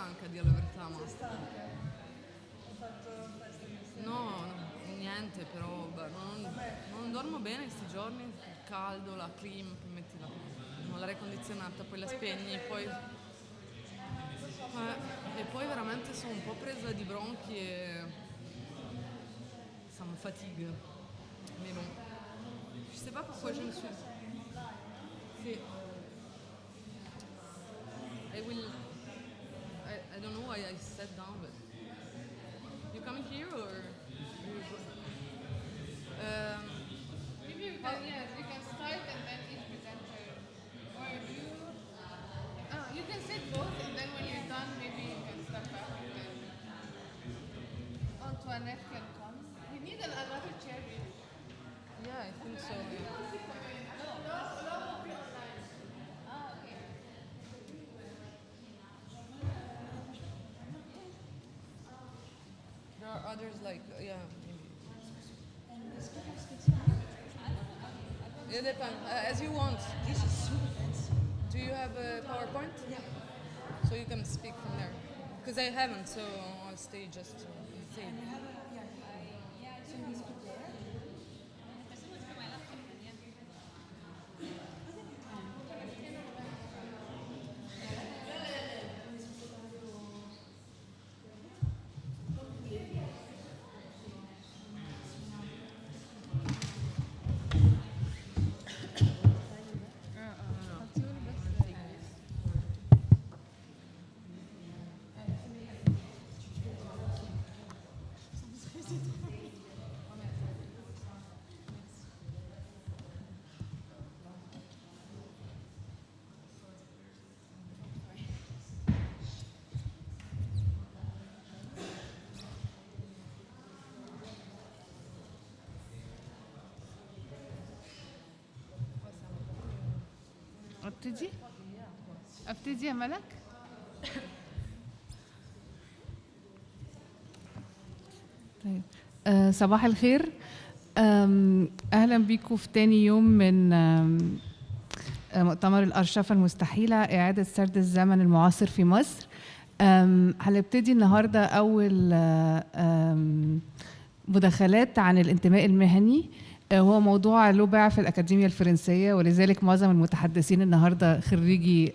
stanca, a dire la verità, ma... Sei stanca? Ho fatto festa questa No, niente, però beh, non dormo bene questi giorni, il caldo, la clima, poi metti l'aria condizionata, poi la spegni, poi... e poi veramente sono un po' presa di bronchi e... ça me fatigue. Mais bon, je sais pas pourquoi je me suis... Si. I don't know why I sat down, but... You coming here or... Maybe you can, yes, you can start and then each presenter, or you can sit both and then when you're done, maybe you can step back and then Antoinette can come. We need another chair, really. Yeah, I think so, yeah. There are others like, yeah, maybe. It depends, as you want. This is super fancy. Do you have a PowerPoint? Yeah. So you can speak from there. Because I haven't, so I'll stay just to see. And you have a, yeah. So you speak there? ابتدي يا ملك. طيب صباح الخير. اهلا بيكم في تاني يوم من مؤتمر الأرشفة المستحيلة إعادة سرد الزمن المعاصر في مصر. هنبتدي النهارده أول مداخلات عن الانتماء المهني. هو موضوع له باع في الأكاديمية الفرنسية، ولذلك معظم المتحدثين النهارده خريجي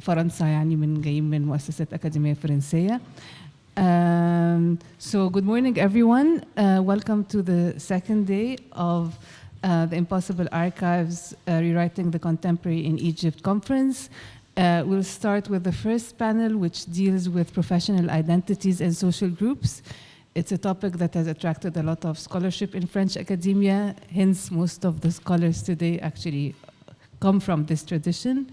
فرنسا، يعني جايين من مؤسسات أكاديمية فرنسية. So good morning everyone. Welcome to the second day of the Impossible Archives Rewriting the Contemporary in Egypt conference. We'll start with the first panel, which deals with professional identities and social groups. It's a topic that has attracted a lot of scholarship in French academia, hence most of the scholars today actually come from this tradition.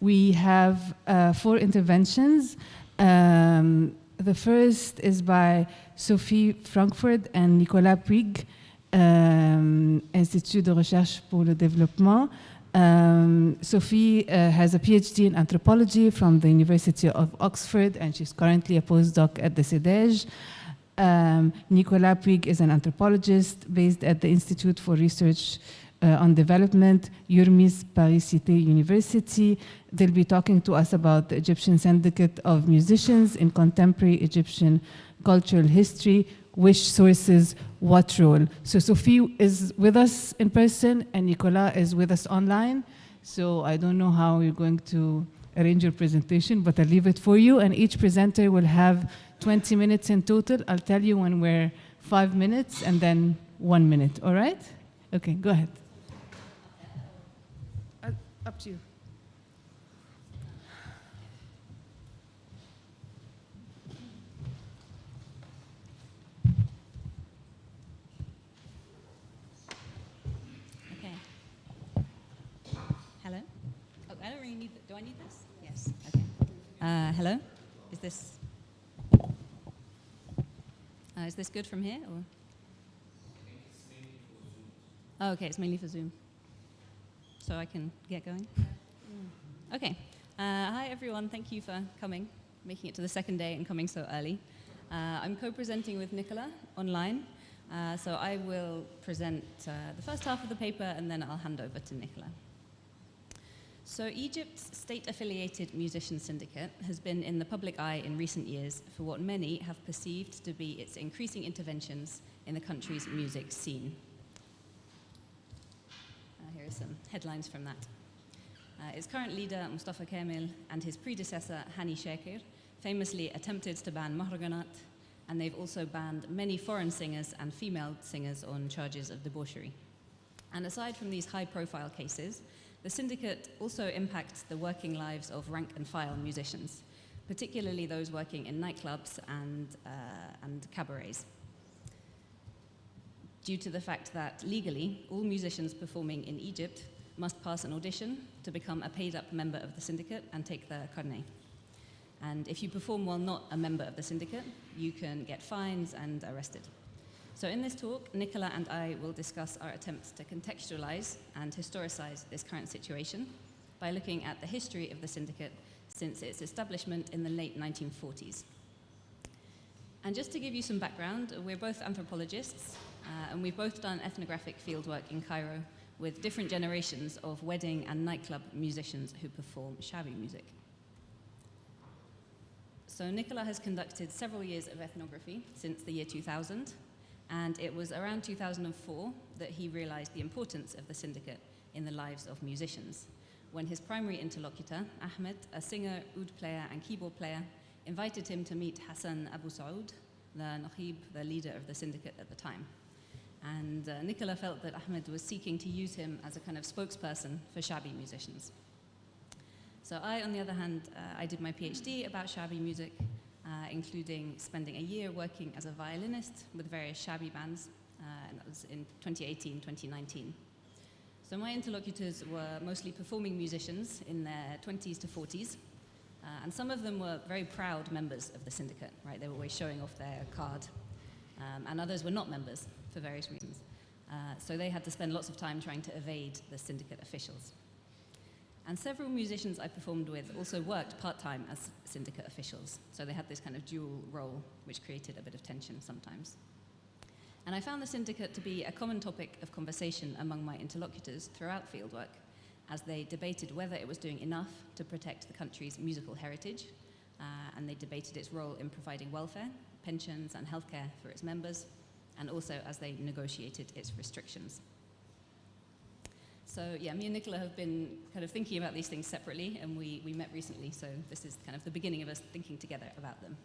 We have 4 interventions. The first is by Sophie Frankfurt and Nicolas Puig, Institut de Recherche pour le Développement. Sophie has a PhD in anthropology from the University of Oxford, and she's currently a postdoc at the CEDEJ. Nicolas Puig is an anthropologist based at the Institute for Research on Development, Yurmis Paris Cité University. They'll be talking to us about the Egyptian Syndicate of Musicians in Contemporary Egyptian Cultural History. Which sources, what role? So Sophie is with us in person and Nicolas is with us online. So I don't know how you're going to arrange your presentation, but I'll leave it for you. And each presenter will have 20 minutes in total. I'll tell you when we're 5 minutes and then 1 minute, all right? Okay, go ahead. Up to you. Hello? Oh, I don't really need do I need this? Yes. Okay. Hello? Is this good from here? Or? Oh, okay, it's mainly for Zoom. So I can get going? Okay. Hi, everyone. Thank you for coming, making it to the second day and coming so early. I'm co-presenting with Nicolas online. So I will present the first half of the paper, and then I'll hand over to Nicolas. So Egypt's state-affiliated musician syndicate has been in the public eye in recent years for what many have perceived to be its increasing interventions in the country's music scene. Here are some headlines from that. Its current leader, Mustafa Kamel, and his predecessor, Hani Shakir, famously attempted to ban Mahraganat, and they've also banned many foreign singers and female singers on charges of debauchery. And aside from these high-profile cases, the syndicate also impacts the working lives of rank-and-file musicians, particularly those working in nightclubs and cabarets, due to the fact that legally, all musicians performing in Egypt must pass an audition to become a paid-up member of the syndicate and take the carnet. And if you perform while not a member of the syndicate, you can get fines and arrested. So in this talk, Nicola and I will discuss our attempts to contextualize and historicize this current situation by looking at the history of the syndicate since its establishment in the late 1940s. And just to give you some background, we're both anthropologists, and we've both done ethnographic fieldwork in Cairo with different generations of wedding and nightclub musicians who perform shabby music. So Nicola has conducted several years of ethnography since the year 2000, and it was around 2004 that he realized the importance of the syndicate in the lives of musicians, when his primary interlocutor, Ahmed, a singer, oud player, and keyboard player, invited him to meet Hassan Abu Saoud, the Nakhib, the leader of the syndicate at the time. And Nicola felt that Ahmed was seeking to use him as a kind of spokesperson for shabby musicians. So I, on the other hand, I did my PhD about shabby music, including spending a year working as a violinist with various shabby bands, and that was in 2018, 2019. So my interlocutors were mostly performing musicians in their 20s to 40s, and some of them were very proud members of the syndicate, right? They were always showing off their card, and others were not members for various reasons. So they had to spend lots of time trying to evade the syndicate officials. And several musicians I performed with also worked part-time as syndicate officials. So they had this kind of dual role, which created a bit of tension sometimes. And I found the syndicate to be a common topic of conversation among my interlocutors throughout fieldwork, as they debated whether it was doing enough to protect the country's musical heritage, and they debated its role in providing welfare, pensions, and healthcare for its members, and also as they negotiated its restrictions. So yeah, me and Nicola have been kind of thinking about these things separately, and we met recently, so this is kind of the beginning of us thinking together about them.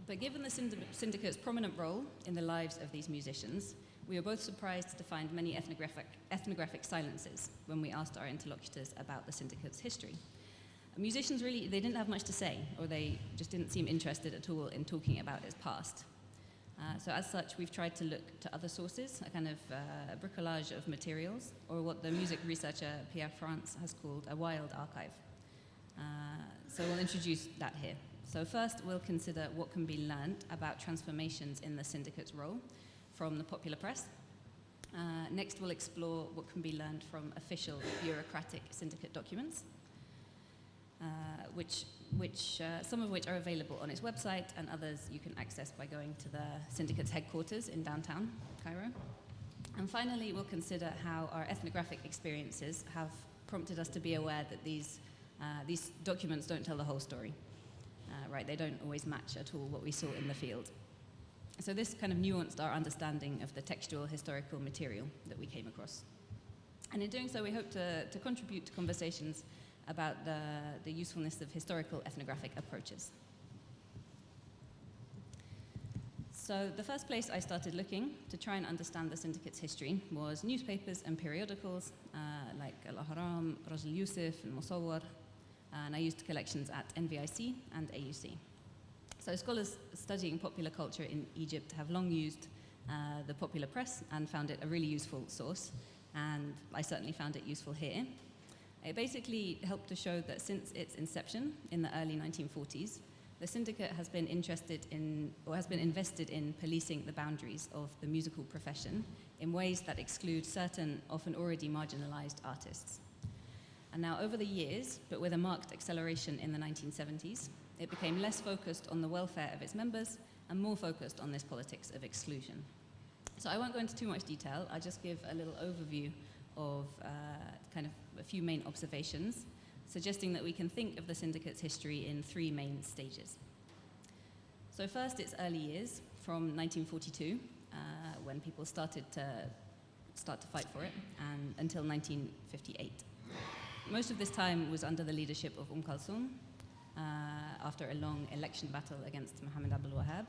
But given the syndicate's prominent role in the lives of these musicians, we were both surprised to find many ethnographic silences when we asked our interlocutors about the syndicate's history. Musicians really, they didn't have much to say, or they just didn't seem interested at all in talking about its past. So as such, we've tried to look to other sources, a kind of bricolage of materials, or what the music researcher Pierre France has called a wild archive. So we'll introduce that here. So first, we'll consider what can be learned about transformations in the syndicate's role from the popular press. Next, we'll explore what can be learned from official bureaucratic syndicate documents, some of which are available on its website, and others you can access by going to the syndicate's headquarters in downtown Cairo. And finally, we'll consider how our ethnographic experiences have prompted us to be aware that these documents don't tell the whole story. Right, they don't always match at all what we saw in the field. So this kind of nuanced our understanding of the textual historical material that we came across. And in doing so, we hope to contribute to conversations about the usefulness of historical ethnographic approaches. So the first place I started looking to try and understand the syndicate's history was newspapers and periodicals like Al-Ahram, Ras al-Yusuf, and Musawwar, and I used collections at NVIC and AUC. So scholars studying popular culture in Egypt have long used the popular press and found it a really useful source, and I certainly found it useful here. It basically helped to show that since its inception in the early 1940s, the syndicate has been invested in policing the boundaries of the musical profession in ways that exclude certain, often already marginalized artists. And now over the years, but with a marked acceleration in the 1970s, it became less focused on the welfare of its members and more focused on this politics of exclusion. So I won't go into too much detail, I'll just give a little overview of kind of a few main observations, suggesting that we can think of the syndicate's history in three main stages. So first, its early years, from 1942, when people started to fight for it, and until 1958. Most of this time was under the leadership of Kulthum, after a long election battle against Mohammed Abdul Wahab.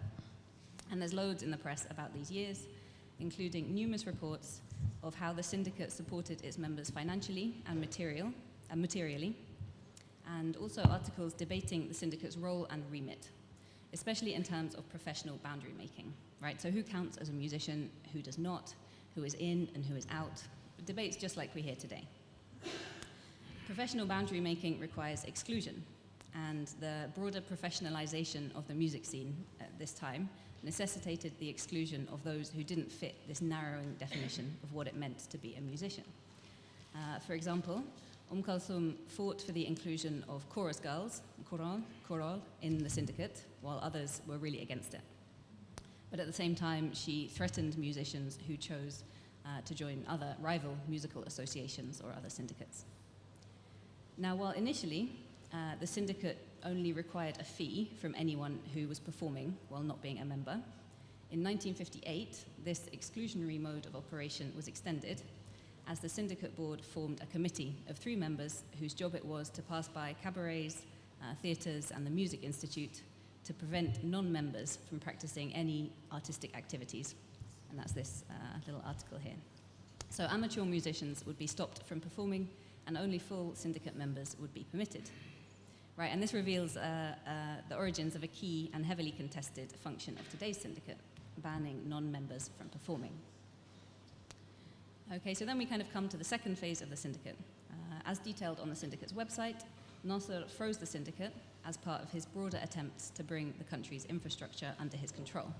And there's loads in the press about these years, including numerous reports of how the syndicate supported its members financially and materially, and also articles debating the syndicate's role and remit, especially in terms of professional boundary making, right? So who counts as a musician, who does not, who is in and who is out, debates just like we hear today. Professional boundary making requires exclusion, and the broader professionalization of the music scene at this time necessitated the exclusion of those who didn't fit this narrowing definition of what it meant to be a musician. For example, Kulthum fought for the inclusion of chorus girls, choral, in the syndicate, while others were really against it. But at the same time, she threatened musicians who chose to join other rival musical associations or other syndicates. Now, while initially the syndicate only required a fee from anyone who was performing while not being a member, in 1958, this exclusionary mode of operation was extended as the syndicate board formed a committee of 3 members whose job it was to pass by cabarets, theatres, and the Music Institute to prevent non-members from practicing any artistic activities. And that's this little article here. So amateur musicians would be stopped from performing, and only full syndicate members would be permitted. Right, and this reveals the origins of a key and heavily contested function of today's syndicate, banning non-members from performing. Okay, so then we kind of come to the second phase of the syndicate. As detailed on the syndicate's website, Nasser froze the syndicate as part of his broader attempts to bring the country's infrastructure under his control.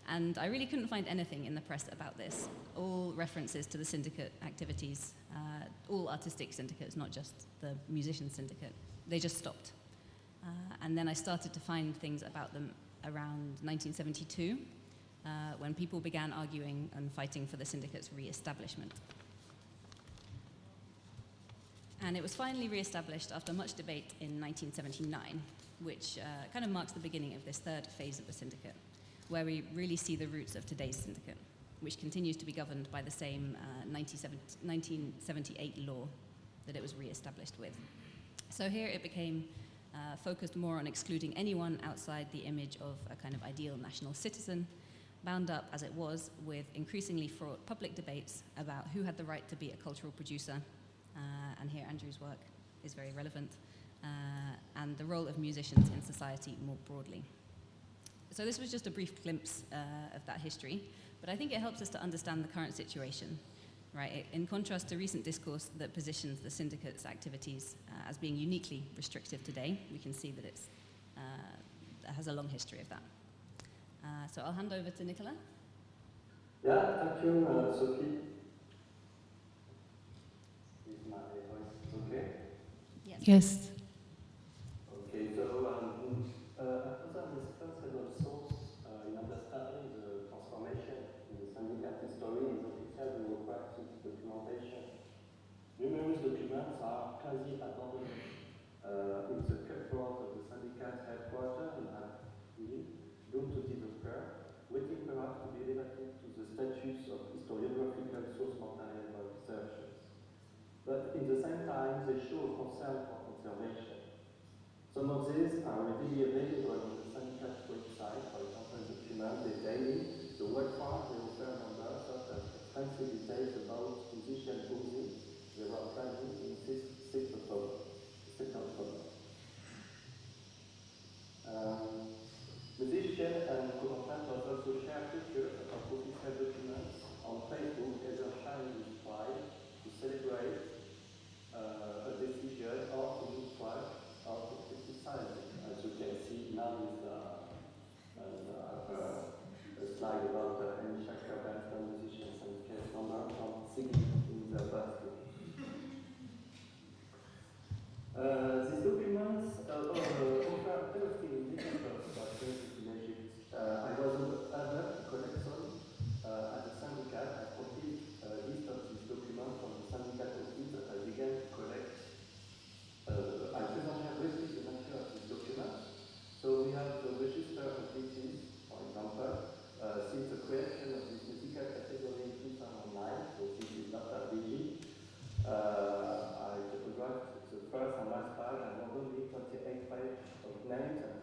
And I really couldn't find anything in the press about this. All references to the syndicate activities, all artistic syndicates, not just the musician syndicate, they just stopped. And then I started to find things about them around 1972, when people began arguing and fighting for the syndicate's re-establishment. And it was finally re-established after much debate in 1979, which kind of marks the beginning of this third phase of the syndicate, where we really see the roots of today's syndicate, which continues to be governed by the same 1978 law that it was re-established with. So here it became focused more on excluding anyone outside the image of a kind of ideal national citizen, bound up as it was with increasingly fraught public debates about who had the right to be a cultural producer, and here Andrew's work is very relevant, and the role of musicians in society more broadly. So this was just a brief glimpse of that history, but I think it helps us to understand the current situation, right? In contrast to recent discourse that positions the syndicate's activities as being uniquely restrictive today, we can see that it has a long history of that. So I'll hand over to Nicola. Yeah, thank you, Sophie. Is my voice okay? Yes. Okay, so Akosa was first several source in understanding the transformation in the syndicat history is official bureaucratic documentation. Numerous documents are quasi-abandoned in the cupboard of the syndicat headquarters in Abbeville, doomed to disappear, waiting perhaps to be elevated to the status of historiographical source material by researchers. But in the same time, they show a concern for conservation. Some of these are readily available on the syndicat's website, for example, documents detailing the welfare they offer members, such as extensive details about musician housing they were planning in 6 October. Musicians and commentators also share pictures of official documents on Facebook, either sharing with pride to celebrate a decision or to lose pride or to criticize it. As you can see now is a slide about Amy Shaker Band musicians and case number from singing in the basket. These documents offer interesting indicators about music in Egypt. I was able to collect some at the syndicat. I copied a list of these documents from the syndicat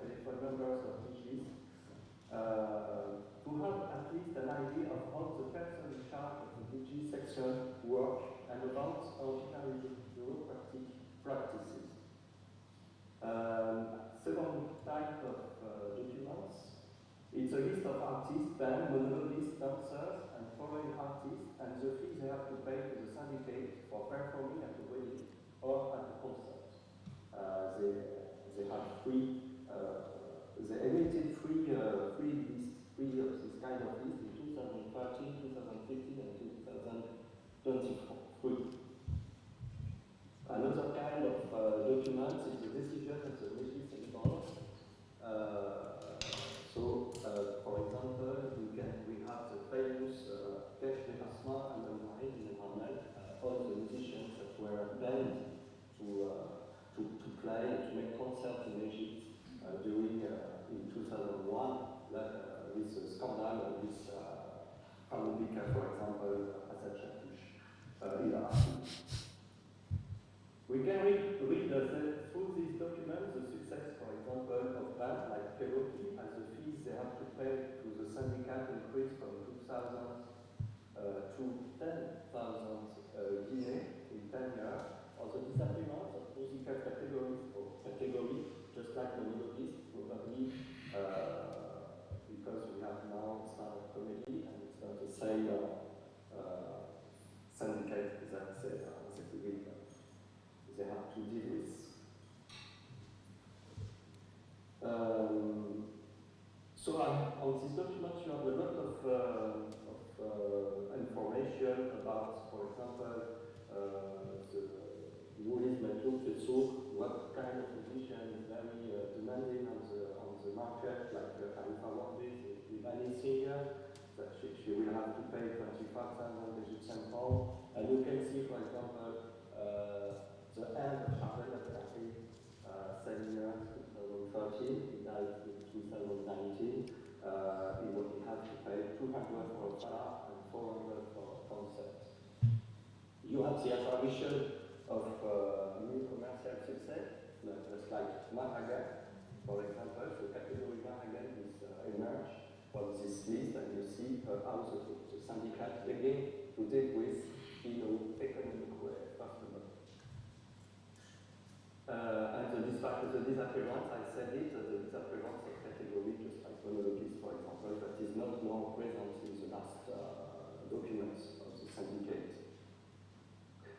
telephone numbers of DGs, to have at least an idea of how the person in charge of the DG section work and about ordinary bureaucratic practices. Second type of documents, it's a list of artists, band, monologuists, dancers, and foreign artists, and the fees they have to pay to the syndicate for performing at the wedding or at the concert. They have free, they emitted free lists, this kind of list in 2013, 2015, and 2023. Another kind of document is the decision of the legislature. For example, we have the famous Cache de Rasma and the Marine in Harmel, all the musicians that were banned to play, to make concerts in Egypt during in 2001, with a scandal with Harmonica, for example, Hassan Chatouche, we can read through these documents the success, for example, of bands like Perotti, as the fees they have to pay to the syndicat increased from 2,000 to 10,000 guineas in 10 years, or the disagreement of musical category, just like the monologuist, probably because we have now stand-up comedy, and it's not the same syndicate that they have to deal with. On this document you have a lot of information about, for example, who is Matou Fessour, what kind of musician is very demanding on the market, like Khalifa Wardis, a Lebanese singer, that she will have to pay 25,000 Egyptian pounds. And you can see, for example, the end of Charbel Abdelhafi, 7 years, 2013, he died in 2019. He had to pay 200 for a Farah and 400 for a concert. You have the apparition of new commercial success, just like Mahagan, for example. The category Mahagan is emerged from this list, and you see how the syndicate begin to deal with in an economic way, first of all. And the disappearance, I said it, the disappearance of category, just like monologuist, for example, that is not more present in the last documents of the syndicate.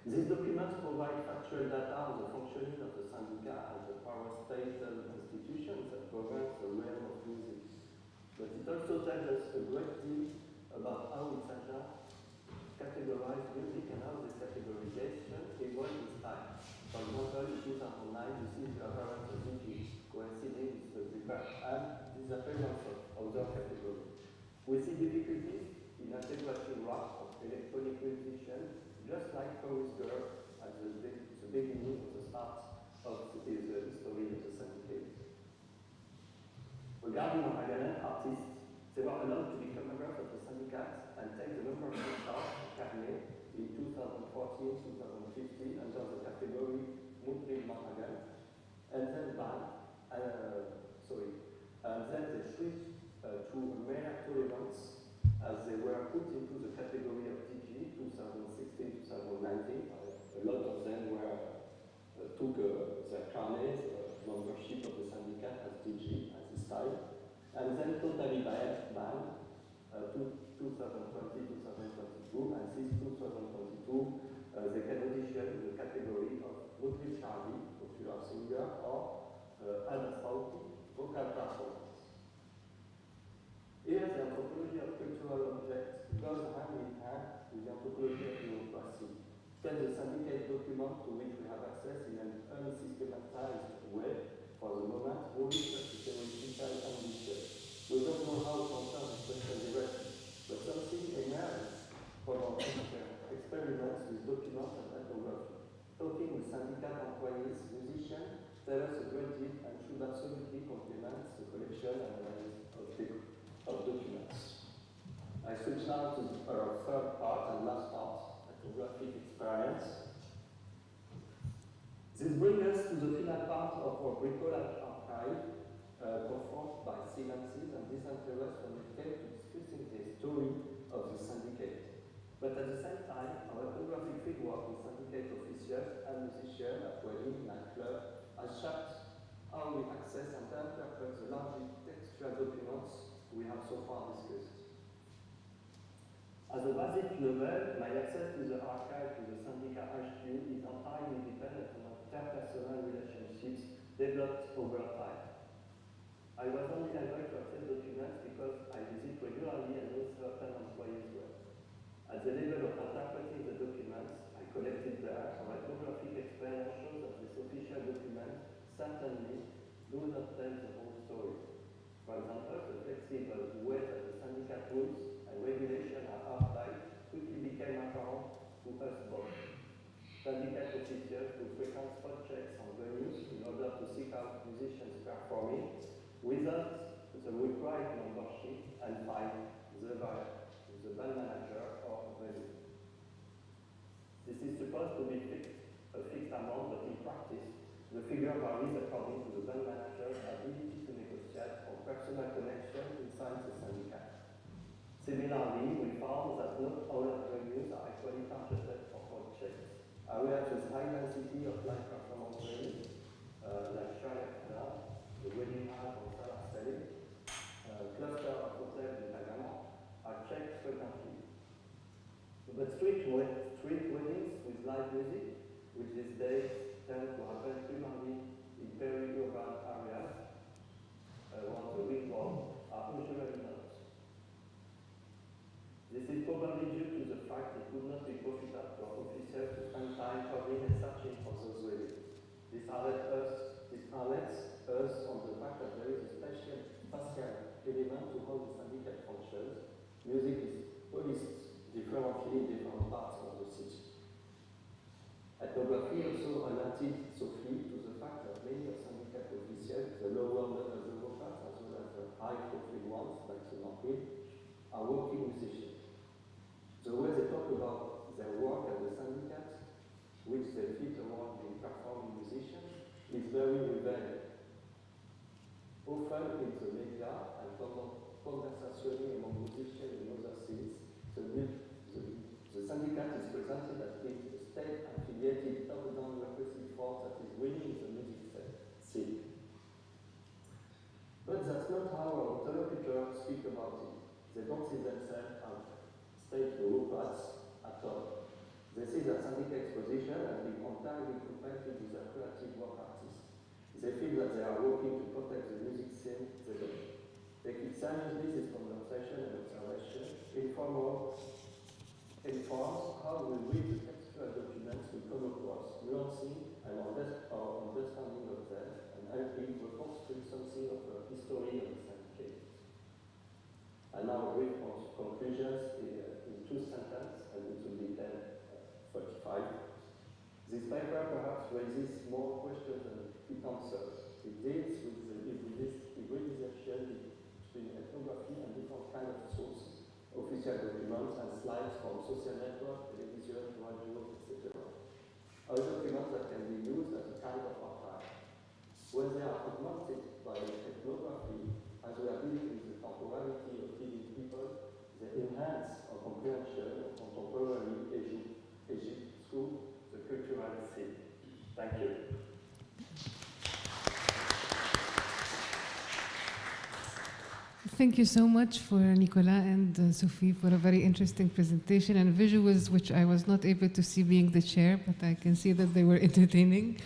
These documents provide factual data on the functioning of the syndicate and the parastatal institutions that govern the realm of music. But it also tells us a great deal about how its agents categorize music and how this categorization evolves with time. For example, in 2009, you see the appearance of DG coinciding with the rebirth and disappearance of other categories. We see difficulties in integrating rap of electronic musicians, just like Forrest Girl at the beginning of the start of the history of the syndicate. Regarding Mahagalan artists, they were allowed to become members of the syndicate and take the membership card carnet in 2014, 2015 under the category Mutri Mahagan, and then then they switched to mere tolerance as they were put into the category of DG 2016-2019. A lot of them took their carnet membership of the syndicate as DG at this time, and then totally banned 2020-2022, and since 2022 they can audition in the category of Mutri Charlie, popular singer, or Al Sauti, vocal performance. Here the anthropology of cultural objects goes hand in hand with the anthropology of democracy. Can the syndicate document to which we have access in an unsystematized way for the moment only such a theoretical ambition? We don't know how to answer this question directly, but something emerges from our experiments with documents and ethnography. Talking with syndicate employees, musicians tell us a great deal and should absolutely complement the collection and analysis of documents. I switch now to our third part and last part, ethnographic experience. This brings us to the final part of our bricolage archive, interest when it came to discussing the story of the syndicate. But at the same time, our ethnographic fieldwork with syndicate officials and musicians at weddings, nightclubs has shaped how we access and interpret the largely textual documents we have so far discussed. At the basic level, my access to the archive to the Syndicat HQ is entirely dependent on interpersonal relationships developed over time. I was only able to access documents because I visit regularly and know certain employees well. At the level of interpreting the documents I collected there, our ethnographic experience shows that this official document certainly do not tell the whole story. For example, the flexible way that the Syndicat rules and regulation are applied quickly became apparent to us both. Syndicat officials who frequent spot checks on venues in order to seek out musicians performing without the required membership and find the band manager or venue. This is supposed to be a fixed amount, but in practice, the figure varies according to the band manager's ability to negotiate or personal connection inside the syndicat. Similarly, we found that not all venues are equally targeted for spot checks. Areas with high density of live performance venues, like Chalet, the wedding hall of Salah Selim, cluster of hotels in Tagama, are checked frequently. But street weddings with live music, which these days tend to happen primarily in peri-urban areas around the ring road, are usually not. This is probably due to the fact it would not be profitable for officials to spend time covering and searching for those weddings. This alerts us on the fact that there is a spatial element to how the syndicate functions. Music is policed differently in different parts of the city. Ethnography also alerted Sophie to the fact that many of syndicate officials, the lower level bureaucrats as well as the high profile ones like the Marquis, are working musicians. The way they talk about their work at the syndicate, which they fit around being performing musicians, is very revealing. Often in the media and conversation among musicians in other cities, the syndicate is presented as being a state-affiliated top-down repressive force that is winning the music scene. But that's not how our interlocutors speak about it. They don't see themselves as state bureaucrats at all. They see that syndicate position as being entirely compatible with their creative work artists. They feel that they are working to protect the music scene they love. Take it seriously, this conversation and observation informs how we read the textual documents we come across, nuancing our understanding of them and helping reconstruct something of the history of the syndicate. And now brief conclusions in 2 sentences, and it will be 10:45. This paper perhaps raises more questions than it answers. It deals with the hybridization between ethnography and different kinds of sources, official documents and slides from social networks, television, radio, etc. Are documents that can be used as a kind of archive. When they are augmented by ethnography, as we are dealing with the temporality of living people, they enhance our comprehension of contemporary Egypt through the cultural scene. Thank you. Thank you so much for Nicolas and Sophie for a very interesting presentation and visuals, which I was not able to see being the chair, but I can see that they were entertaining.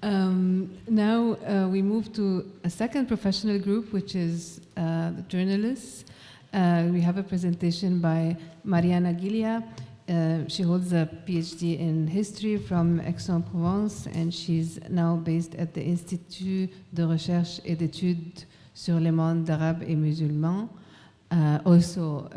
Now we move to a second professional group, which is the journalists. We have a presentation by Mariana Gilia. She holds a PhD in history from Aix-en-Provence, and she's now based at the Institut de Recherche et d'Études sur les mondes arabes et musulmans, also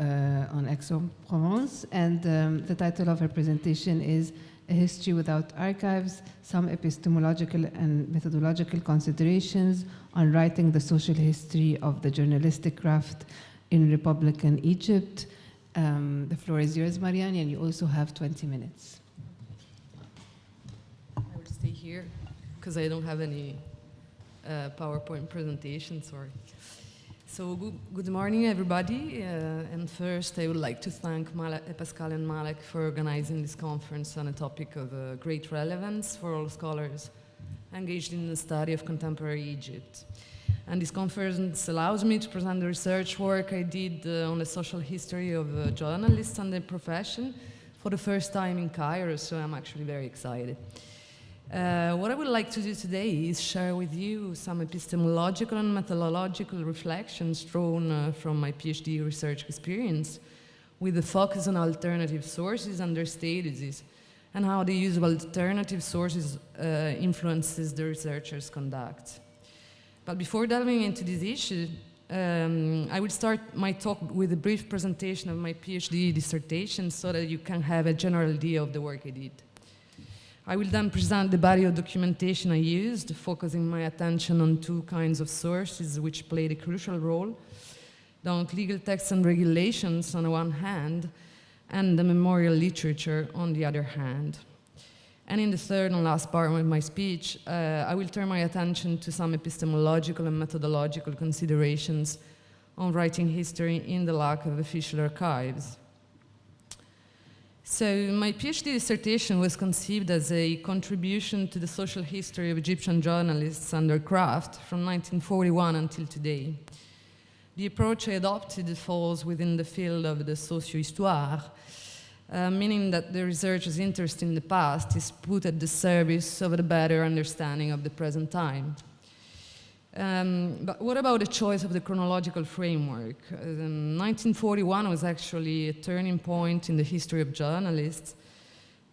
on Aix-en-Provence. And the title of her presentation is A History Without Archives, Some Epistemological and Methodological Considerations on Writing the Social History of the Journalistic Craft in Republican Egypt. The floor is yours, Marianne, and you also have 20 minutes. I will stay here because I don't have any PowerPoint presentation, sorry. So good morning, everybody. And first, I would like to thank Pascal and Malek for organizing this conference on a topic of great relevance for all scholars engaged in the study of contemporary Egypt. And this conference allows me to present the research work I did on the social history of journalists and their profession for the first time in Cairo, so I'm actually very excited. What I would like to do today is share with you some epistemological and methodological reflections drawn from my PhD research experience, with a focus on alternative sources and their statuses, and how the use of alternative sources influences the researcher's conduct. But before delving into this issue, I will start my talk with a brief presentation of my PhD dissertation so that you can have a general idea of the work I did. I will then present the body of documentation I used, focusing my attention on two kinds of sources which played a crucial role: the legal texts and regulations on the one hand, and the memorial literature on the other hand. And in the third and last part of my speech, I will turn my attention to some epistemological and methodological considerations on writing history in the lack of official archives. So my PhD dissertation was conceived as a contribution to the social history of Egyptian journalists and their craft from 1941 until today. The approach I adopted falls within the field of the socio-histoire, meaning that the researcher's interest in the past is put at the service of a better understanding of the present time. But what about the choice of the chronological framework? 1941 was actually a turning point in the history of journalists,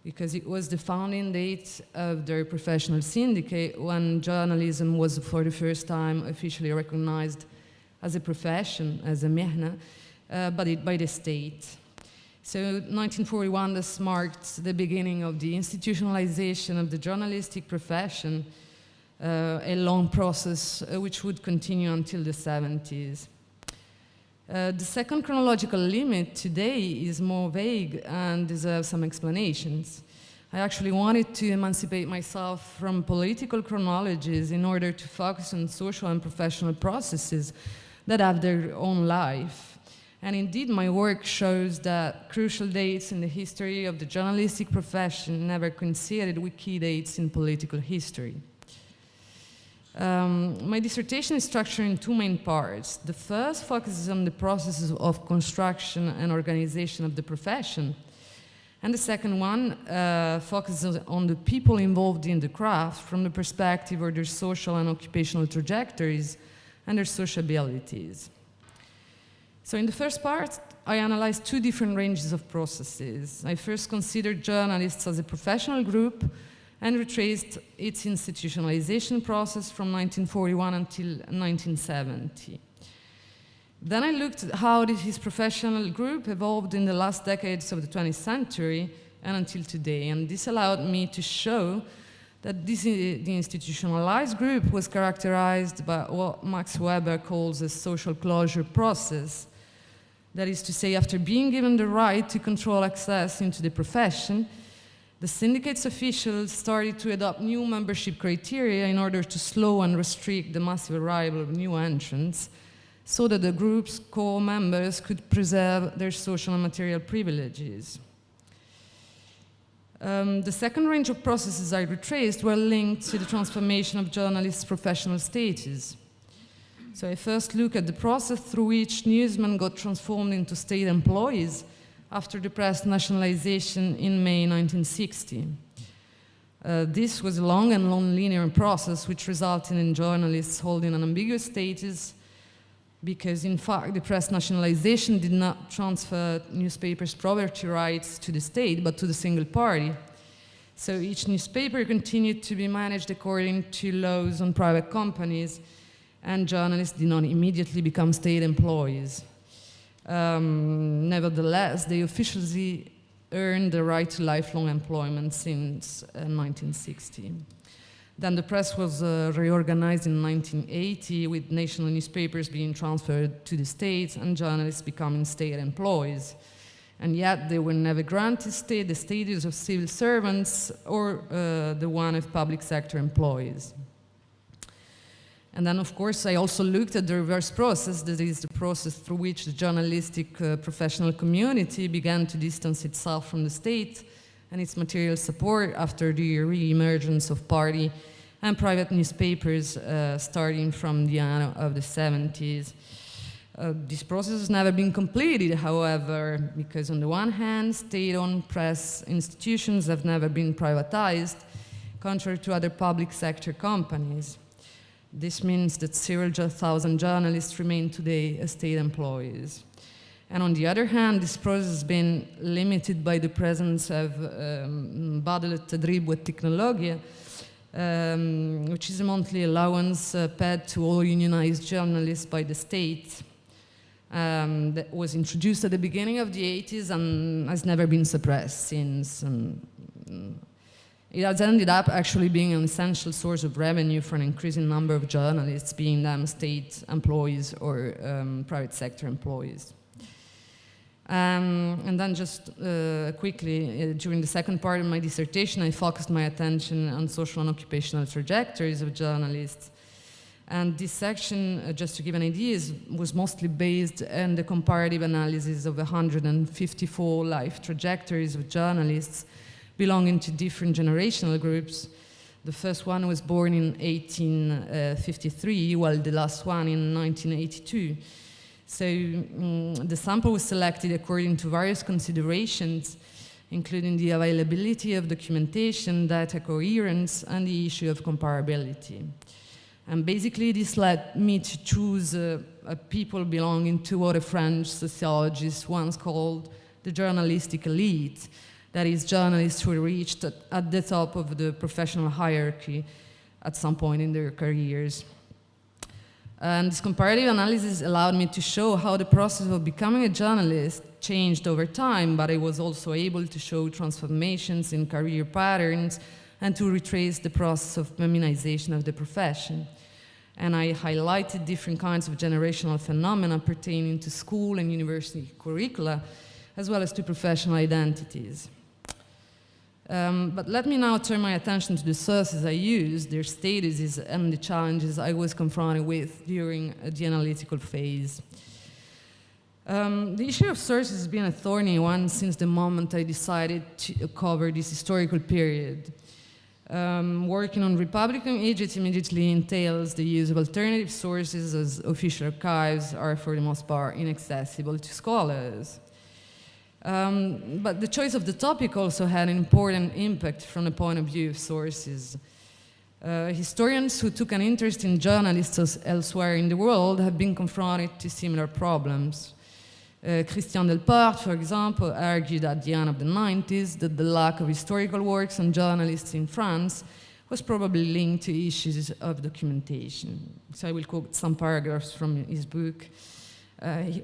because it was the founding date of their professional syndicate, when journalism was for the first time officially recognized as a profession, as a mihna, by the state. So 1941 thus marked the beginning of the institutionalization of the journalistic profession, a long process which would continue until the 70s. The second chronological limit today is more vague and deserves some explanations. I actually wanted to emancipate myself from political chronologies in order to focus on social and professional processes that have their own life. And indeed, my work shows that crucial dates in the history of the journalistic profession never coincided with key dates in political history. My dissertation is structured in two main parts. The first focuses on the processes of construction and organization of the profession. And the second one focuses on the people involved in the craft from the perspective of their social and occupational trajectories and their sociabilities. So in the first part, I analyzed two different ranges of processes. I first considered journalists as a professional group and retraced its institutionalization process from 1941 until 1970. Then I looked at how this professional group evolved in the last decades of the 20th century and until today, and this allowed me to show that the institutionalized group was characterized by what Max Weber calls a social closure process. That is to say, after being given the right to control access into the profession, the syndicate's officials started to adopt new membership criteria in order to slow and restrict the massive arrival of new entrants, so that the group's core members could preserve their social and material privileges. The second range of processes I retraced were linked to the transformation of journalists' professional status. So I first looked at the process through which newsmen got transformed into state employees after the press nationalization in May 1960. This was a long and non-linear process which resulted in journalists holding an ambiguous status because, in fact, the press nationalization did not transfer newspapers' property rights to the state, but to the single party. So each newspaper continued to be managed according to laws on private companies, and journalists did not immediately become state employees. Nevertheless, they officially earned the right to lifelong employment since 1960. Then the press was reorganized in 1980, with national newspapers being transferred to the states and journalists becoming state employees. And yet they were never granted the status of civil servants or the one of public sector employees. And then, of course, I also looked at the reverse process, that is the process through which the journalistic professional community began to distance itself from the state and its material support after the re-emergence of party and private newspapers starting from the end of the 70s. This process has never been completed, however, because on the one hand, state-owned press institutions have never been privatized, contrary to other public sector companies. This means that several thousand journalists remain today as state employees. And on the other hand, this process has been limited by the presence of Badal Tadrib wa Teknologia, which is a monthly allowance paid to all unionized journalists by the state. That was introduced at the beginning of the 80s and has never been suppressed since. It has ended up actually being an essential source of revenue for an increasing number of journalists, being them state employees or private sector employees. And then just quickly, during the second part of my dissertation, I focused my attention on social and occupational trajectories of journalists. And this section, just to give an idea, was mostly based on the comparative analysis of 154 life trajectories of journalists belonging to different generational groups. The first one was born in 1853, while the last one in 1982. So the sample was selected according to various considerations, including the availability of documentation, data coherence, and the issue of comparability. And basically, this led me to choose people belonging to what a French sociologist once called the journalistic elite, that is, journalists who reached at the top of the professional hierarchy at some point in their careers. And this comparative analysis allowed me to show how the process of becoming a journalist changed over time, but I was also able to show transformations in career patterns and to retrace the process of feminization of the profession. And I highlighted different kinds of generational phenomena pertaining to school and university curricula, as well as to professional identities. But let me now turn my attention to the sources I used, their statuses, and the challenges I was confronted with during the analytical phase. The issue of sources has been a thorny one since the moment I decided to cover this historical period. Working on Republican Egypt immediately entails the use of alternative sources, as official archives are for the most part inaccessible to scholars. But the choice of the topic also had an important impact from the point of view of sources. Historians who took an interest in journalists elsewhere in the world have been confronted to similar problems. Christian Delporte, for example, argued at the end of the 90s that the lack of historical works on journalists in France was probably linked to issues of documentation. So I will quote some paragraphs from his book.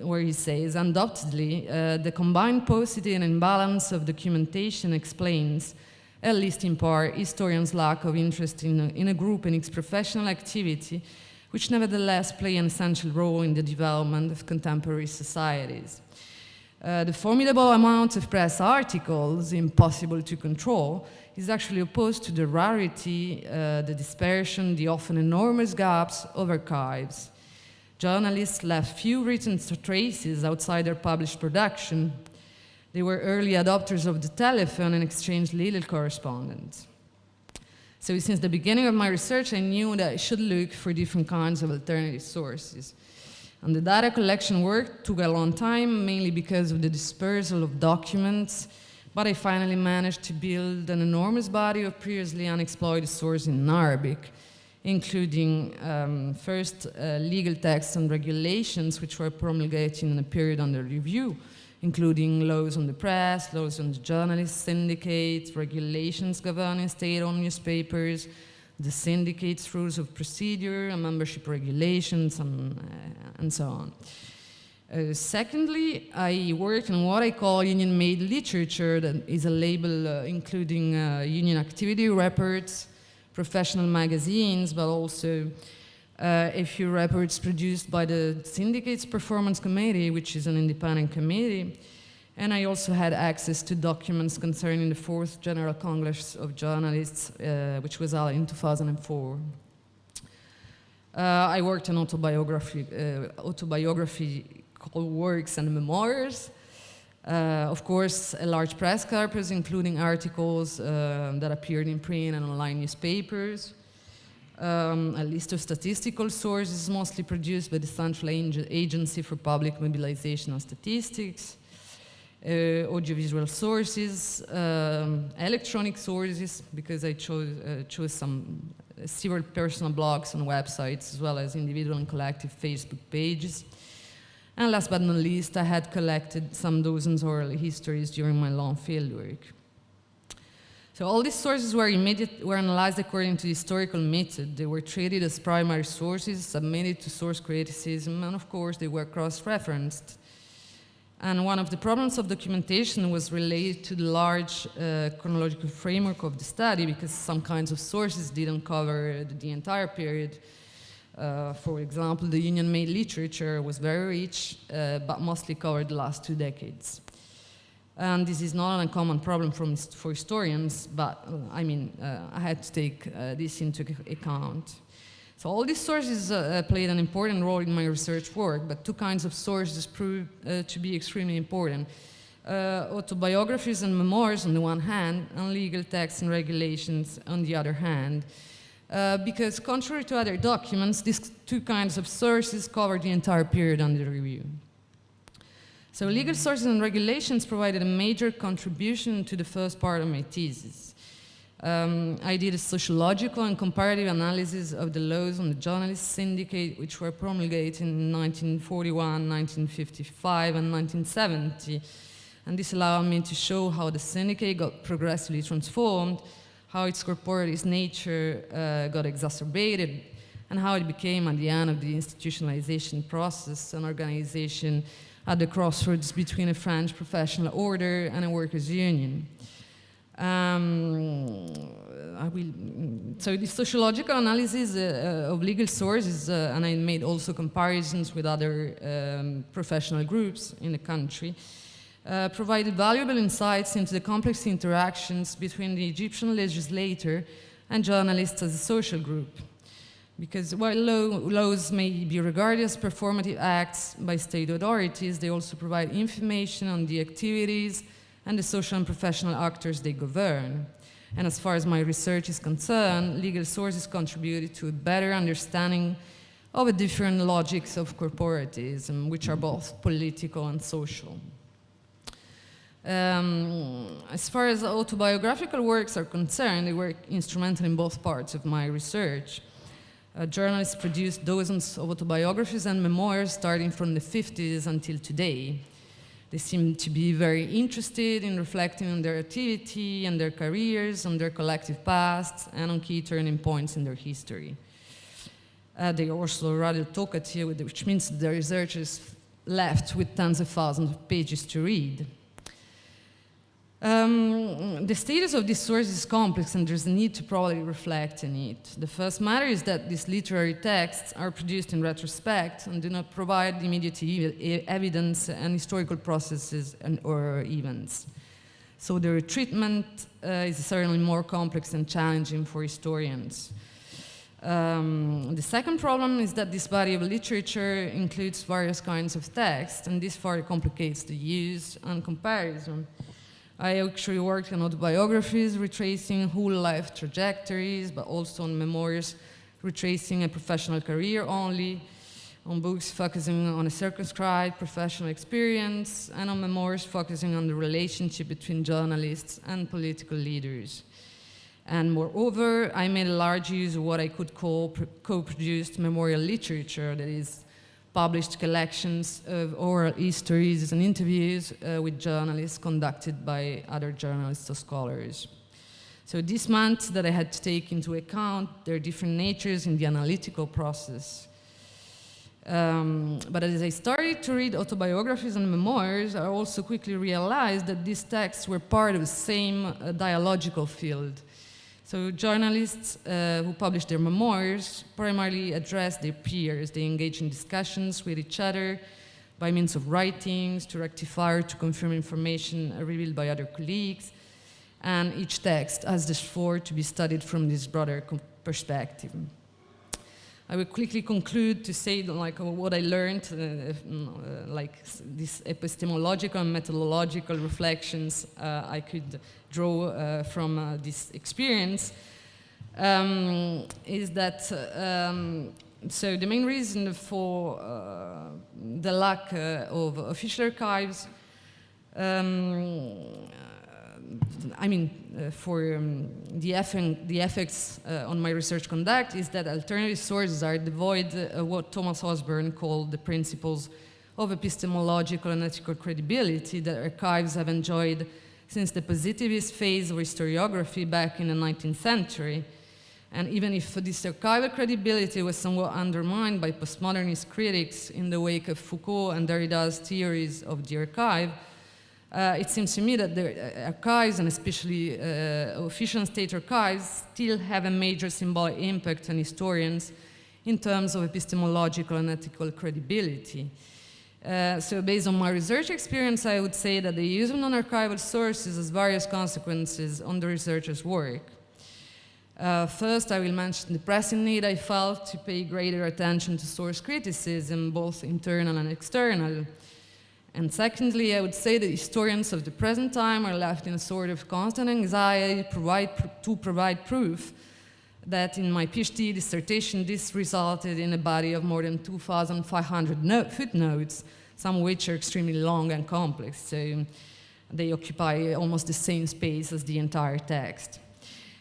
Where he says, undoubtedly, the combined paucity and imbalance of documentation explains, at least in part, historians' lack of interest in a group and its professional activity, which nevertheless play an essential role in the development of contemporary societies. The formidable amount of press articles, impossible to control, is actually opposed to the rarity, the dispersion, the often enormous gaps of archives. Journalists left few written traces outside their published production. They were early adopters of the telephone and exchanged little correspondence. So since the beginning of my research, I knew that I should look for different kinds of alternative sources. And the data collection work took a long time, mainly because of the dispersal of documents, but I finally managed to build an enormous body of previously unexploited sources in Arabic, including first legal texts and regulations which were promulgated in a period under review, including laws on the press, laws on the journalists syndicates, regulations governing state-owned newspapers, the syndicates' rules of procedure, and membership regulations, and so on. Secondly, I worked on what I call union-made literature, that is a label including union activity reports, professional magazines, but also a few reports produced by the Syndicates Performance Committee, which is an independent committee. And I also had access to documents concerning the 4th General Congress of Journalists, which was held in 2004. I worked on autobiographical works and memoirs. Of course, a large press corpus, including articles that appeared in print and online newspapers. A list of statistical sources, mostly produced by the Central Agency for Public Mobilization and Statistics. Audiovisual sources, electronic sources, because I chose several personal blogs and websites, as well as individual and collective Facebook pages. And last but not least, I had collected some dozens oral histories during my long fieldwork. So all these sources were analyzed according to the historical method. They were treated as primary sources, submitted to source criticism, and of course they were cross-referenced. And one of the problems of documentation was related to the large chronological framework of the study, because some kinds of sources didn't cover the entire period. For example, the Union-made literature was very rich, but mostly covered the last 2 decades. And this is not an uncommon problem for historians, but I had to take this into account. So all these sources played an important role in my research work, but 2 kinds of sources proved to be extremely important. Autobiographies and memoirs on the one hand, and legal texts and regulations on the other hand. Because contrary to other documents, these 2 kinds of sources cover the entire period under review. So legal sources and regulations provided a major contribution to the first part of my thesis. I did a sociological and comparative analysis of the laws on the journalist syndicate, which were promulgated in 1941, 1955, and 1970. And this allowed me to show how the syndicate got progressively transformed, how its corporatist nature got exacerbated, and how it became, at the end of the institutionalization process, an organization at the crossroads between a French professional order and a workers' union. So the sociological analysis of legal sources, and I made also comparisons with other professional groups in the country, provided valuable insights into the complex interactions between the Egyptian legislator and journalists as a social group. Because while laws may be regarded as performative acts by state authorities, they also provide information on the activities and the social and professional actors they govern. And as far as my research is concerned, legal sources contributed to a better understanding of the different logics of corporatism, which are both political and social. As far as autobiographical works are concerned, they were instrumental in both parts of my research. Journalists produced dozens of autobiographies and memoirs starting from the 50s until today. They seem to be very interested in reflecting on their activity and their careers, on their collective past, and on key turning points in their history. They are also rather talkative, which means the researchers left with tens of thousands of pages to read. The status of this source is complex, and there's a need to probably reflect on it. The first matter is that these literary texts are produced in retrospect and do not provide immediate evidence and historical processes or events. So their treatment is certainly more complex and challenging for historians. The second problem is that this body of literature includes various kinds of text, and this further complicates the use and comparison. I actually worked on autobiographies retracing whole life trajectories, but also on memoirs retracing a professional career only, on books focusing on a circumscribed professional experience, and on memoirs focusing on the relationship between journalists and political leaders. And moreover, I made a large use of what I could call co-produced memorial literature, that is, published collections of oral histories and interviews with journalists conducted by other journalists or scholars. So this meant that I had to take into account their different natures in the analytical process. But as I started to read autobiographies and memoirs, I also quickly realized that these texts were part of the same dialogical field. So journalists who publish their memoirs primarily address their peers. They engage in discussions with each other by means of writings, to rectify or to confirm information revealed by other colleagues. And each text has therefore to be studied from this broader perspective. I will quickly conclude to say that, like, what I learned, these epistemological and methodological reflections I could draw from this experience, is that so the main reason for the lack of official archives, for the effects on my research conduct, is that alternative sources are devoid of what Thomas Osborne called the principles of epistemological and ethical credibility that archives have enjoyed since the positivist phase of historiography back in the 19th century. And even if this archival credibility was somewhat undermined by postmodernist critics in the wake of Foucault and Derrida's theories of the archive, it seems to me that the archives, and especially official state archives, still have a major symbolic impact on historians in terms of epistemological and ethical credibility. So based on my research experience, I would say that the use of non-archival sources has various consequences on the researcher's work. First, I will mention the pressing need I felt to pay greater attention to source criticism, both internal and external. And secondly, I would say that historians of the present time are left in a sort of constant anxiety to provide proof that in my PhD dissertation this resulted in a body of more than 2,500 footnotes, some of which are extremely long and complex, so they occupy almost the same space as the entire text.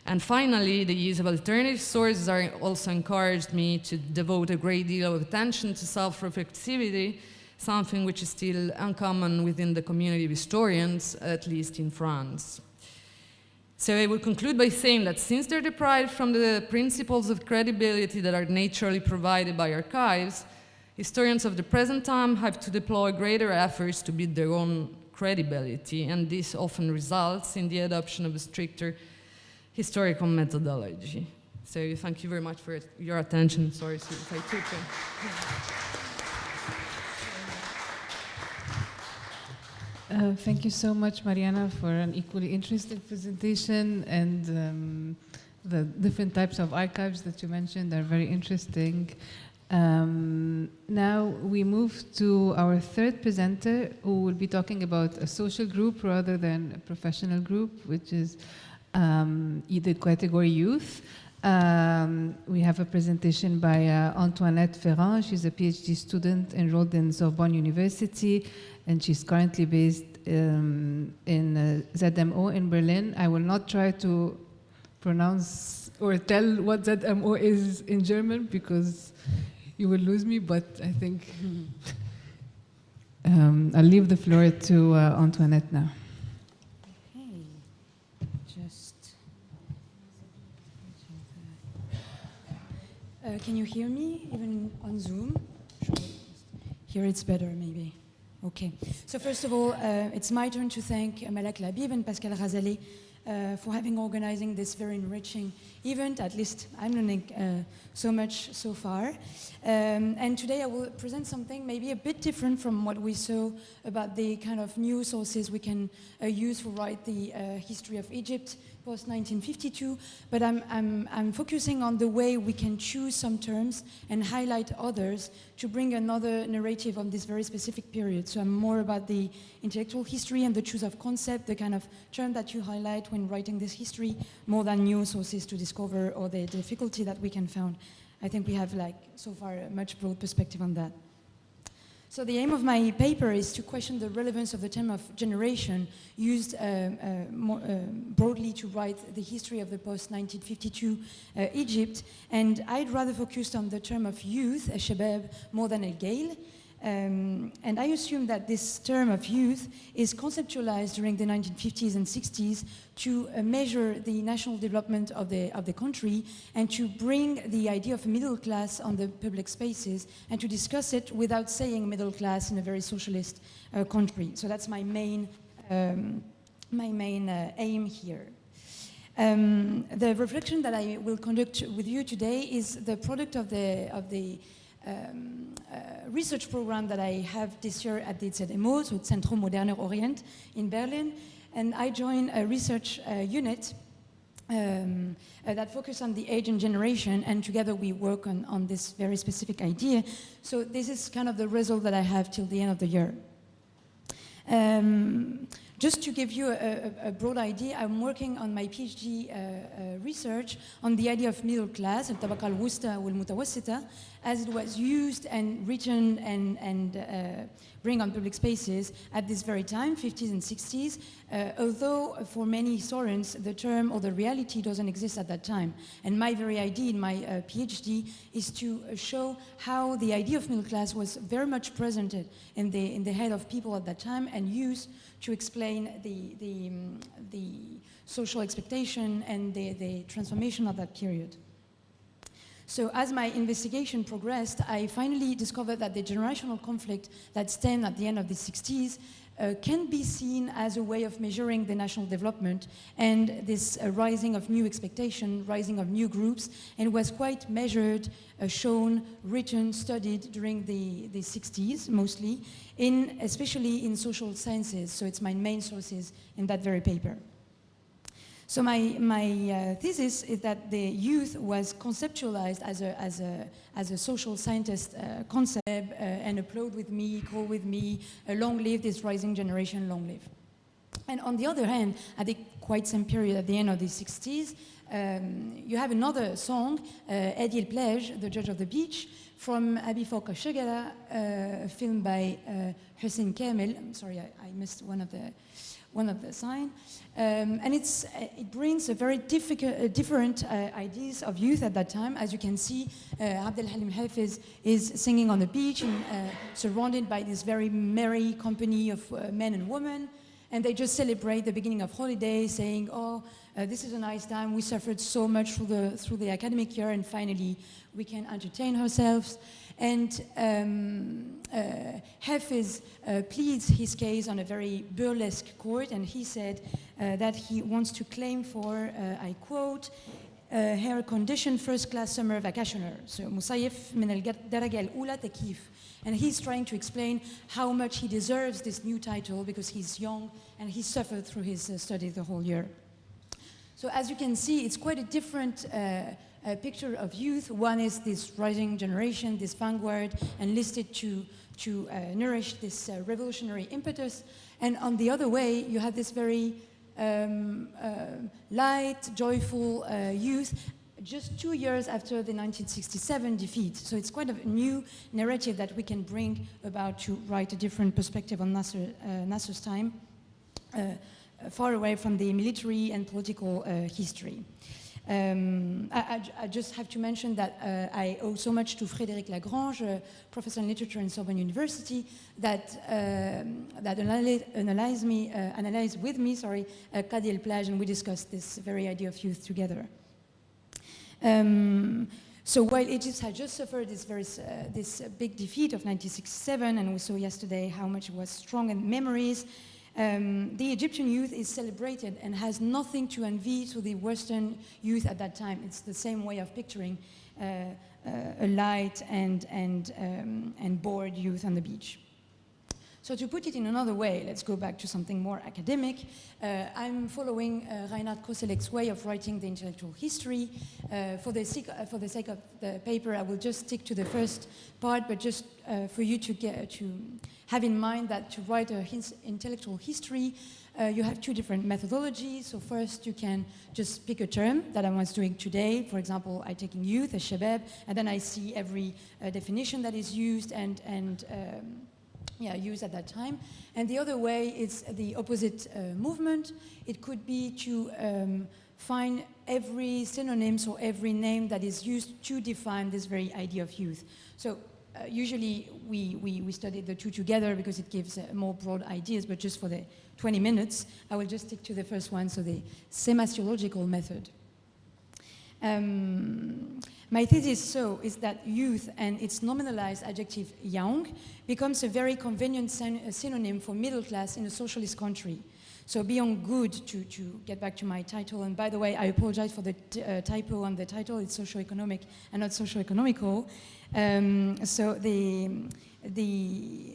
And finally, the use of alternative sources also encouraged me to devote a great deal of attention to self-reflexivity, something which is still uncommon within the community of historians, at least in France. So I will conclude by saying that since they're deprived from the principles of credibility that are naturally provided by archives, historians of the present time have to deploy greater efforts to build their own credibility, and this often results in the adoption of a stricter historical methodology. So thank you very much for your attention. Sorry if I took it. Thank you so much, Mariana, for an equally interesting presentation, and the different types of archives that you mentioned are very interesting. Now we move to our third presenter, who will be talking about a social group rather than a professional group, which is the category youth. We have a presentation by Antoinette Ferrand. She's a PhD student enrolled in Sorbonne University, and she's currently based in ZMO in Berlin. I will not try to pronounce or tell what ZMO is in German because you will lose me, but I think I'll leave the floor to Antoinette now. Can you hear me, even on Zoom? Here it's better, maybe. Okay. So first of all, it's my turn to thank Malak Labib and Pascal Razalé for having organizing this very enriching event. At least I'm learning so much so far. And today I will present something maybe a bit different from what we saw about the kind of new sources we can use to write the history of Egypt post-1952, but I'm focusing on the way we can choose some terms and highlight others to bring another narrative on this very specific period. So I'm more about the intellectual history and the choose of concept, the kind of term that you highlight when writing this history, more than new sources to discover or the difficulty that we can find. I think we have, like, so far a much broad perspective on that. So the aim of my paper is to question the relevance of the term of generation used more broadly to write the history of the post-1952 Egypt, and I'd rather focus on the term of youth, shabab, more than al-gail. And I assume that this term of youth is conceptualized during the 1950s and 60s to measure the national development of the country and to bring the idea of a middle class on the public spaces and to discuss it without saying middle class in a very socialist country. So that's my main aim here. The reflection that I will conduct with you today is the product of the research program that I have this year at the ZMO, so Zentrum Moderner Orient in Berlin, and I joined a research unit that focus on the age and generation, and together we work on this very specific idea. So this is kind of the result that I have till the end of the year. Just to give you a broad idea, I'm working on my PhD research on the idea of middle class, الطبقة الوسطى والمتوسطة, as it was used and written and bring on public spaces at this very time, 50s and 60s, although for many historians the term or the reality doesn't exist at that time. And my very idea in my PhD is to show how the idea of middle class was very much present in the head of people at that time and used to explain the social expectation and the transformation of that period. So as my investigation progressed, I finally discovered that the generational conflict that stemmed at the end of the 60s can be seen as a way of measuring the national development and this rising of new expectation, rising of new groups, and was quite measured, shown, written, studied during the 60s mostly, especially in social sciences. So it's my main sources in that very paper. So my thesis is that the youth was conceptualized as a social scientist concept, and applaud with me, call with me, long live this rising generation, long live. And on the other hand, at the quite same period, at the end of the 60s, you have another song, Eddie El Plej, The Judge of the Beach, from Abi Fawq Shagala, filmed by Hussein Kamel. I'm sorry, I missed one of the sign. And it brings a very different ideas of youth at that time. As you can see, Abdel Halim Hafez is singing on the beach and surrounded by this very merry company of men and women. And they just celebrate the beginning of holiday, saying, oh, this is a nice time. We suffered so much through the academic year, and finally we can entertain ourselves. And Hafez pleads his case on a very burlesque court, and he said that he wants to claim for, I quote, her condition first-class summer vacationer. So Musayif min al-daraja al-ula takif. And he's trying to explain how much he deserves this new title because he's young and he suffered through his study the whole year. So as you can see, it's quite a different picture of youth. One is this rising generation, this vanguard, enlisted to nourish this revolutionary impetus. And on the other way, you have this very light, joyful youth, just 2 years after the 1967 defeat. So it's quite a new narrative that we can bring about to write a different perspective on Nasser's time, far away from the military and political history. I just have to mention that I owe so much to Frédéric Lagrange, professor in literature in Sorbonne University, that analyzed with me, Qadi El Plej, and we discussed this very idea of youth together. So while Egypt had just suffered this big defeat of 1967, and we saw yesterday how much it was strong in memories, the Egyptian youth is celebrated and has nothing to envy to the Western youth at that time. It's the same way of picturing a light and bored youth on the beach. So to put it in another way, let's go back to something more academic. I'm following Reinhard Koselleck's way of writing the intellectual history. For the sake of the paper, I will just stick to the first part, but just for you to have in mind that to write an intellectual history, you have two different methodologies. So first, you can just pick a term that I was doing today. For example, I take in youth, as shabab, and then I see every definition that is used and used at that time. And the other way is the opposite movement. It could be to find every synonyms or every name that is used to define this very idea of youth. So usually we study the two together because it gives more broad ideas, but just for the 20 minutes, I will just stick to the first one, so the semasiological method. My thesis is that youth and its nominalized adjective young becomes a very convenient synonym for middle class in a socialist country. So beyond good, to get back to my title, and by the way, I apologize for the typo on the title, it's socio-economic and not socio-economical. So the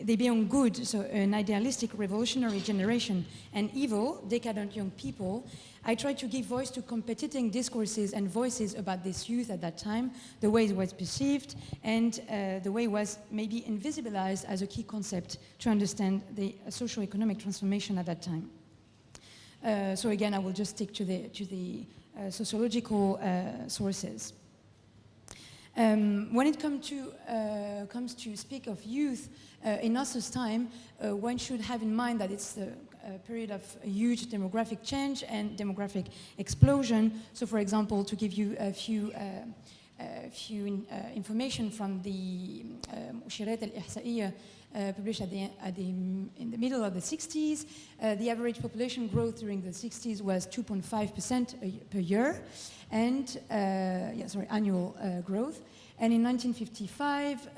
they beyond good, so an idealistic revolutionary generation, and evil, decadent young people, I tried to give voice to competing discourses and voices about this youth at that time, the way it was perceived, and the way it was maybe invisibilized as a key concept to understand the socio-economic transformation at that time. So again, I will just stick to the sociological sources. When it comes to speak of youth in Nasser's time, one should have in mind that it's a period of huge demographic change and demographic explosion. So, for example, to give you a few information from the Mushirat al-Ihsa'iyya published in the middle of the 60s, the average population growth during the 60s was 2.5% per year, and annual growth. And in 1955,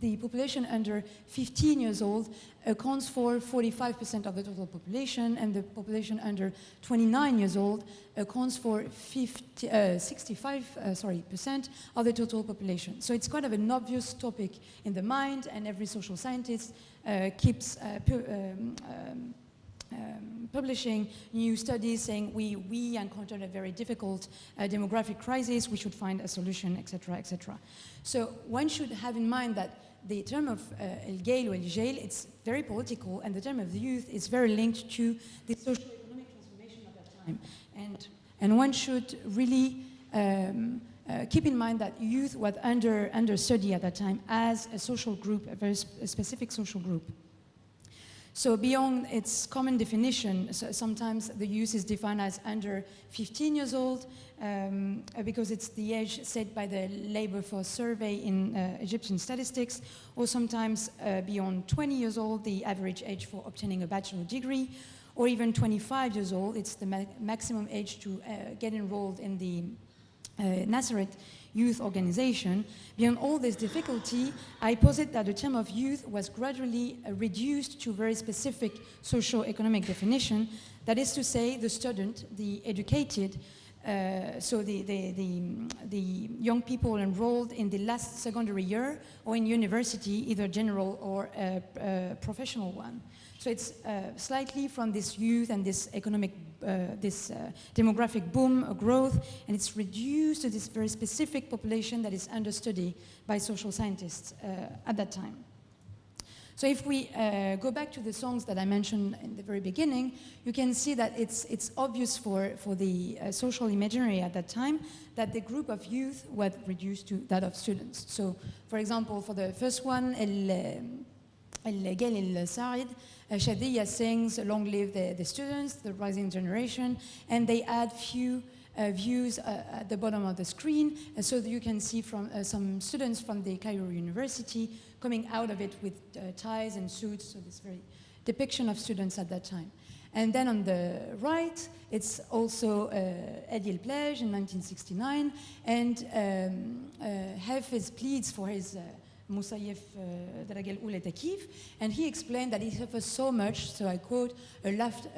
the population under 15 years old accounts for 45% of the total population, and the population under 29 years old accounts for 65% of the total population. So it's kind of an obvious topic in the mind, and every social scientist keeps publishing new studies saying we encountered a very difficult demographic crisis, we should find a solution, etc., etc. So one should have in mind that the term of el-Gail or el-Jail, it's very political, and the term of the youth is very linked to the socio-economic transformation of that time. And one should really keep in mind that youth was under study at that time as a social group, a very specific social group. So beyond its common definition, so sometimes the youth is defined as under 15 years old because it's the age set by the labor force survey in Egyptian statistics, or sometimes beyond 20 years old, the average age for obtaining a bachelor degree, or even 25 years old, it's the maximum age to get enrolled in the Nasserit youth organization. Beyond all this difficulty, I posit that the term of youth was gradually reduced to a very specific socio-economic definition, that is to say, the student, the educated, so the young people enrolled in the last secondary year or in university, either general or professional one. So it's slightly from this youth and this economic, demographic boom growth, and it's reduced to this very specific population that is under study by social scientists at that time. So if we go back to the songs that I mentioned in the very beginning, you can see that it's obvious for the social imaginary at that time that the group of youth was reduced to that of students. So, for example, for the first one, El-Gail El-Sa'id, Shadiyya sings "Long Live the Students," the rising generation, and they add few views at the bottom of the screen, so that you can see from some students from the Cairo University coming out of it with ties and suits, so this very depiction of students at that time. And then on the right, it's also Hadi El-Plage in 1969, and Hafiz pleads for his Musayef Daraja al-Ula Takif, and he explained that he suffers so much, so I quote, a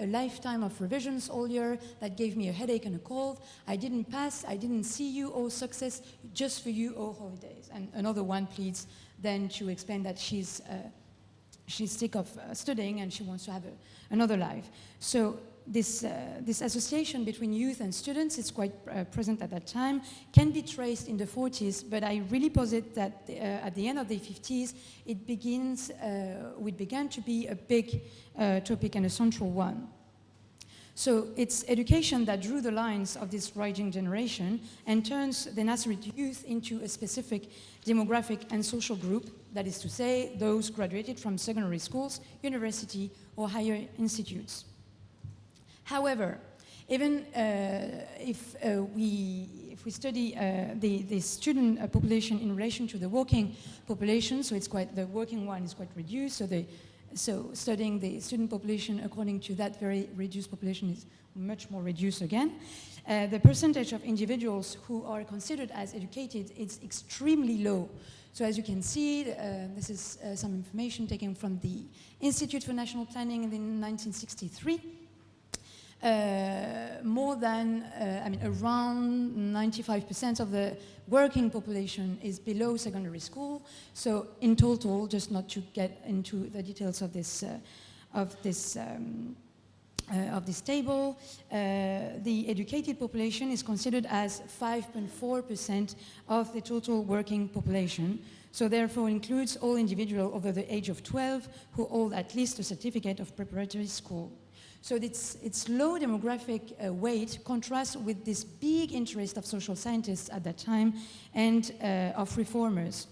lifetime of revisions all year that gave me a headache and a cold. I didn't pass, I didn't see you, oh success, just for you, oh holidays. And another one pleads then to explain that she's sick of studying and she wants to have another life. So this association between youth and students is quite present at that time, can be traced in the 40s, but I really posit that at the end of the 50s, it began to be a big topic and a central one. So it's education that drew the lines of this rising generation and turns the Nasserit youth into a specific demographic and social group, that is to say, those graduated from secondary schools, university, or higher institutes. However, even if we study the student population in relation to the working population, so the working one is quite reduced. So studying the student population according to that very reduced population is much more reduced again. The percentage of individuals who are considered as educated is extremely low. So as you can see, this is some information taken from the Institute for National Planning in 1963. more than, around 95% of the working population is below secondary school. So in total, just not to get into the details of this table, the educated population is considered as 5.4% of the total working population. So therefore includes all individuals over the age of 12 who hold at least a certificate of preparatory school. So its low demographic weight contrasts with this big interest of social scientists at that time and of reformers.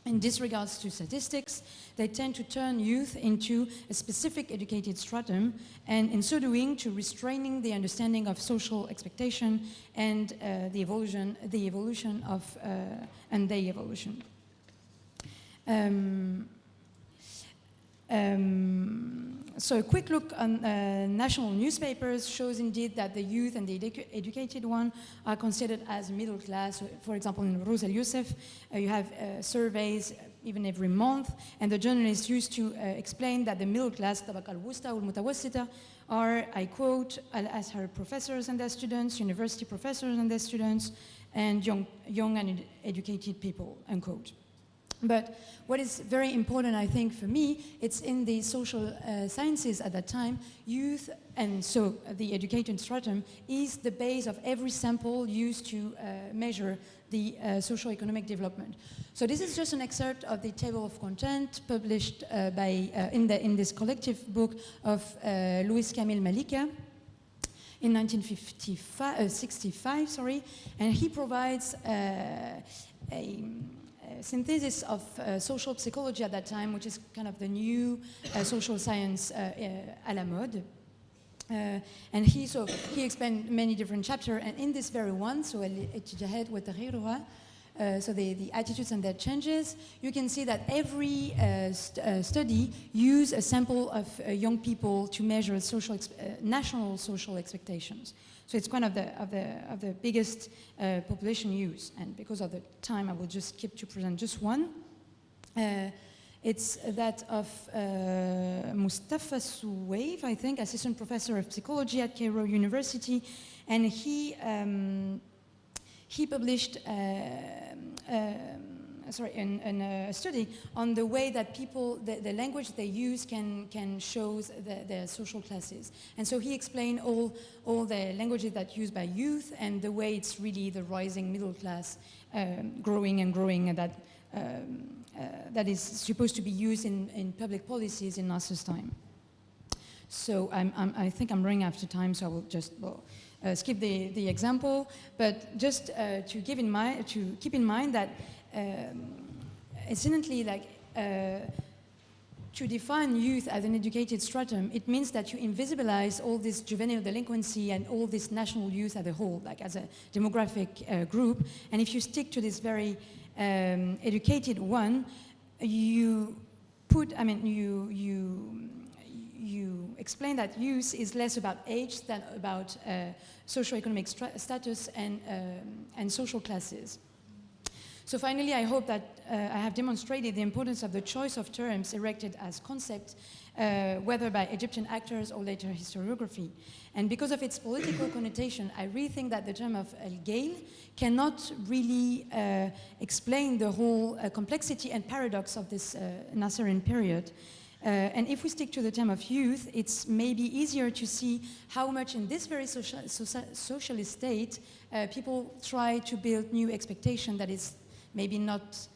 In this regards to statistics, they tend to turn youth into a specific educated stratum, and in so doing to restraining the understanding of social expectation and the evolution of and their evolution. So a quick look on national newspapers shows indeed that the youth and the educated one are considered as middle class. For example, in Rouza El Youssef, you have surveys even every month, and the journalists used to explain that the middle class, طبقة الوسطى والمتوسطة, are, I quote, Al-Azhar professors and their students, university professors and their students, and young and educated people, unquote. But what is very important, I think, for me, it's in the social sciences at that time, youth, and so the educated stratum, is the base of every sample used to measure the socio-economic development. So this is just an excerpt of the table of content published in this collective book of Luis Camil Malika in 1965, and he provides a synthesis of social psychology at that time, which is kind of the new social science à la mode. And he explained many different chapters, and in this very one, so الاتجاهات وتغيرها, so the attitudes and their changes, you can see that every study use a sample of young people to measure national social expectations. So it's one of the biggest population use, and because of the time, I will just keep to present just one. It's that of Mustafa Suwaif, I think, assistant professor of psychology at Cairo University, and he published a study on the way that people, the language they use can show their social classes. And so he explained all the languages that used by youth and the way it's really the rising middle class growing, and that is supposed to be used in public policies in Nasser's time. So I think I'm running out of time, so I will just skip the example, but just to keep in mind that incidentally, to define youth as an educated stratum, it means that you invisibilize all this juvenile delinquency and all this national youth as a whole, like as a demographic group. And if you stick to this very educated one, you explain that youth is less about age than about socioeconomic status and social classes. So finally, I hope that I have demonstrated the importance of the choice of terms erected as concepts, whether by Egyptian actors or later historiography. And because of its political connotation, I really think that the term of El-Gail cannot really explain the whole complexity and paradox of this Nasserin period. And if we stick to the term of youth, it's maybe easier to see how much in this very socialist state people try to build new expectation that is maybe not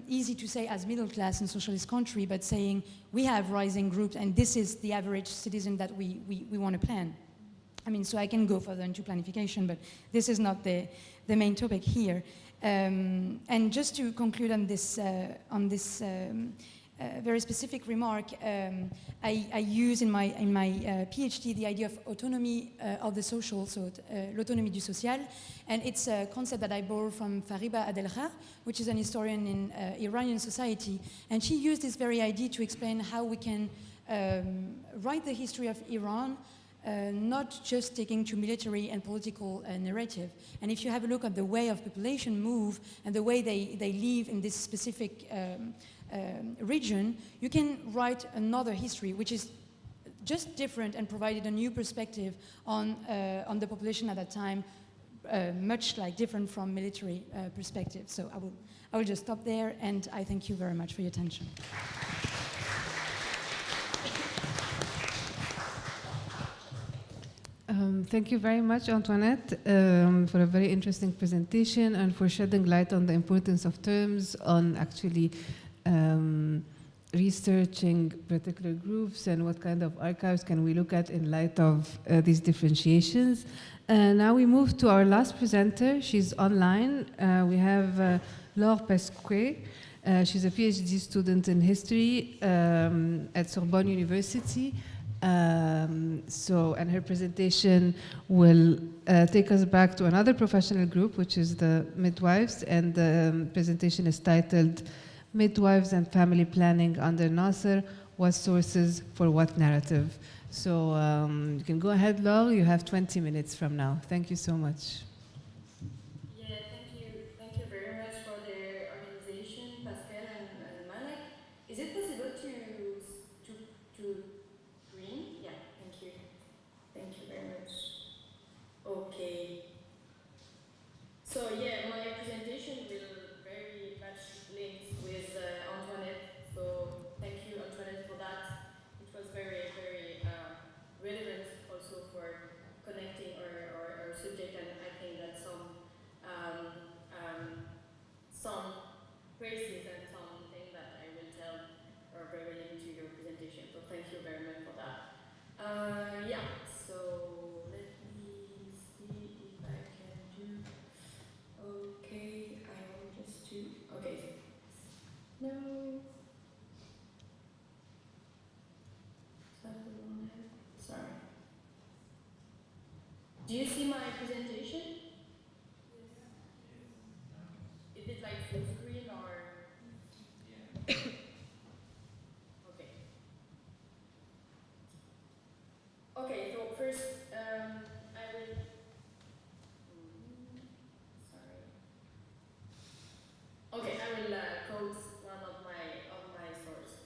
easy to say as middle class in socialist country, but saying we have rising groups and this is the average citizen that we want to plan. I mean, so I can go further into planification, but this is not the main topic here. And just to conclude on this very specific remark, I use in my PhD the idea of autonomy of the social, so l'autonomie du social, and it's a concept that I borrowed from Fariba Adelghar, which is an historian in Iranian society, and she used this very idea to explain how we can write the history of Iran, not just taking to military and political narrative. And if you have a look at the way of population move and the way they live in this specific region, you can write another history, which is just different and provided a new perspective on the population at that time, much like different from military perspective. So I will just stop there, and I thank you very much for your attention. Thank you very much, Antoinette, for a very interesting presentation and for shedding light on the importance of terms, on actually researching particular groups and what kind of archives can we look at in light of these differentiations. Now we move to our last presenter. She's online. We have Laure Pesquet. She's a PhD student in history at Sorbonne University. And her presentation will take us back to another professional group, which is the midwives, and the presentation is titled Midwives and Family Planning under Nasser, What Sources for What Narrative? So you can go ahead, Laure, you have 20 minutes from now. Thank you so much. Yeah, thank you very much for the organization, Pascal and Malek. Is it possible to green? Yeah, thank you very much. Okay. So yeah, my presentation will very much link with Antoinette. So thank you, Antoinette, for that. It was very relevant also for connecting our subject, and I think that some phrases and some things that I will tell are very linked to your presentation. So thank you very much for that. Yeah, so let me see if I can do. Okay, I want just to. Okay. No. Is that the one there? Sorry. Do you see my presentation? Is it like full screen or? Okay. Okay, so first, I will. Sorry. Okay, I will quote one of my sources.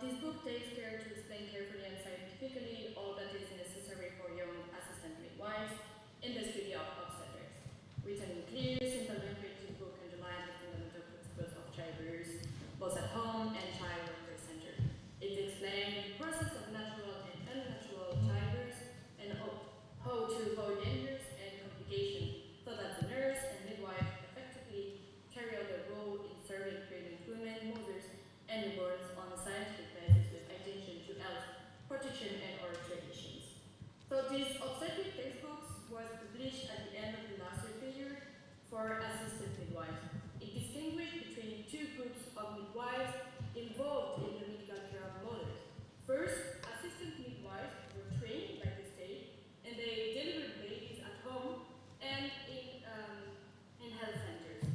This book takes care to explain carefully and scientifically all that is necessary for young assistant midwives in the study of obstetrics. Written in clear, simple language, this book underlines the fundamental principles of childbirth, both at home and child welfare center. It explains the process of natural and unnatural childbirth and how to avoid dangers and complications, so that the nurse and midwife effectively carry out their role in serving pregnant women, mothers, and newborns on a scientific basis with attention to health, protection, and our traditions. So this obstetric textbooks was published at the end of the master period for assistant midwives. It distinguished between two groups of midwives involved in the medical care of mothers. First, assistant midwives were trained by the state, and they delivered babies at home and in health centers.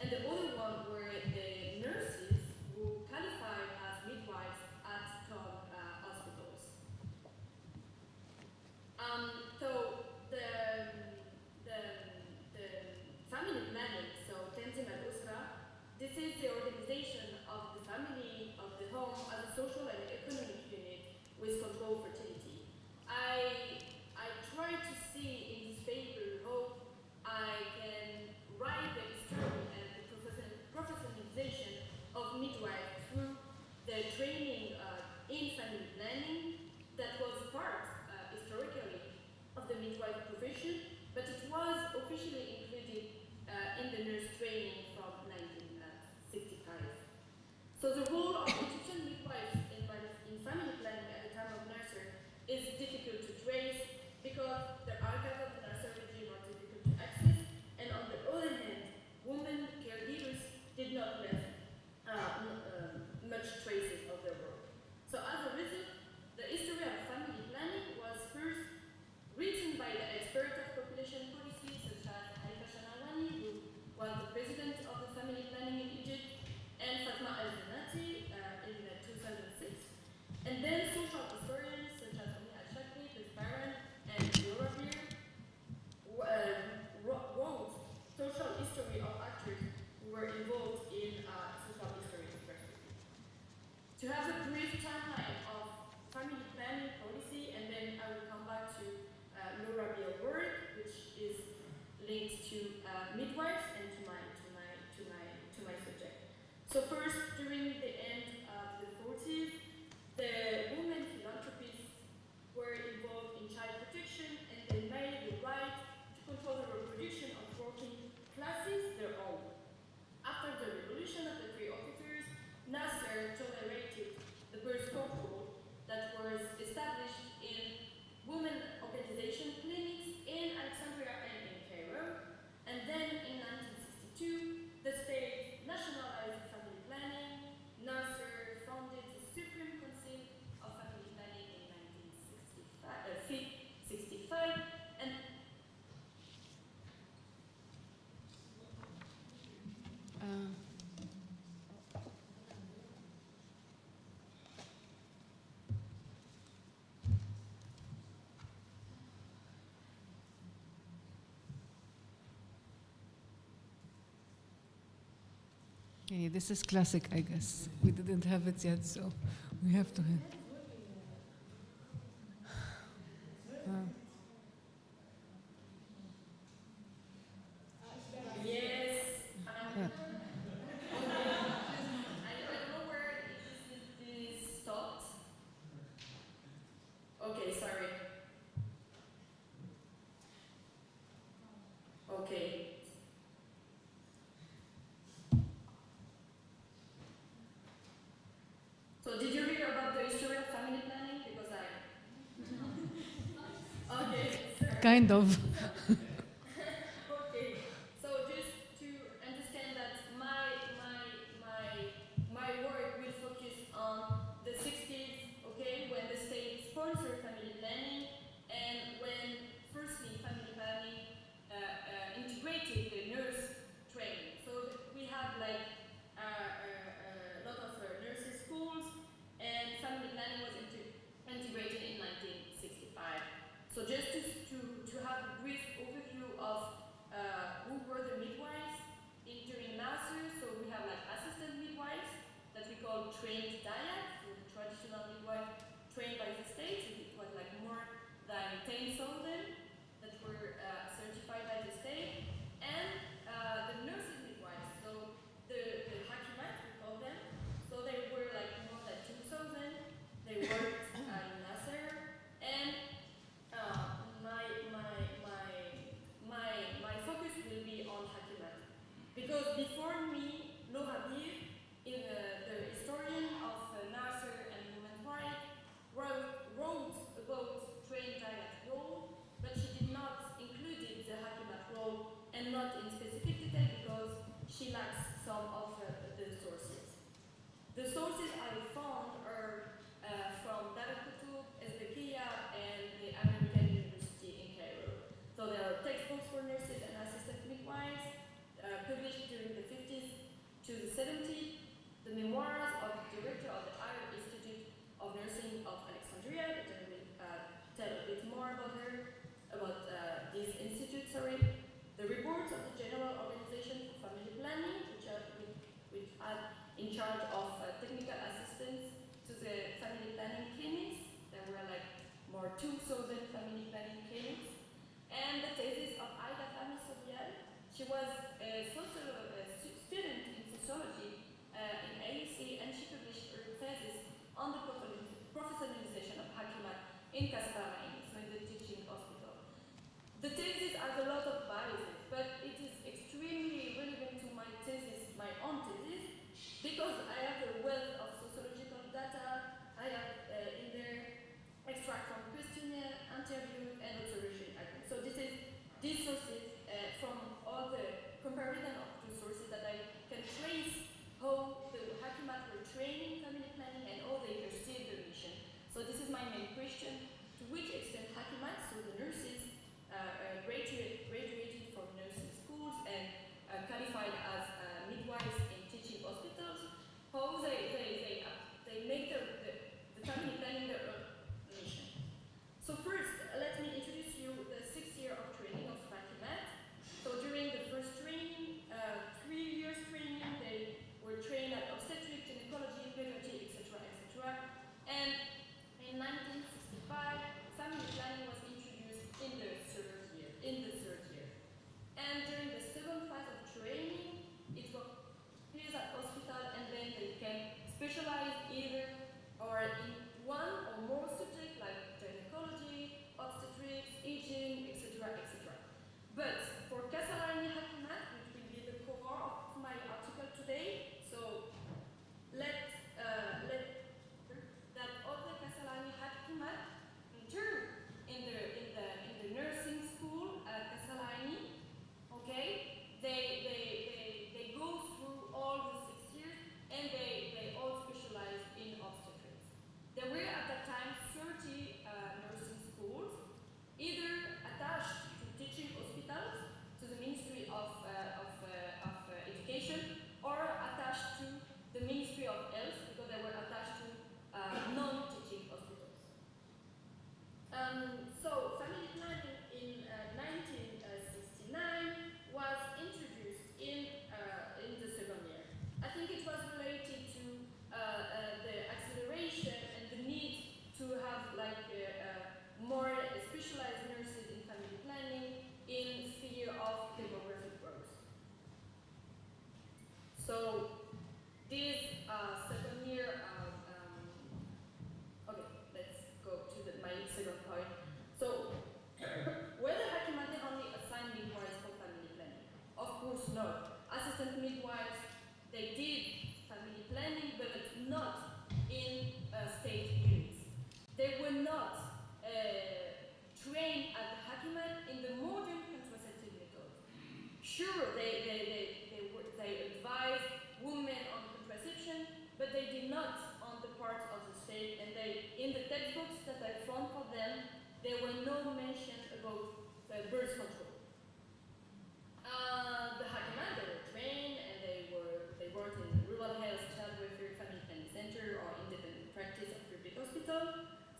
And the other one were the nurses who qualified as midwives at top hospitals. So the family planning, so Tenzin al-Usra, this is the organization of the family, of the home, as a social and economic unit with controlled fertility. I try to see in this paper how I can write the history and the professionalization of midwives through the training in family planning that was part, historically, of the midwife profession, but it was officially included in the nurse training from 1965. So the role of Egyptian midwives in family planning at the time of Nasser is difficult to trace because the archives of the Nasser regime are difficult to access, and on the other hand, women caregivers did not leave much traces of their work. So as a result, the history of family planning was first written by the expert of population policy, such as Haifa Shanawani, who was the president of the family planning in Egypt, and Fatma al-Zanati in 2006. And then social historians such as Omi al-Shakri, Chris Barron, and Laura Beer wrote social history of actors who were involved in social history. To have a brief timeline of family planning linked to midwives and to my subject. So first, during the end of the 40s, the women philanthropists were involved in child protection, and they made the right to control the reproduction of working classes their own. After the revolution of the three officers, Nasser tolerated the birth control that was established in women organization clinics in Alexandria and in Cairo. And then in 1962, the state nationalized family planning. Nasser founded the Supreme Council of Family Planning in 1965, and Okay, this is classic, I guess. We didn't have it yet, so we have to have. yes, Yeah. I don't know where this stopped. Okay, sorry. Okay. So did you read about the history of family planning? Because okay. Kind of. Okay, so just to understand that my work will focus on the 60s, okay, when the state sponsored family planning, and when firstly family planning integrated the nurse training. So we have like a lot of nurses schools, and family planning was integrated in 1965. So just to have a brief overview of who were the midwives during Nasser. So we have like assistant midwives that we call trained dayat, so traditional midwife trained by the state. So it was like more than 10,000 that were certified by the state. And the nurses midwives, so the hakimat, we call them. So they were like more than 2,000. They worked in Nasser, and my focus will be on Hakimat. Because before me, Lo Habib, the historian of Nasser and women's rights, wrote about trained diet role, but she did not include the Hakimat role, and not in specific detail because she lacks some of the sources. The sources I found are from Dar Kutub, Ezbekiya, and the American University in Cairo. So there are textbooks for nurses and assistant midwives published during the 50s to the 70s, the memoirs of the director of the Arab Institute of Nursing of Alexandria, that I will tell a bit more about her, about this institute, the reports of the General Organization for Family Planning, which had in charge of technical assistance to the family planning clinics. There were like more 2,000 family planning clinics. And the thesis of Aida Fahmy Sobiel. She was a student in sociology in AUC, and she published her thesis on the professionalization of Hakimat in Kasparine, so in the teaching hospital. The thesis has a lot of biases, but it is extremely relevant to my thesis, my own thesis, because I have a wealth of sociological data. I have in there extract from questionnaire, interview, and observation items. So these sources from all the comparison of the sources that I can trace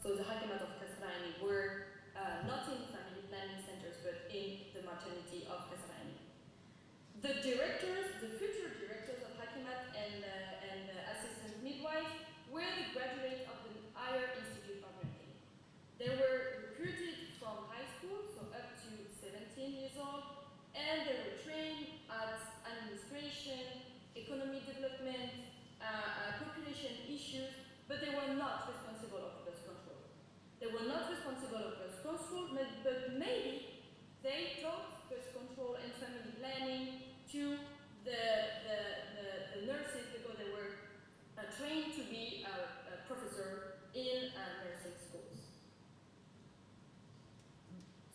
So the Hakemat of Kasarani were not in family planning centers, but in the maternity of Kasarani. The directors, the future directors of Hakemat and assistant midwives were the graduates of the Higher Institute of Nursing. They were recruited from high school, so up to 17 years old, and they were trained at administration, economy development, population issues, but they were not responsible of birth control. They were not responsible of birth control, but maybe they taught birth control and family planning to the nurses because they were trained to be a professor in nursing schools.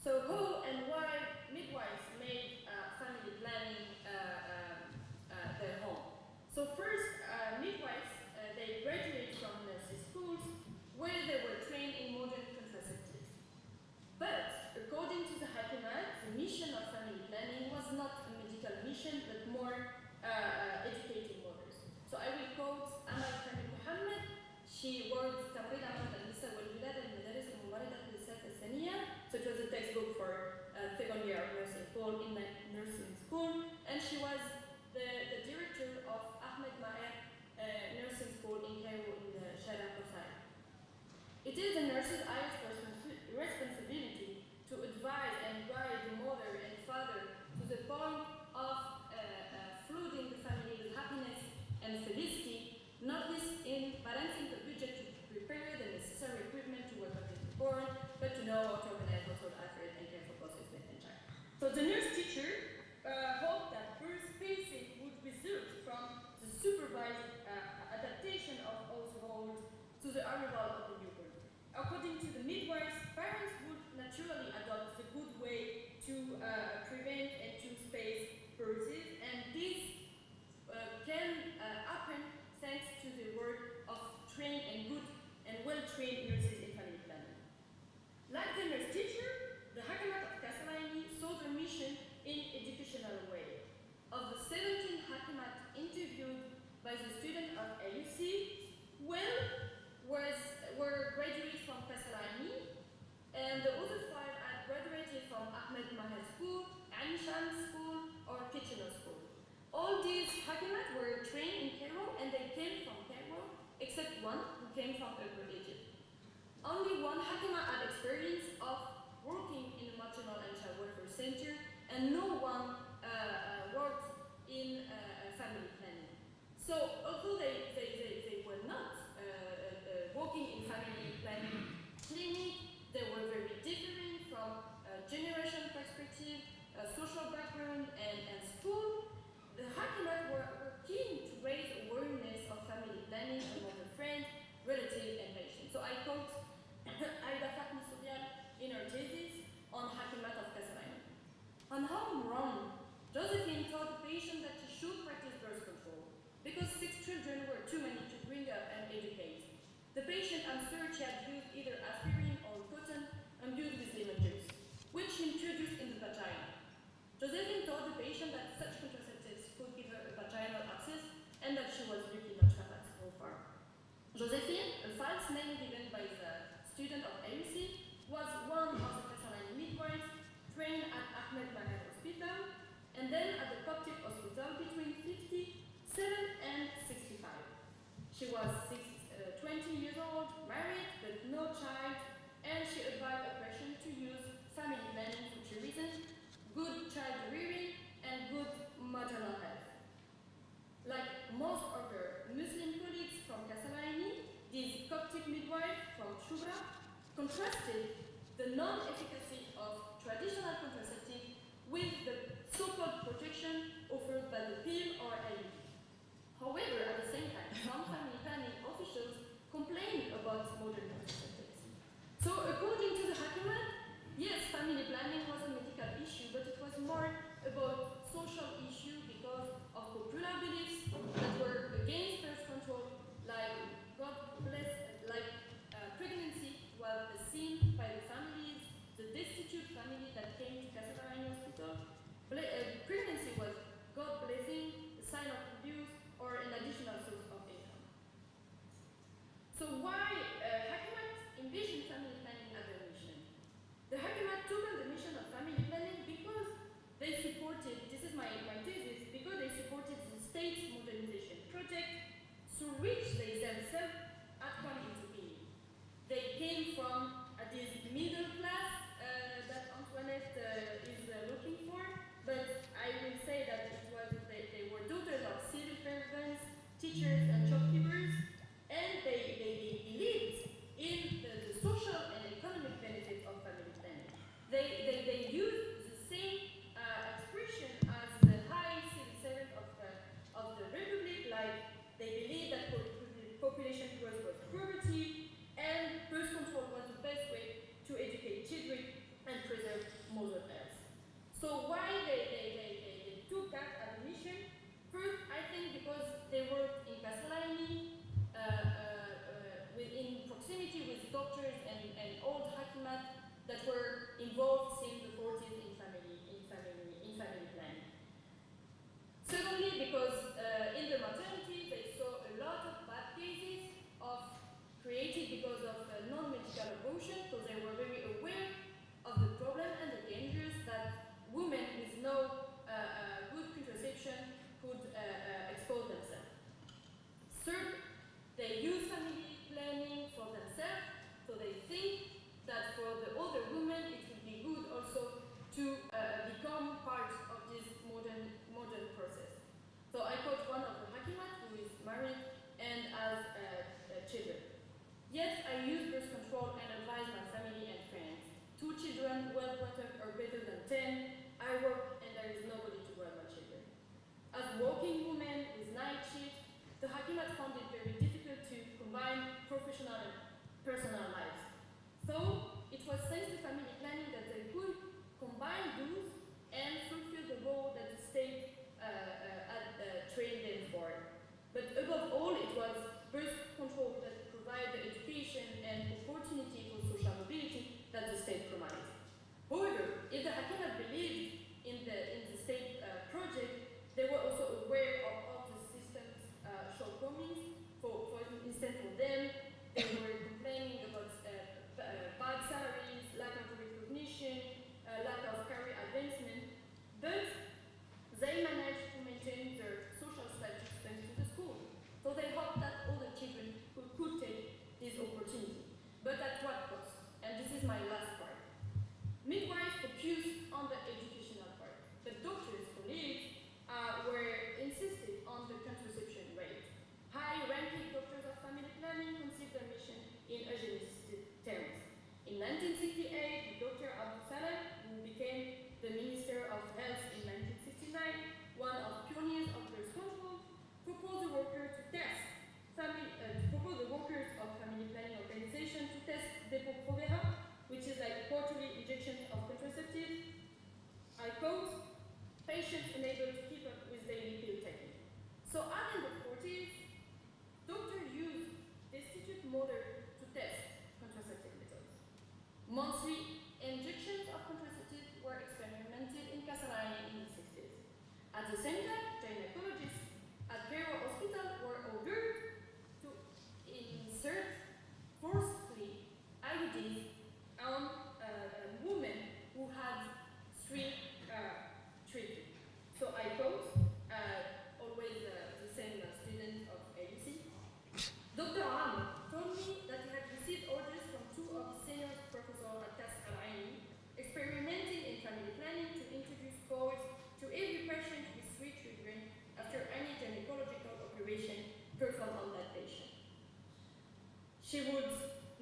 So how and why midwives made family planning their home? So first, midwives, they graduated from nursing schools where they were trained in modern contraceptives. But according to the Hakemat, the mission of family planning was not a medical mission, but more educating mothers. So I will quote Amal Khalil Muhammad. She wrote تمريض عمل النساء والولادة المدارس الممرضة للنساء الثانية. So it was a textbook for second year of nursing school in nursing school, and she was the director of Ahmed Maher nursing school in Cairo in the Sharaq Qasai. It is the nurse's highest responsibility to advise and guide the mother and father to the point of flooding the family with happiness and felicity, not least in balancing the budget to prepare the necessary equipment to welcome the newborn, but to know how to organize household affairs and care for both husband and child. So the nurse teacher hoped that birth spacing would result from the supervised adaptation of household to the arrival of the newborn. According to the midwives, parents would naturally adopt the good way to prevent and to space births, and this can happen thanks to the work of trained and good and well-trained nurses in family planning. Like the nurse teacher, the Hakemat of Kasarani saw their mission in educational way. Of the 17 Hakemat interviewed by the student of AUC, were graduates from Kasarani, and the other 5 had graduated from Ahmed Maher School, Ain Shams School, or Kitchener School. All these Hakemat were trained in Cairo, and they came from Cairo, except one who came from Upper Egypt. Only one Hakemat had experience of working in a maternal and child welfare center, and no one worked in family planning. So although they were not working in family planning clinic, they were very different from generation perspective, social background, and school. The Hakemat were keen to raise awareness of family planning among their friends, relatives, and patients. So I quote Aida Fatmi Soubial in her thesis on Hakemat of Kasarani. On home run, Josephine told the patient that she should practice birth control because 6 children were too many to bring up and educate. The patient answered she had used either aspirin or cotton imbued with lemon juice, which she introduced in the vagina. Josephine told the patient that such contraceptives could give her a vaginal abscess and that she was really not trapped so far. Josephine, a false name given by the student of AUC, was one of the Kasarani midwives trained at Ahmed Maher Hospital and then at the Coptic Hospital between 57 and 65. She was 20 years old, married, but no child, and she advised a patient to use family planning for 2 reasons: good child rearing and good maternal health. Like most other Muslim colleagues from Kasarani, this Coptic midwife from Shubra contrasted the non-efficacy of traditional contraceptive with the so-called protection offered by the pill or IUD. However, at the same time, some family planning officials complained about modern contraceptives. So according to the Hakemat, yes, family planning was a medical issue, but it was more about social issue because of popular beliefs that were against birth control, like pregnancy was a sin by the families, the destitute family that came to Kasarani Hospital. Pregnancy was God blessing, a sign of abuse, or an additional source of income. So why Hakemat envisioned they supported, this is my thesis, because they supported the state's modernization project through which they themselves had come into being. They came from this middle class that Antoinette is looking for, but I will say that they were daughters of civil servants, teachers, and shopkeepers, and they believed in the social and economic benefits of family planning. They used the same expression as the high civil servants of the Republic, like they believed that population growth was poverty, and birth control was the best way to educate children and preserve mother health. So why they took that as a mission? First, I think because they worked in Kasalaini, in proximity with doctors and old hakimat that were involved since the 40s in family planning. Secondly, because in the maternity they saw a lot of bad cases of created because of non-medical abortion, so they were very aware of the problem and the dangers that women with no good contraception could expose themselves. Third, they use family planning for themselves, so they think that for the older women it would be good also to become part of this modern process. So I quote one of the hakimat who is married and has children. Yes, I use birth control and advise my family and friends. 2 children, well better than 10. I work and there is nobody to grab my children. As working women with night shift, the hakimat found it very difficult to combine professional and personal lives. So it was thanks to family planning that they could combine those and fulfill the role that the state had trained them for. But above all, it was birth control that provided the education and opportunity for social mobility that the state provided. However, if the hakimat believed in the state project, they were also aware of the system's shortcomings. For instance, for them, they were complaining about bad salaries, lack of recognition, lack of career advancement, but they managed to maintain their social status thanks to the school. So they hoped that all the children could take this opportunity. But at what cost? And this is my last part. Midwives focused on the educational part, but doctors, colleagues, were insisted on the contraception rate. High-ranking doctors of family planning conceived their mission in eugenistic terms. In 1968, Dr. Abdul Salam, who became the Minister of Health in 1969, one of pioneers of birth control, proposed the workers of family planning organization to test Depo-Provera, which is like quarterly injections of contraceptives. I quote, patients unable to keep up with daily pill taking. So as in the 40s, doctors used destitute mother to test contraceptive methods. Monthly injections of contraceptives were experimented in Kasarani in the 60s. At the same time, gynecologists at Cairo Hospital were ordered to insert forcibly IUDs on women who had street treatment. So I quote, always the same student of AUC. Dr. Ahmed told me that he had received orders from 2 of his senior professors at Kas Al-Aini, experimenting in family planning to introduce codes to every patient with 3 children after any gynecological operation performed on that patient. She would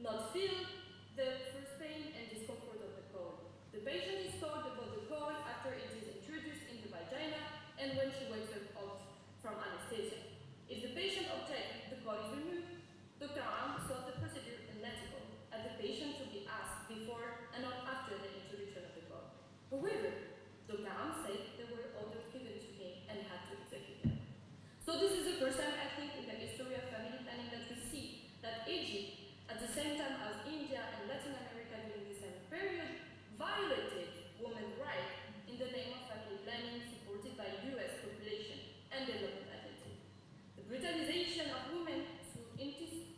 not feel the first pain and discomfort of the cord. The patient is told about the cord after it is introduced in the vagina and when she wakes up from anesthesia. If the patient objects, the cord is removed. Dr. Am thought the procedure unethical, as the patient should be asked before and not after the introduction of the cord. However, Dr. Am said there were orders given to him and he had to execute them. So this is the first time, I think, in the history of family planning that we see that Egypt, at the same time as India and Latin America during the same period, violated women's rights in the name of family planning supported by US population and development agencies. The brutalization of women through institutional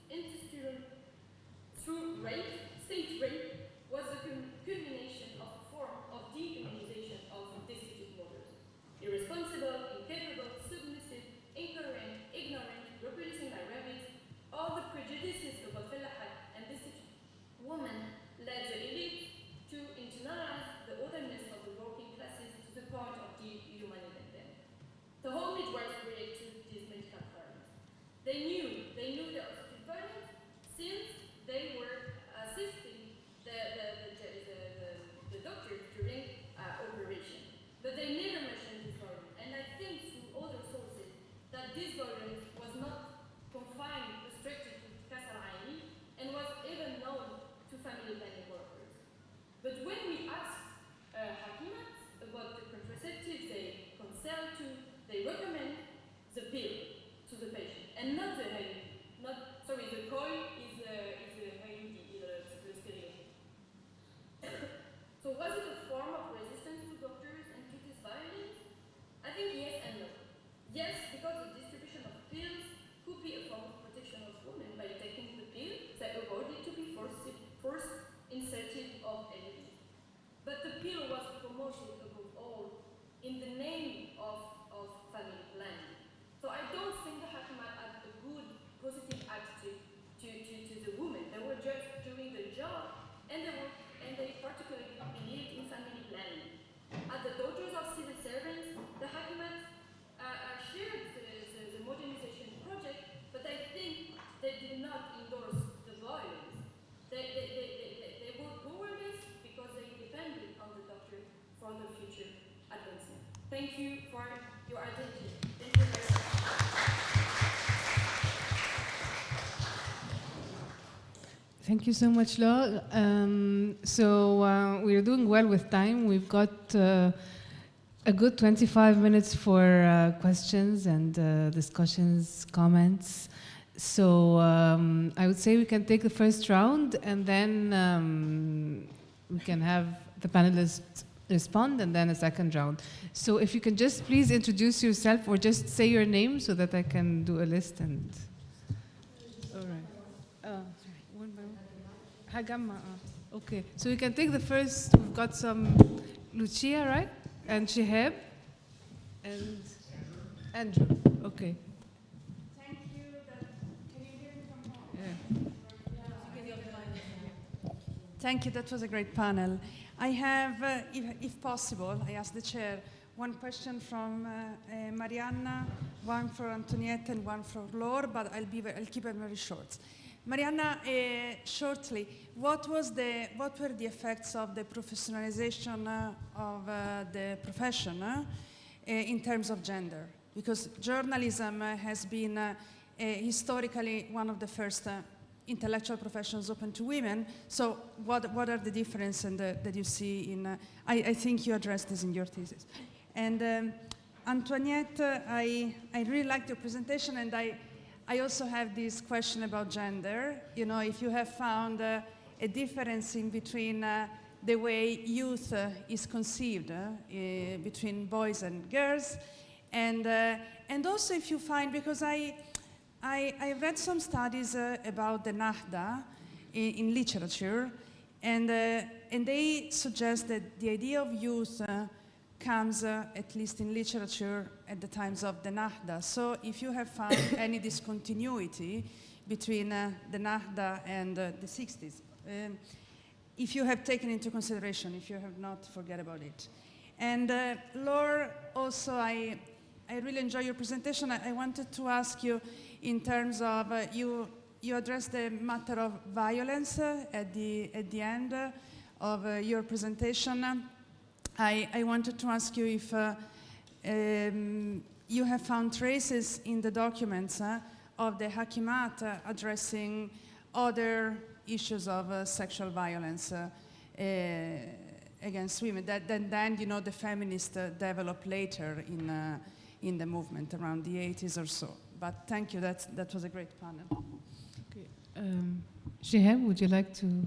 Thank you so much, Laure. We're doing well with time. We've got a good 25 minutes for questions and discussions, comments. So I would say we can take the first round, and then we can have the panelists respond, and then a second round. So if you can just please introduce yourself or just say your name so that I can do a list and... All right. One by one. Hagamma. Okay. So we can take the first. We've got some Lucia, right? And Shihab. And Andrew. Okay. Thank you. Can you hear me from home? Yeah. Thank you. That was a great panel. I have, if possible, I ask the chair, one question from Marianna, one for Antoniette, and one for Laure, but I'll keep it very short. Marianna, shortly, what were the effects of the professionalization of the profession in terms of gender? Because journalism has been historically one of the first intellectual professions open to women. So what are the differences that you see in, I think you addressed this in your thesis. And Antoniette, I really liked your presentation, and I also have this question about gender. You know, if you have found a difference in between the way youth is conceived between boys and girls, and also if you find, because I read some studies about the Nahda in literature, and they suggest that the idea of youth comes, at least in literature, at the times of the Nahda. So if you have found any discontinuity between the Nahda and the 60s, if you have taken into consideration, if you have not, forget about it. And Laure, also, I really enjoy your presentation. I wanted to ask you, in terms of, you addressed the matter of violence at the end of your presentation. I wanted to ask you if you have found traces in the documents of the Hakimat addressing other issues of sexual violence against women that then, you know, the feminists developed later in the movement around the 80s or so. But thank you, that was a great panel. Okay. Shihab, would you like to?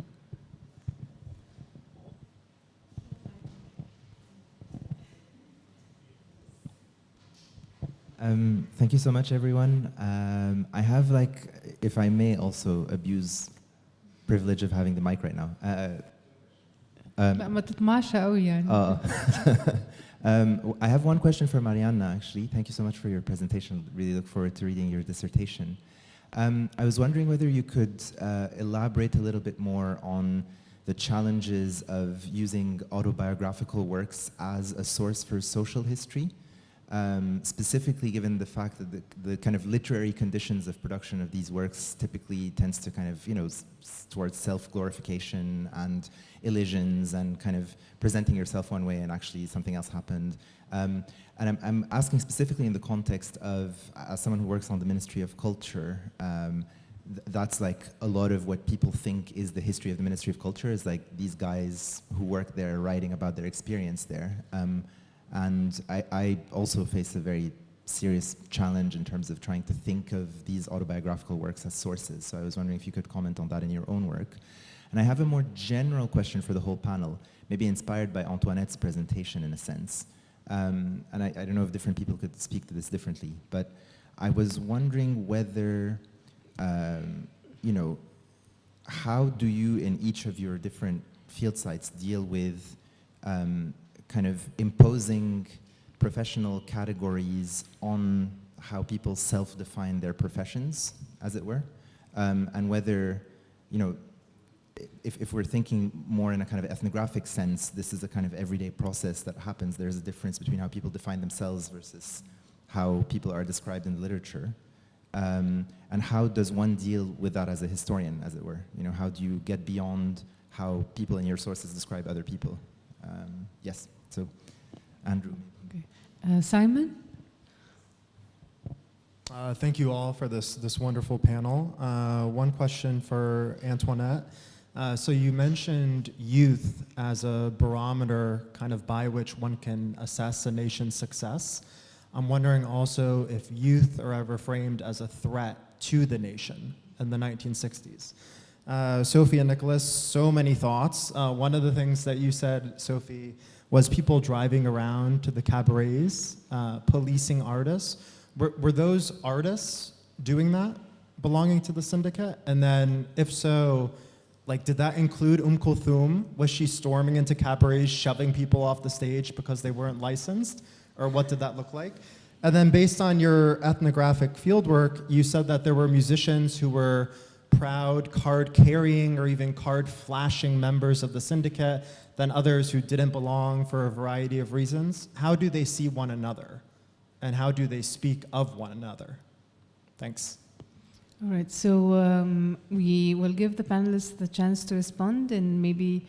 Thank you so much, everyone. I have, if I may also abuse privilege of having the mic right now. ما تطمعش قوي يعني. I have one question for Marianna, actually. Thank you so much for your presentation. Really look forward to reading your dissertation. I was wondering whether you could elaborate a little bit more on the challenges of using autobiographical works as a source for social history. Specifically given the fact that the kind of literary conditions of production of these works typically tends to kind of, you know, towards self-glorification and elisions and kind of presenting yourself one way and actually something else happened. And I'm asking specifically in the context of, as someone who works on the Ministry of Culture, that's like a lot of what people think is the history of the Ministry of Culture, is like these guys who work there writing about their experience there. And I also face a very serious challenge in terms of trying to think of these autobiographical works as sources. So I was wondering if you could comment on that in your own work. And I have a more general question for the whole panel, maybe inspired by Antoinette's presentation in a sense. And I don't know if different people could speak to this differently, but I was wondering whether, you know, how do you in each of your different field sites deal with kind of imposing professional categories on how people self-define their professions, as it were, and whether, you know, if we're thinking more in a kind of ethnographic sense, this is a kind of everyday process that happens. There's a difference between how people define themselves versus how people are described in the literature. And how does one deal with that as a historian, as it were? You know, how do you get beyond how people in your sources describe other people? Yes, so Andrew. Okay. Simon? Thank you all for this wonderful panel. One question for Antoinette. So you mentioned youth as a barometer kind of by which one can assess a nation's success. I'm wondering also if youth are ever framed as a threat to the nation in the 1960s. Sophie and Nicholas, so many thoughts. One of the things that you said, Sophie, was people driving around to the cabarets, policing artists. Were those artists doing that, belonging to the syndicate? And then, if so, like, did that include Kulthum? Was she storming into cabarets, shoving people off the stage because they weren't licensed? Or what did that look like? And then based on your ethnographic fieldwork, you said that there were musicians who were proud card-carrying or even card-flashing members of the syndicate, then others who didn't belong for a variety of reasons. How do they see one another? And how do they speak of one another? Thanks. All right, so we will give the panelists the chance to respond in maybe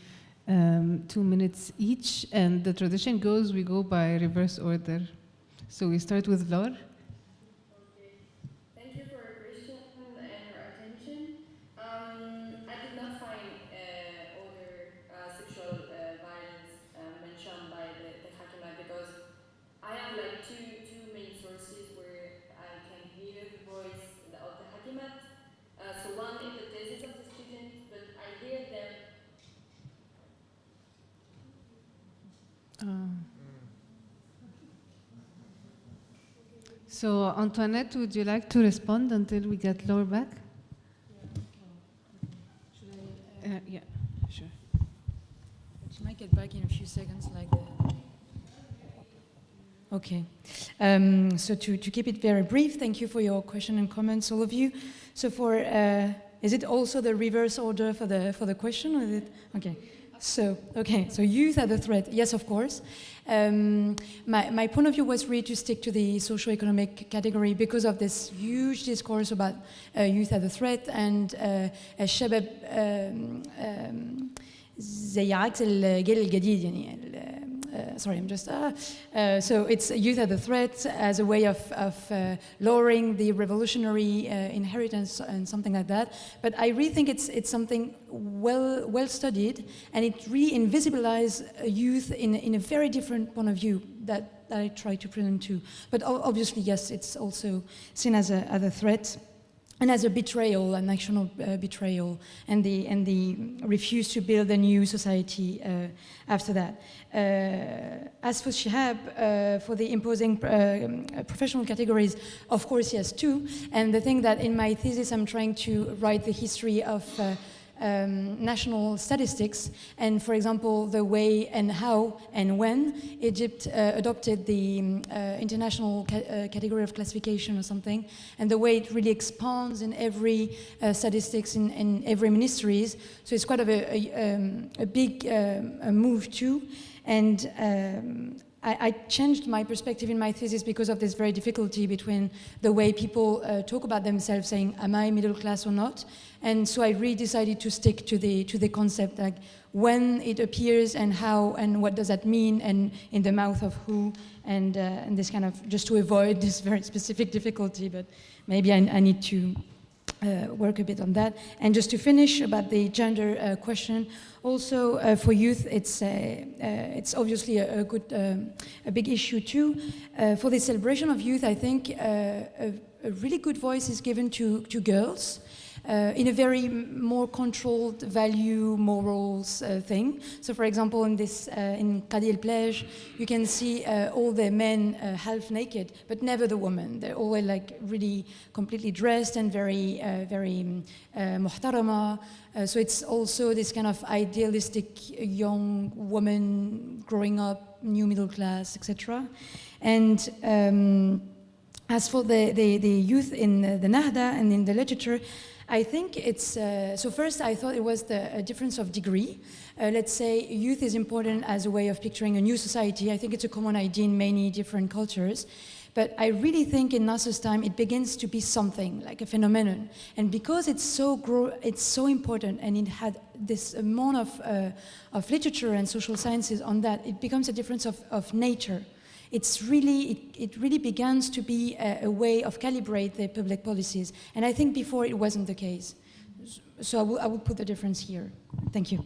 2 minutes each. And the tradition goes, we go by reverse order. So we start with Laure. Okay. Thank you for your question and your attention. I did not find other sexual violence mentioned by the Hakimat because I have like two main sources where I can hear the voice of the Hakimat. So one is the thesis of the students, but I hear them. So Antoinette, would you like to respond until we get Laure back? Yeah, sure. She might get back in a few seconds like that. Okay. So to keep it very brief, thank you for your question and comments, all of you. So for, is it also the reverse order for the question? Or is it? Okay. So youth are the threat. Yes, of course. My point of view was really to stick to the socio-economic category because of this huge discourse about youth are the threat and الشباب زي عكس الجيل الجديد يعني sorry, I'm just so it's youth are the threat as a way of lowering the revolutionary inheritance and something like that. But I really think it's something well studied, and it re-invisibilizes youth in a very different point of view that I try to present too. But obviously, yes, it's also seen as a threat. And as a betrayal, a national betrayal, and the refuse to build a new society after that. As for Shihab, for the imposing professional categories, of course, yes, too. And the thing that in my thesis I'm trying to write the history of national statistics, and for example, the way and how and when Egypt adopted the international category of classification or something, and the way it really expands in every statistics in every ministries. So it's quite of a big move too. And I changed my perspective in my thesis because of this very difficulty between the way people talk about themselves, saying, am I middle class or not? And so I really decided to stick to the concept, like when it appears and how and what does that mean and in the mouth of who, and this kind of, just to avoid this very specific difficulty, but maybe I need to work a bit on that. And just to finish about the gender question, also for youth, it's obviously a big issue too. For the celebration of youth, I think a really good voice is given to girls. In a very more controlled value, morals thing. So for example, in this, in Qadi El Plage, you can see all the men half naked, but never the women. They're always like really completely dressed and very muhtarama. So it's also this kind of idealistic young woman growing up, new middle class, etc. And as for the youth in the Nahda and in the literature, I think it's, so first I thought it was a difference of degree. Let's say youth is important as a way of picturing a new society. I think it's a common idea in many different cultures. But I really think in Nasser's time it begins to be something, like a phenomenon. And because it's so important and it had this amount of literature and social sciences on that, it becomes a difference of nature. it really begins to be a way of calibrate the public policies. And I think before it wasn't the case. So I will put the difference here. Thank you.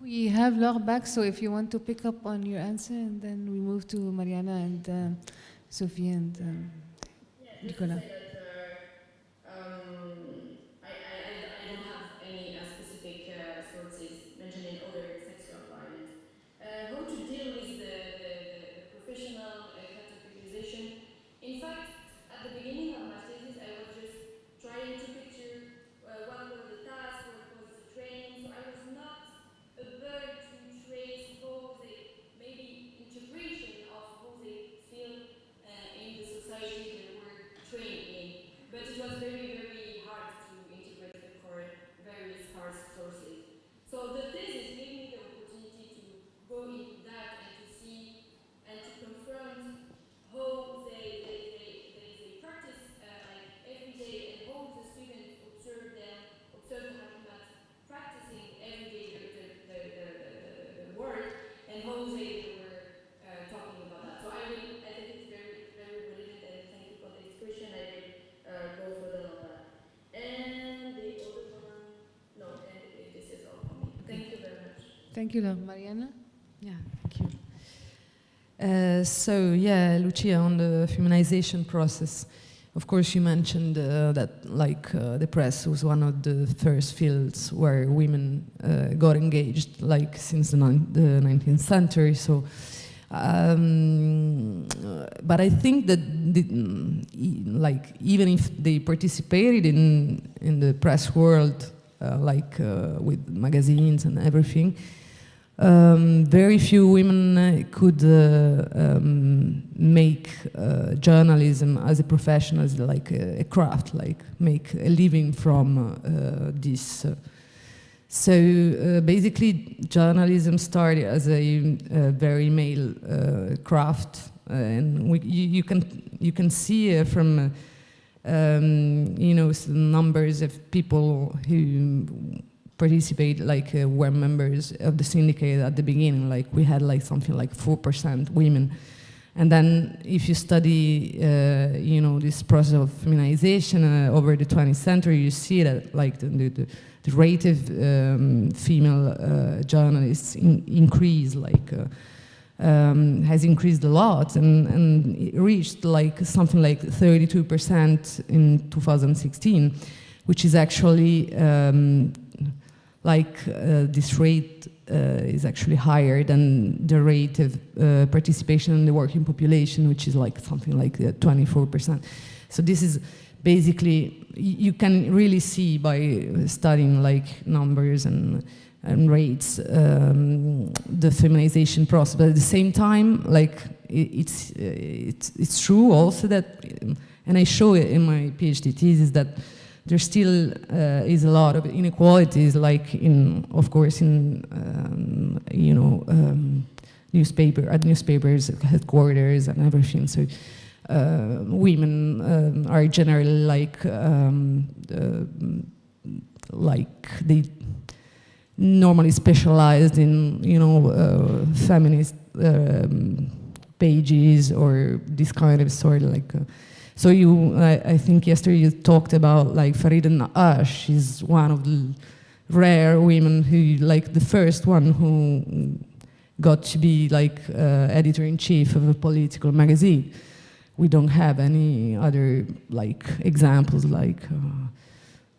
We have Laure back, so if you want to pick up on your answer, and then we move to Mariana and Sophie and Nicolas. I don't have any specific sources mentioning other sexual violence. How to deal with the professional categorization? In fact, at the beginning of my thesis, I was just trying to picture what were the tasks, what was the training. So I was not able to trace how the maybe integration of how they feel in the society they were trained in. But it was very, very hard to integrate them for very scarce sources. So the thesis gave me the opportunity to go into that and to see and to confront how they practice like every day and how the students observe Hakimat practicing every day the work and how they were talking about that. So I think it's very, very relevant, and thank you for the discussion. I will go further on that. And the other one, no, and this is all for me. Thank you very much. Thank you, Laure. Mariana? Yeah, thank you. So yeah, Lucia, on the feminization process, of course you mentioned that like the press was one of the first fields where women got engaged, like since the 19th century. So, but I think that like even if they participated in the press world, with magazines and everything, very few women could make journalism as a profession, as like a craft, like make a living from this. So basically, journalism started as a very male craft, and you can see from some numbers of people who participate, like were members of the syndicate at the beginning. Like we had like something like 4% women, and then if you study, this process of feminization over the 20th century, you see that like the rate of female journalists increase, like has increased a lot, and it reached like something like 32% in 2016, which is actually this rate is actually higher than the rate of participation in the working population, which is like something like 24%. So this is basically, you can really see by studying like numbers and rates the feminization process. But at the same time, like it's true also that, and I show it in my PhD thesis, that there still is a lot of inequalities, like of course in newspapers headquarters and everything. So women are generally like they normally specialized in feminist pages or this kind of sort of like. So I think yesterday you talked about like Farida Naqash. She's one of the rare women who, like the first one who got to be like editor-in-chief of a political magazine. We don't have any other like examples like.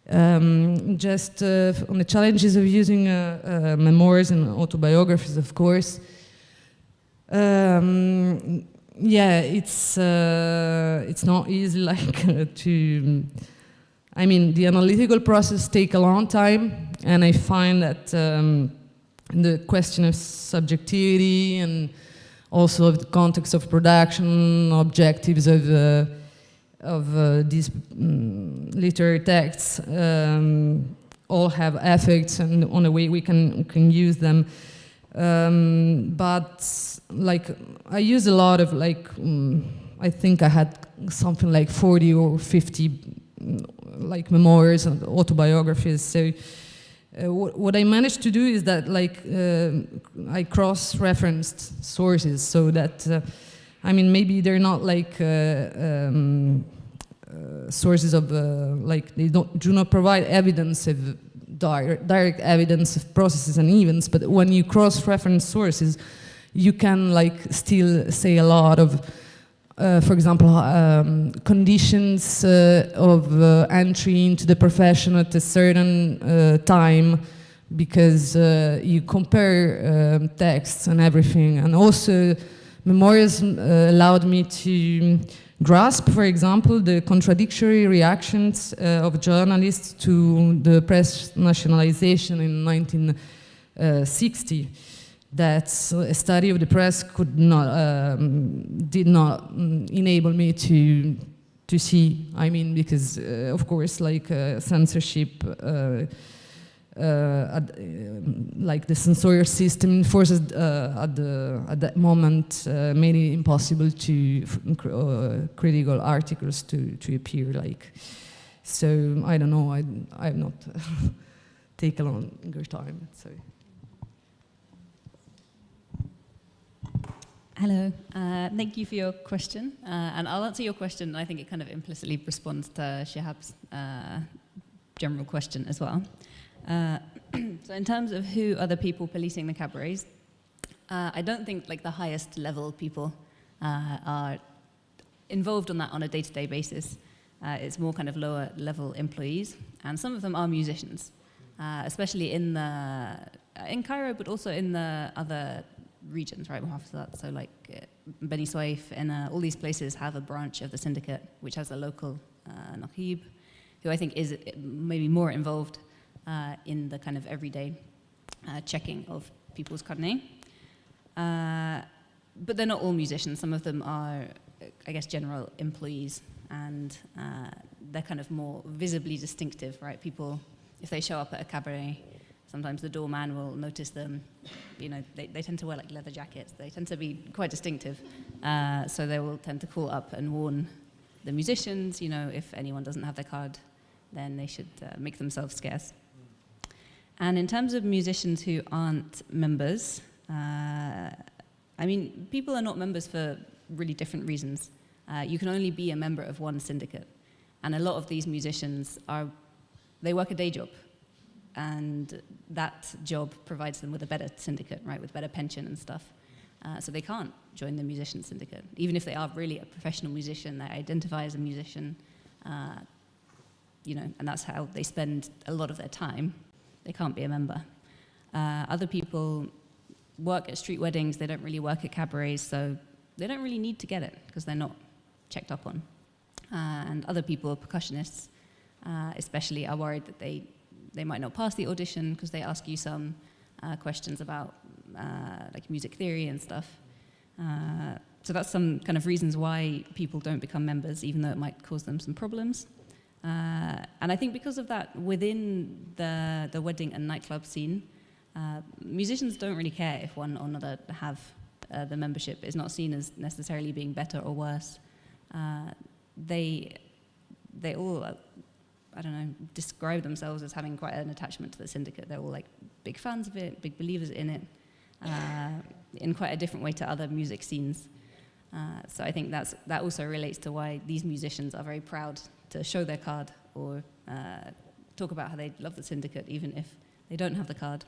Just on the challenges of using memoirs and autobiographies, of course. Yeah, it's not easy like to. I mean, the analytical process take a long time, and I find that the question of subjectivity and also of the context of production, objectives of these literary texts all have effects and on the way we can use them. But like I use a lot of like I think I had something like 40 or 50 like memoirs and autobiographies. So what I managed to do is that like I cross-referenced sources, so that I mean, maybe they're not like sources of like they do not provide evidence of direct evidence of processes and events, but when you cross-reference sources, you can like still say a lot of, for example, conditions of entry into the profession at a certain time, because you compare texts and everything. And also, Memorials allowed me to grasp, for example, the contradictory reactions of journalists to the press nationalization in 1960. That a study of the press could not, did not enable me to see. I mean, because of course, like censorship, like the censorial system enforced at that moment made it impossible to critical articles to appear. Like, so I don't know. I've not taken a longer time. So. Hello, thank you for your question. And I'll answer your question. I think it kind of implicitly responds to Shihab's general question as well. So in terms of who are the people policing the cabarets, I don't think like the highest level people are involved on that on a day-to-day basis. It's more kind of lower level employees, and some of them are musicians, especially in Cairo, but also in the other regions, right? So like Beni Suaif and all these places have a branch of the syndicate, which has a local Naqib, who I think is maybe more involved in the kind of everyday checking of people's carnet. But they're not all musicians. Some of them are, I guess, general employees, and they're kind of more visibly distinctive, right? People, if they show up at a cabaret, sometimes the doorman will notice them. You know, they tend to wear like leather jackets. They tend to be quite distinctive. So they will tend to call up and warn the musicians, you know, if anyone doesn't have their card, then they should make themselves scarce. And in terms of musicians who aren't members, I mean, people are not members for really different reasons. You can only be a member of one syndicate. And a lot of these musicians they work a day job. And that job provides them with a better syndicate, right, with better pension and stuff. So they can't join the musician syndicate. Even if they are really a professional musician, they identify as a musician, you know, and that's how they spend a lot of their time. They can't be a member. Other people work at street weddings. They don't really work at cabarets, so they don't really need to get it because they're not checked up on. And other people, percussionists, especially, are worried that they might not pass the audition because they ask you some questions about like music theory and stuff. So that's some kind of reasons why people don't become members, even though it might cause them some problems. And I think because of that, within the wedding and nightclub scene, musicians don't really care if one or another have the membership. It's not seen as necessarily being better or worse. They all, I don't know, describe themselves as having quite an attachment to the syndicate. They're all like big fans of it, big believers in it, in quite a different way to other music scenes. So I think that also relates to why these musicians are very proud to show their card or talk about how they love the syndicate, even if they don't have the card,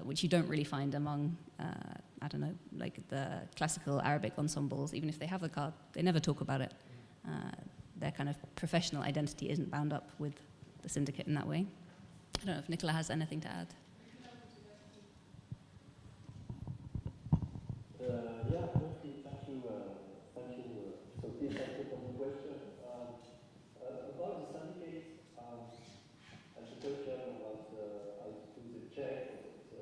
which you don't really find among, I don't know, like the classical Arabic ensembles. Even if they have the card, they never talk about it. Their kind of professional identity isn't bound up with the syndicate in that way. I don't know if Nicola has anything to add. Yeah, mostly, thank you, Sophie, thank you for the question. About the syndicate, and the question about how to do the check, the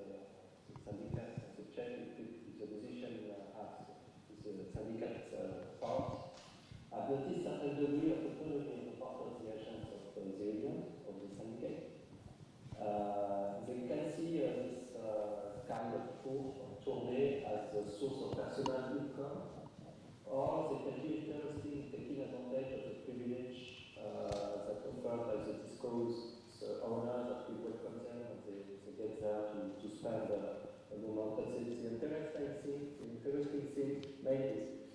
syndicate, the check if the musician has the syndicate part. I've noticed a certain degree of autonomy on the part of the agents of the union, of the syndicate. They can see this kind of tournée as a source of personal income, or they can be interested in taking advantage of the privilege that offered by the discos owners that we welcome them and they get there to spend a moment. But the interesting thing mainly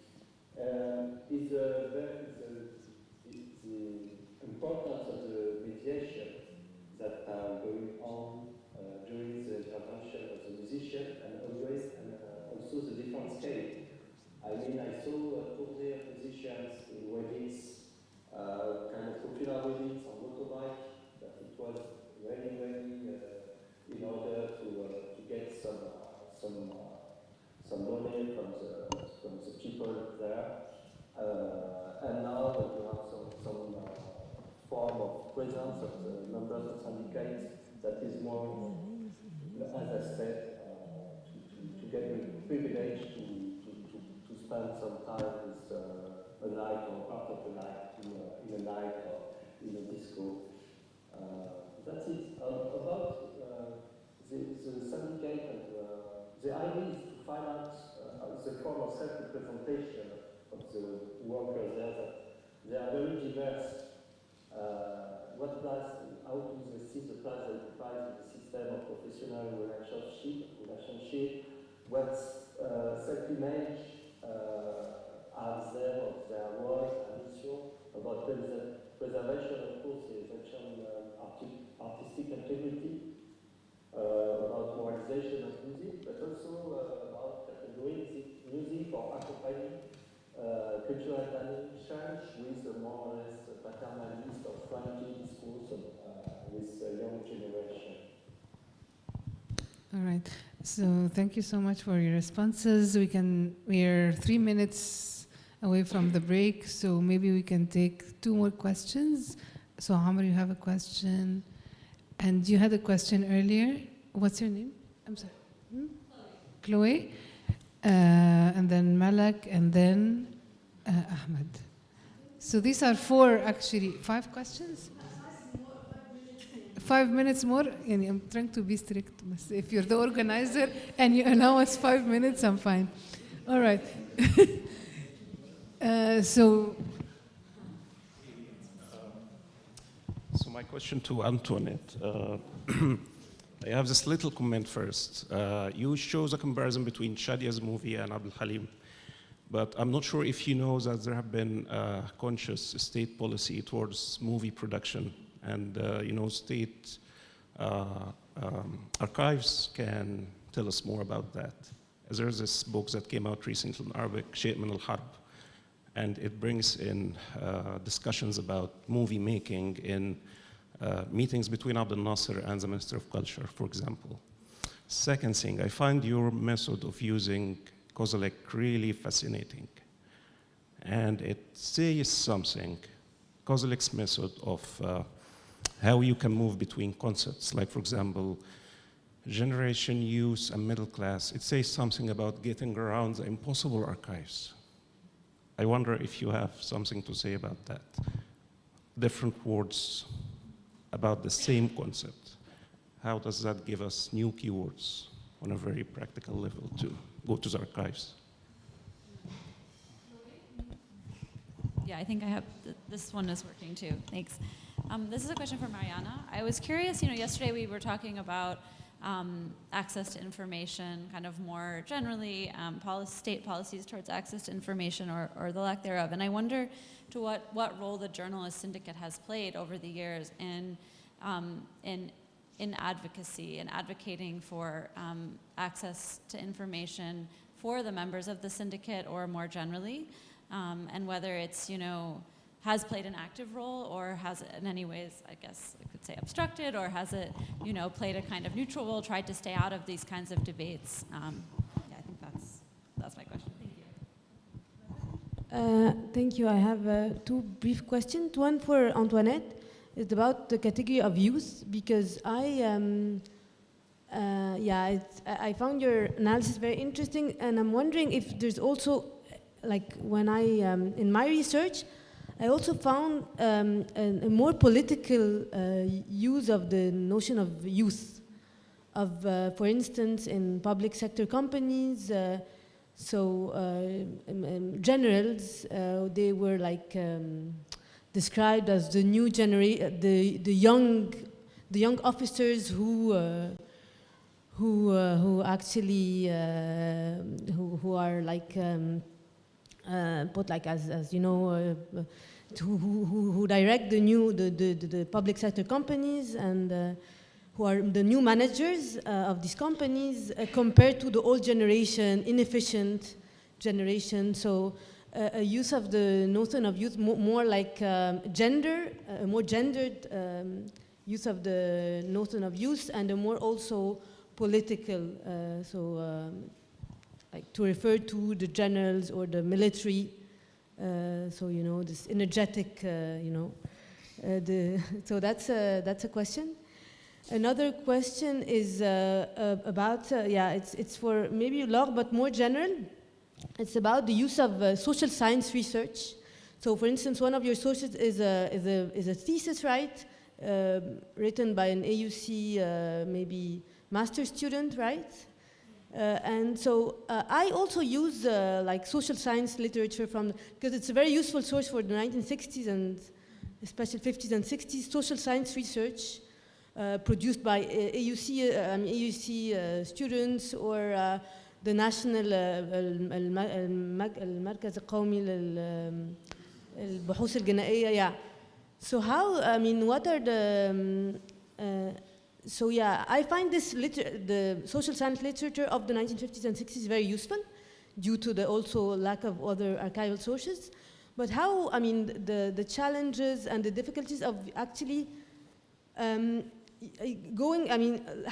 I mean, I saw Corsair positions in Reddit, kind of popular Reddit on motorbike, that it was very, in order to get some money from the people there. And now that you have some form of presence of the members of syndicates that is more, as I said, to get the privilege to spend some time with a night or part of the night in a night or in a disco. That's it. About the syndicate and the idea is to find out the form of self-representation of the workers there. That they are very diverse. How do they see the place they occupy in the system of professional relationship? What self-image are there of their roles and mission? About preservation, of course, they mentioned artistic integrity, about moralization of music, but also about categorizing music or accompanying cultural change with a more or less paternalist or friendly discourse with the young generation. All right. So thank you so much for your responses. We're 3 minutes away from the break, so maybe we can take 2 more questions. So Amr, you have a question, and you had a question earlier. What's your name? I'm sorry. Chloe. And then Malak, and then Ahmed. So these are 4, actually, 5 questions? 5 minutes more? I'm trying to be strict. If you're the organizer and you allow us 5 minutes, I'm fine. All right. So my question to Antoinette. I have this little comment first. You show the comparison between Shadia's movie and Abdul Halim, but I'm not sure if you know that there have been conscious state policy towards movie production, and state archives can tell us more about that. There's this book that came out recently in Arabic, Shay' Min al-Harb, and it brings in discussions about movie making in meetings between Abdel Nasser and the Minister of Culture, for example. Second thing, I find your method of using Kozelek really fascinating. And it says something, Kozelek's method of how you can move between concepts, like, for example, generation, youth, and middle class. It says something about getting around the impossible archives. I wonder if you have something to say about that. Different words about the same concept. How does that give us new keywords on a very practical level to go to the archives? Yeah, I think I have, this one is working too, thanks. This is a question for Mariana. I was curious, yesterday we were talking about access to information, kind of more generally, state policies towards access to information or the lack thereof. And I wonder to what role the Journalist Syndicate has played over the years in advocacy and advocating for access to information for the members of the syndicate or more generally, and whether it's, has played an active role or has it in any ways, I guess I could say obstructed, or has it, played a kind of neutral role, tried to stay out of these kinds of debates? Yeah, I think that's my question. Thank you. Thank you. I have 2 brief questions. One for Antoinette. It's about the category of youth, because I found your analysis very interesting, and I'm wondering if there's also, like, when in my research, I also found a more political use of the notion of youth, for instance, in public sector companies. Generals, they were like described as the new generation, the young officers who actually who are like put like as who direct the public sector companies, and who are the new managers of these companies, compared to the old generation, inefficient, generation. So a use of the notion of youth more like gender, a more gendered use of the notion of youth, and a more also political, like to refer to the generals or the military. So you know, this energetic, you know, so that's a question. Another question is about, yeah, it's for maybe Laure, but more general. It's about the use of social science research. So, for instance, one of your sources is a thesis, right? Written by an AUC maybe master student, right? And so I also use like social science literature because it's a very useful source for the 1960s and especially 50s and 60s social science research produced by AUC students or the National المركز القومي للبحوث الجنائية. Yeah. So how, I mean, what are the, so yeah, I find the social science literature of the 1950s and 60s very useful due to the also lack of other archival sources. But how, I mean, the challenges and the difficulties of actually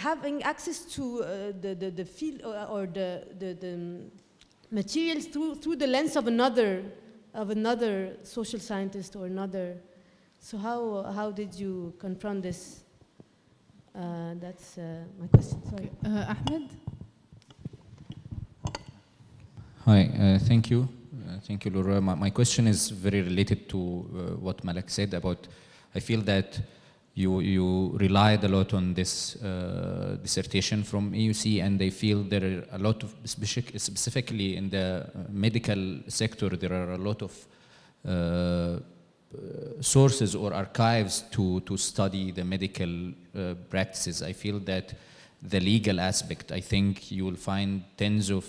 having access to the field or the materials through the lens of another social scientist or another. So how did you confront this? That's my question. Sorry. Ahmed? Hi, thank you. Thank you, Laura. My question is very related to what Malak said about, I feel that you relied a lot on this dissertation from AUC, and I feel there are a lot of, specifically in the medical sector, there are a lot of sources or archives to study the medical practices. I feel that the legal aspect, I think you will find tens of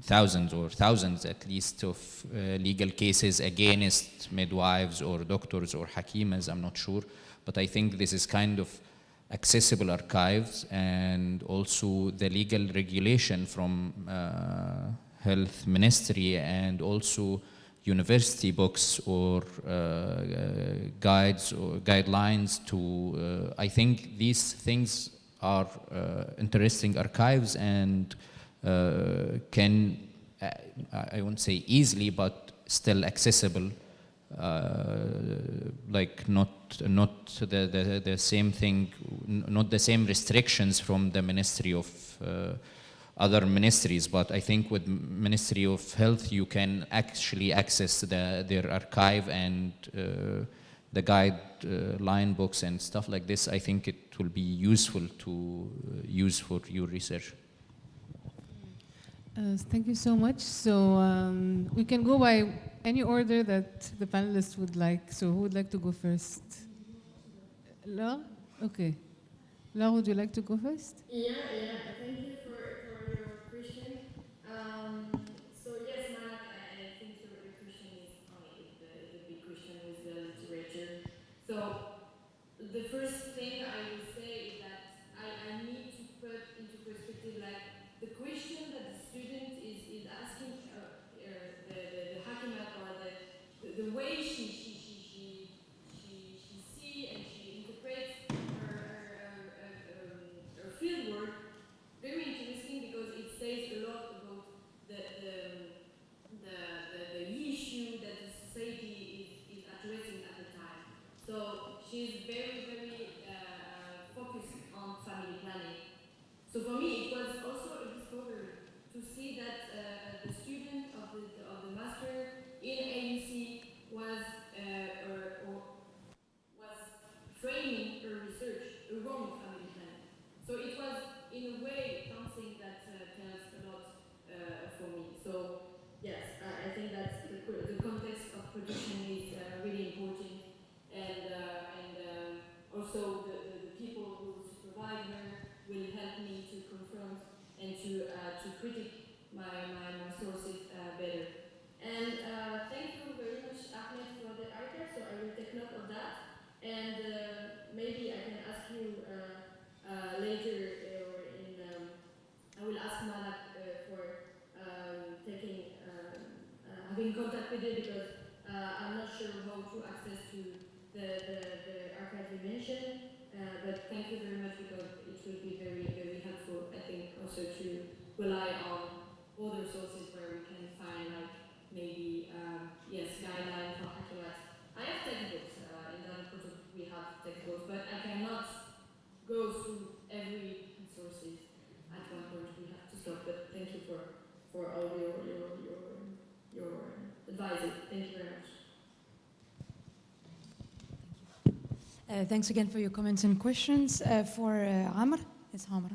thousands or thousands at least of legal cases against midwives or doctors or hakimas, I'm not sure. But I think this is kind of accessible archives, and also the legal regulation from health ministry and also university books or guides or guidelines to, I think these things are interesting archives and can, I won't say easily, but still accessible, like not the same thing, not the same restrictions from the Ministry of other ministries, but I think with Ministry of Health you can actually access their archive and the guideline books and stuff like this. I think it will be useful to use for your research. Thank you so much. So we can go by any order that the panelists would like. So who would like to go first? Laure? Okay. Laure, would you like to go first? Yeah. Thank you for your question. So yes, Malak, I think your question is the big question with the literature. So the first thing I would say is that I need to put into perspective like the question that the student is asking the hakimat or the way she see and she interprets her field work very interesting because it says a lot about the issue that the society is addressing at the time. So she's very focused on family planning. So for me, it was also a discovery to see that the student of the master in AUC was framing her research around family planning. So it was in a way something that tells a lot for me. So yes, I think that the context of production is really important, and also the people who supervise her will help me to confront and to critique my sources better. And thank you very much, Ahmed, for the archive. So I will take note of that, and maybe I can ask you later, or I will ask Malak for taking contact with it because I'm not sure how to access to the archive you mentioned. But thank you very much because it will be very, very helpful, I think, also to rely on other sources where we can find, like, maybe, yes, guidelines for archivist. I have textbooks, in the project we have textbooks, but I cannot go through every sources. At one point we have to stop, but thank you for all your advice. Thank you very much. Thanks again for your comments and questions. For Amr, it's Amr.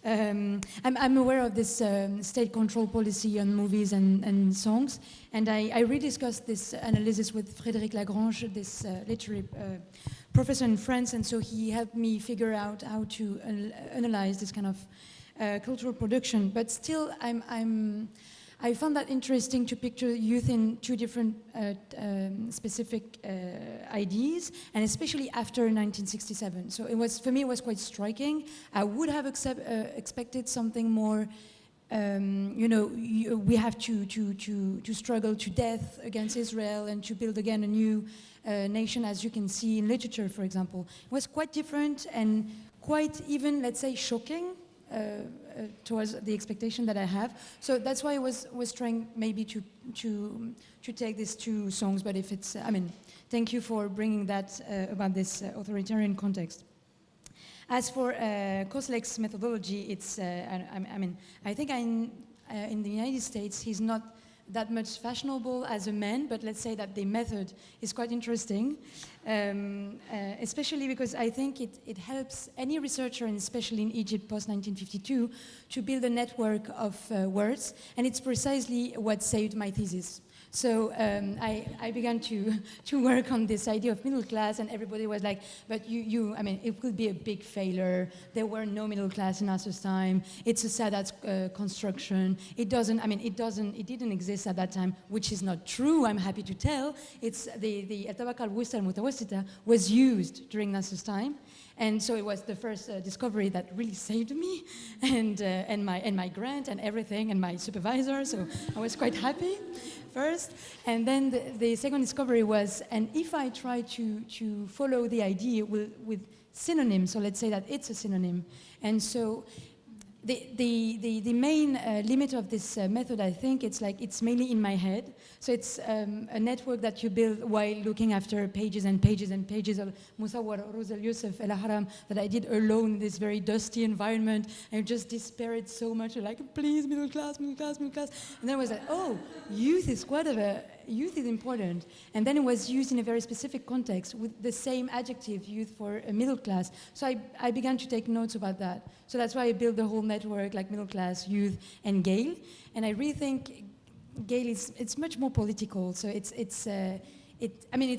I'm aware of this state control policy on movies and songs, and I rediscussed this analysis with Frédéric Lagrange, this literary professor in France, and so he helped me figure out how to analyze this kind of cultural production. But still, I found that interesting to picture youth in two different specific ideas, and especially after 1967. So it was, for me, it was quite striking. I would have expected something more, we have to struggle to death against Israel and to build again a new nation, as you can see in literature, for example. It was quite different and quite even, let's say, shocking. Towards the expectation that I have, so that's why I was trying maybe to take these two songs. But if it's, thank you for bringing that about this authoritarian context. As for Koslec's methodology, it's I think in the United States he's not that much fashionable as a man, but let's say that the method is quite interesting, especially because I think it helps any researcher, and especially in Egypt post-1952, to build a network of words, and it's precisely what saved my thesis. So I began to work on this idea of middle class, and everybody was like, but it could be a big failure. There were no middle class in Nasser's time. It's a Sadat construction. It didn't exist at that time, which is not true, I'm happy to tell. It's the al-Tabaqa al-Wusta al-Mutawassita was used during Nasser's time. And so it was the first discovery that really saved me, and my grant and everything, and my supervisor. So I was quite happy first. And then the second discovery was, and if I try to follow the idea with synonyms, so let's say that it's a synonym. And so the main limit of this method, I think, it's mainly in my head. So it's a network that you build while looking after pages and pages and pages of Musawwar, Ruz al-Yusuf, al-Ahram, that I did alone in this very dusty environment, and just despaired so much, like, please, middle class, middle class, middle class. And then I was like, oh, youth is youth is important. And then it was used in a very specific context with the same adjective, youth, for a middle class. So I began to take notes about that. So that's why I built the whole network, like middle class, youth, and Gale. And I really think Gale it's much more political. So it's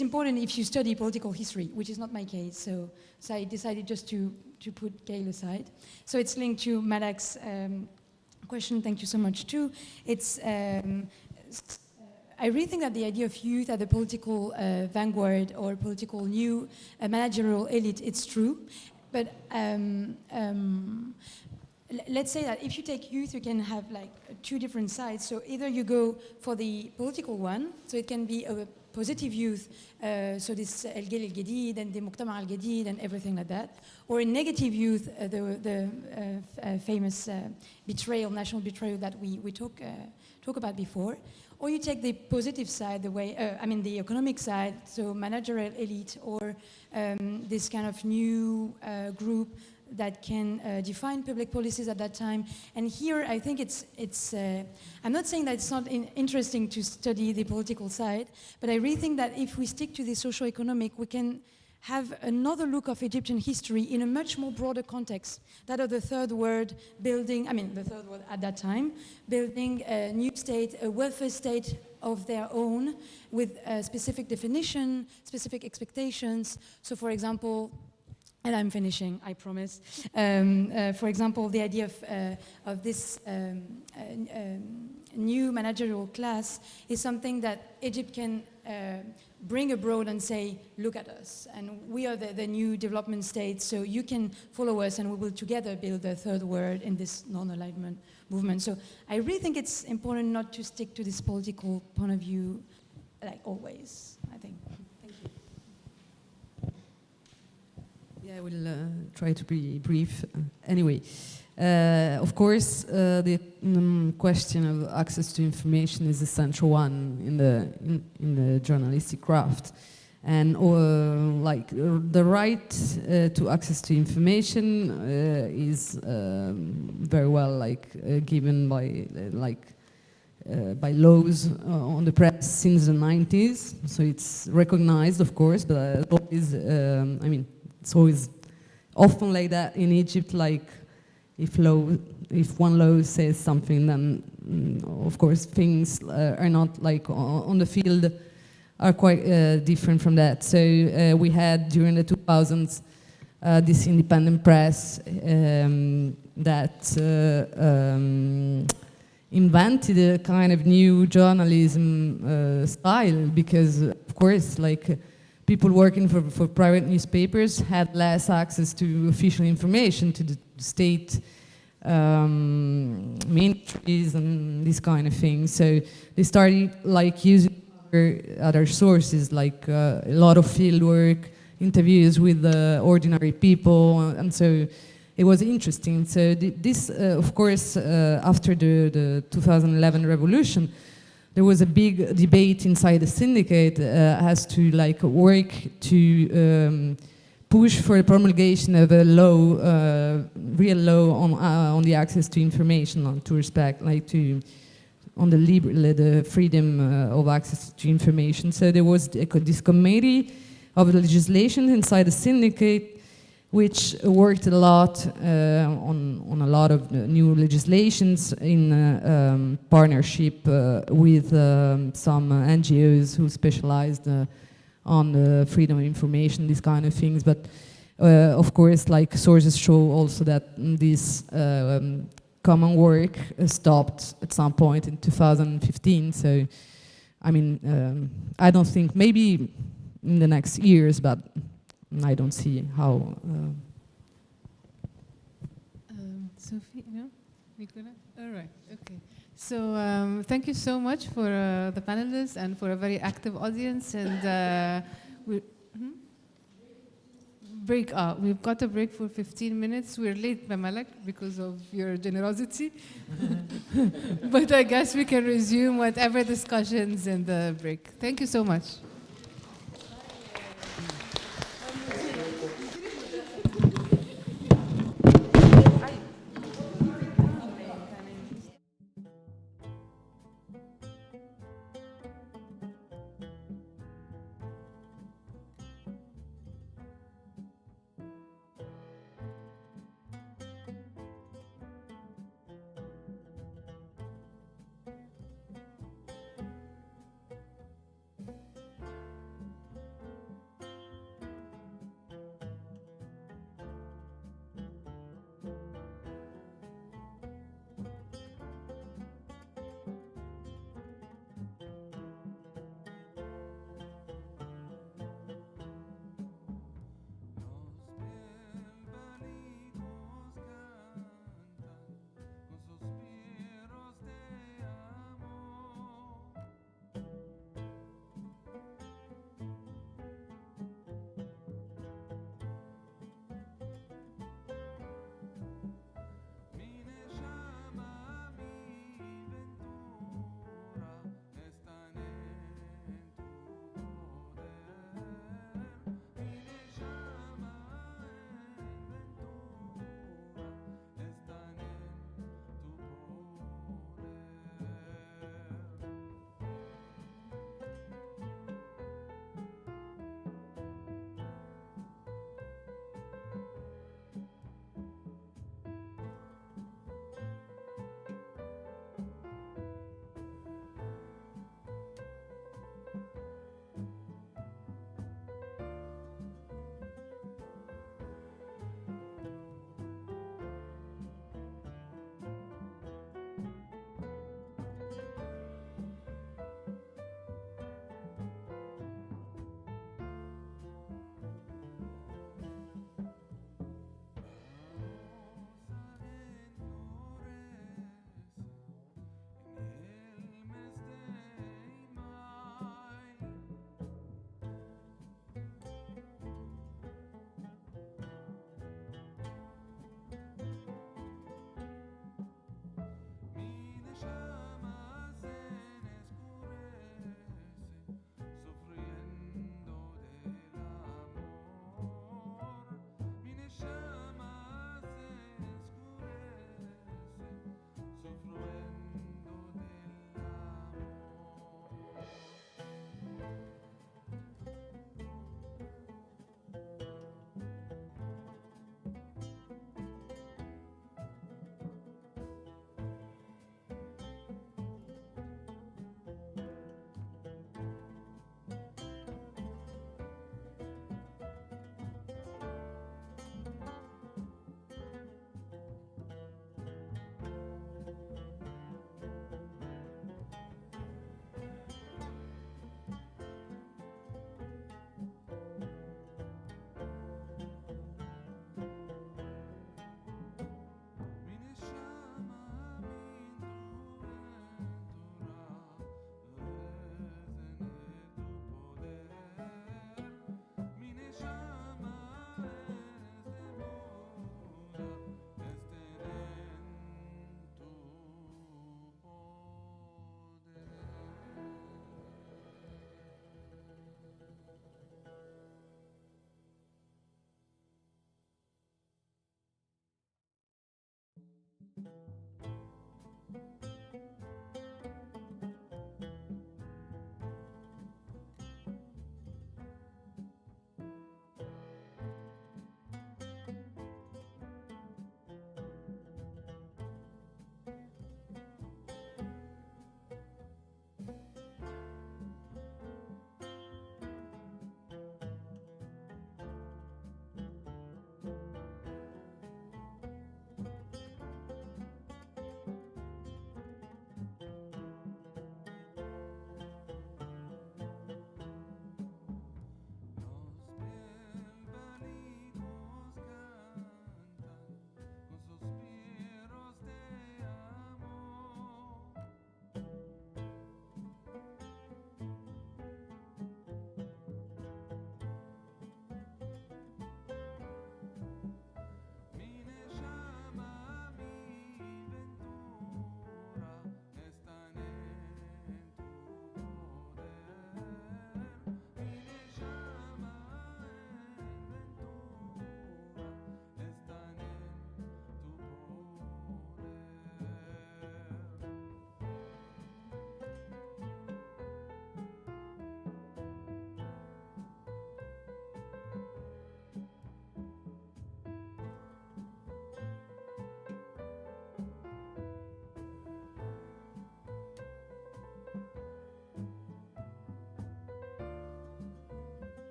important if you study political history, which is not my case. So I decided just to put Gale aside. So it's linked to Malak's question. Thank you so much too. I really think that the idea of youth as a political vanguard or political new managerial elite, it's true. But let's say that if you take youth, you can have like two different sides. So either you go for the political one, so it can be a positive youth, so this El-Gel El-Gedid and the Muqtama Al-Gedid and everything like that, or a negative youth, the famous betrayal, national betrayal that we talk about before. Or you take the positive side, the economic side, so managerial elite, or this kind of new group that can define public policies at that time. And here, I think I'm not saying that it's not interesting to study the political side, but I really think that if we stick to the socio-economic, we can have another look of Egyptian history in a much more broader context, that of the third world building, the third world at that time, building a new state, a welfare state of their own, with a specific definition, specific expectations. So for example, and I'm finishing, I promise. For example, the idea of this new managerial class is something that Egypt can bring abroad and say, look at us, and we are the new development state, so you can follow us and we will together build the third world in this non-alignment movement. So I really think it's important not to stick to this political point of view, like always, I think. Thank you. Yeah, I will try to be brief. Anyway, of course, the question of access to information is a central one in the journalistic craft, and the right to access to information is very well given by laws on the press since the 90s. So it's recognized, of course, but always, it's always often like that in Egypt. Like if one law says something, then of course things are not like on the field are quite different from that. So we had during the 2000s this independent press that invented a kind of new journalism style, because of course people working for private newspapers had less access to official information, to the state ministries and this kind of thing. So they started using other sources, a lot of field work, interviews with ordinary people, and so it was interesting. So this, of course, after the 2011 revolution, there was a big debate inside the syndicate as to work to push for the promulgation of a law, real law on the access to information, on to respect, on the freedom of access to information. So there was this committee of legislation inside the syndicate, which worked a lot on a lot of new legislations in partnership with some NGOs who specialized on the freedom of information, these kind of things. But of course, sources show also that this common work stopped at some point in 2015. So, I don't think, maybe in the next years, but I don't see how. Sophie, no? Nicola? All right, okay. So thank you so much for the panelists and for a very active audience. And we've got a break for 15 minutes. We're late, Mamalak, because of your generosity. But I guess we can resume whatever discussions in the break. Thank you so much.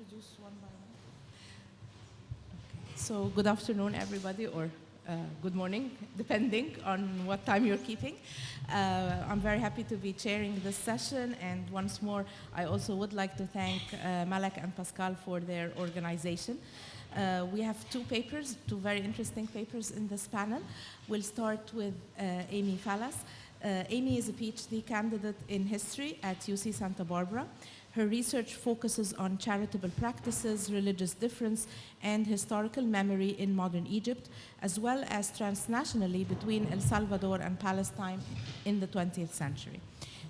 introduce one by one. So good afternoon, everybody, or good morning, depending on what time you're keeping. I'm very happy to be chairing this session, and once more, I also would like to thank Malak and Pascal for their organization. We have two very interesting papers in this panel. We'll start with Amy Fallas. Amy is a PhD candidate in history at UC Santa Barbara. Her research focuses on charitable practices, religious difference, and historical memory in modern Egypt, as well as transnationally between El Salvador and Palestine in the 20th century.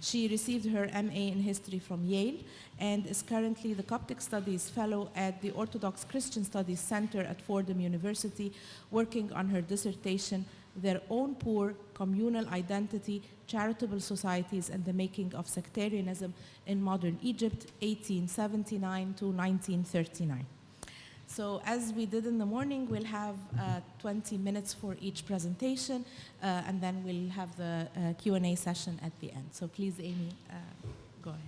She received her MA in history from Yale and is currently the Coptic Studies Fellow at the Orthodox Christian Studies Center at Fordham University, working on her dissertation, Their Own Poor, Communal Identity, Charitable Societies and the Making of Sectarianism in Modern Egypt, 1879 to 1939. So as we did in the morning, we'll have 20 minutes for each presentation, and then we'll have the Q&A session at the end. So please, Amy, go ahead.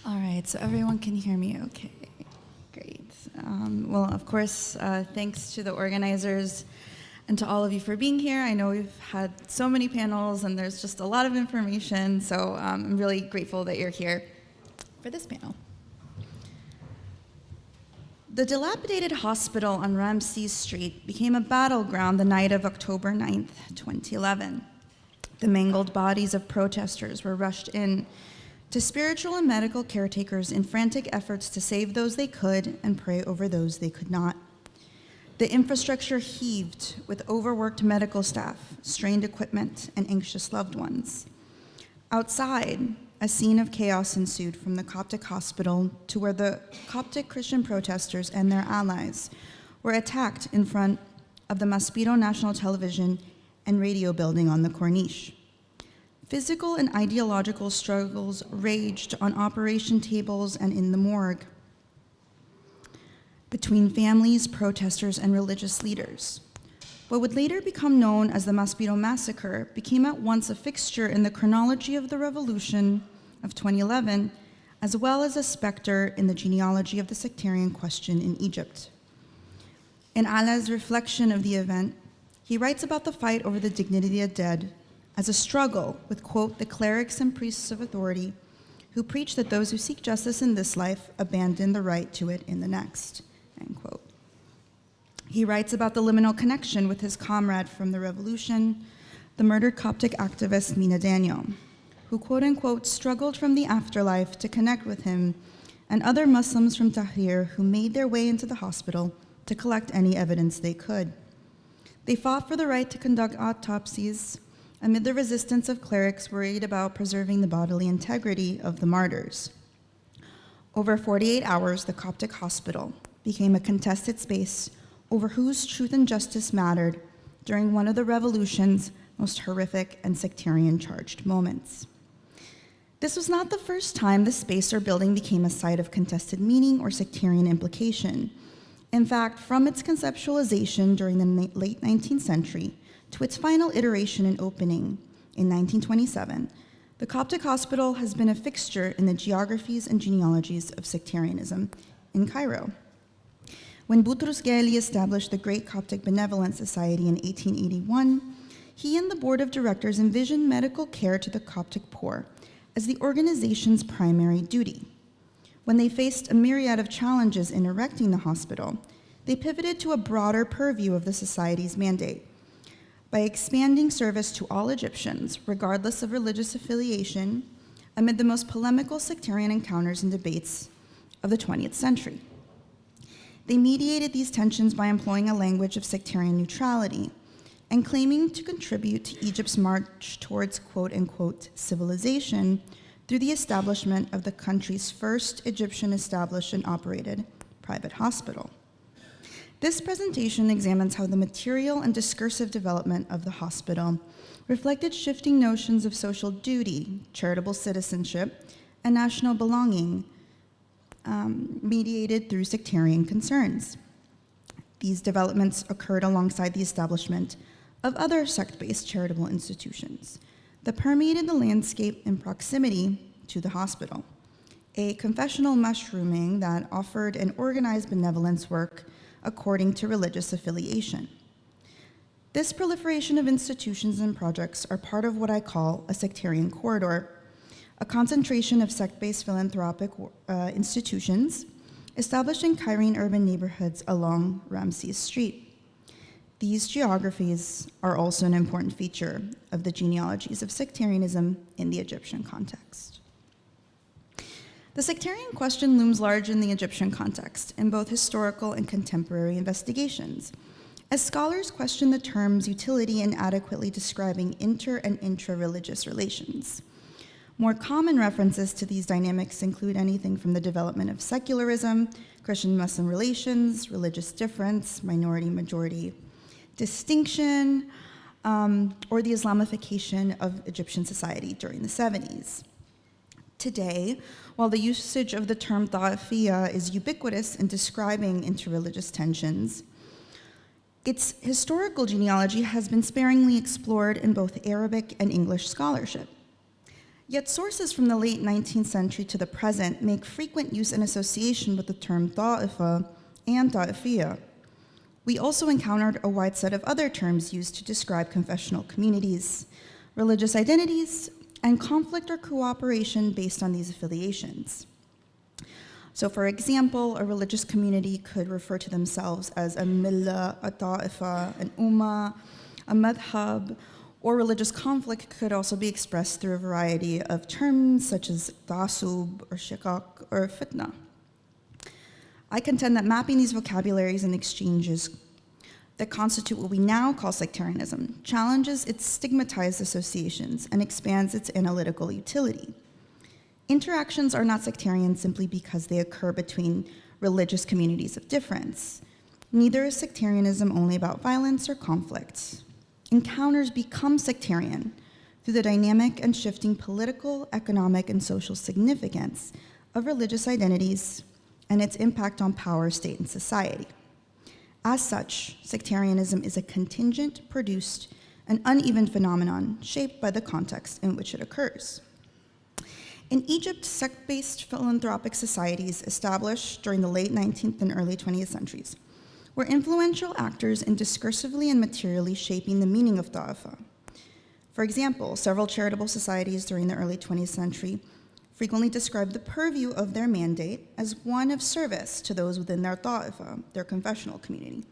All right, so everyone can hear me okay. Great. Well, of course, thanks to the organizers and to all of you for being here. I know we've had so many panels and there's just a lot of information, so I'm really grateful that you're here for this panel. The dilapidated hospital on Ramses Street became a battleground the night of October 9th, 2011. The mangled bodies of protesters were rushed in to spiritual and medical caretakers in frantic efforts to save those they could and pray over those they could not. The infrastructure heaved with overworked medical staff, strained equipment, and anxious loved ones. Outside, a scene of chaos ensued from the Coptic hospital to where the Coptic Christian protesters and their allies were attacked in front of the Maspero National Television and Radio building on the Corniche. Physical and ideological struggles raged on operation tables and in the morgue between families, protesters, and religious leaders. What would later become known as the Maspero Massacre became at once a fixture in the chronology of the revolution of 2011, as well as a specter in the genealogy of the sectarian question in Egypt. In Ala's reflection of the event, he writes about the fight over the dignity of the dead as a struggle with, quote, the clerics and priests of authority who preach that those who seek justice in this life abandon the right to it in the next, end quote. He writes about the liminal connection with his comrade from the revolution, the murdered Coptic activist Mina Daniel, who, quote unquote, struggled from the afterlife to connect with him and other Muslims from Tahrir who made their way into the hospital to collect any evidence they could. They fought for the right to conduct autopsies amid the resistance of clerics worried about preserving the bodily integrity of the martyrs. Over 48 hours, the Coptic hospital became a contested space over whose truth and justice mattered during one of the revolution's most horrific and sectarian-charged moments. This was not the first time the space or building became a site of contested meaning or sectarian implication. In fact, from its conceptualization during the late 19th century to its final iteration and opening in 1927, the Coptic hospital has been a fixture in the geographies and genealogies of sectarianism in Cairo. When Boutros Ghali established the Great Coptic Benevolent Society in 1881, he and the board of directors envisioned medical care to the Coptic poor as the organization's primary duty. When they faced a myriad of challenges in erecting the hospital, they pivoted to a broader purview of the society's mandate by expanding service to all Egyptians, regardless of religious affiliation, amid the most polemical sectarian encounters and debates of the 20th century. They mediated these tensions by employing a language of sectarian neutrality and claiming to contribute to Egypt's march towards quote-unquote civilization through the establishment of the country's first Egyptian established and operated private hospital. This presentation examines how the material and discursive development of the hospital reflected shifting notions of social duty, charitable citizenship, and national belonging, mediated through sectarian concerns. These developments occurred alongside the establishment of other sect-based charitable institutions that permeated the landscape in proximity to the hospital. A confessional mushrooming that offered an organized benevolence work according to religious affiliation. This proliferation of institutions and projects are part of what I call a sectarian corridor, a concentration of sect-based philanthropic institutions established in Cairene urban neighborhoods along Ramses Street. These geographies are also an important feature of the genealogies of sectarianism in the Egyptian context. The sectarian question looms large in the Egyptian context, in both historical and contemporary investigations, as scholars question the term's utility in adequately describing inter- and intra-religious relations. More common references to these dynamics include anything from the development of secularism, Christian-Muslim relations, religious difference, minority-majority distinction, or the Islamification of Egyptian society during the 70s. Today, while the usage of the term ta'ifiyya is ubiquitous in describing interreligious tensions, its historical genealogy has been sparingly explored in both Arabic and English scholarship. Yet sources from the late 19th century to the present make frequent use and association with the term ta'ifa and ta'ifiyya. We also encountered a wide set of other terms used to describe confessional communities, religious identities, and conflict or cooperation based on these affiliations. So for example, a religious community could refer to themselves as a millah, a ta'ifa, an ummah, a madhab, or religious conflict could also be expressed through a variety of terms such as ta'asub, or shikak, or fitna. I contend that mapping these vocabularies and exchanges that constitute what we now call sectarianism challenges its stigmatized associations and expands its analytical utility. Interactions are not sectarian simply because they occur between religious communities of difference. Neither is sectarianism only about violence or conflict. Encounters become sectarian through the dynamic and shifting political, economic, and social significance of religious identities and its impact on power, state, and society. As such, sectarianism is a contingent, produced, and uneven phenomenon shaped by the context in which it occurs. In Egypt, sect-based philanthropic societies established during the late 19th and early 20th centuries were influential actors in discursively and materially shaping the meaning of ta'ifa. For example, several charitable societies during the early 20th century frequently described the purview of their mandate as one of service to those within their ta'ifa, their confessional community.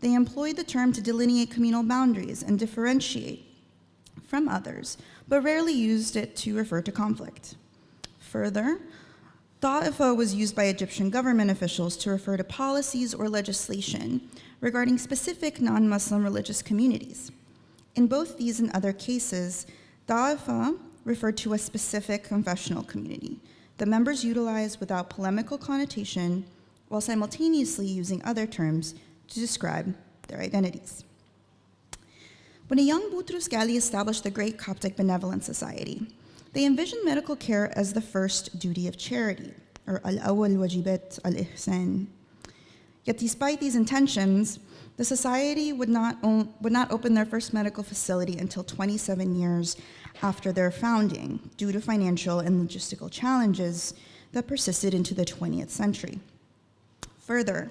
They employed the term to delineate communal boundaries and differentiate from others, but rarely used it to refer to conflict. Further, ta'ifa was used by Egyptian government officials to refer to policies or legislation regarding specific non-Muslim religious communities. In both these and other cases, ta'ifa referred to a specific confessional community that members utilized without polemical connotation while simultaneously using other terms to describe their identities. When a young Boutros Ghali established the Great Coptic Benevolent Society, they envisioned medical care as the first duty of charity, or al-awwal wajibat al-ihsan. Yet despite these intentions, the society would not open their first medical facility until 27 years after their founding, due to financial and logistical challenges that persisted into the 20th century. Further,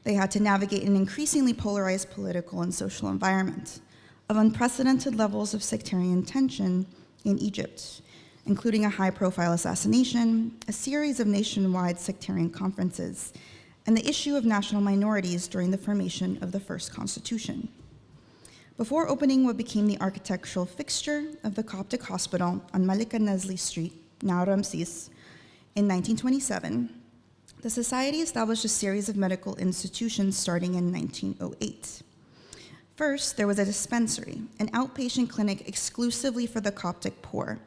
they had to navigate an increasingly polarized political and social environment of unprecedented levels of sectarian tension in Egypt, including a high-profile assassination, a series of nationwide sectarian conferences, and the issue of national minorities during the formation of the first constitution. Before opening what became the architectural fixture of the Coptic Hospital on Malik al-Nazli Street, now Ramses, in 1927, the society established a series of medical institutions starting in 1908. First, there was a dispensary, an outpatient clinic exclusively for the Coptic poor,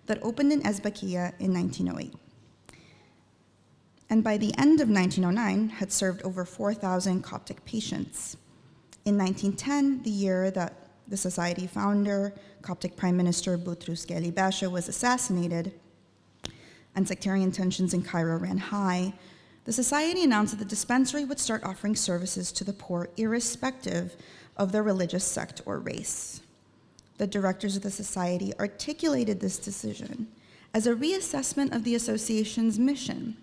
that opened in Ezbakiya in 1908. and by the end of 1909 had served over 4,000 Coptic patients. In 1910, the year that the Society founder, Coptic Prime Minister Boutros Ghali Pasha, was assassinated, and sectarian tensions in Cairo ran high, the Society announced that the dispensary would start offering services to the poor irrespective of their religious sect or race. The directors of the Society articulated this decision as a reassessment of the association's mission,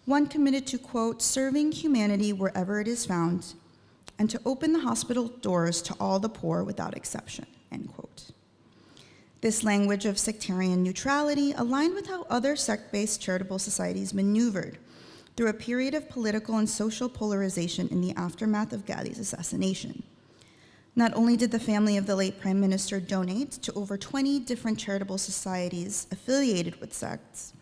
one committed to, quote, serving humanity wherever it is found, and to open the hospital doors to all the poor without exception, end quote. This language of sectarian neutrality aligned with how other sect-based charitable societies maneuvered through a period of political and social polarization in the aftermath of Ghali's assassination. Not only did the family of the late Prime Minister donate to over 20 different charitable societies affiliated with sects,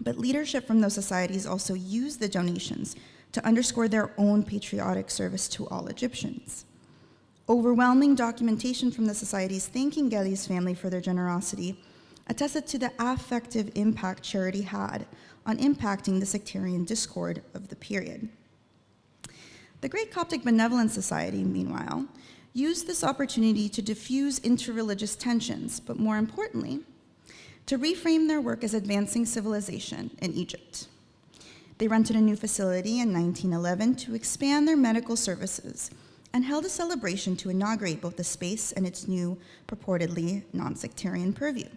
but leadership from those societies also used the donations to underscore their own patriotic service to all Egyptians. Overwhelming documentation from the societies thanking Ghali's family for their generosity attested to the affective impact charity had on impacting the sectarian discord of the period. The Great Coptic Benevolence Society, meanwhile, used this opportunity to diffuse interreligious tensions, but more importantly, to reframe their work as advancing civilization in Egypt. They rented a new facility in 1911 to expand their medical services and held a celebration to inaugurate both the space and its new, purportedly non-sectarian purview.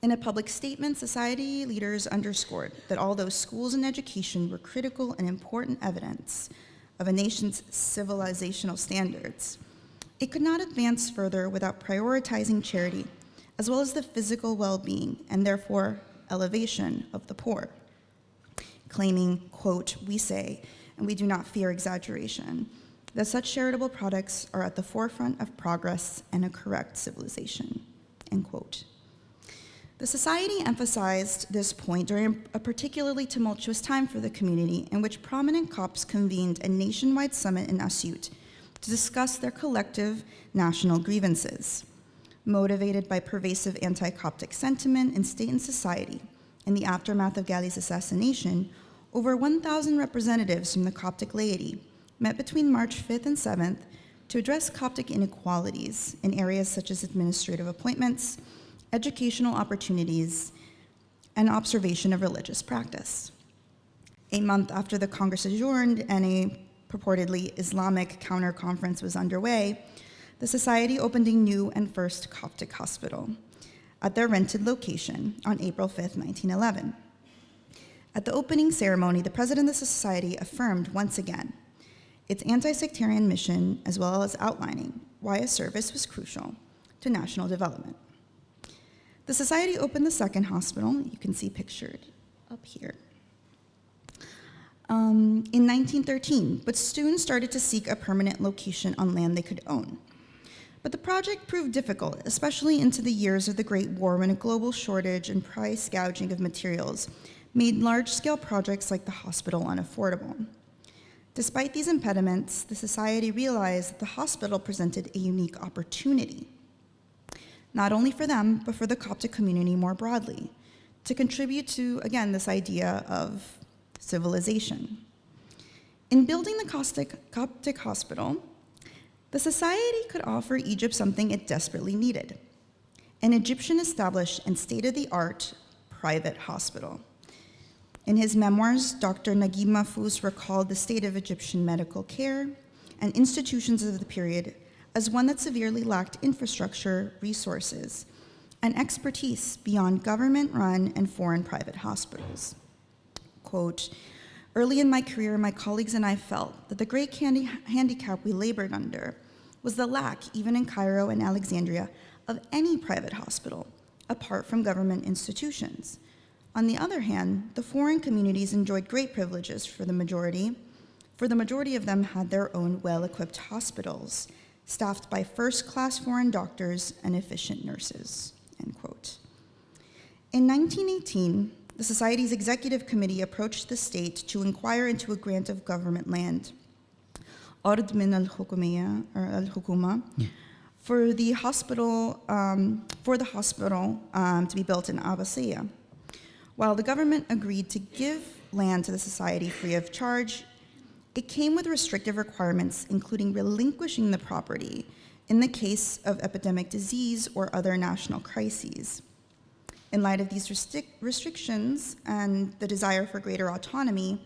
In a public statement, society leaders underscored that although schools and education were critical and important evidence of a nation's civilizational standards, it could not advance further without prioritizing charity, as well as the physical well-being and therefore elevation of the poor. Claiming, quote, we say, and we do not fear exaggeration, that such charitable products are at the forefront of progress and a correct civilization, end quote. The Society emphasized this point during a particularly tumultuous time for the community in which prominent Copts convened a nationwide summit in Asyut to discuss their collective national grievances. Motivated by pervasive anti-Coptic sentiment in state and society in the aftermath of Ghali's assassination, over 1,000 representatives from the Coptic laity met between March 5th and 7th to address Coptic inequalities in areas such as administrative appointments, educational opportunities, and observation of religious practice. A month after the Congress adjourned and a purportedly Islamic counter-conference was underway, the Society opened a new and first Coptic hospital at their rented location on April 5th, 1911. At the opening ceremony, the president of the Society affirmed once again its anti-sectarian mission, as well as outlining why a service was crucial to national development. The Society opened the second hospital, you can see pictured up here, in 1913, but soon started to seek a permanent location on land they could own. But the project proved difficult, especially into the years of the Great War, when a global shortage and price gouging of materials made large-scale projects like the hospital unaffordable. Despite these impediments, the Society realized that the hospital presented a unique opportunity, not only for them, but for the Coptic community more broadly, to contribute to, again, this idea of civilization. In building the Coptic hospital, the Society could offer Egypt something it desperately needed: an Egyptian-established and state-of-the-art private hospital. In his memoirs, Dr. Naguib Mahfouz recalled the state of Egyptian medical care and institutions of the period as one that severely lacked infrastructure, resources, and expertise beyond government-run and foreign private hospitals. Quote, early in my career, my colleagues and I felt that the great handicap we labored under was the lack, even in Cairo and Alexandria, of any private hospital, apart from government institutions. On the other hand, the foreign communities enjoyed great privileges for the majority of them had their own well-equipped hospitals, staffed by first-class foreign doctors and efficient nurses, end quote. In 1918, the Society's executive committee approached the state to inquire into a grant of government land, Ard min al-Hukumiyya, or al-Hukuma, for the hospital to be built in Abbasiyya. While the government agreed to give land to the society free of charge, it came with restrictive requirements, including relinquishing the property in the case of epidemic disease or other national crises. In light of these restrictions and the desire for greater autonomy,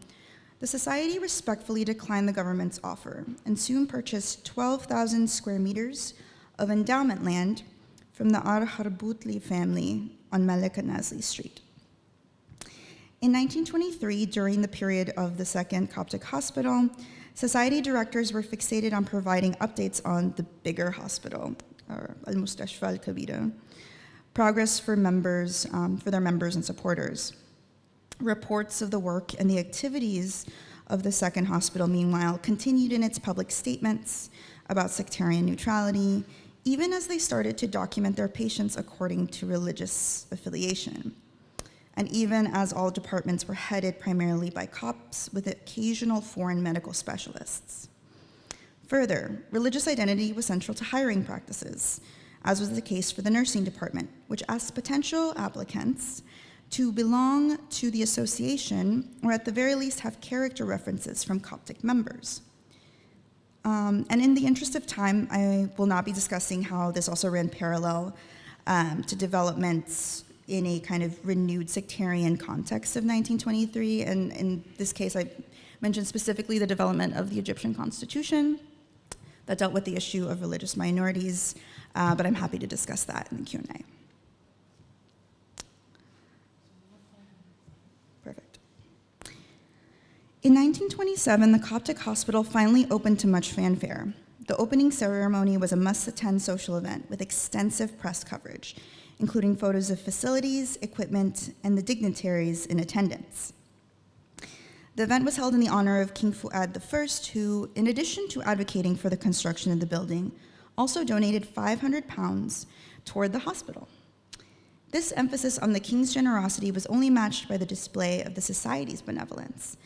the society respectfully declined the government's offer and soon purchased 12,000 square meters of endowment land from the Arharbutli family on Malika Nazli Street. In 1923, during the period of the Second Coptic Hospital, society directors were fixated on providing updates on the bigger hospital, or Al-Mustashfa Al-Kabira, progress for members, for their members and supporters. Reports of the work and the activities of the Second Hospital, meanwhile, continued in its public statements about sectarian neutrality, even as they started to document their patients according to religious affiliation. And even as all departments were headed primarily by Copts with occasional foreign medical specialists. Further, religious identity was central to hiring practices, as was the case for the nursing department, which asked potential applicants to belong to the association or at the very least have character references from Coptic members. And in the interest of time, I will not be discussing how this also ran parallel to developments in a kind of renewed sectarian context of 1923. And in this case, I mentioned specifically the development of the Egyptian constitution that dealt with the issue of religious minorities, but I'm happy to discuss that in the Q&A. Perfect. In 1927, the Coptic Hospital finally opened to much fanfare. The opening ceremony was a must-attend social event with extensive press coverage, including photos of facilities, equipment, and the dignitaries in attendance. The event was held in the honor of King Fuad I, who, in addition to advocating for the construction of the building, also donated £500 toward the hospital. This emphasis on the king's generosity was only matched by the display of the society's benevolence,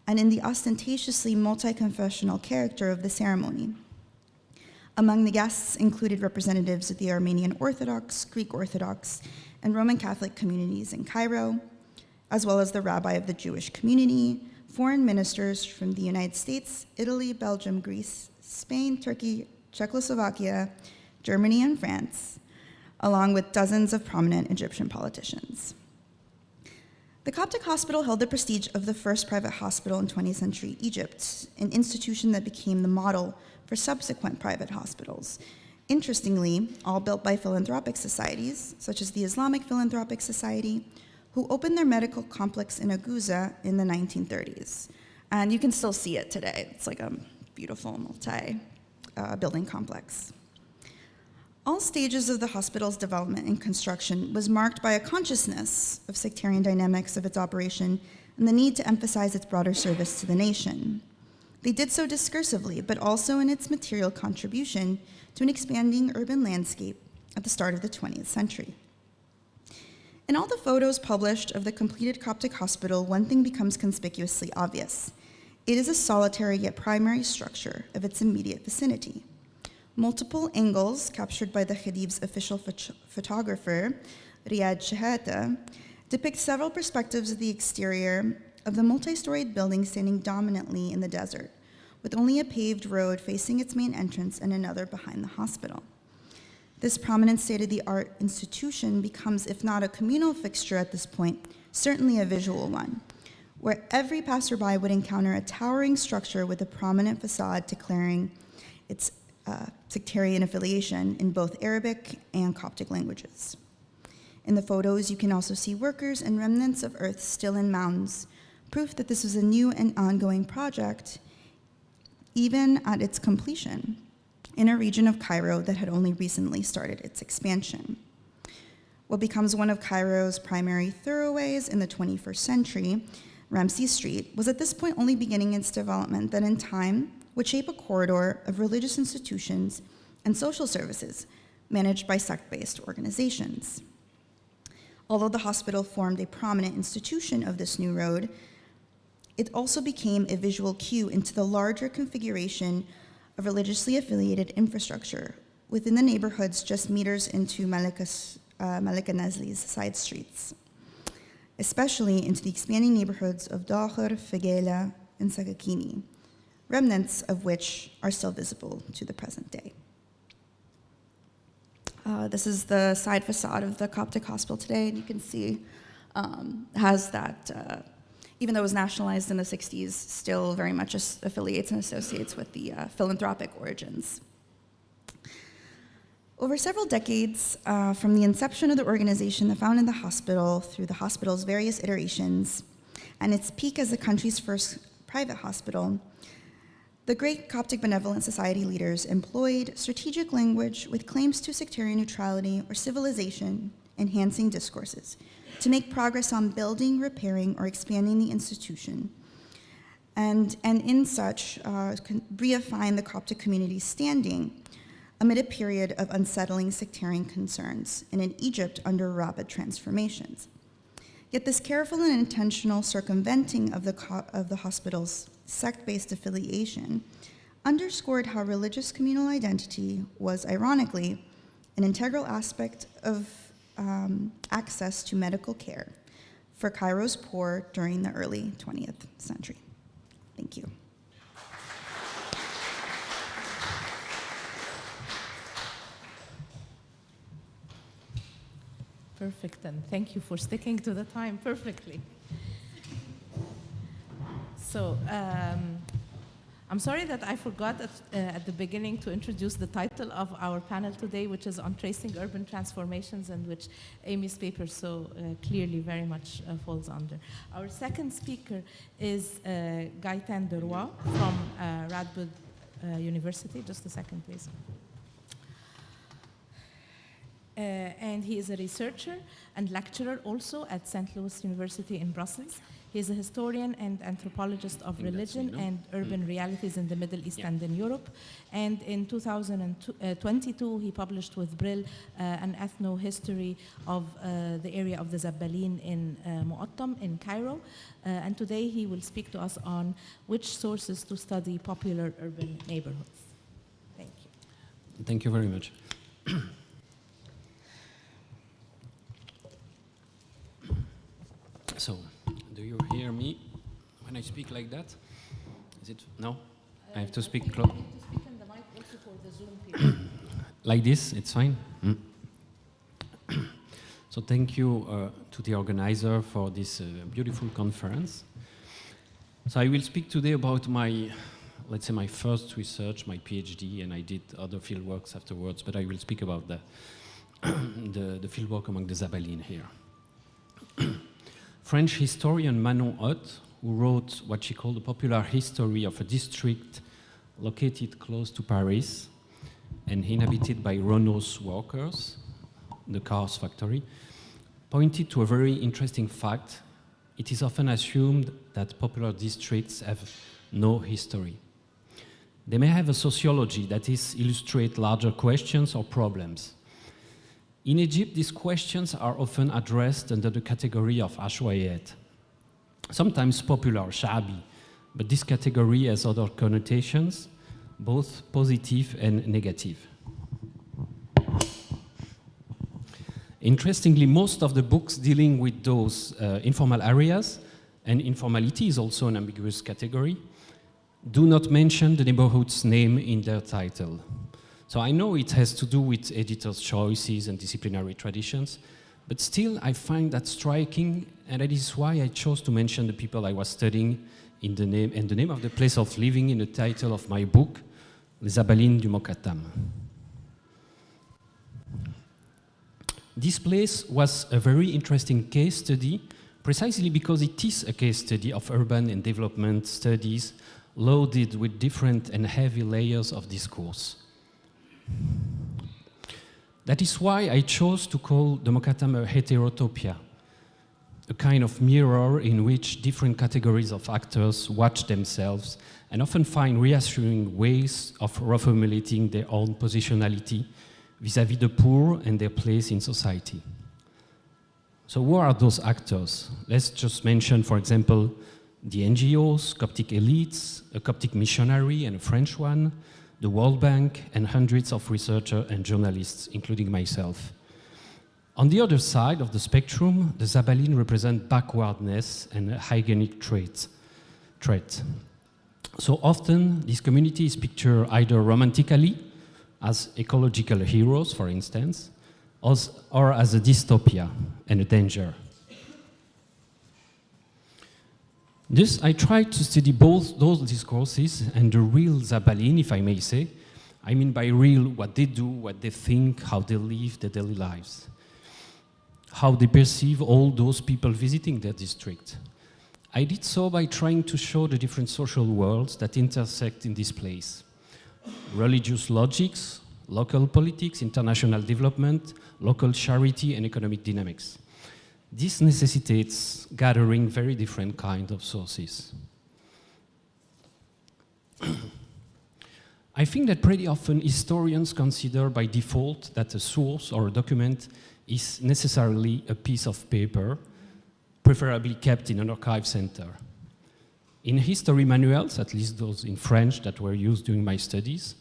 and in the ostentatiously multi-confessional character of the ceremony. Among the guests included representatives of the Armenian Orthodox, Greek Orthodox, and Roman Catholic communities in Cairo, as well as the rabbi of the Jewish community, foreign ministers from the United States, Italy, Belgium, Greece, Spain, Turkey, Czechoslovakia, Germany, and France, along with dozens of prominent Egyptian politicians. The Coptic Hospital held the prestige of the first private hospital in 20th century Egypt, an institution that became the model for subsequent private hospitals. Interestingly, all built by philanthropic societies, such as the Islamic Philanthropic Society, who opened their medical complex in Aguza in the 1930s. And you can still see it today. It's like a beautiful multi-building complex. All stages of the hospital's development and construction was marked by a consciousness of sectarian dynamics of its operation and the need to emphasize its broader service to the nation. They did so discursively, but also in its material contribution to an expanding urban landscape at the start of the 20th century. In all the photos published of the completed Coptic hospital, one thing becomes conspicuously obvious. It is a solitary yet primary structure of its immediate vicinity. Multiple angles captured by the Khediv's official photographer, Riyad Shahata, depict several perspectives of the exterior of the multi-storied building standing dominantly in the desert, with only a paved road facing its main entrance and another behind the hospital. This prominent state-of-the-art institution becomes, if not a communal fixture at this point, certainly a visual one, where every passerby would encounter a towering structure with a prominent facade declaring its sectarian affiliation in both Arabic and Coptic languages. In the photos, you can also see workers and remnants of earth still in mounds, proof that this was a new and ongoing project, even at its completion, in a region of Cairo that had only recently started its expansion. What becomes one of Cairo's primary thoroughways in the 21st century, Ramsey Street, was at this point only beginning its development that in time would shape a corridor of religious institutions and social services managed by sect-based organizations. Although the hospital formed a prominent institution of this new road, it also became a visual cue into the larger configuration of religiously affiliated infrastructure within the neighborhoods just meters into Malika Nazli's side streets. especially into the expanding neighborhoods of Dakhar, Fagela, and Sakakini, remnants of which are still visible to the present day. This is the side facade of the Coptic hospital today, and you can see has that, even though it was nationalized in the 60s, still very much affiliates and associates with the philanthropic origins. Over several decades, from the inception of the organization that founded the hospital through the hospital's various iterations, and its peak as the country's first private hospital, the great Coptic Benevolent Society leaders employed strategic language with claims to sectarian neutrality or civilization-enhancing discourses to make progress on building, repairing, or expanding the institution, and in such, reifying the Coptic community's standing amid a period of unsettling sectarian concerns in an Egypt under rapid transformations. Yet this careful and intentional circumventing of the hospital's sect-based affiliation underscored how religious communal identity was, ironically, an integral aspect of access to medical care for Cairo's poor during the early 20th century. Thank you. Perfect, and thank you for sticking to the time perfectly. So, I'm sorry that I forgot at the beginning to introduce the title of our panel today, which is on tracing urban transformations, and which Amy's paper so clearly very much falls under. Our second speaker is Gaëtan Deroy from Radboud University. Just a second, please. And he is a researcher and lecturer also at St. Louis University in Brussels. He is a historian and anthropologist of religion and urban realities in the Middle East and in Europe. And in 2022, he published with Brill an ethno-history of the area of the Zabbalin in Mu'attam in Cairo. And today he will speak to us on which sources to study popular urban neighborhoods. Thank you. Thank you very much. So, do you hear me when I speak like that? Is it, no? I have to speak close. Like this, it's fine? So thank you to the organizer for this beautiful conference. So I will speak today about my, let's say, my first research, my PhD, and I did other fieldworks afterwards, but I will speak about the fieldwork among the Zabbalin here. French historian Manon Hoth, who wrote what she called a popular history of a district located close to Paris and inhabited by Renault's workers, the cars factory, pointed to a very interesting fact. It is often assumed that popular districts have no history. They may have a sociology, that is, illustrate larger questions or problems. In Egypt, these questions are often addressed under the category of ashwayet, sometimes popular, sha'abi, but this category has other connotations, both positive and negative. Interestingly, most of the books dealing with those informal areas, and informality is also an ambiguous category, do not mention the neighborhood's name in their title. So I know it has to do with editors' choices and disciplinary traditions, but still I find that striking, and that is why I chose to mention the people I was studying in the name, and the name of the place of living in the title of my book, Les Zabbalin du Mokattam. This place was a very interesting case study, precisely because it is a case study of urban and development studies loaded with different and heavy layers of discourse. That is why I chose to call the Mokattam a heterotopia, a kind of mirror in which different categories of actors watch themselves and often find reassuring ways of reformulating their own positionality vis-à-vis the poor and their place in society. So who are those actors? Let's just mention, for example, the NGOs, Coptic elites, a Coptic missionary and a French one, the World Bank, and hundreds of researchers and journalists, including myself. On the other side of the spectrum, the Zabaline represent backwardness and a hygienic trait. So often, this community is pictured either romantically, as ecological heroes, for instance, or as a dystopia and a danger. Thus, I tried to study both those discourses and the real Zabaline, if I may say. I mean by real, what they do, what they think, how they live their daily lives, how they perceive all those people visiting their district. I did so by trying to show the different social worlds that intersect in this place. Religious logics, local politics, international development, local charity, and economic dynamics. This necessitates gathering very different kinds of sources. I think that pretty often historians consider by default that a source or a document is necessarily a piece of paper, preferably kept in an archive center. In history manuals, at least those in French that were used during my studies,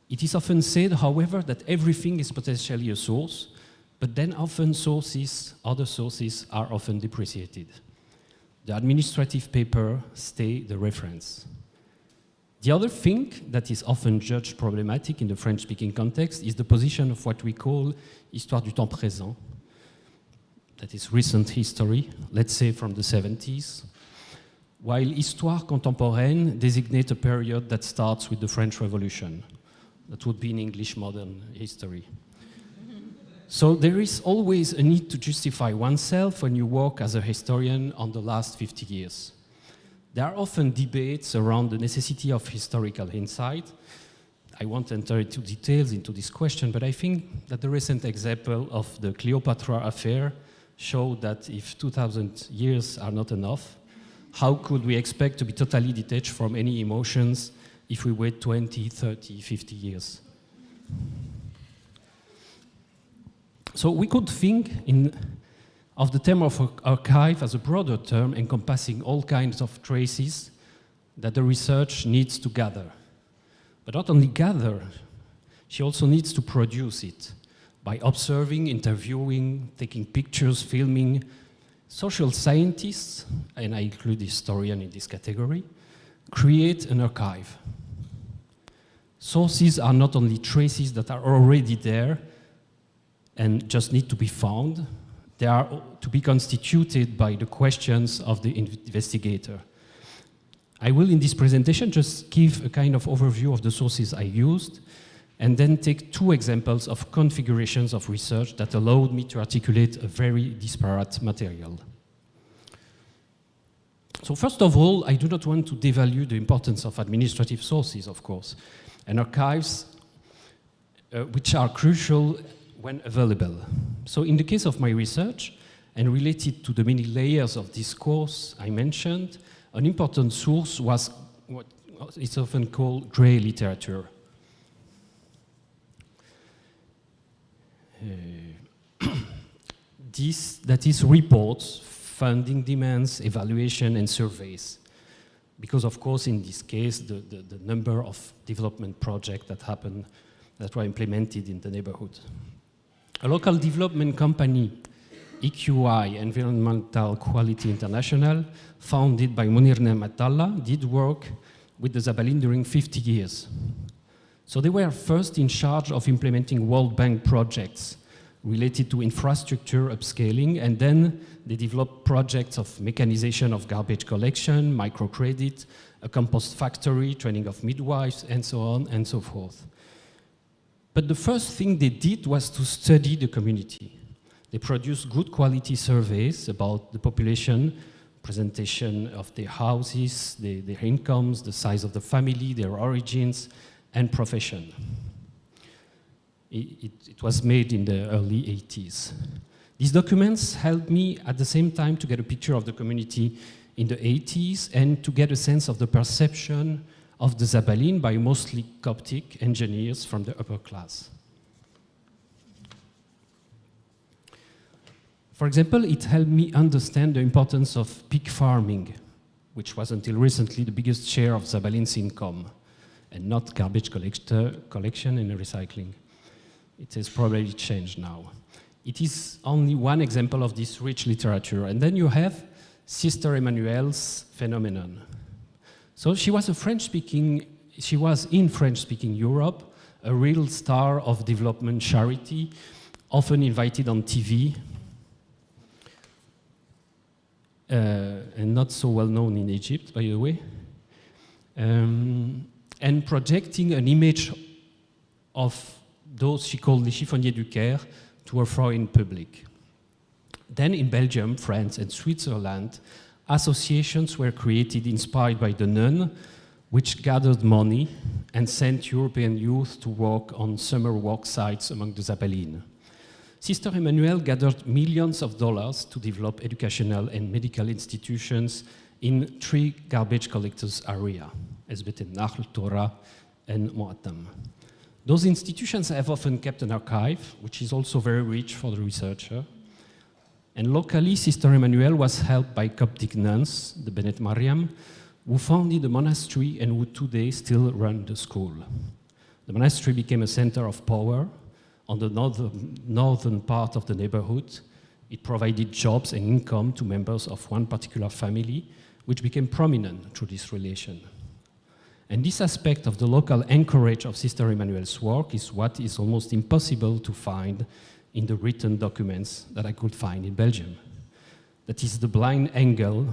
it is often said, however, that everything is potentially a source, but then often other sources are often depreciated. The administrative paper stays the reference. The other thing that is often judged problematic in the French-speaking context is the position of what we call histoire du temps présent, that is recent history, let's say from the 70s, while histoire contemporaine designates a period that starts with the French Revolution. That would be in English modern history. So there is always a need to justify oneself when you work as a historian on the last 50 years. There are often debates around the necessity of historical insight. I won't enter into details into this question, but I think that the recent example of the Cleopatra affair showed that if 2,000 years are not enough, how could we expect to be totally detached from any emotions if we wait 20, 30, 50 years? So we could think of the term of archive as a broader term encompassing all kinds of traces that the research needs to gather. But not only gather, she also needs to produce it by observing, interviewing, taking pictures, filming. Social scientists, and I include historian in this category, create an archive. Sources are not only traces that are already there and just need to be found, they are to be constituted by the questions of the investigator. I will, in this presentation, just give a kind of overview of the sources I used, and then take two examples of configurations of research that allowed me to articulate a very disparate material. So first of all, I do not want to devalue the importance of administrative sources, of course, and archives, which are crucial when available. So in the case of my research, and related to the many layers of discourse I mentioned, an important source was what is often called grey literature. That is reports, funding demands, evaluation, and surveys. Because of course, in this case, the number of development projects that were implemented in the neighborhood. A local development company, EQI, Environmental Quality International, founded by Munir Nehmatallah, did work with the Zabaline during 50 years. So they were first in charge of implementing World Bank projects related to infrastructure upscaling, and then they developed projects of mechanization of garbage collection, microcredit, a compost factory, training of midwives, and so on and so forth. But the first thing they did was to study the community. They produced good quality surveys about the population, presentation of their houses, their incomes, the size of the family, their origins, and profession. It was made in the early 80s. These documents helped me at the same time to get a picture of the community in the 80s and to get a sense of the perception of the Zabaline by mostly Coptic engineers from the upper class. For example, it helped me understand the importance of pig farming, which was until recently the biggest share of Zabaline's income, and not garbage collection and recycling. It has probably changed now. It is only one example of this rich literature. And then you have Sister Emmanuel's phenomenon. So she was in French-speaking Europe, a real star of development charity, often invited on TV, and not so well known in Egypt, by the way, and projecting an image of those she called les chiffonniers du Caire to a foreign public. Then in Belgium, France, and Switzerland, associations were created inspired by the Nun, which gathered money and sent European youth to work on summer work sites among the Zabalin. Sister Emmanuel gathered millions of dollars to develop educational and medical institutions in 3 garbage collectors areas, Esbet el-Nahl, Torah, and Mu'attam. Those institutions have often kept an archive, which is also very rich for the researcher. And locally, Sister Emmanuel was helped by Coptic nuns, the Benet Mariam, who founded the monastery and who today still run the school. The monastery became a center of power on the northern part of the neighborhood. It provided jobs and income to members of one particular family, which became prominent through this relation. And this aspect of the local anchorage of Sister Emmanuel's work is what is almost impossible to find in the written documents that I could find in Belgium. That is the blind angle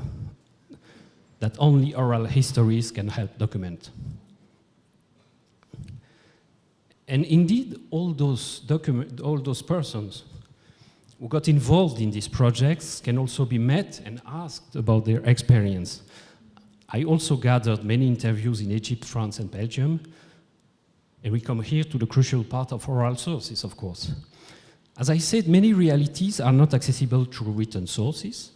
that only oral histories can help document. And indeed, all those persons who got involved in these projects can also be met and asked about their experience. I also gathered many interviews in Egypt, France, and Belgium, and we come here to the crucial part of oral sources, of course. As I said, many realities are not accessible through written sources.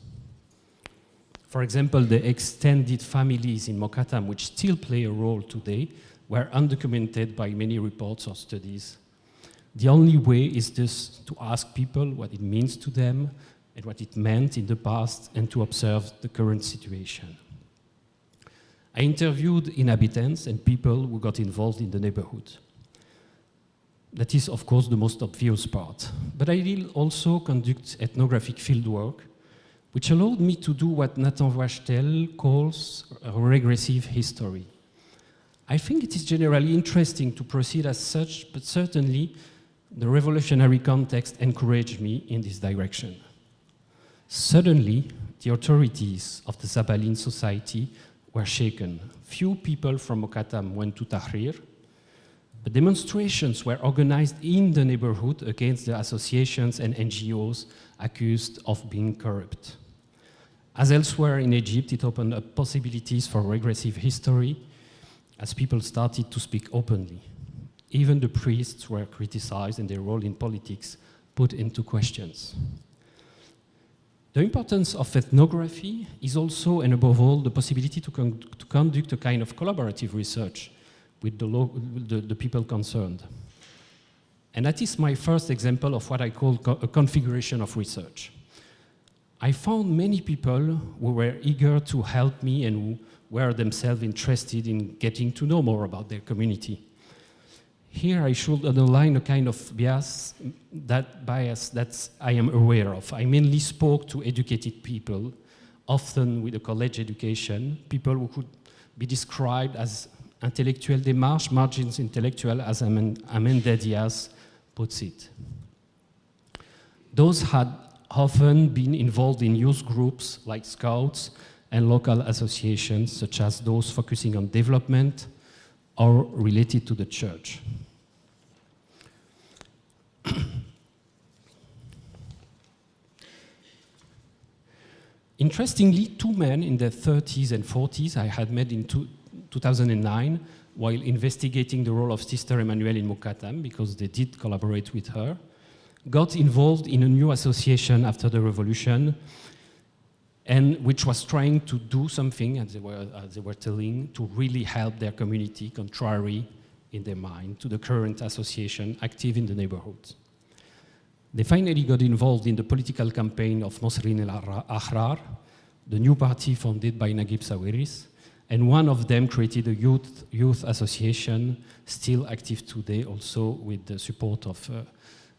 For example, the extended families in Mokattam, which still play a role today, were undocumented by many reports or studies. The only way is just to ask people what it means to them and what it meant in the past and to observe the current situation. I interviewed inhabitants and people who got involved in the neighborhood. That is, of course, the most obvious part. But I did also conduct ethnographic fieldwork, which allowed me to do what Nathan Wachtel calls a regressive history. I think it is generally interesting to proceed as such, but certainly the revolutionary context encouraged me in this direction. Suddenly, the authorities of the Zabalin society were shaken. Few people from Mokattam went to Tahrir, but demonstrations were organized in the neighborhood against the associations and NGOs accused of being corrupt. As elsewhere in Egypt, it opened up possibilities for regressive history as people started to speak openly. Even the priests were criticized and their role in politics put into questions. The importance of ethnography is also, and above all, the possibility to conduct a kind of collaborative research with the people concerned. And that is my first example of what I call a configuration of research. I found many people who were eager to help me and who were themselves interested in getting to know more about their community. Here I should underline a kind of bias that I am aware of. I mainly spoke to educated people, often with a college education, people who could be described as intellectuel démarche, margins intellectual, as Amanda Diaz puts it. Those had often been involved in youth groups like Scouts and local associations, such as those focusing on development or related to the church. Interestingly, 2 men in their 30s and 40s I had met in 2009 while investigating the role of Sister Emmanuel in Mokattam, because they did collaborate with her, got involved in a new association after the revolution, and which was trying to do something, as they were telling, to really help their community, contrary in their mind to the current association active in the neighborhood. They finally got involved in the political campaign of Mosrin el-Ahrar, the new party founded by Naguib Sawiris, and one of them created a youth association, still active today, also with the support of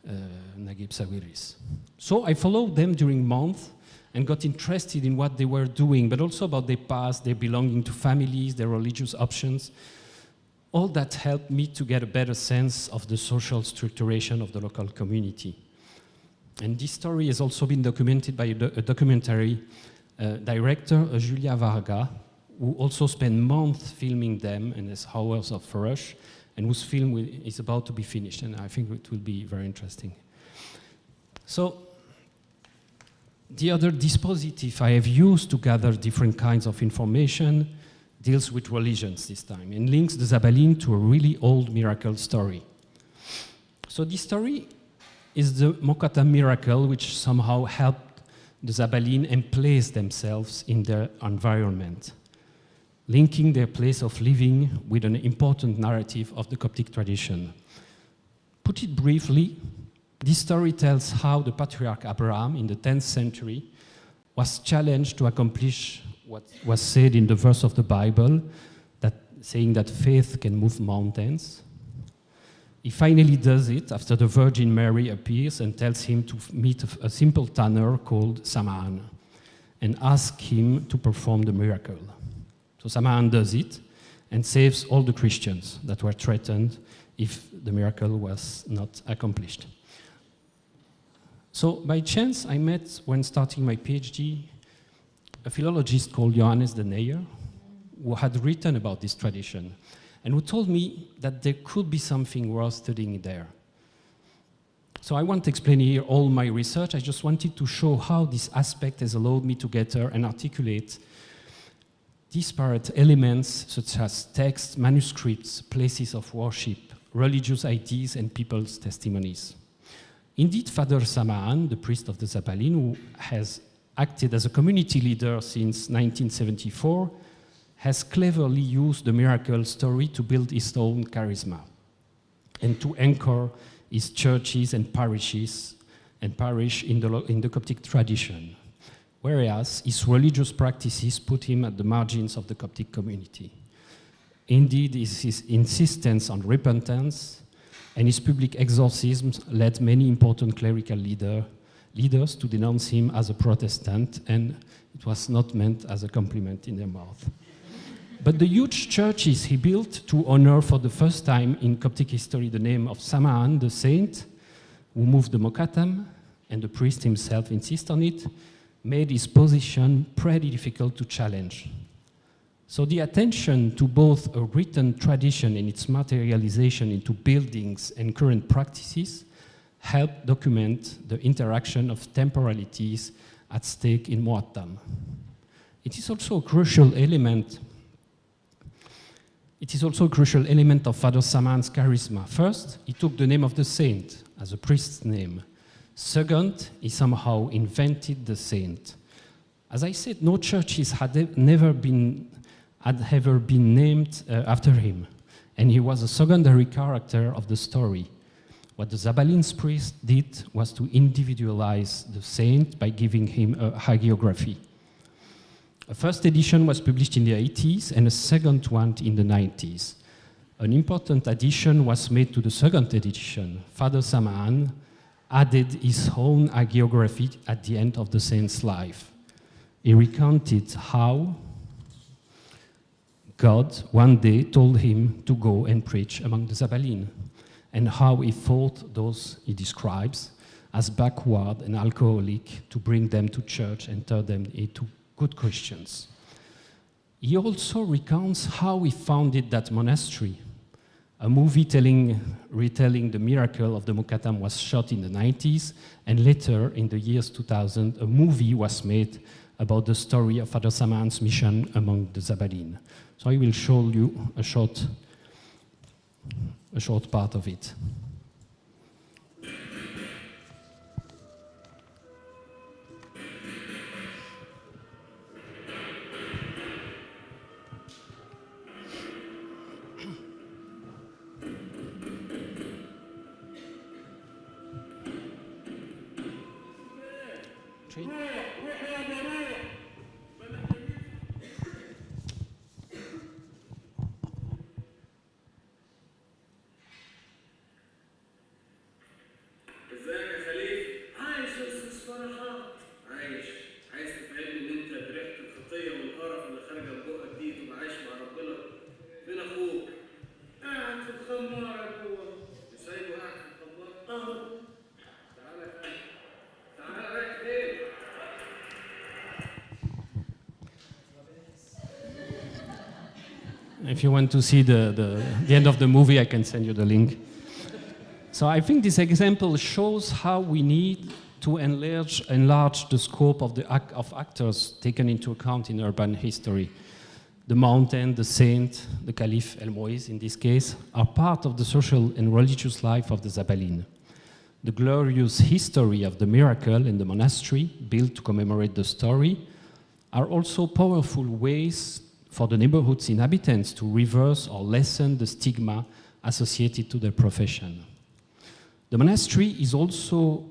Naguib Sawiris. So I followed them during months and got interested in what they were doing, but also about their past, their belonging to families, their religious options. All that helped me to get a better sense of the social structuration of the local community. And this story has also been documented by a documentary director, Julia Varga, who also spent months filming them and has hours of rush, and whose film is about to be finished, and I think it will be very interesting. So, the other dispositif I have used to gather different kinds of information deals with religions this time, and links the Zabaline to a really old miracle story. So this story is the Mokattam miracle, which somehow helped the Zabaline emplace themselves in their environment, linking their place of living with an important narrative of the Coptic tradition. Put it briefly, this story tells how the Patriarch Abraham in the 10th century was challenged to accomplish what was said in the verse of the Bible, that saying that faith can move mountains. He finally does it after the Virgin Mary appears and tells him to meet a simple tanner called Sam'an and ask him to perform the miracle. So Sam'an does it and saves all the Christians that were threatened if the miracle was not accomplished. So by chance, I met, when starting my PhD, a philologist called Johannes de Neyer, who had written about this tradition, and who told me that there could be something worth studying there. So I won't explain here all my research, I just wanted to show how this aspect has allowed me to gather and articulate disparate elements such as texts, manuscripts, places of worship, religious ideas, and people's testimonies. Indeed, Father Sam'an, the priest of the Zabaline, who has acted as a community leader since 1974, has cleverly used the miracle story to build his own charisma and to anchor his churches and parishes and parish in the Coptic tradition, whereas his religious practices put him at the margins of the Coptic community. Indeed, his insistence on repentance and his public exorcisms led many important clerical leaders to denounce him as a Protestant, and it was not meant as a compliment in their mouth. But the huge churches he built to honor for the first time in Coptic history the name of Sam'an, the saint, who moved the Mokattam, and the priest himself insists on it, made his position pretty difficult to challenge. So the attention to both a written tradition and its materialization into buildings and current practices helped document the interaction of temporalities at stake in Muattam. It is also a crucial element of Father Sam'an's charisma. First, he took the name of the saint as a priest's name. Second, he somehow invented the saint. As I said, no churches had ever been named after him, and he was a secondary character of the story. What the Zabaline's priest did was to individualize the saint by giving him a hagiography. A first edition was published in the 80s and a second one in the 90s. An important addition was made to the second edition. Father Sam'an added his own hagiography at the end of the saint's life. He recounted how God one day told him to go and preach among the Zabaline, and how he fought those he describes as backward and alcoholic to bring them to church and turn them into good Christians. He also recounts how he founded that monastery. A movie retelling the miracle of the Mokattam was shot in the 90s, and later, in the years 2000, a movie was made about the story of Father Sam'an's mission among the Zabaline. So I will show you a short part of it. The if you want to see the end of the movie, I can send you the link. So I think this example shows how we need to enlarge the scope of actors taken into account in urban history. The mountain, the saint, the Caliph El Muizz in this case, are part of the social and religious life of the Zabalin. The glorious history of the miracle in the monastery, built to commemorate the story, are also powerful ways for the neighborhood's inhabitants to reverse or lessen the stigma associated to their profession. The monastery is also,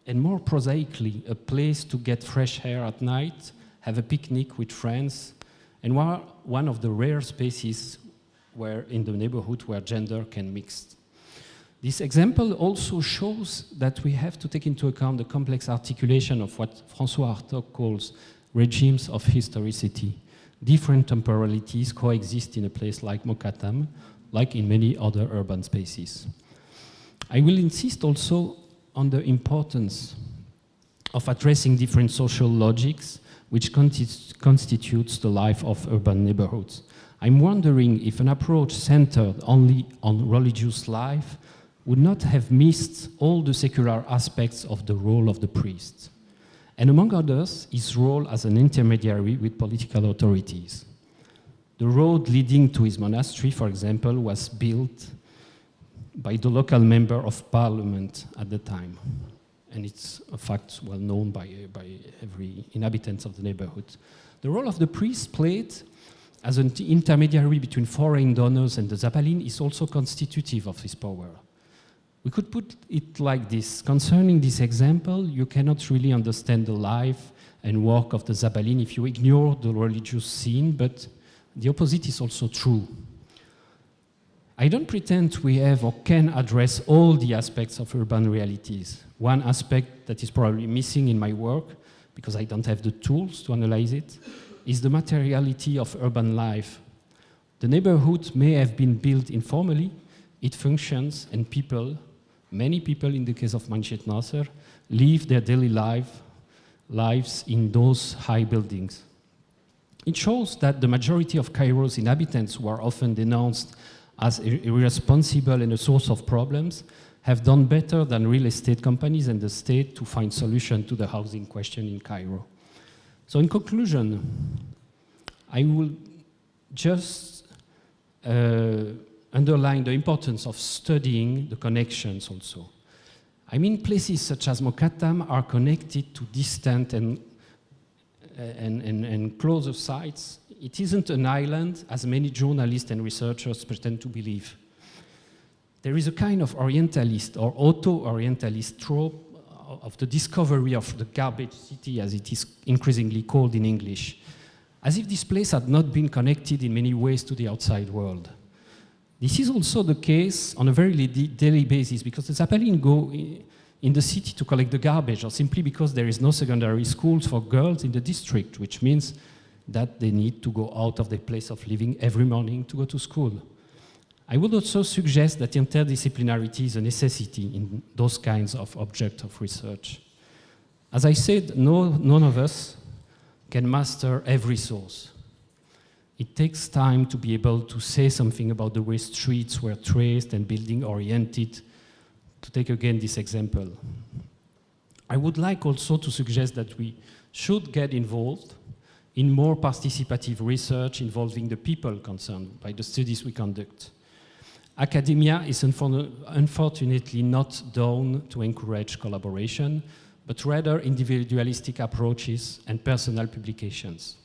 and more prosaically, a place to get fresh air at night, have a picnic with friends, and one of the rare spaces in the neighborhood where gender can mix. This example also shows that we have to take into account the complex articulation of what François Hartog calls regimes of historicity. Different temporalities coexist in a place like Mokattam, like in many other urban spaces. I will insist also on the importance of addressing different social logics which constitutes the life of urban neighborhoods. I'm wondering if an approach centered only on religious life would not have missed all the secular aspects of the role of the priest, and among others, his role as an intermediary with political authorities. The road leading to his monastery, for example, was built by the local member of parliament at the time. And it's a fact well known by every inhabitant of the neighborhood. The role of the priest played as an intermediary between foreign donors and the Zabalin is also constitutive of his power. We could put it like this. Concerning this example, you cannot really understand the life and work of the Zabalin if you ignore the religious scene, but the opposite is also true. I don't pretend we have or can address all the aspects of urban realities. One aspect that is probably missing in my work, because I don't have the tools to analyze it, is the materiality of urban life. The neighborhood may have been built informally, it functions, and people, many people in the case of Manchet Nasser, live their daily lives in those high buildings. It shows that the majority of Cairo's inhabitants, who are often denounced as irresponsible and a source of problems, have done better than real estate companies and the state to find solutions to the housing question in Cairo. So in conclusion, I will just underline the importance of studying the connections also. I mean, places such as Mokattam are connected to distant and closer sites. It isn't an island, as many journalists and researchers pretend to believe. There is a kind of Orientalist or auto-Orientalist trope of the discovery of the garbage city, as it is increasingly called in English, as if this place had not been connected in many ways to the outside world. This is also the case on a very daily basis, because the Zabalin go in the city to collect the garbage, or simply because there is no secondary schools for girls in the district, which means that they need to go out of their place of living every morning to go to school. I would also suggest that interdisciplinarity is a necessity in those kinds of objects of research. As I said, none of us can master every source. It takes time to be able to say something about the way streets were traced and building oriented, to take again this example. I would like also to suggest that we should get involved in more participative research involving the people concerned by the studies we conduct. Academia is unfortunately not done to encourage collaboration, but rather individualistic approaches and personal publications.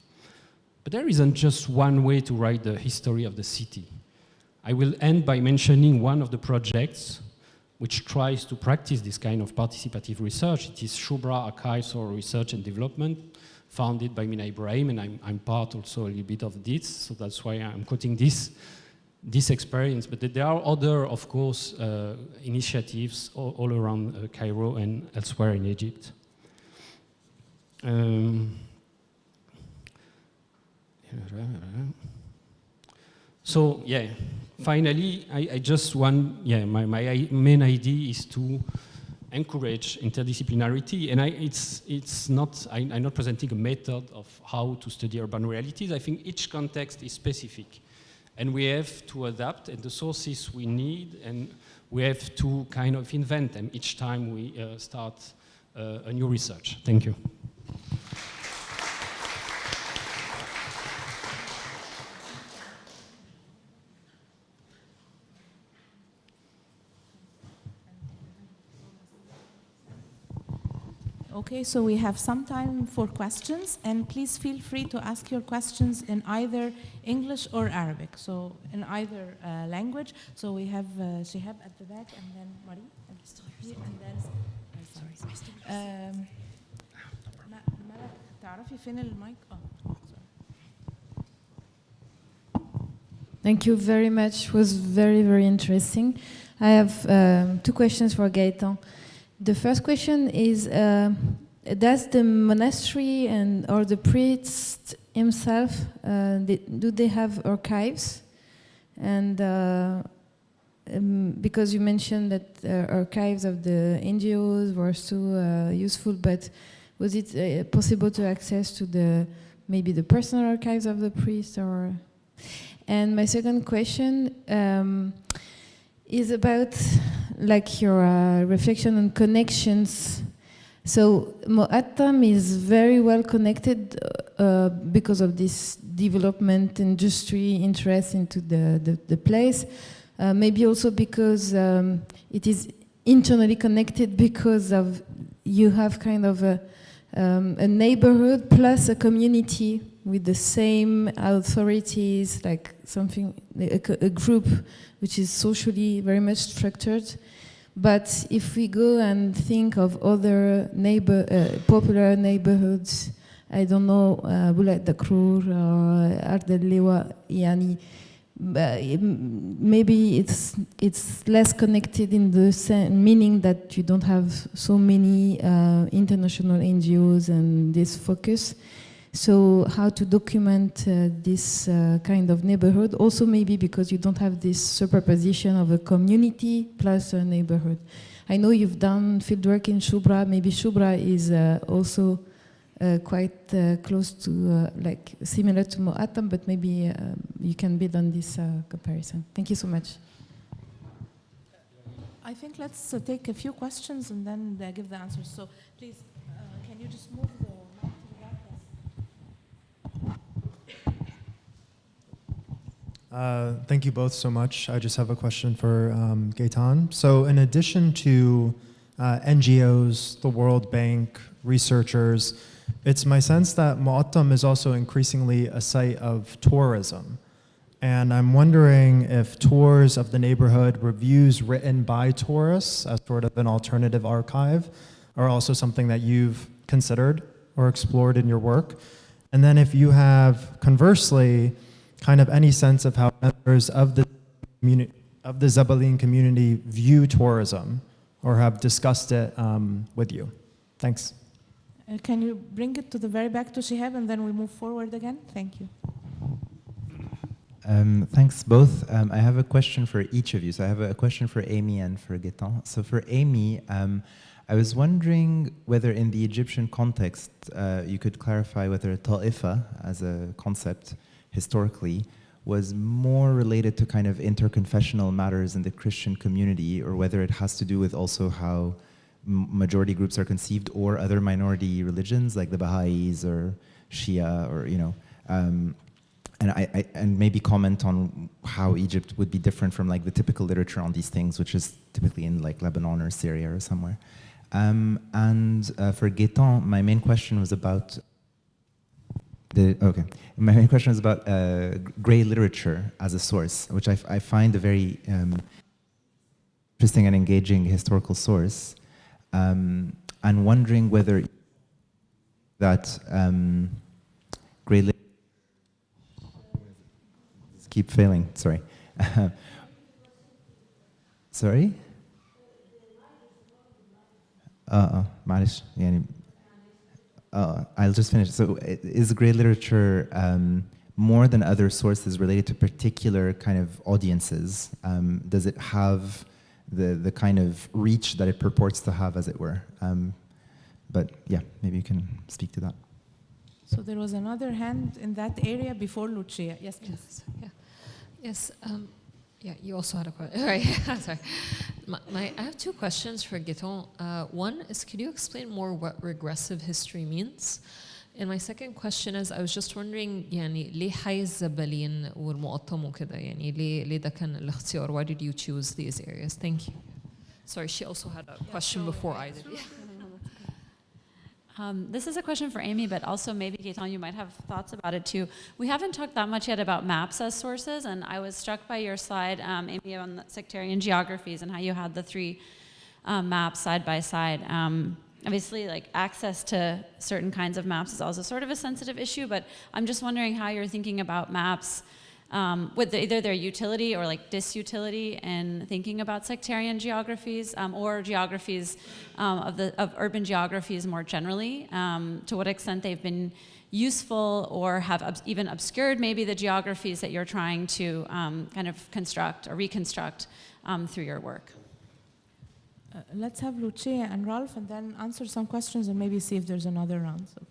But there isn't just one way to write the history of the city. I will end by mentioning one of the projects which tries to practice this kind of participative research. It is Shubra Archives for Research and Development, founded by Mina Ibrahim, and I'm part also a little bit of this, so that's why I'm quoting this experience. But there are other, of course, initiatives all around Cairo and elsewhere in Egypt. So, yeah, finally, I just want, my main idea is to encourage interdisciplinarity, and I'm not presenting a method of how to study urban realities. I think each context is specific, and we have to adapt and the sources we need, and we have to kind of invent them each time we start a new research. Thank you. Okay, so we have some time for questions, and please feel free to ask your questions in either English or Arabic, so in either language. So we have Shihab at the back, and then Marie, and then ملك تعرفي فين المايك؟ Thank you very much. It was very, very interesting. I have two questions for Gaëtan. The first question is, does the monastery or the priest himself, do they have archives? And because you mentioned that archives of the NGOs were so useful, but was it possible to access to maybe the personal archives of the priest? And my second question is about like your reflection on connections. So Mo'attam is very well connected because of this development industry interest into the place. Maybe also because it is internally connected because of you have kind of a neighborhood plus a community with the same authorities, like something, a group which is socially very much structured. But if we go and think of other popular neighborhoods, I don't know, Boulay Dakrur or Ard al-Liwa, yani, maybe it's less connected in the meaning that you don't have so many international NGOs and this focus. So how to document this kind of neighborhood? Also maybe because you don't have this superposition of a community plus a neighborhood. I know you've done fieldwork in Shubra. Maybe Shubra is also quite close to, like similar to Mo'attam, but maybe you can build on this comparison. Thank you so much. I think let's take a few questions and then give the answers. So please, can you just move the mic to the back? Thank you both so much. I just have a question for Gaëtan. So in addition to NGOs, the World Bank, researchers, it's my sense that Mo'attam is also increasingly a site of tourism. And I'm wondering if tours of the neighborhood, reviews written by tourists as sort of an alternative archive, are also something that you've considered or explored in your work. And then if you have, conversely, kind of any sense of how members of the Zabaleen community view tourism or have discussed it with you. Thanks. Can you bring it to the very back to Shihab and then we move forward again? Thank you. Thanks both. I have a question for each of you. So I have a question for Amy and for Gaëtan. So for Amy, I was wondering whether in the Egyptian context, you could clarify whether Ta'ifa as a concept historically was more related to kind of interconfessional matters in the Christian community, or whether it has to do with also how majority groups are conceived, or other minority religions like the Baha'is or Shia, or and maybe comment on how Egypt would be different from like the typical literature on these things, which is typically in like Lebanon or Syria or somewhere. For Gaëtan, my main question was about my main question is about grey literature as a source, which I find a very interesting and engaging historical source, and wondering whether that grey literature keep failing. Sorry. Sorry. معلش يعني. I'll just finish. So is grey literature more than other sources related to particular kind of audiences? Does it have the kind of reach that it purports to have, as it were? But yeah, maybe you can speak to that. So there was another hand in that area before Lucia. Yes, please. Yeah. Yes. Yeah, you also had a question. Right. Sorry. I have two questions for Gaëtan. One is, could you explain more what regressive history means? And my second question is, I was just wondering, يعني ليه حي الزبالين والمقطم وكده؟ يعني ليه ده كان الاختيار? Why did you choose these areas? Thank you. Sorry, she also had a question before I did. This is a question for Amy, but also maybe Gaëtan, you might have thoughts about it too. We haven't talked that much yet about maps as sources, and I was struck by your slide, Amy, on the sectarian geographies and how you had the three maps side by side. Obviously, like access to certain kinds of maps is also sort of a sensitive issue, but I'm just wondering how you're thinking about maps with either their utility or like disutility in thinking about sectarian geographies or geographies of urban geographies more generally, to what extent they've been useful or have even obscured maybe the geographies that you're trying to kind of construct or reconstruct through your work. Let's have Luce and Ralph and then answer some questions and maybe see if there's another round. So.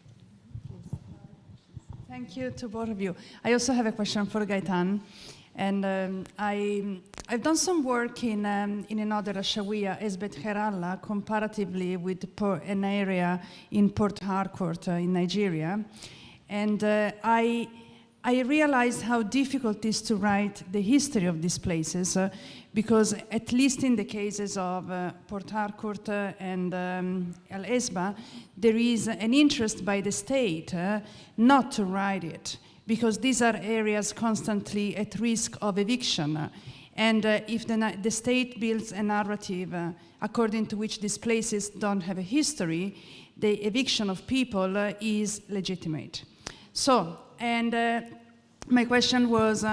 Thank you to both of you. I also have a question for Gaëtan. And I've done some work in another Shawiya, Esbet Kheralla, comparatively with an area in Port Harcourt in Nigeria. And I realized how difficult it is to write the history of these places because at least in the cases of Port Harcourt and El Esba, there is an interest by the state not to write it because these are areas constantly at risk of eviction. And if the state builds a narrative according to which these places don't have a history, the eviction of people is legitimate. So, and my question was,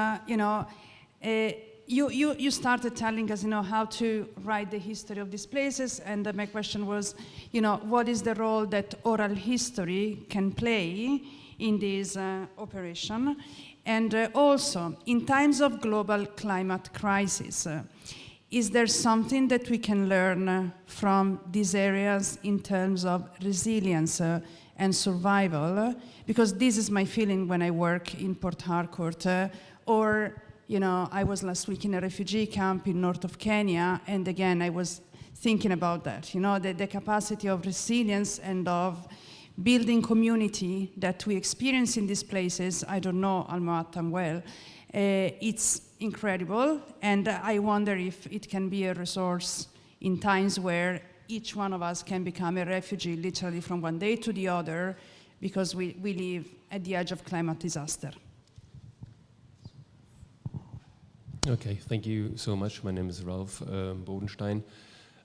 you started telling us, how to write the history of these places, and my question was, what is the role that oral history can play in this operation? And also, in times of global climate crisis, is there something that we can learn from these areas in terms of resilience and survival? Because this is my feeling when I work in Port Harcourt, or I was last week in a refugee camp in north of Kenya, and again, I was thinking about that, the capacity of resilience and of building community that we experience in these places. I don't know Al-Mu'attam well. It's incredible, and I wonder if it can be a resource in times where each one of us can become a refugee literally from one day to the other because we live at the edge of climate disaster. Okay, thank you so much. My name is Ralph Bodenstein.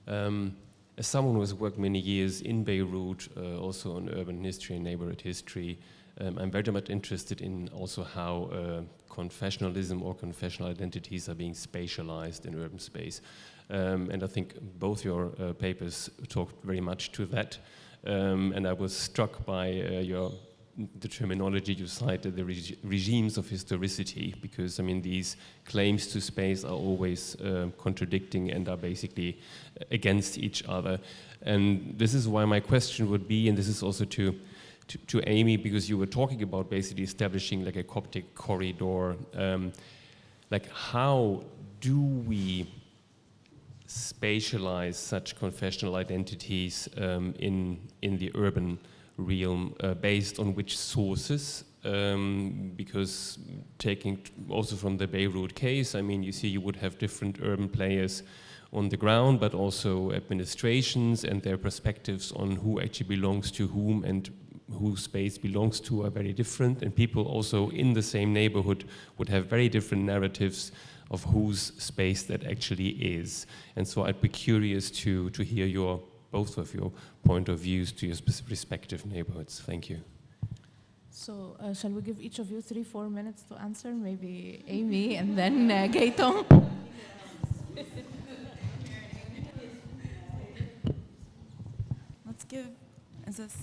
As someone who has worked many years in Beirut, also on urban history and neighborhood history, I'm very much interested in also how confessionalism or confessional identities are being spatialized in urban space. And I think both your papers talked very much to that. And I was struck by the terminology you cited, the regimes of historicity, because these claims to space are always contradicting and are basically against each other. And this is why my question would be, and this is also to Amy, because you were talking about basically establishing like a Coptic corridor, like how do we spatialize such confessional identities in the urban realm, based on which sources? Because taking also from the Beirut case, you see you would have different urban players on the ground, but also administrations and their perspectives on who actually belongs to whom and who space belongs to are very different, and people also in the same neighborhood would have very different narratives of whose space that actually is. And so I'd be curious to hear both of your point of views to your respective neighborhoods. Thank you. So shall we give each of you 3-4 minutes to answer? Maybe Amy and then Gaëtan. Let's give, is this,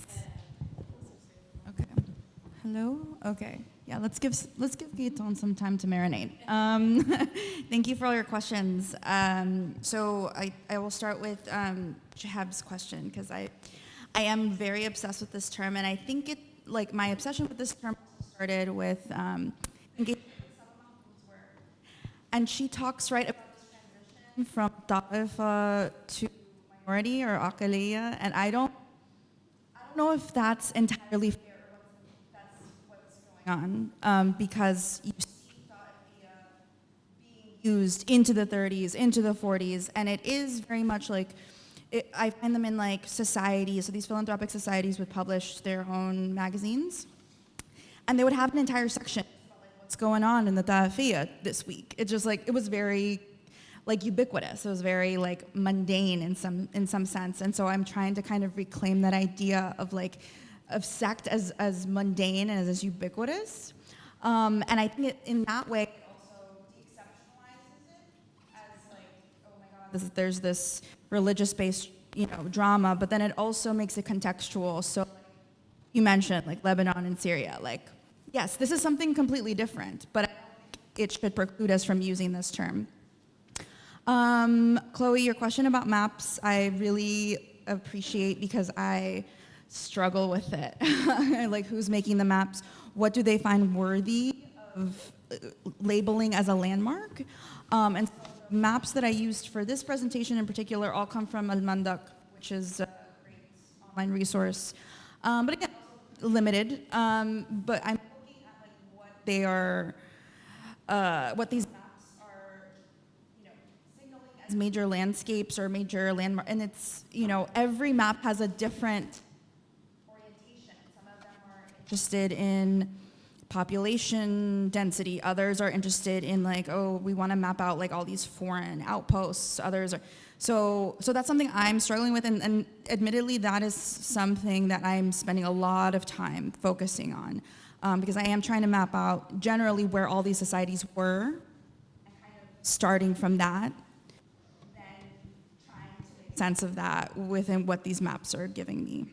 okay. Hello? Okay. Yeah, let's give Gaëtan some time to marinate. Thank you for all your questions. So I will start with Shahab's question, because I am very obsessed with this term, and I think my obsession with this term started with And she talks right about this transition from Ta'ifa to minority or Aqliya, and I don't know if that's entirely fair. That's what's going on, because you see Ta'ifiyya being used into the 30s, into the 40s, and it is very much like, I find them in like societies, so these philanthropic societies would publish their own magazines, and they would have an entire section about like what's going on in the Ta'ifiyya this week. It just like, it was very like ubiquitous. It was very like mundane in some sense. And so I'm trying to kind of reclaim that idea of like, of sect as mundane and as ubiquitous. And I think in that way, it also deconceptualizes it as like, oh my God, there's this religious-based, drama, but then it also makes it contextual. So like, you mentioned like Lebanon and Syria, like, yes, this is something completely different, but I don't think it should preclude us from using this term. Chloe, your question about maps, I really appreciate because I struggle with it. Like, who's making the maps? What do they find worthy of labeling as a landmark? And maps that I used for this presentation in particular all come from Al-Mandak, which is a great online resource. But again, limited. But I'm looking at like what they are, what these maps are, signaling as major landscapes or major landmark. And it's, every map has a different orientation. Some of them are interested in population density. Others are interested in like, oh, we want to map out like all these foreign outposts. Others are, so that's something I'm struggling with, and admittedly, that is something that I'm spending a lot of time focusing on, because I am trying to map out generally where all these societies were, and kind of starting from that, then trying to make sense of that within what these maps are giving me.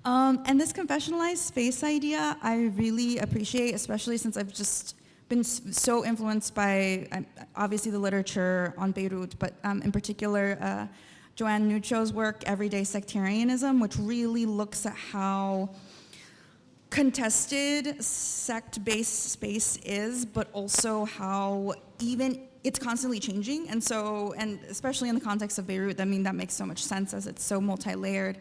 And this confessionalized space idea, I really appreciate, especially since I've just been so influenced by, obviously, the literature on Beirut, but in particular, Joanne Nucio's work, Everyday Sectarianism, which really looks at how contested sect-based space is, but also how even it's constantly changing. And so, and especially in the context of Beirut, I mean, that makes so much sense as it's so multi-layered.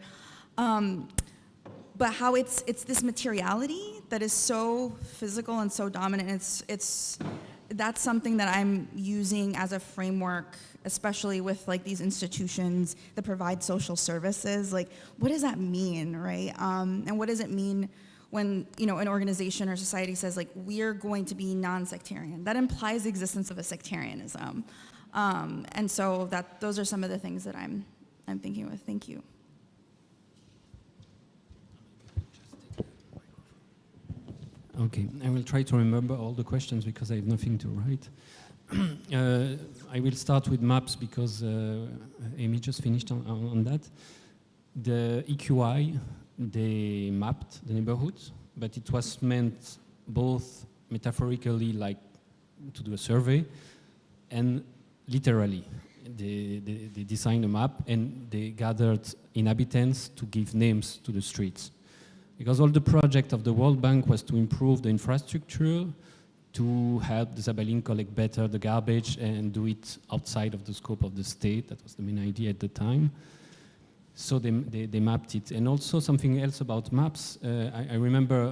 But how it's this materiality that is so physical and so dominant. That's something that I'm using as a framework, especially with like these institutions that provide social services. Like, what does that mean, right? And what does it mean when an organization or society says like, we're going to be non-sectarian? That implies the existence of a sectarianism. And so those are some of the things that I'm thinking with. Thank you. Okay, I will try to remember all the questions because I have nothing to write. I will start with maps because Amy just finished on that. The EQI, they mapped the neighborhoods, but it was meant both metaphorically, like to do a survey, and literally. They designed a map and they gathered inhabitants to give names to the streets. Because all the project of the World Bank was to improve the infrastructure, to help the Zabalin collect better the garbage and do it outside of the scope of the state. That was the main idea at the time. So they mapped it. And also something else about maps. I remember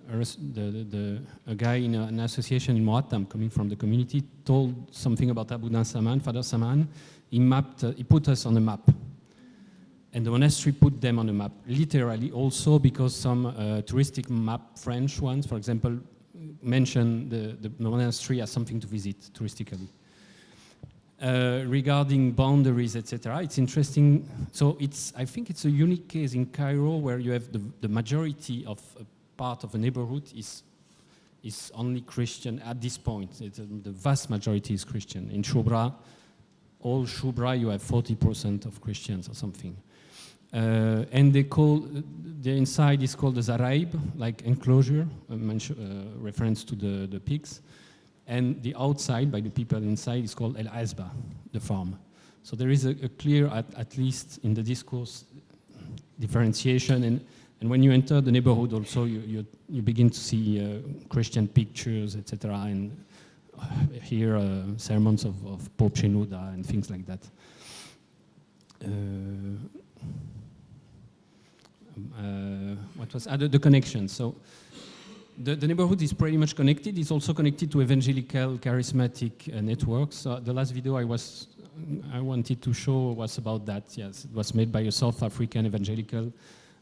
a guy in an association in Moatam coming from the community told something about Abu Dan Saman, Father Saman. He put us on a map. And the monastery put them on a map, literally also because some touristic map, French ones, for example, mention the monastery as something to visit touristically. Regarding boundaries, etc., it's interesting. So I think it's a unique case in Cairo where you have the majority of a part of a neighborhood is only Christian at this point. The vast majority is Christian. In Shubra, all Shubra, you have 40% of Christians or something. And the inside is called the Zaraib, like enclosure, reference to the pigs. And the outside, by the people inside, is called El Azba, the farm. So there is a clear, at least in the discourse, differentiation. And when you enter the neighborhood also, you begin to see Christian pictures, etc., and hear sermons of Pope Shenouda and things like that. What was the connection? So the neighborhood is pretty much connected. It's also connected to evangelical charismatic networks. The last video I wanted to show was about that. Yes, it was made by a South African evangelical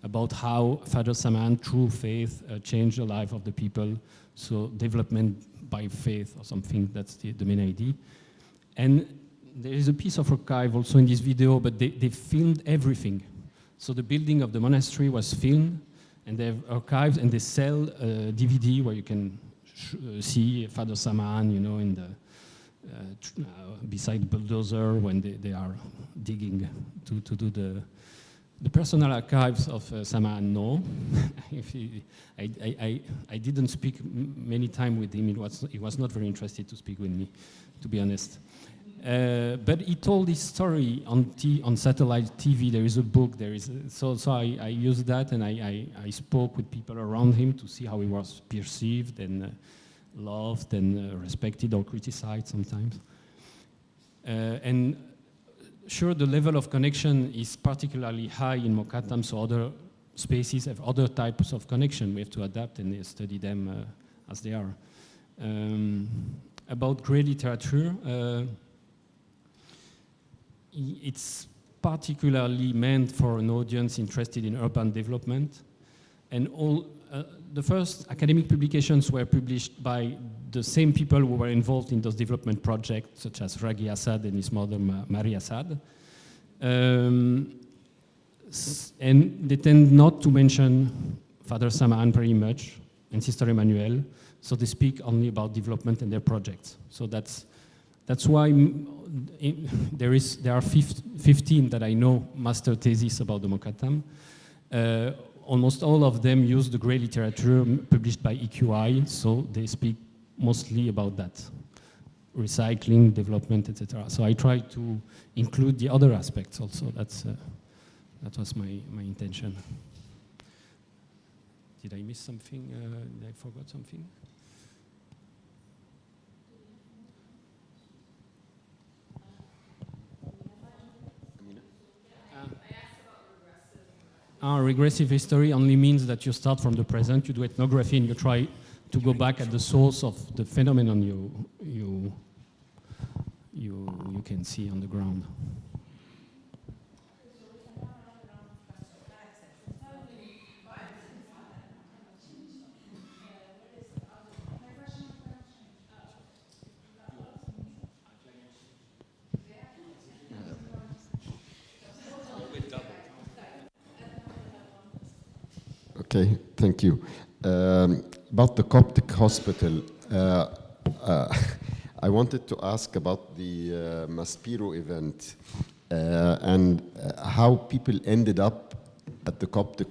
about how Father Samaan, through faith, changed the life of the people. So development by faith or something, that's the main idea. And there is a piece of archive also in this video, but they filmed everything. So the building of the monastery was filmed, and they have archives, and they sell a DVD where you can see Father Samaan, you know, in the beside the bulldozer when they are digging to do the personal archives of Samaan. No, I didn't speak many times with him. He was not very interested to speak with me, to be honest. But he told his story on satellite TV. There is a book. So I used that, and I spoke with people around him to see how he was perceived and loved and respected or criticized sometimes. And sure, the level of connection is particularly high in Mokattam, so other spaces have other types of connection. We have to adapt and study them as they are. About grey literature, it's particularly meant for an audience interested in urban development. And all the first academic publications were published by the same people who were involved in those development projects, such as Raghi Assad and his mother, Marie Assad. And they tend not to mention Father Samaan very much and Sister Emmanuel, so they speak only about development and their projects. So that's why there are 15 that I know master thesis about the Mokattam. Almost all of them use the grey literature published by EQI, so they speak mostly about that, recycling, development, etc. So I try to include the other aspects also. That was my intention. Did I miss something? Did I forget something? Regressive history only means that you start from the present, you do ethnography, and you try to go back at the source of the phenomenon you can see on the ground. Okay, thank you. About the Coptic hospital, I wanted to ask about the Maspero event and how people ended up at the Coptic.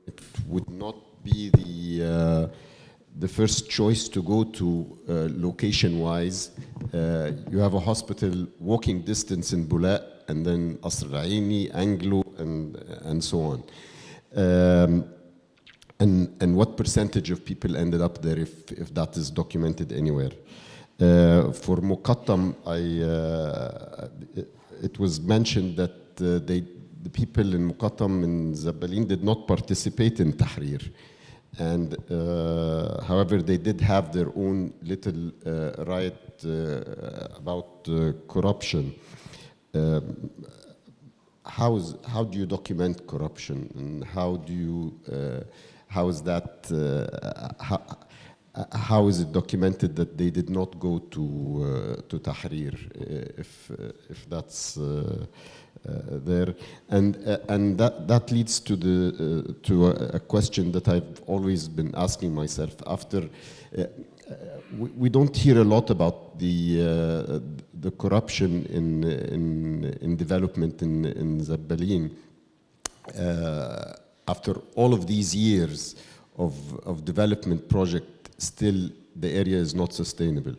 It would not be the first choice to go to location-wise. You have a hospital walking distance in Bula, and then Asr Aini, Anglo, and so on. And what percentage of people ended up there, if that is documented anywhere? For Mokattam, it was mentioned that the people in Mokattam and Zabbaleen did not participate in Tahrir. And however, they did have their own little riot about corruption. How do you document corruption, and how do you how is that? How is it documented that they did not go to Tahrir, if that's there? And that leads to a question that I've always been asking myself. After we don't hear a lot about the corruption in development in Zabbaleen. After all of these years of development project, still the area is not sustainable.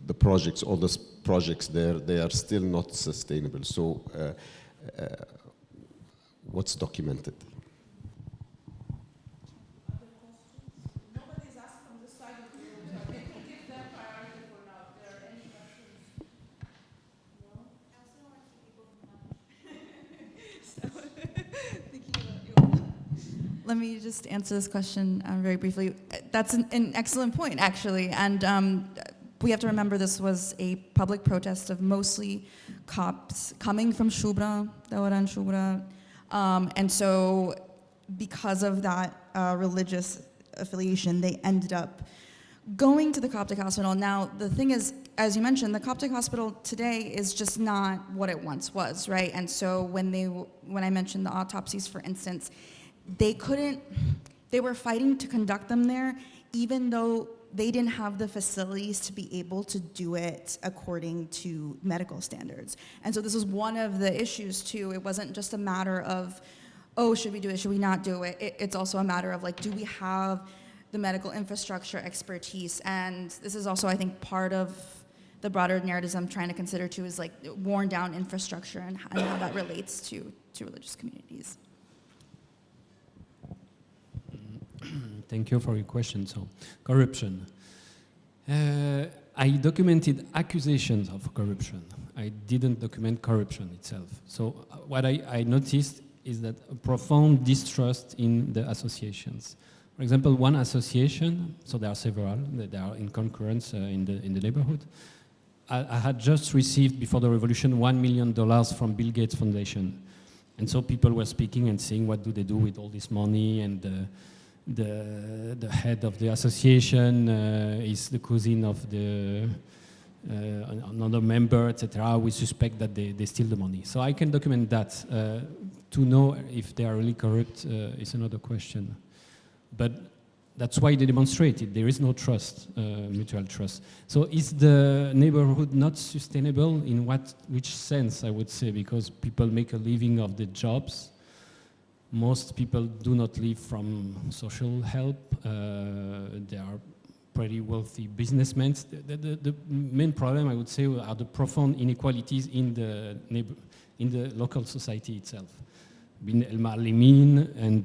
The projects, all the projects there, they are still not sustainable. So what's documented? Nobody's asked from the side of the room. Give them priority for now. let me just answer this question very briefly. That's an excellent point, actually. And we have to remember this was a public protest of mostly Copts coming from Shubra, Dawaran Shubra. And so because of that religious affiliation, they ended up going to the Coptic hospital. Now, the thing is, as you mentioned, the Coptic hospital today is just not what it once was, right? And so when I mentioned the autopsies, for instance, they were fighting to conduct them there, even though they didn't have the facilities to be able to do it according to medical standards. And so this was one of the issues too. It wasn't just a matter of, oh, should we do it, should we not do it? It's also a matter of like, do we have the medical infrastructure expertise? And this is also, I think, part of the broader narratives I'm trying to consider too, is like worn down infrastructure and how that relates to religious communities. Thank you for your question. So, corruption. I documented accusations of corruption. I didn't document corruption itself. So what I noticed is that a profound distrust in the associations. For example, one association, so there are several, they are in concurrence in the neighborhood. I had just received, before the revolution, $1 million from Bill Gates Foundation. And so people were speaking and saying, what do they do with all this money? And the head of the association is the cousin of the another member, etc. We suspect that they steal the money. So I can document that. To know if they are really corrupt is another question. But that's why they demonstrated. There is no trust, mutual trust. So is the neighborhood not sustainable? In which sense, I would say? Because people make a living of the jobs. Most people do not live from social help. They are pretty wealthy businessmen. The main problem, I would say, are the profound inequalities in the local society itself. Bin El Ma'alimin and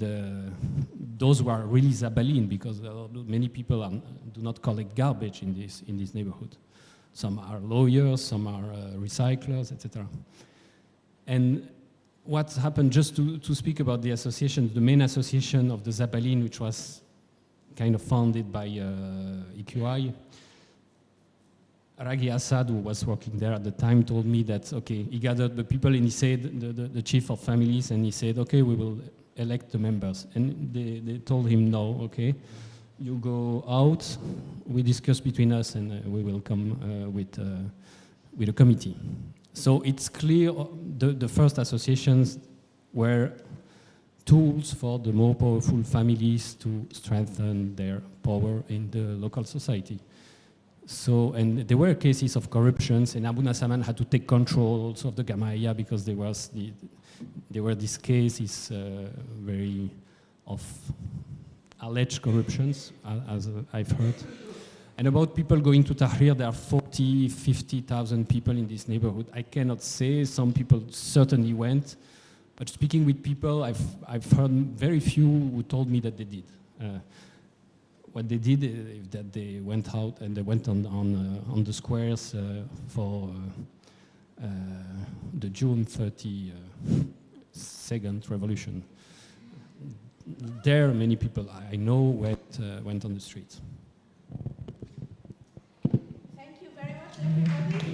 those who are really Zabalin, because many people do not collect garbage in this neighborhood. Some are lawyers, some are recyclers, etc. And what happened, just to speak about the association, the main association of the Zabalin, which was kind of founded by EQI, Raghi Assad, who was working there at the time, told me that, okay, he gathered the people and he said, the chief of families, and he said, okay, we will elect the members. And they told him, no, okay, you go out, we discuss between us, and we will come with a committee. So it's clear the first associations were tools for the more powerful families to strengthen their power in the local society. So, and there were cases of corruptions, and Abu Nasaman had to take control also of the Gama'iyya because there were these cases very of alleged corruptions, as I've heard. And about people going to Tahrir, there are 40, 50,000 people in this neighborhood. I cannot say, some people certainly went, but speaking with people, I've heard very few who told me that they did. What they did is that they went out and they went on the squares for the June 32nd revolution. There, many people I know went on the streets. Thank you very much, everybody.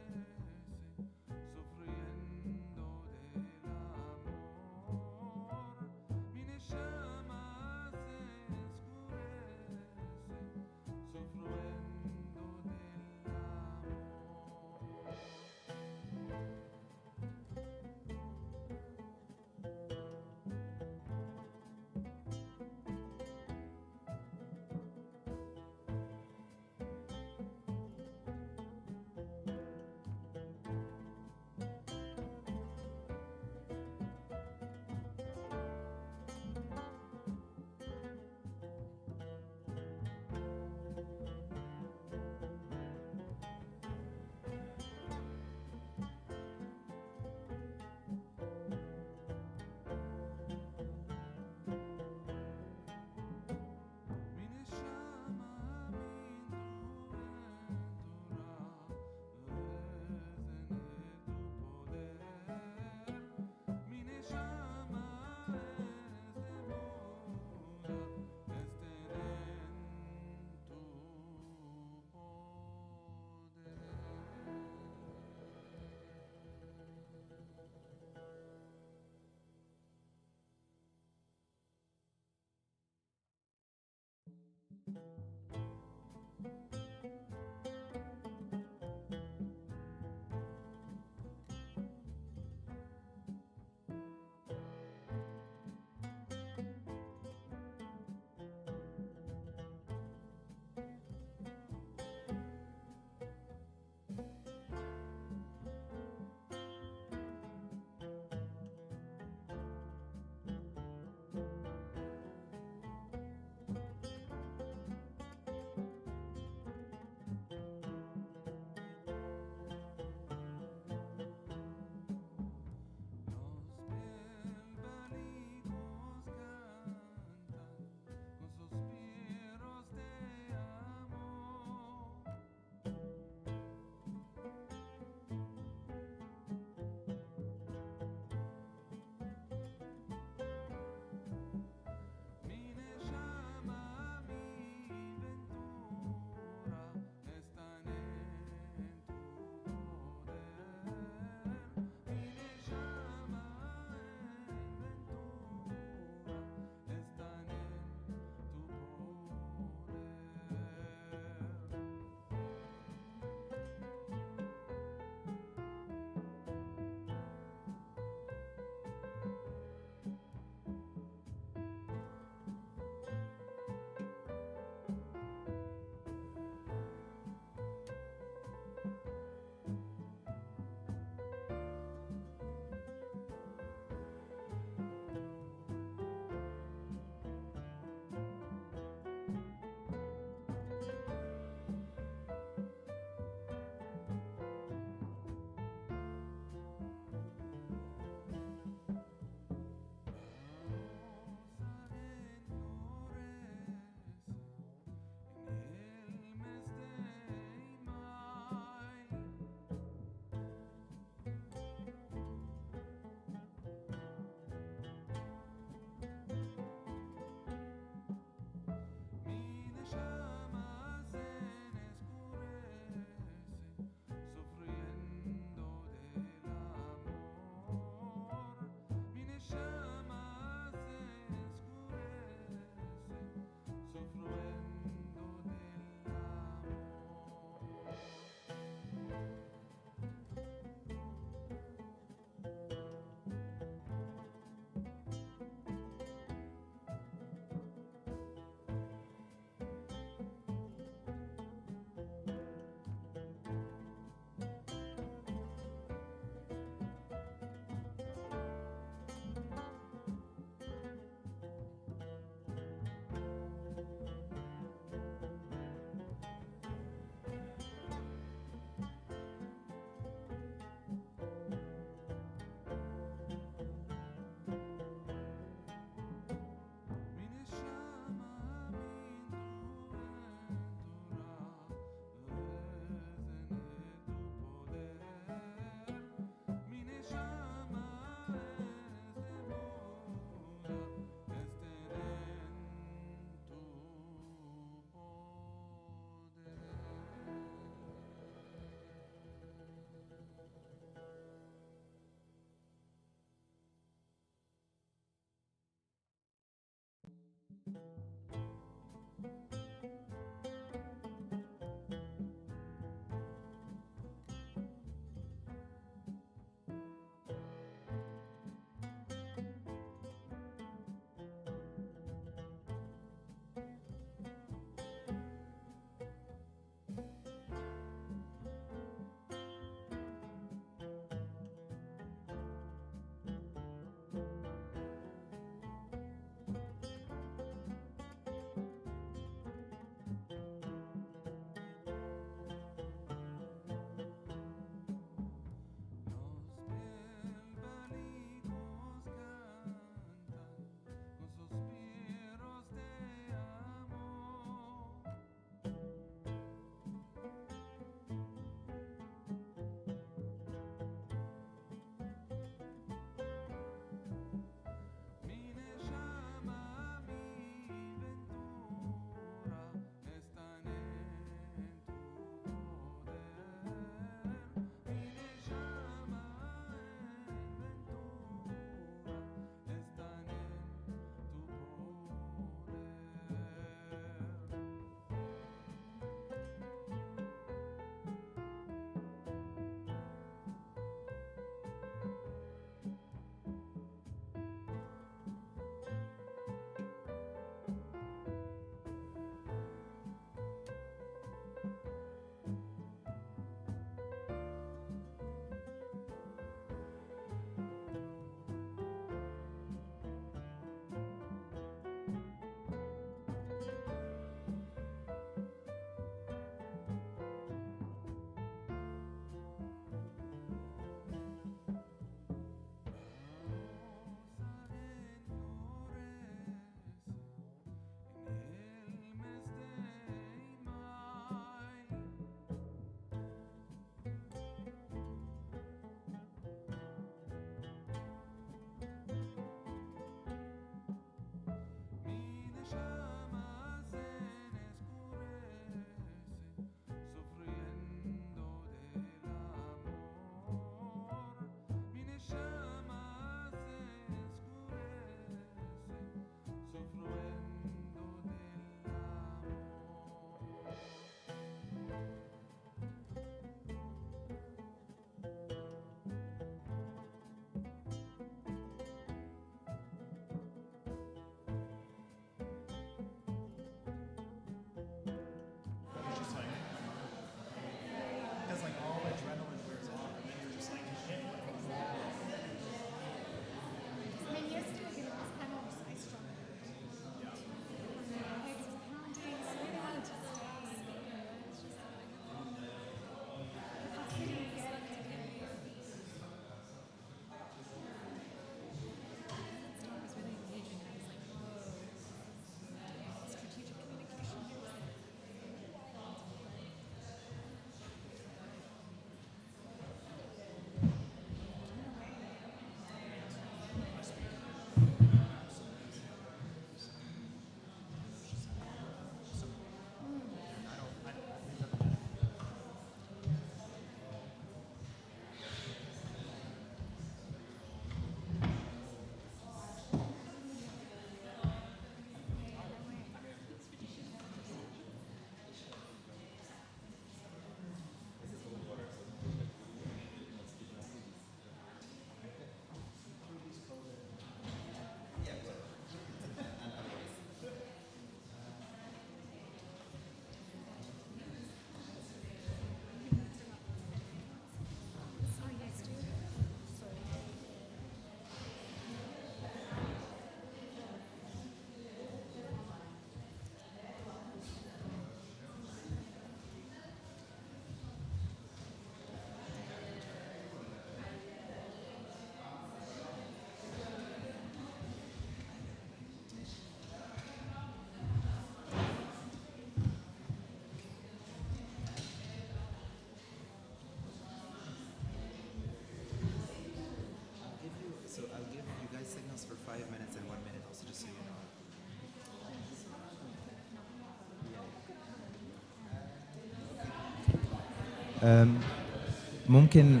ممكن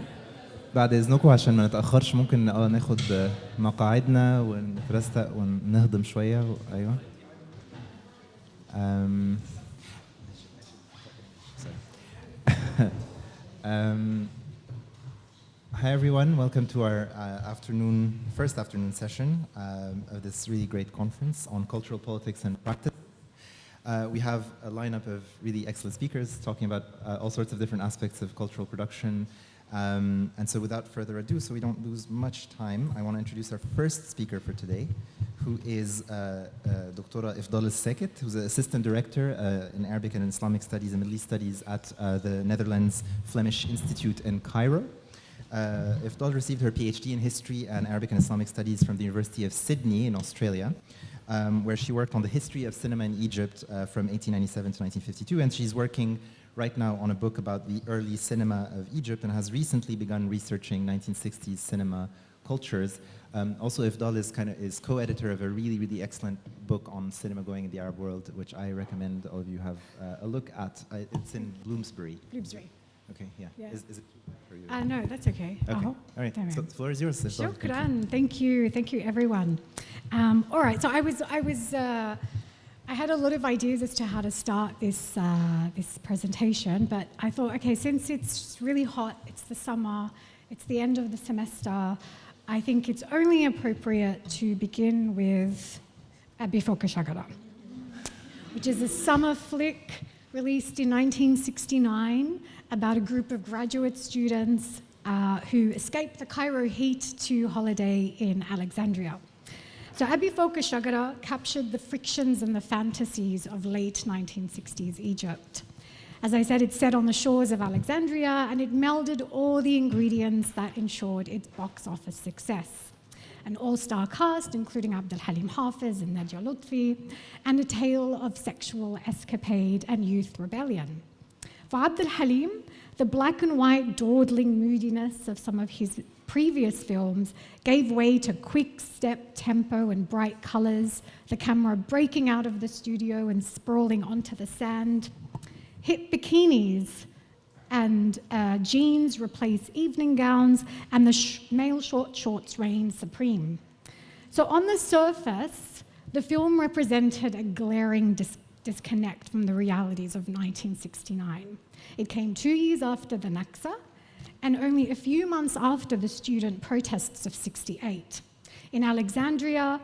بعد اذنكم عشان ما نتاخرش ممكن ناخد مقاعدنا ونترستق ونهضم شويه. ايوه. Hi everyone, welcome to our first afternoon session of this really great conference on cultural politics and practice. We have a lineup of really excellent speakers talking about all sorts of different aspects of cultural production. And so without further ado, so we don't lose much time, I want to introduce our first speaker for today, who is Dr. Ifdal Al-Sakit, who's an assistant director in Arabic and Islamic Studies and Middle East Studies at the Netherlands Flemish Institute in Cairo. Ifdal received her PhD in History and Arabic and Islamic Studies from the University of Sydney in Australia, where she worked on the history of cinema in Egypt from 1897 to 1952, and she's working right now on a book about the early cinema of Egypt and has recently begun researching 1960s cinema cultures. Also, Ifdal is co-editor of a really, really excellent book on cinema going in the Arab world, which I recommend all of you have a look at. It's in Bloomsbury. Bloomsbury. Okay, yeah. Yeah. Is it for you? No, that's okay. Okay. All right. So the floor is yours. Ifdal. Shukran. Thank you, everyone. All right. So I had a lot of ideas as to how to start this presentation, but I thought, okay, since it's really hot, it's the summer, it's the end of the semester, I think it's only appropriate to begin with Abi Fawqa Shajara, which is a summer flick released in 1969 about a group of graduate students who escaped the Cairo heat to holiday in Alexandria. So Abi Fawqa Shajara captured the frictions and the fantasies of late 1960s Egypt. As I said, it's set on the shores of Alexandria, and it melded all the ingredients that ensured its box office success. An all-star cast, including Abdul Halim Hafiz and Nadia Lutfi, and a tale of sexual escapade and youth rebellion. For Abdul Halim, the black and white dawdling moodiness of some of his previous films gave way to quick step tempo and bright colors, the camera breaking out of the studio and sprawling onto the sand. Hip bikinis and jeans replace evening gowns, and the male short shorts reign supreme. So on the surface, the film represented a glaring disconnect from the realities of 1969. It came 2 years after the Naksa, and only a few months after the student protests of '68. In Alexandria,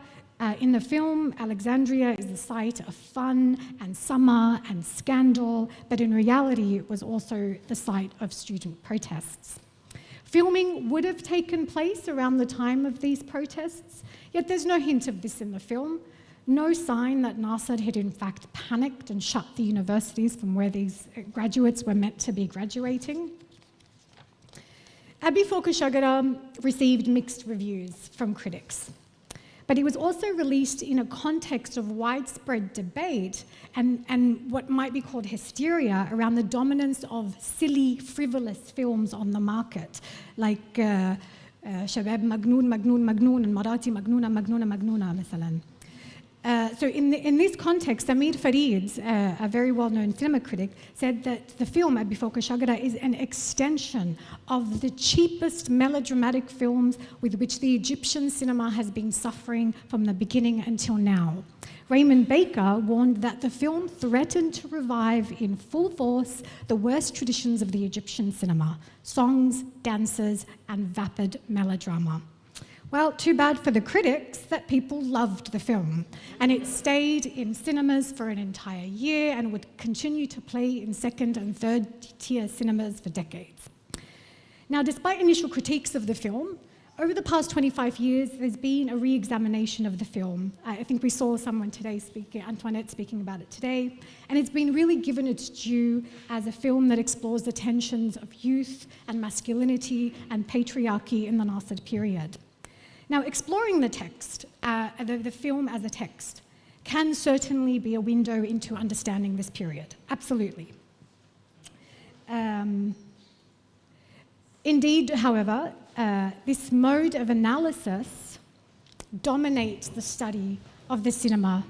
in the film, Alexandria is the site of fun and summer and scandal, but in reality, it was also the site of student protests. Filming would have taken place around the time of these protests, yet there's no hint of this in the film. No sign that Nasser had in fact panicked and shut the universities from where these graduates were meant to be graduating. Abi Fawqa Shajara received mixed reviews from critics, but it was also released in a context of widespread debate and what might be called hysteria around the dominance of silly, frivolous films on the market, like Shabab Magnoon, Magnoon, Magnoon, and Marati Magnoona, Magnoona, Magnoona, مثلا. So in this context, Amir Farid, a very well-known cinema critic, said that the film Abi Fawqa Shajara is an extension of the cheapest melodramatic films with which the Egyptian cinema has been suffering from the beginning until now. Raymond Baker warned that the film threatened to revive in full force the worst traditions of the Egyptian cinema: songs, dances, and vapid melodrama. Well, too bad for the critics that people loved the film, and it stayed in cinemas for an entire year and would continue to play in second and third tier cinemas for decades. Now, despite initial critiques of the film, over the past 25 years, there's been a re-examination of the film. I think we saw someone today speaking, Antoinette speaking about it today, and it's been really given its due as a film that explores the tensions of youth and masculinity and patriarchy in the Nasser period. Now, exploring the text, the film as a text, can certainly be a window into understanding this period, absolutely. Indeed, however, this mode of analysis dominates the study of the cinema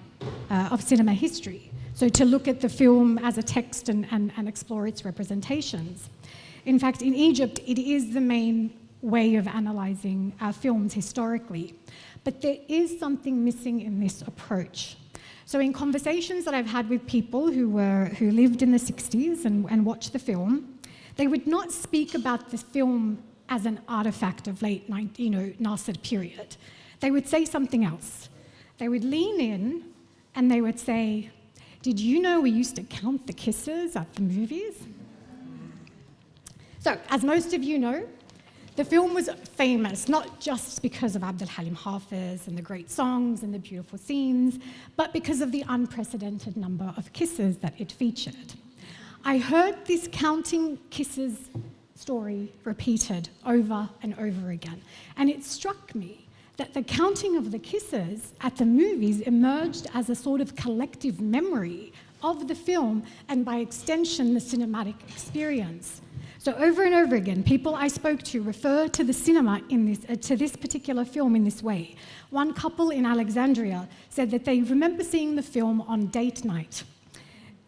history. So to look at the film as a text and explore its representations. In fact, in Egypt, it is the main way of analysing films historically. But there is something missing in this approach. So in conversations that I've had with people who lived in the 60s and watched the film, they would not speak about the film as an artifact of late Nasser period. They would say something else. They would lean in and they would say, "Did you know we used to count the kisses at the movies?" So, as most of you know, the film was famous not just because of Abdul Halim Hafiz and the great songs and the beautiful scenes, but because of the unprecedented number of kisses that it featured. I heard this counting kisses story repeated over and over again, and it struck me that the counting of the kisses at the movies emerged as a sort of collective memory of the film and by extension the cinematic experience. So over and over again, people I spoke to refer to the cinema to this particular film in this way. One couple in Alexandria said that they remember seeing the film on date night.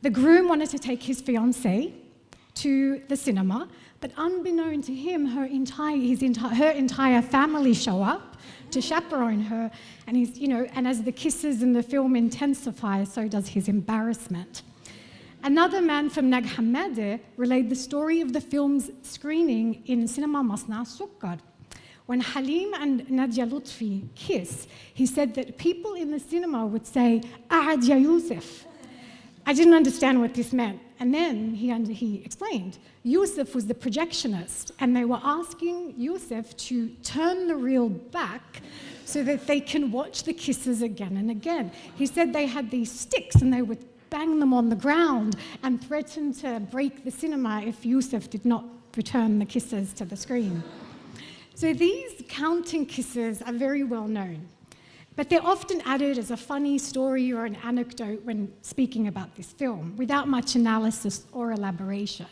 The groom wanted to take his fiancée to the cinema, but unbeknown to him, her entire family show up to chaperone her, and as the kisses in the film intensify, so does his embarrassment. Another man from Nag Hammadi relayed the story of the film's screening in Cinema Masna Sukkar. When Halim and Nadia Lutfi kiss, he said that people in the cinema would say, "Ahad ya Yusuf." I didn't understand what this meant. And then he explained, Yusuf was the projectionist, and they were asking Yusuf to turn the reel back so that they can watch the kisses again and again. He said they had these sticks and they would bang them on the ground and threaten to break the cinema if Yusuf did not return the kisses to the screen. So these counting kisses are very well known, but they're often added as a funny story or an anecdote when speaking about this film, without much analysis or elaboration.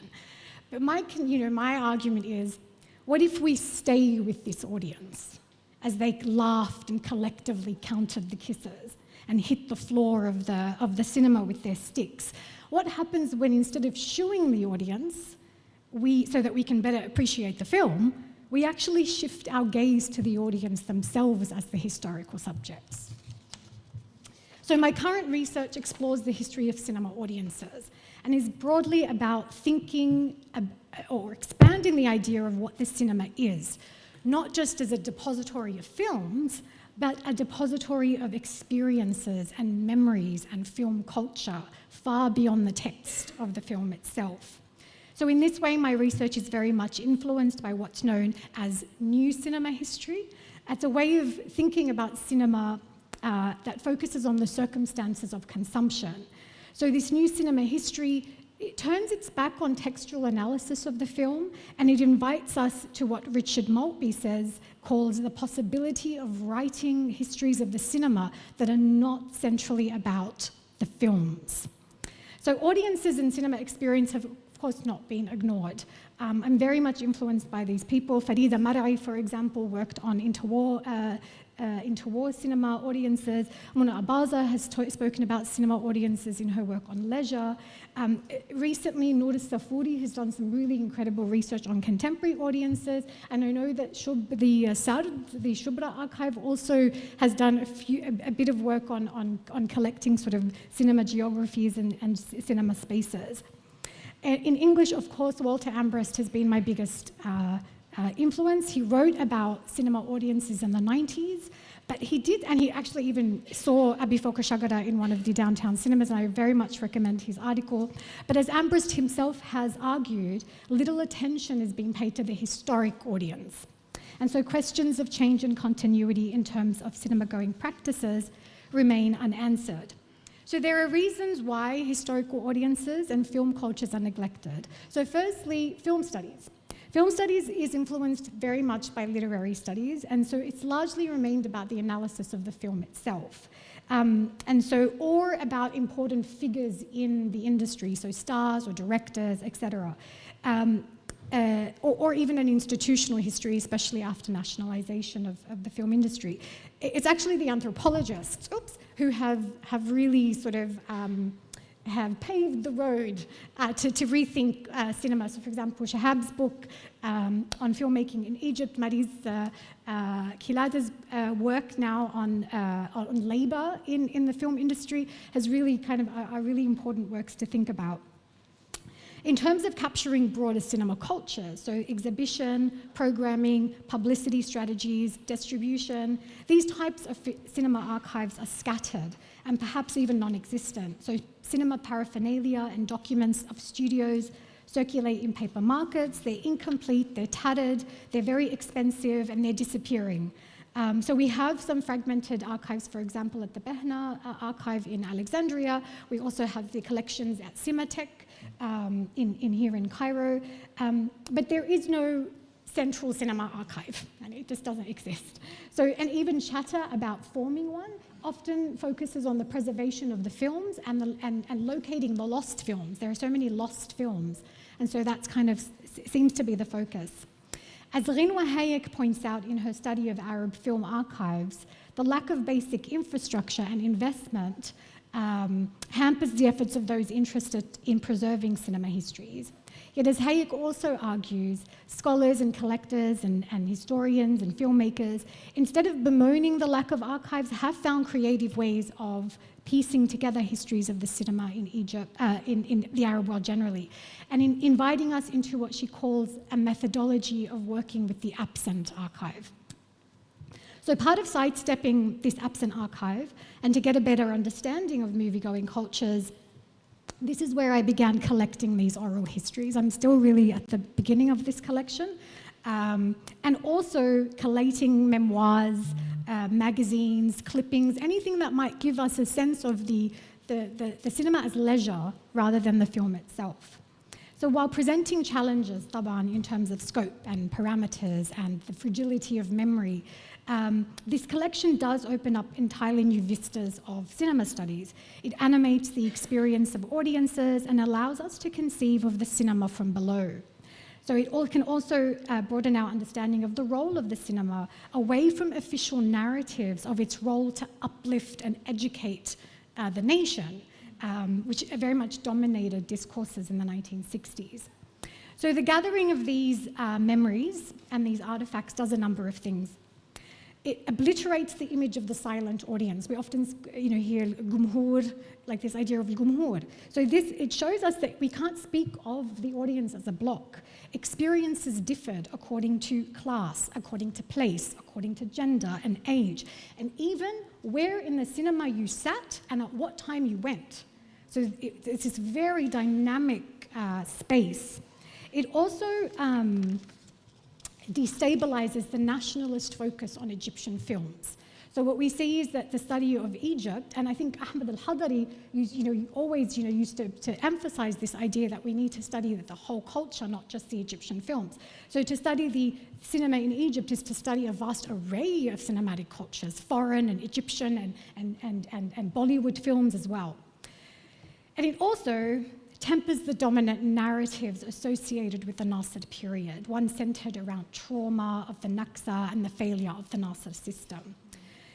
But my argument is, what if we stay with this audience as they laughed and collectively counted the kisses and hit the floor of the cinema with their sticks? What happens when instead of shooing the audience, so that we can better appreciate the film, we actually shift our gaze to the audience themselves as the historical subjects? So my current research explores the history of cinema audiences and is broadly about thinking or expanding the idea of what the cinema is, not just as a depository of films, but a depository of experiences and memories and film culture far beyond the text of the film itself. So in this way, my research is very much influenced by what's known as new cinema history. It's a way of thinking about cinema that focuses on the circumstances of consumption. So this new cinema history, it turns its back on textual analysis of the film, and it invites us to what Richard Maltby calls the possibility of writing histories of the cinema that are not centrally about the films. So audiences and cinema experience have, of course, not been ignored. I'm very much influenced by these people. Farida Mar'i, for example, worked on interwar cinema audiences. Mona Abaza has spoken about cinema audiences in her work on leisure. Recently, Noor Safouri has done some really incredible research on contemporary audiences, and I know that the Sard, the Shubra archive, also has done a bit of work on collecting sort of cinema geographies and cinema spaces. In English, of course, Walter Ambrust has been my biggest influence. He wrote about cinema audiences in the 90s, but he actually even saw Abi Foka Shagara in one of the downtown cinemas, and I very much recommend his article. But as Ambrust himself has argued, little attention is being paid to the historic audience. And so questions of change and continuity in terms of cinema-going practices remain unanswered. So there are reasons why historical audiences and film cultures are neglected. So firstly, film studies. Film studies is influenced very much by literary studies, and so it's largely remained about the analysis of the film itself. Or about important figures in the industry, so stars or directors, etc. Or even an institutional history, especially after nationalization of the film industry. It's actually the anthropologists, who have really sort of have paved the road to rethink cinema. So, for example, Shahab's book on filmmaking in Egypt, Mariz Kilada's work now on labor in the film industry has really are really important works to think about. In terms of capturing broader cinema culture, so exhibition, programming, publicity strategies, distribution, these types of cinema archives are scattered and perhaps even non-existent. So cinema paraphernalia and documents of studios circulate in paper markets, they're incomplete, they're tattered, they're very expensive, and they're disappearing. So we have some fragmented archives, for example, at the Behna archive in Alexandria. We also have the collections at Cimatech here in Cairo. But there is no central cinema archive, and it just doesn't exist. So, and even chatter about forming one often focuses on the preservation of the films and locating the lost films. There are so many lost films, and so that's seems to be the focus. As Rinwa Hayek points out in her study of Arab film archives, the lack of basic infrastructure and investment hampers the efforts of those interested in preserving cinema histories. Yet, as Hayek also argues, scholars and collectors and historians and filmmakers, instead of bemoaning the lack of archives, have found creative ways of piecing together histories of the cinema in Egypt, in the Arab world generally, and in inviting us into what she calls a methodology of working with the absent archive. So part of sidestepping this absent archive and to get a better understanding of movie-going cultures, this is where I began collecting these oral histories. I'm still really at the beginning of this collection. And also collating memoirs, magazines, clippings, anything that might give us a sense of the cinema as leisure rather than the film itself. So while presenting challenges, Taban, in terms of scope and parameters and the fragility of memory, this collection does open up entirely new vistas of cinema studies. It animates the experience of audiences and allows us to conceive of the cinema from below. So it can also broaden our understanding of the role of the cinema away from official narratives of its role to uplift and educate the nation, which very much dominated discourses in the 1960s. So the gathering of these memories and these artifacts does a number of things. It obliterates the image of the silent audience. We often hear gumhur, like this idea of gumhur. So it shows us that we can't speak of the audience as a block. Experiences differed according to class, according to place, according to gender and age, and even where in the cinema you sat and at what time you went. So it's this very dynamic space. It also destabilizes the nationalist focus on Egyptian films. So what we see is that the study of Egypt, and I think Ahmed al-Hadari always used to emphasize this idea that we need to study the whole culture, not just the Egyptian films. So to study the cinema in Egypt is to study a vast array of cinematic cultures, foreign and Egyptian and Bollywood films as well. And it also tempers the dominant narratives associated with the Nasser period, one centered around trauma of the Naksa and the failure of the Nasser system.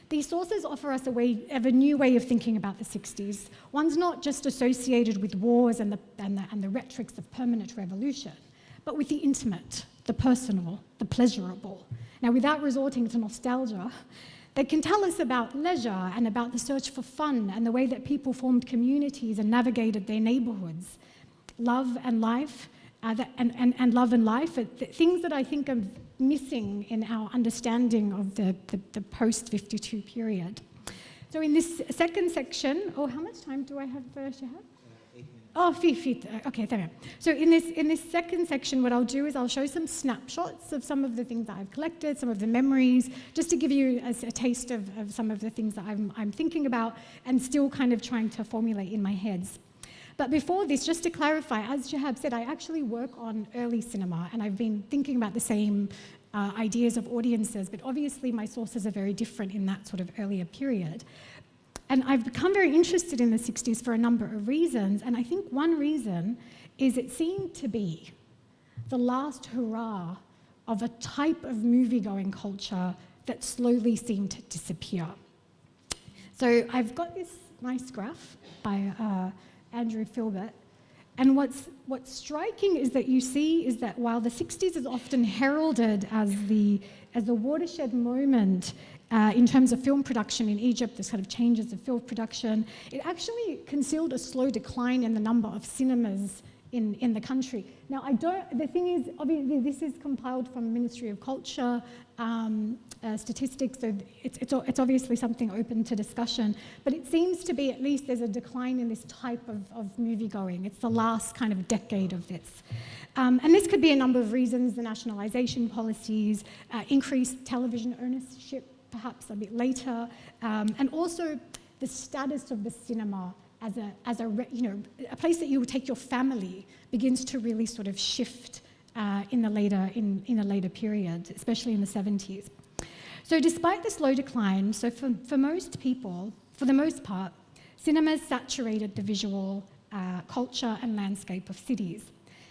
These sources offer us a new way of thinking about the 60s. One's not just associated with wars and the rhetorics of permanent revolution, but with the intimate, the personal, the pleasurable. Now, without resorting to nostalgia, they can tell us about leisure and about the search for fun and the way that people formed communities and navigated their neighborhoods. Love and life, and love and life, things that I think are missing in our understanding of the post-52 period. So in this second section, how much time do I have, Shahab? 8 minutes. Okay, there. So in this second section, what I'll do is I'll show some snapshots of some of the things that I've collected, some of the memories, just to give you a taste of some of the things that I'm thinking about and still kind of trying to formulate in my heads. But before this, just to clarify, as Shahab said, I actually work on early cinema, and I've been thinking about the same ideas of audiences, but obviously my sources are very different in that sort of earlier period. And I've become very interested in the 60s for a number of reasons, and I think one reason is it seemed to be the last hurrah of a type of movie-going culture that slowly seemed to disappear. So I've got this nice graph by Andrew Filbert. And what's striking is that you see is that while the 60s is often heralded as the watershed moment in terms of film production in Egypt, this kind of changes of film production, it actually concealed a slow decline in the number of cinemas in the country. Now, the thing is, obviously, this is compiled from Ministry of Culture statistics, so it's obviously something open to discussion, but it seems to be, at least there's a decline in this type of movie going. It's the last kind of decade of this. And this could be a number of reasons: the nationalization policies, increased television ownership perhaps a bit later, and also the status of the cinema as a place that you would take your family begins to really sort of shift in a later period, especially in the 70s. So despite the slow decline, so for most people, for the most part, cinemas saturated the visual culture and landscape of cities.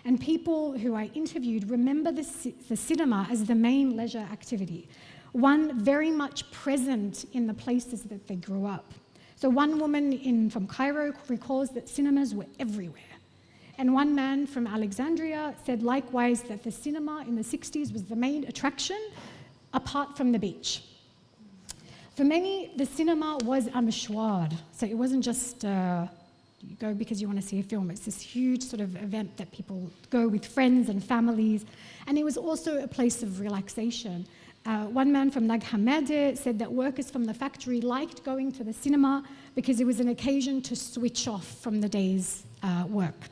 And people who I interviewed remember the cinema as the main leisure activity, one very much present in the places that they grew up. So one woman from Cairo recalls that cinemas were everywhere. And one man from Alexandria said likewise that the cinema in the 60s was the main attraction apart from the beach. For many, the cinema was a mishwar. So it wasn't just you go because you want to see a film. It's this huge sort of event that people go with friends and families. And it was also a place of relaxation. One man from Nag Hammadi said that workers from the factory liked going to the cinema because it was an occasion to switch off from the day's work.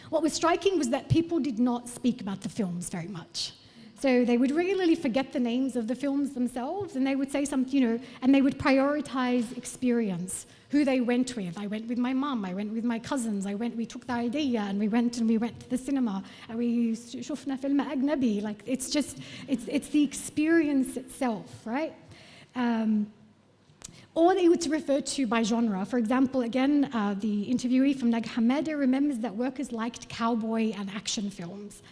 What was striking was that people did not speak about the films very much. So they would regularly forget the names of the films themselves, and they would say something, and they would prioritize experience, who they went with. I went with my mum, I went with my cousins, we took the idea and we went to the cinema, and we shufna film ajnabi. Like, it's the experience itself, right? Or they would refer to by genre. For example, again, the interviewee from Nag Hammadi remembers that workers liked cowboy and action films.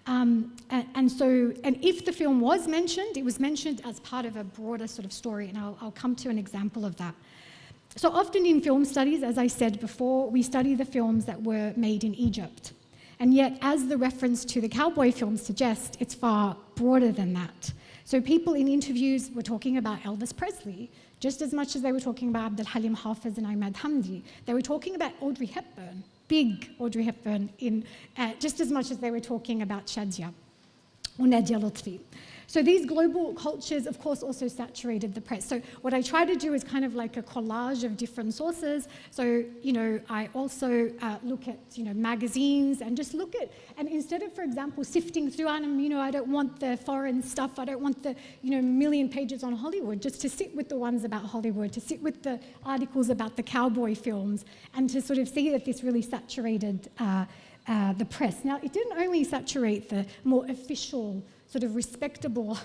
And if the film was mentioned, it was mentioned as part of a broader sort of story, and I'll come to an example of that. So often in film studies, as I said before, we study the films that were made in Egypt. And yet, as the reference to the cowboy film suggests, it's far broader than that. So people in interviews were talking about Elvis Presley, just as much as they were talking about Abdel Halim Hafez and Ahmad Hamdi. They were talking about Audrey Hepburn, big Audrey Hepburn, just as much as they were talking about Shadia or Nadia Lutfi. So these global cultures, of course, also saturated the press. So what I try to do is kind of like a collage of different sources. So, I also look at, magazines and just look at, and instead of, for example, sifting through, I don't want the foreign stuff, I don't want the, million pages on Hollywood, just to sit with the ones about Hollywood, to sit with the articles about the cowboy films, and to sort of see that this really saturated the press. Now, it didn't only saturate the more official, sort of respectable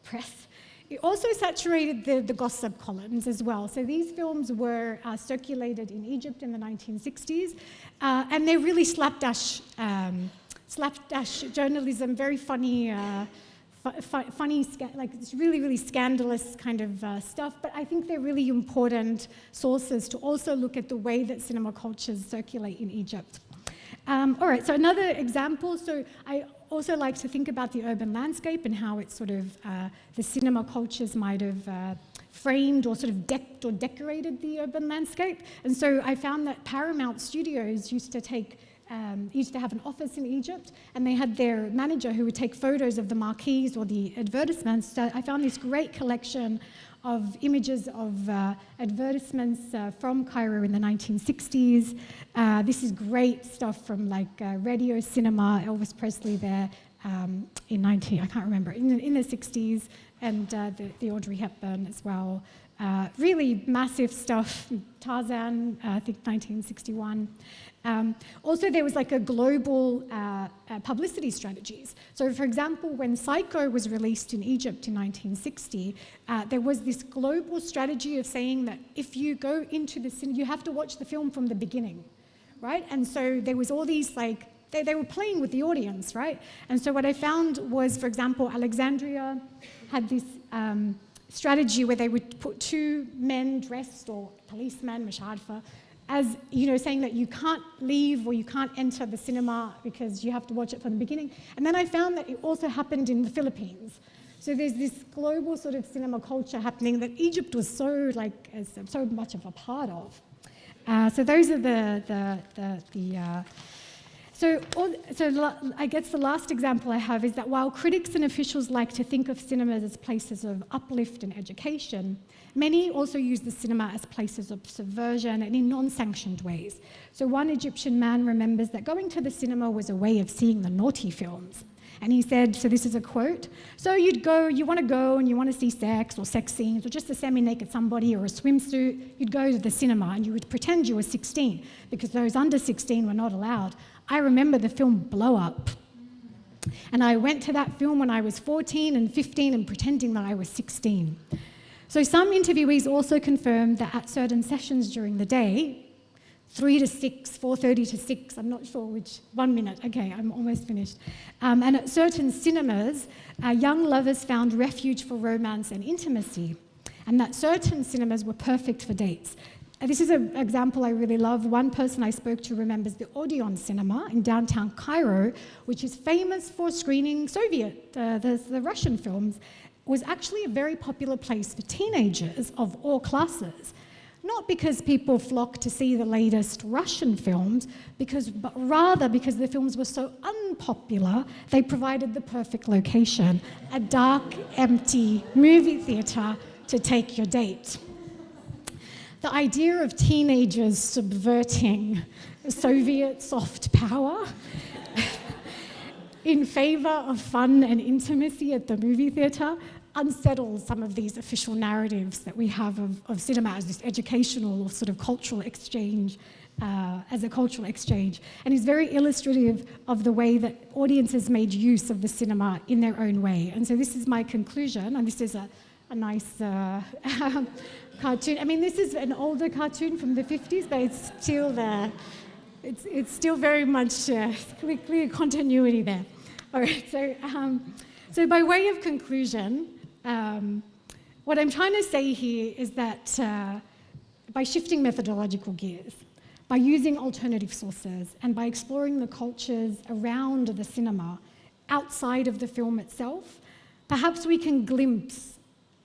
press. It also saturated the gossip columns as well. So these films were circulated in Egypt in the 1960s, and they're really slapdash journalism, very funny, like it's really, really scandalous kind of stuff. But I think they're really important sources to also look at the way that cinema cultures circulate in Egypt. All right, so another example. So I also like to think about the urban landscape and how it's sort of, the cinema cultures might have framed or sort of decked or decorated the urban landscape. And so I found that Paramount Studios used to have an office in Egypt, and they had their manager who would take photos of the marquees or the advertisements. So I found this great collection of images of advertisements from Cairo in the 1960s. This is great stuff from Radio Cinema, Elvis Presley there in I can't remember, in the 60s, and the Audrey Hepburn as well. Really massive stuff, Tarzan, I think 1961. Also, there was a global publicity strategies. So, for example, when Psycho was released in Egypt in 1960, there was this global strategy of saying that if you go into the cinema, you have to watch the film from the beginning, right? And so there was all these they were playing with the audience, right? And so what I found was, for example, Alexandria had this strategy where they would put two men dressed, or policemen, مش عارفة, as, you know, saying that you can't leave or you can't enter the cinema because you have to watch it from the beginning. And then I found that it also happened in the Philippines. So there's this global sort of cinema culture happening that Egypt was so much of a part of. So those are I guess the last example I have is that while critics and officials like to think of cinemas as places of uplift and education, many also use the cinema as places of subversion and in non-sanctioned ways. So one Egyptian man remembers that going to the cinema was a way of seeing the naughty films. And he said, so this is a quote, so you want to go and you want to see sex or sex scenes or just a semi-naked somebody or a swimsuit, you'd go to the cinema and you would pretend you were 16 because those under 16 were not allowed. I remember the film Blow Up. And I went to that film when I was 14 and 15 and pretending that I was 16. So some interviewees also confirmed that at certain sessions during the day, 3 to 6, 4:30 to 6, I'm not sure which, 1 minute, okay, I'm almost finished. And at certain cinemas, young lovers found refuge for romance and intimacy, and that certain cinemas were perfect for dates. This is an example I really love. One person I spoke to remembers the Odeon Cinema in downtown Cairo, which is famous for screening the Russian films, was actually a very popular place for teenagers of all classes. Not because people flocked to see the latest Russian films, but rather because the films were so unpopular, they provided the perfect location, a dark, empty movie theatre to take your date. The idea of teenagers subverting Soviet soft power in favour of fun and intimacy at the movie theatre unsettles some of these official narratives that we have of cinema as this educational or sort of cultural exchange, as a cultural exchange. And is very illustrative of the way that audiences made use of the cinema in their own way. And so this is my conclusion, and this is a nice cartoon. I mean, this is an older cartoon from the 50s, but it's still there. It's still very much clear continuity there. All right, so by way of conclusion, what I'm trying to say here is that by shifting methodological gears, by using alternative sources, and by exploring the cultures around the cinema, outside of the film itself, perhaps we can glimpse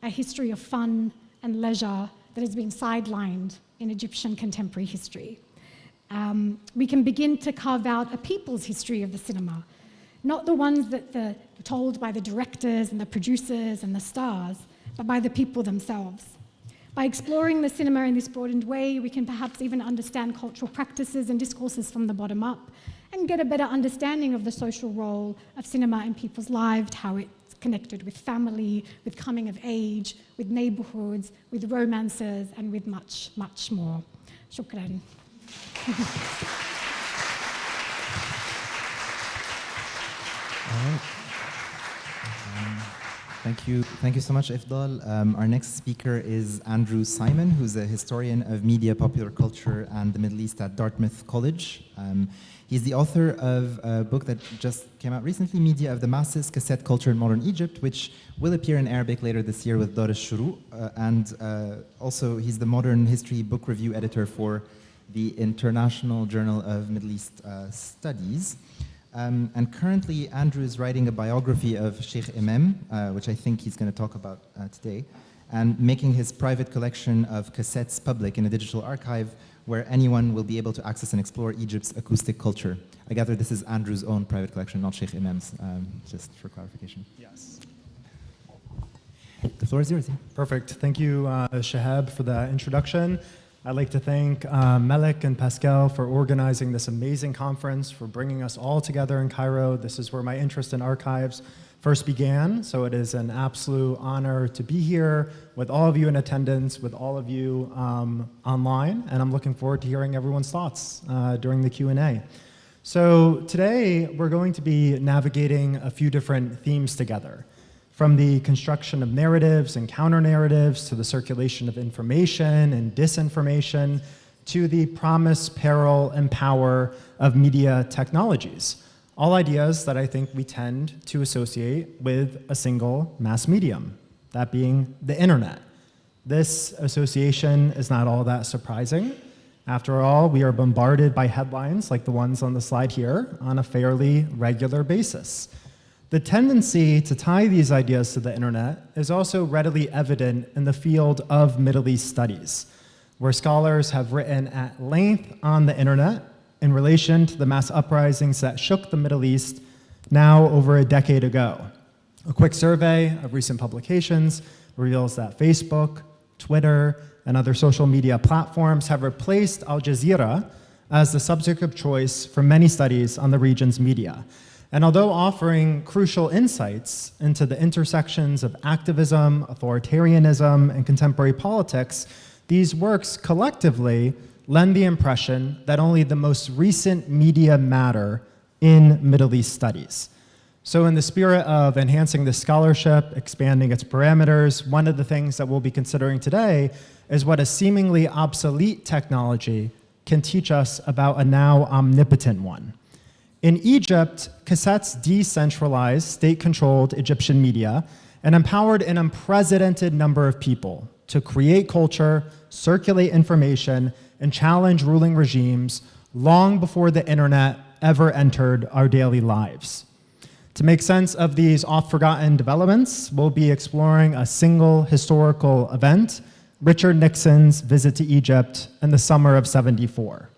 a history of fun and leisure that has been sidelined in Egyptian contemporary history. We can begin to carve out a people's history of the cinema, not the ones that are told by the directors and the producers and the stars, but by the people themselves. By exploring the cinema in this broadened way, we can perhaps even understand cultural practices and discourses from the bottom up and get a better understanding of the social role of cinema in people's lives, how it's connected with family, with coming of age, with neighborhoods, with romances, and with much, much more. Shukran. All right. Thank you so much, Ifdal. Our next speaker is Andrew Simon, who's a historian of media, popular culture, and the Middle East at Dartmouth College. He's the author of a book that just came out recently, Media of the Masses, Cassette Culture in Modern Egypt, which will appear in Arabic later this year with Dar al-Shuru. And also, he's the modern history book review editor for the International Journal of Middle East Studies. And currently, Andrew is writing a biography of Sheikh Imam, which I think he's going to talk about today, and making his private collection of cassettes public in a digital archive where anyone will be able to access and explore Egypt's acoustic culture. I gather this is Andrew's own private collection, not Sheikh Imam's, just for clarification. Yes. The floor is yours. Yeah. Perfect. Thank you, Shahab, for that introduction. I'd like to thank Melik and Pascal for organizing this amazing conference, for bringing us all together in Cairo. This is where my interest in archives first began, so it is an absolute honor to be here with all of you in attendance, with all of you online, and I'm looking forward to hearing everyone's thoughts during the Q&A. So today, we're going to be navigating a few different themes together. From the construction of narratives and counter-narratives to the circulation of information and disinformation to the promise, peril, and power of media technologies. All ideas that I think we tend to associate with a single mass medium, that being the internet. This association is not all that surprising. After all, we are bombarded by headlines like the ones on the slide here on a fairly regular basis. The tendency to tie these ideas to the internet is also readily evident in the field of Middle East studies, where scholars have written at length on the internet in relation to the mass uprisings that shook the Middle East now over a decade ago. A quick survey of recent publications reveals that Facebook, Twitter, and other social media platforms have replaced Al Jazeera as the subject of choice for many studies on the region's media. And although offering crucial insights into the intersections of activism, authoritarianism, and contemporary politics, these works collectively lend the impression that only the most recent media matter in Middle East studies. So in the spirit of enhancing the scholarship, expanding its parameters, one of the things that we'll be considering today is what a seemingly obsolete technology can teach us about a now omnipotent one. In Egypt, cassettes decentralized state-controlled Egyptian media and empowered an unprecedented number of people to create culture, circulate information, and challenge ruling regimes long before the internet ever entered our daily lives. To make sense of these oft-forgotten developments, we'll be exploring a single historical event, Richard Nixon's visit to Egypt in the summer of '74.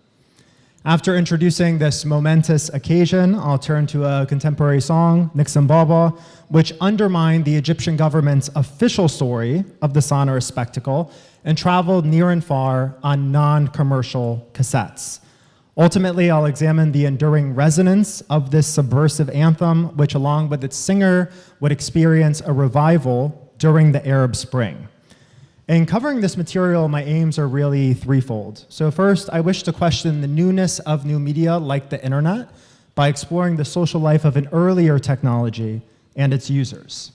After introducing this momentous occasion, I'll turn to a contemporary song, Nixon Baba, which undermined the Egyptian government's official story of the sonorous spectacle and traveled near and far on non-commercial cassettes. Ultimately, I'll examine the enduring resonance of this subversive anthem, which along with its singer would experience a revival during the Arab Spring. In covering this material, my aims are really threefold. So first, I wish to question the newness of new media like the internet by exploring the social life of an earlier technology and its users.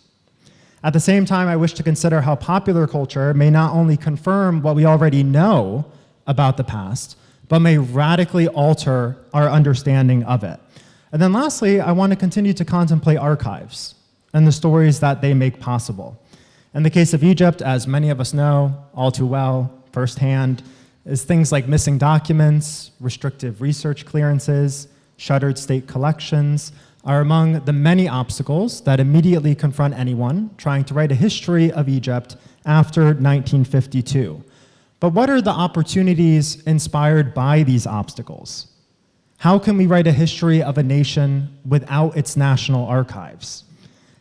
At the same time, I wish to consider how popular culture may not only confirm what we already know about the past, but may radically alter our understanding of it. And then lastly, I want to continue to contemplate archives and the stories that they make possible. In the case of Egypt, as many of us know all too well, firsthand, is things like missing documents, restrictive research clearances, shuttered state collections are among the many obstacles that immediately confront anyone trying to write a history of Egypt after 1952. But what are the opportunities inspired by these obstacles? How can we write a history of a nation without its national archives?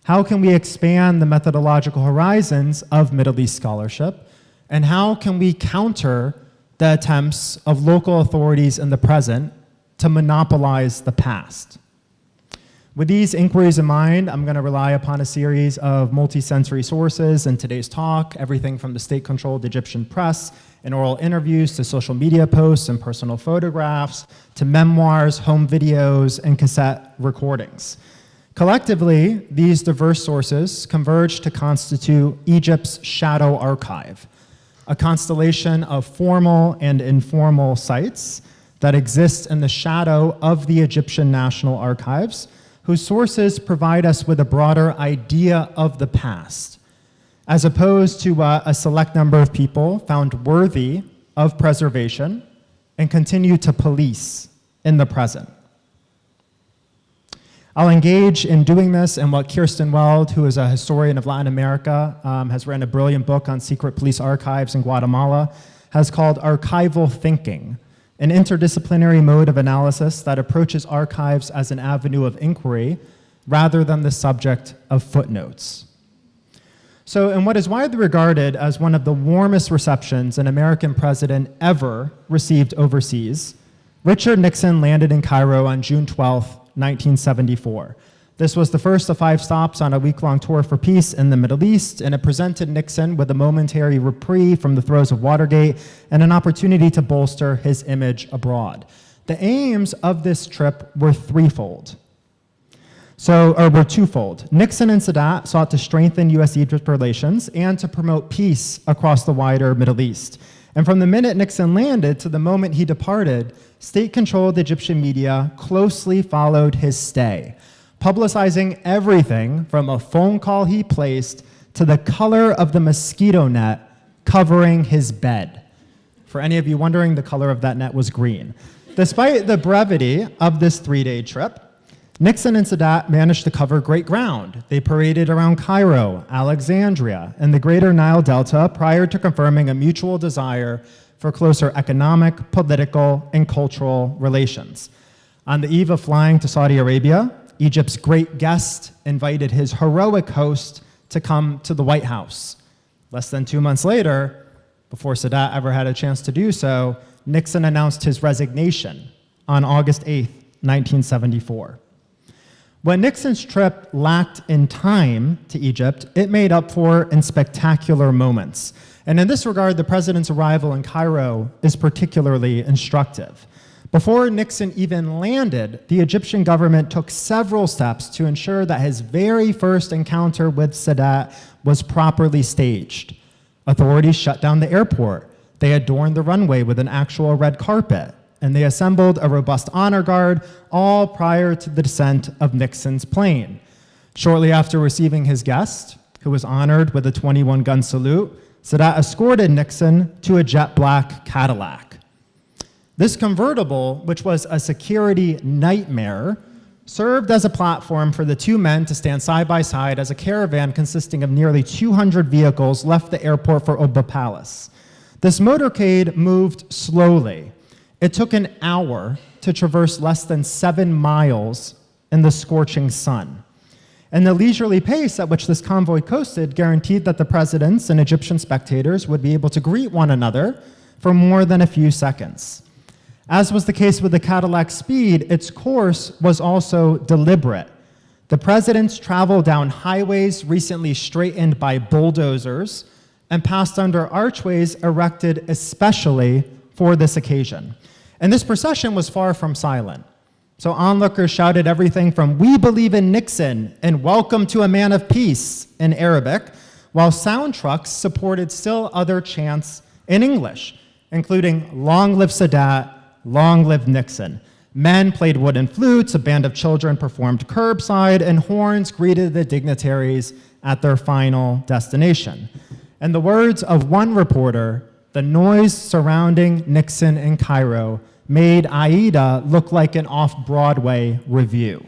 How can we expand the methodological horizons of Middle East scholarship? And how can we counter the attempts of local authorities in the present to monopolize the past? With these inquiries in mind, I'm going to rely upon a series of multi-sensory sources in today's talk, everything from the state-controlled Egyptian press and oral interviews to social media posts and personal photographs to memoirs, home videos, and cassette recordings. Collectively, these diverse sources converge to constitute Egypt's shadow archive, a constellation of formal and informal sites that exist in the shadow of the Egyptian National Archives, whose sources provide us with a broader idea of the past, as opposed to a select number of people found worthy of preservation and continue to police in the present. I'll engage in doing this in what Kirsten Weld, who is a historian of Latin America, has written a brilliant book on secret police archives in Guatemala, has called archival thinking, an interdisciplinary mode of analysis that approaches archives as an avenue of inquiry rather than the subject of footnotes. So in what is widely regarded as one of the warmest receptions an American president ever received overseas, Richard Nixon landed in Cairo on June 12th, 1974. This was the first of 5 stops on a week-long tour for peace in the Middle East, and it presented Nixon with a momentary reprieve from the throes of Watergate and an opportunity to bolster his image abroad. The aims of this trip were twofold. Nixon and Sadat sought to strengthen U.S.-Egypt relations and to promote peace across the wider Middle East. And from the minute Nixon landed to the moment he departed, state-controlled Egyptian media closely followed his stay, publicizing everything from a phone call he placed to the color of the mosquito net covering his bed. For any of you wondering, the color of that net was green. Despite the brevity of this 3-day trip, Nixon and Sadat managed to cover great ground. They paraded around Cairo, Alexandria, and the greater Nile Delta prior to confirming a mutual desire for closer economic, political, and cultural relations. On the eve of flying to Saudi Arabia, Egypt's great guest invited his heroic host to come to the White House. Less than 2 months later, before Sadat ever had a chance to do so, Nixon announced his resignation on August 8, 1974. When Nixon's trip lacked in time to Egypt, it made up for in spectacular moments. And in this regard, the president's arrival in Cairo is particularly instructive. Before Nixon even landed, the Egyptian government took several steps to ensure that his very first encounter with Sadat was properly staged. Authorities shut down the airport. They adorned the runway with an actual red carpet, and they assembled a robust honor guard, all prior to the descent of Nixon's plane. Shortly after receiving his guest, who was honored with a 21-gun salute, Sadat escorted Nixon to a jet black Cadillac. This convertible, which was a security nightmare, served as a platform for the two men to stand side by side as a caravan consisting of nearly 200 vehicles left the airport for Ubba Palace. This motorcade moved slowly. It took an hour to traverse less than 7 miles in the scorching sun. And the leisurely pace at which this convoy coasted guaranteed that the presidents and Egyptian spectators would be able to greet one another for more than a few seconds. As was the case with the Cadillac's speed, its course was also deliberate. The presidents traveled down highways recently straightened by bulldozers and passed under archways erected especially for this occasion. And this procession was far from silent. So onlookers shouted everything from "We believe in Nixon" and "Welcome to a man of peace" in Arabic, while sound trucks supported still other chants in English, including "Long live Sadat, long live Nixon." Men played wooden flutes, a band of children performed curbside, and horns greeted the dignitaries at their final destination. In the words of one reporter, the noise surrounding Nixon in Cairo made Aida look like an off-Broadway review.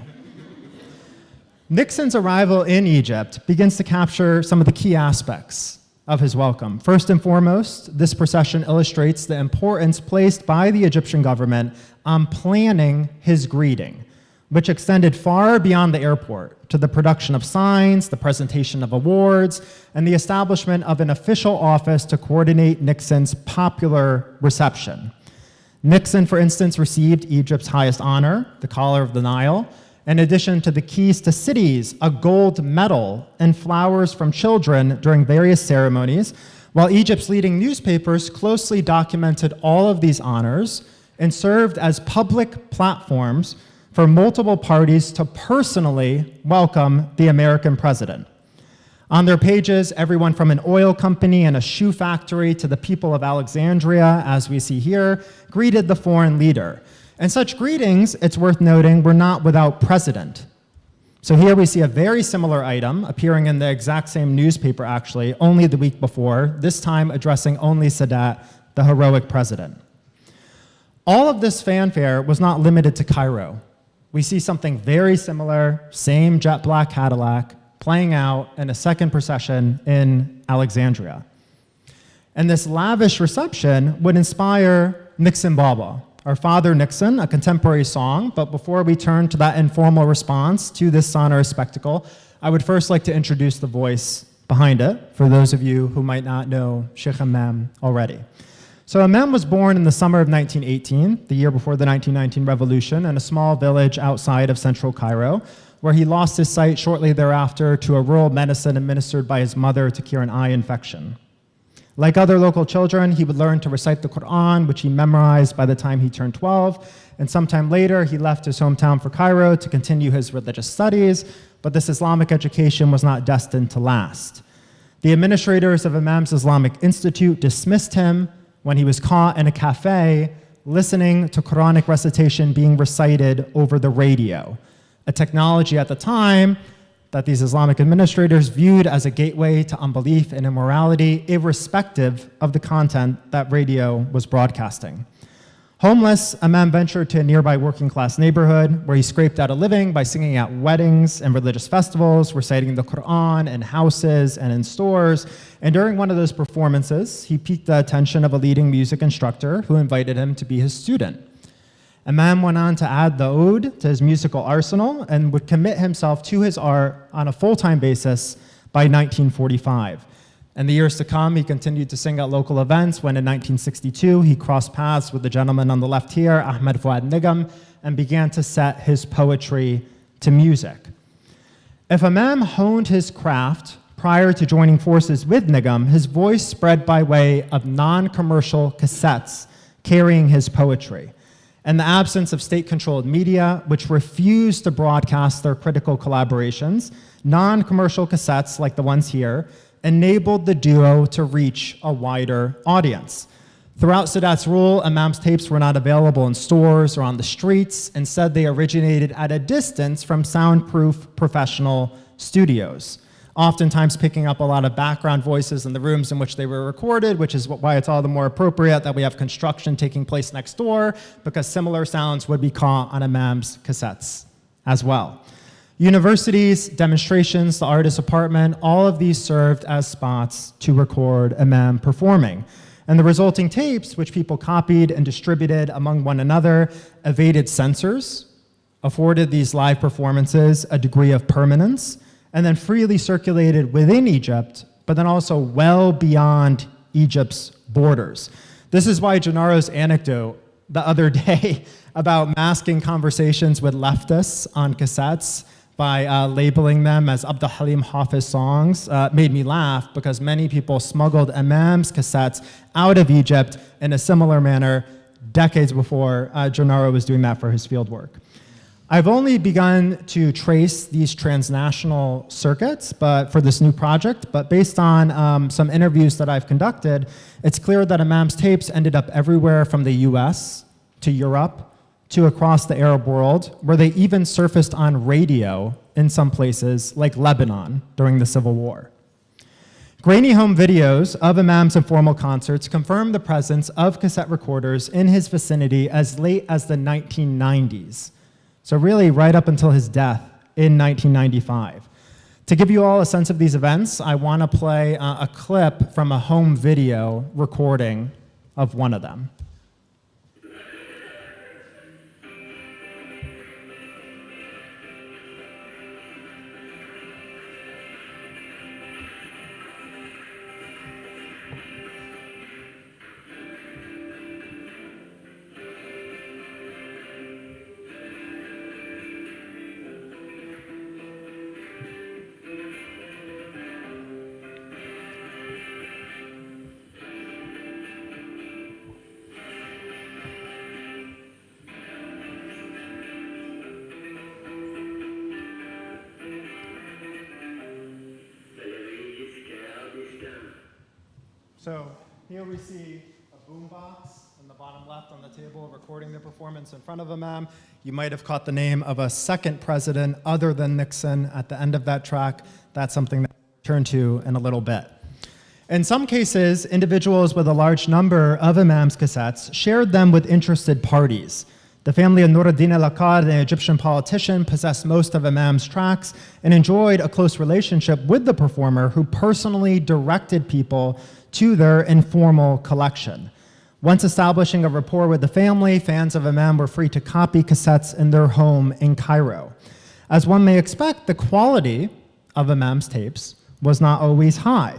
Nixon's arrival in Egypt begins to capture some of the key aspects of his welcome. First and foremost, this procession illustrates the importance placed by the Egyptian government on planning his greeting, which extended far beyond the airport to the production of signs, the presentation of awards, and the establishment of an official office to coordinate Nixon's popular reception. Nixon, for instance, received Egypt's highest honor, the Collar of the Nile, in addition to the keys to cities, a gold medal, and flowers from children during various ceremonies, while Egypt's leading newspapers closely documented all of these honors and served as public platforms for multiple parties to personally welcome the American president. On their pages, everyone from an oil company and a shoe factory to the people of Alexandria, as we see here, greeted the foreign leader. And such greetings, it's worth noting, were not without precedent. So here we see a very similar item appearing in the exact same newspaper, actually, only the week before, this time addressing only Sadat, the heroic president. All of this fanfare was not limited to Cairo. We see something very similar, same jet black Cadillac, playing out in a second procession in Alexandria. And this lavish reception would inspire Nixon Baba, our Father Nixon, a contemporary song. But before we turn to that informal response to this sonorous spectacle, I would first like to introduce the voice behind it, for those of you who might not know Sheikh Hammam already. So Hammam was born in the summer of 1918, the year before the 1919 revolution, in a small village outside of central Cairo, where he lost his sight shortly thereafter to a rural medicine administered by his mother to cure an eye infection. Like other local children, he would learn to recite the Quran, which he memorized by the time he turned 12, and sometime later he left his hometown for Cairo to continue his religious studies, but this Islamic education was not destined to last. The administrators of Hammam's Islamic Institute dismissed him when he was caught in a cafe listening to Quranic recitation being recited over the radio, a technology at the time that these Islamic administrators viewed as a gateway to unbelief and immorality, irrespective of the content that radio was broadcasting. Homeless, Imam ventured to a nearby working-class neighborhood where he scraped out a living by singing at weddings and religious festivals, reciting the Quran in houses and in stores. And during one of those performances, he piqued the attention of a leading music instructor who invited him to be his student. Imam went on to add the oud to his musical arsenal and would commit himself to his art on a full-time basis by 1945. In the years to come, he continued to sing at local events when in 1962 he crossed paths with the gentleman on the left here, Ahmed Fuad Nigam, and began to set his poetry to music. If Imam honed his craft prior to joining forces with Nigam, his voice spread by way of non-commercial cassettes carrying his poetry. In the absence of state-controlled media, which refused to broadcast their critical collaborations, non-commercial cassettes like the ones here enabled the duo to reach a wider audience. Throughout Sadat's rule, Imam's tapes were not available in stores or on the streets. Instead, they originated at a distance from soundproof professional studios, oftentimes picking up a lot of background voices in the rooms in which they were recorded, which is why it's all the more appropriate that we have construction taking place next door, because similar sounds would be caught on Imam's cassettes as well. Universities, demonstrations, the artist's apartment, all of these served as spots to record Imam performing. And the resulting tapes, which people copied and distributed among one another, evaded censors, afforded these live performances a degree of permanence, and then freely circulated within Egypt, but then also well beyond Egypt's borders. This is why Gennaro's anecdote the other day about masking conversations with leftists on cassettes by labeling them as Abdul Halim Hafiz songs made me laugh, because many people smuggled Imam's cassettes out of Egypt in a similar manner decades before Gennaro was doing that for his field work. I've only begun to trace these transnational circuits for this new project, but based on some interviews that I've conducted, it's clear that Imam's tapes ended up everywhere from the US to Europe to across the Arab world, where they even surfaced on radio in some places like Lebanon during the Civil War. Grainy home videos of Imam's informal concerts confirm the presence of cassette recorders in his vicinity as late as the 1990s. So really right up until his death in 1995. To give you all a sense of these events, I want to play a clip from a home video recording of one of them. So here we see a boombox in the bottom left on the table recording the performance in front of Imam. You might have caught the name of a second president other than Nixon at the end of that track. That's something that we'll turn to in a little bit. In some cases, individuals with a large number of Imam's cassettes shared them with interested parties. The family of Nuruddin al-Akkad, an Egyptian politician, possessed most of Imam's tracks and enjoyed a close relationship with the performer, who personally directed people to their informal collection. Once establishing a rapport with the family, fans of Imam were free to copy cassettes in their home in Cairo. As one may expect, the quality of Imam's tapes was not always high.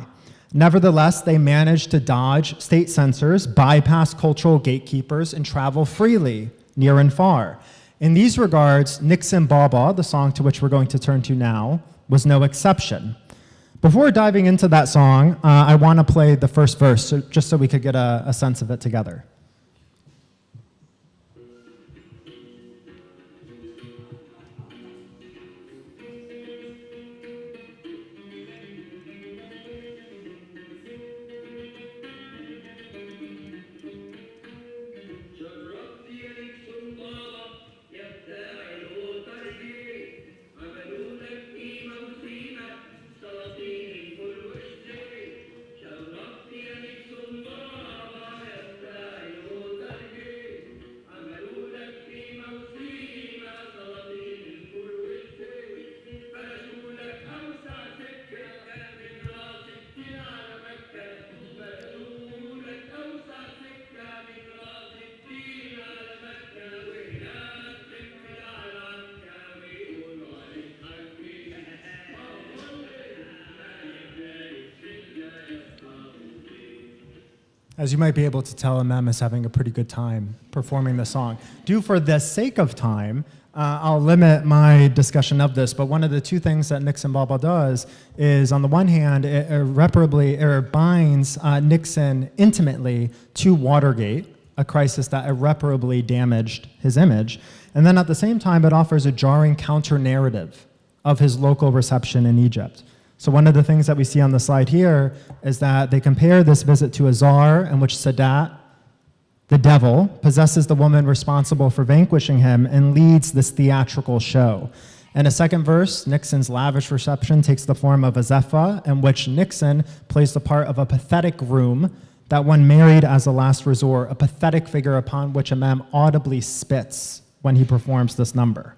Nevertheless, they managed to dodge state censors, bypass cultural gatekeepers, and travel freely, near and far. In these regards, Nixon Baba, the song to which we're going to turn to now, was no exception. Before diving into that song, I want to play the first verse, just so we could get a sense of it together. As you might be able to tell, Imam is having a pretty good time performing the song. For the sake of time, I'll limit my discussion of this, but one of the two things that Nixon Baba does is, on the one hand, it irreparably binds Nixon intimately to Watergate, a crisis that irreparably damaged his image. And then at the same time, it offers a jarring counter-narrative of his local reception in Egypt. So one of the things that we see on the slide here is that they compare this visit to a czar in which Sadat, the devil, possesses the woman responsible for vanquishing him and leads this theatrical show. In a second verse, Nixon's lavish reception takes the form of a zepha, in which Nixon plays the part of a pathetic groom that one married as a last resort, a pathetic figure upon which Imam audibly spits when he performs this number.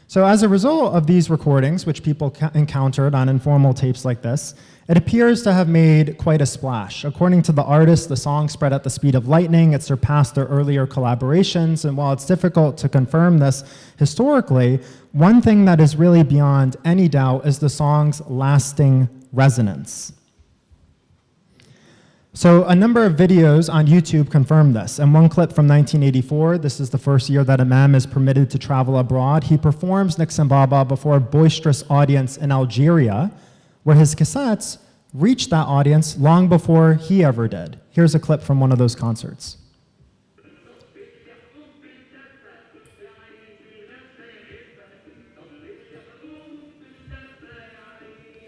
So as a result of these recordings, which people encountered on informal tapes like this, it appears to have made quite a splash. According to the artist, the song spread at the speed of lightning. It surpassed their earlier collaborations. And while it's difficult to confirm this historically, one thing that is really beyond any doubt is the song's lasting resonance. So a number of videos on YouTube confirm this. And one clip from 1984, this is the first year that Imam is permitted to travel abroad. He performs Nixon Baba before a boisterous audience in Algeria, where his cassettes reached that audience long before he ever did. Here's a clip from one of those concerts.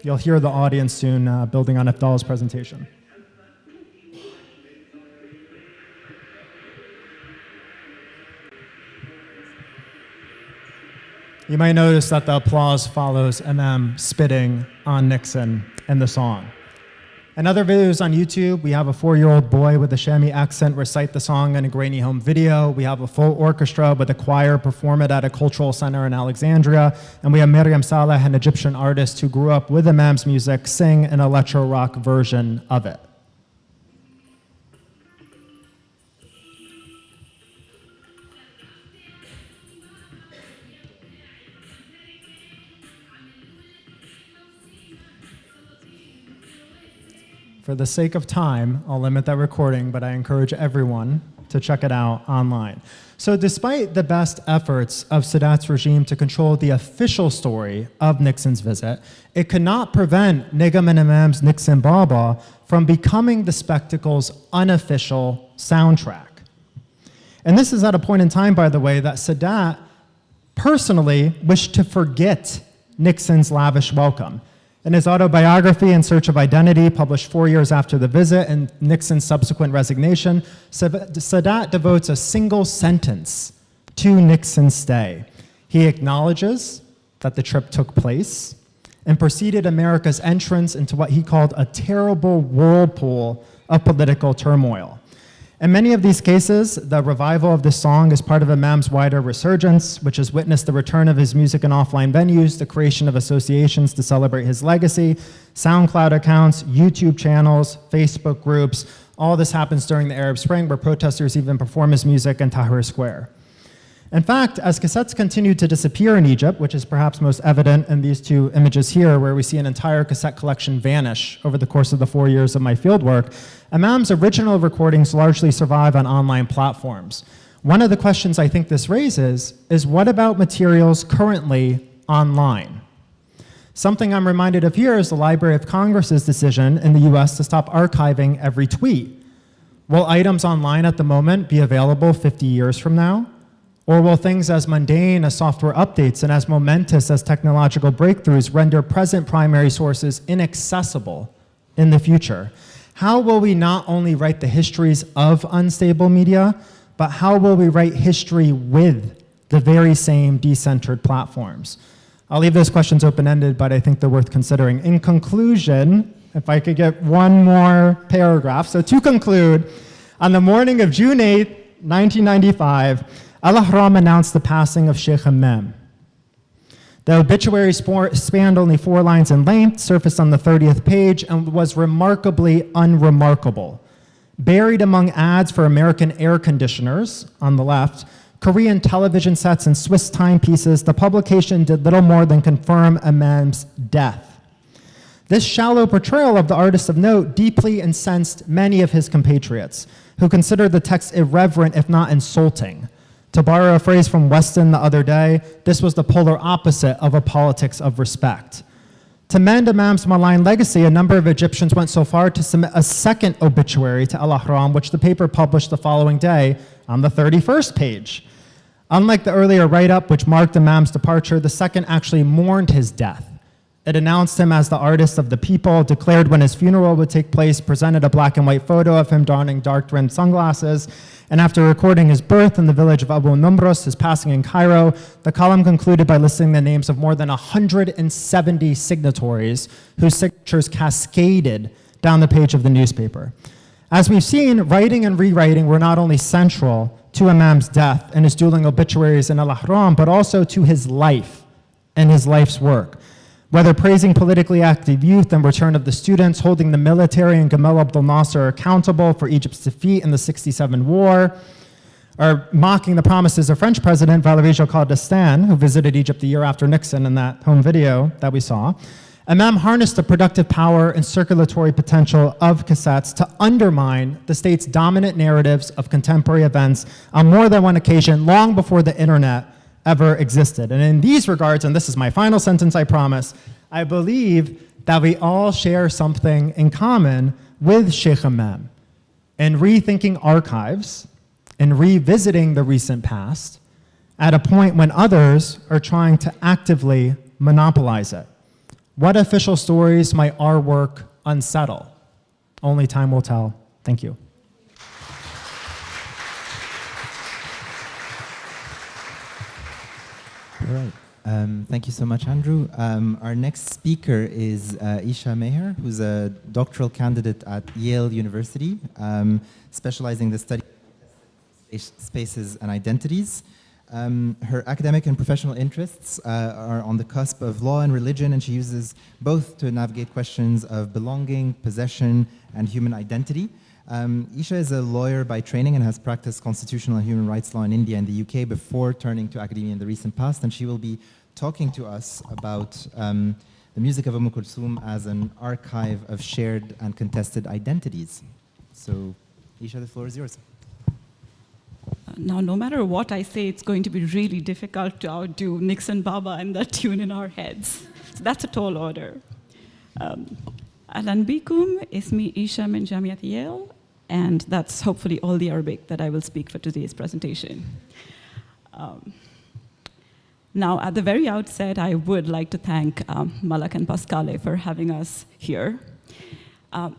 You'll hear the audience soon building on Ifdal's presentation. You might notice that the applause follows Imam spitting on Nixon in the song. In other videos on YouTube, we have a 4-year-old boy with a Shami accent recite the song in a grainy home video. We have a full orchestra with a choir perform it at a cultural center in Alexandria. And we have Miriam Saleh, an Egyptian artist who grew up with Imam's music, sing an electro-rock version of it. For the sake of time, I'll limit that recording, but I encourage everyone to check it out online. So despite the best efforts of Sadat's regime to control the official story of Nixon's visit, it could not prevent Nigam and Imam's Nixon Baba from becoming the spectacle's unofficial soundtrack. And this is at a point in time, by the way, that Sadat personally wished to forget Nixon's lavish welcome. In his autobiography, In Search of Identity, published 4 years after the visit and Nixon's subsequent resignation, Sadat devotes a single sentence to Nixon's stay. He acknowledges that the trip took place and preceded America's entrance into what he called a terrible whirlpool of political turmoil. In many of these cases, the revival of this song is part of Imam's wider resurgence, which has witnessed the return of his music in offline venues, the creation of associations to celebrate his legacy, SoundCloud accounts, YouTube channels, Facebook groups. All this happens during the Arab Spring, where protesters even perform his music in Tahrir Square. In fact, as cassettes continued to disappear in Egypt, which is perhaps most evident in these two images here, where we see an entire cassette collection vanish over the course of the 4 years of my fieldwork, Imam's original recordings largely survive on online platforms. One of the questions I think this raises is, what about materials currently online? Something I'm reminded of here is the Library of Congress's decision in the US to stop archiving every tweet. Will items online at the moment be available 50 years from now? Or will things as mundane as software updates and as momentous as technological breakthroughs render present primary sources inaccessible in the future? How will we not only write the histories of unstable media, but how will we write history with the very same decentered platforms? I'll leave those questions open-ended, but I think they're worth considering. In conclusion, if I could get one more paragraph. So to conclude, on the morning of June 8th, 1995, Al-Ahram announced the passing of Sheikh Imam. The obituary spanned only 4 lines in length, surfaced on the 30th page, and was remarkably unremarkable. Buried among ads for American air conditioners on the left, Korean television sets, and Swiss timepieces, the publication did little more than confirm Imam's death. This shallow portrayal of the artist of note deeply incensed many of his compatriots, who considered the text irreverent, if not insulting. To borrow a phrase from Weston the other day, this was the polar opposite of a politics of respect. To mend Imam's malign legacy, a number of Egyptians went so far to submit a second obituary to Al-Ahram, which the paper published the following day on the 31st page. Unlike the earlier write-up, which marked Imam's departure, the second actually mourned his death. It announced him as the artist of the people, declared when his funeral would take place, presented a black and white photo of him donning dark-rimmed sunglasses, and after recording his birth in the village of Abu Numrus, his passing in Cairo, the column concluded by listing the names of more than 170 signatories whose signatures cascaded down the page of the newspaper. As we've seen, writing and rewriting were not only central to Imam's death and his dueling obituaries in Al-Ahram, but also to his life and his life's work. Whether praising politically active youth and return of the students, holding the military and Gamal Abdel Nasser accountable for Egypt's defeat in the '67 war, or mocking the promises of French President Valéry Giscard d'Estaing, who visited Egypt the year after Nixon in that home video that we saw, Imam harnessed the productive power and circulatory potential of cassettes to undermine the state's dominant narratives of contemporary events on more than one occasion, long before the internet ever existed. And in these regards, and this is my final sentence, I promise, I believe that we all share something in common with Sheikh Imam in rethinking archives and revisiting the recent past at a point when others are trying to actively monopolize it. What official stories might our work unsettle? Only time will tell. Thank you. All right. Thank you so much, Andrew. Our next speaker is Isha Meher, who's a doctoral candidate at Yale University, specializing in the study of spaces and identities. Her academic and professional interests are on the cusp of law and religion, and she uses both to navigate questions of belonging, possession, and human identity. Isha is a lawyer by training and has practiced constitutional and human rights law in India and the UK before turning to academia in the recent past, and she will be talking to us about the music of Kulthum as an archive of shared and contested identities. So, Isha, the floor is yours. Now, no matter what I say, it's going to be really difficult to outdo Nixon Baba and that tune in our heads. So that's a tall order. Ahlan bikum, ismi Isha min Jamiat Yale, and that's hopefully all the Arabic that I will speak for today's presentation. Now, at the very outset, I would like to thank Malak and Pascale for having us here.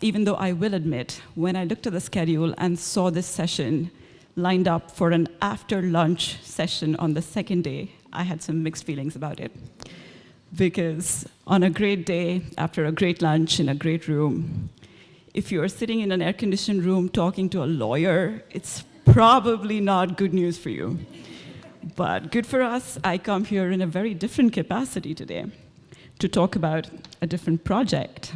Even though I will admit, when I looked at the schedule and saw this session lined up for an after-lunch session on the second day, I had some mixed feelings about it. Because on a great day, after a great lunch in a great room, if you're sitting in an air-conditioned room talking to a lawyer, it's probably not good news for you. But good for us, I come here in a very different capacity today to talk about a different project.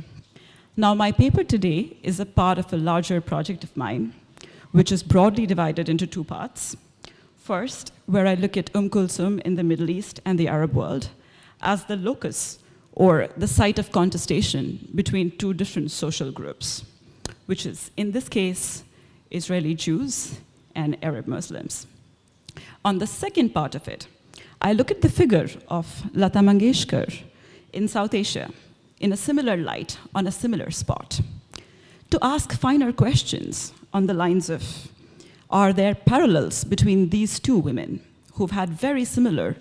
Now, my paper today is a part of a larger project of mine, which is broadly divided into two parts. First, where I look at Kulthum in the Middle East and the Arab world as the locus or the site of contestation between two different social groups, which is, in this case, Israeli Jews and Arab Muslims. On the second part of it, I look at the figure of Lata Mangeshkar in South Asia in a similar light, on a similar spot, to ask finer questions on the lines of, are there parallels between these two women who've had very similar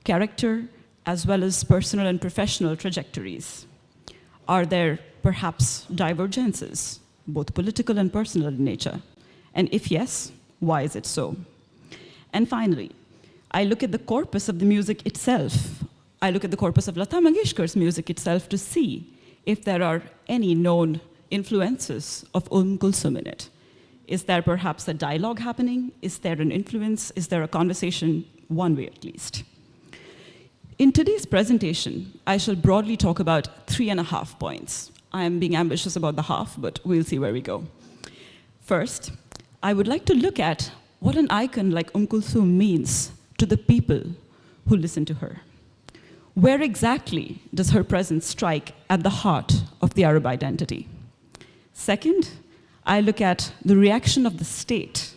character as well as personal and professional trajectories? Are there perhaps divergences, both political and personal in nature? And if yes, why is it so? And finally, I look at the corpus of the music itself. I look at the corpus of Lata Mangeshkar's music itself to see if there are any known influences of Kulthum in it. Is there perhaps a dialogue happening? Is there an influence? Is there a conversation, one way at least? In today's presentation, I shall broadly talk about 3.5 points. I am being ambitious about the half, but we'll see where we go. First, I would like to look at what an icon like Kulthum means to the people who listen to her. Where exactly does her presence strike at the heart of the Arab identity. Second, I look at the reaction of the state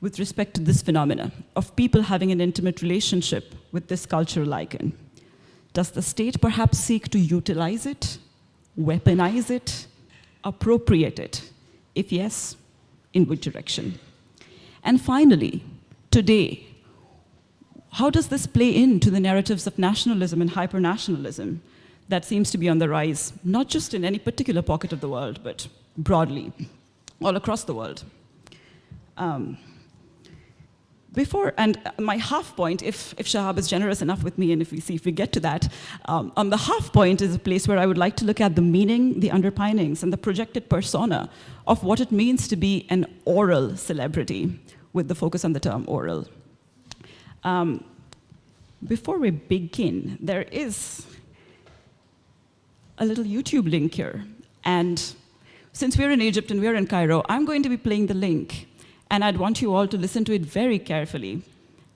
with respect to this phenomena of people having an intimate relationship with this cultural icon. Does the state perhaps seek to utilize it, weaponize it, appropriate it? If yes, in which direction? And finally, today, how does this play into the narratives of nationalism and hypernationalism that seems to be on the rise, not just in any particular pocket of the world, but broadly, all across the world? My half point, if Shahab is generous enough with me, and if we get to that, on the half point is a place where I would like to look at the meaning, the underpinnings, and the projected persona of what it means to be an oral celebrity, with the focus on the term oral. Before we begin, there is a little YouTube link here. And since we're in Egypt and we're in Cairo, I'm going to be playing the link. And I'd want you all to listen to it very carefully.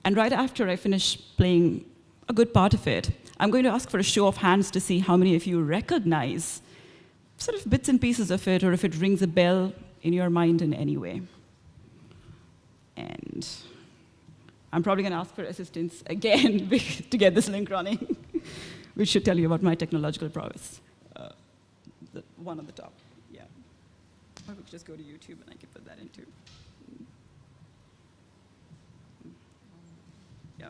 And right after I finish playing a good part of it, I'm going to ask for a show of hands to see how many of you recognize sort of bits and pieces of it, or if it rings a bell in your mind in any way. And I'm probably going to ask for assistance again to get this link running, which should tell you about my technological prowess. The one on the top, yeah. Or we could just go to YouTube and I can put that in too. Yeah.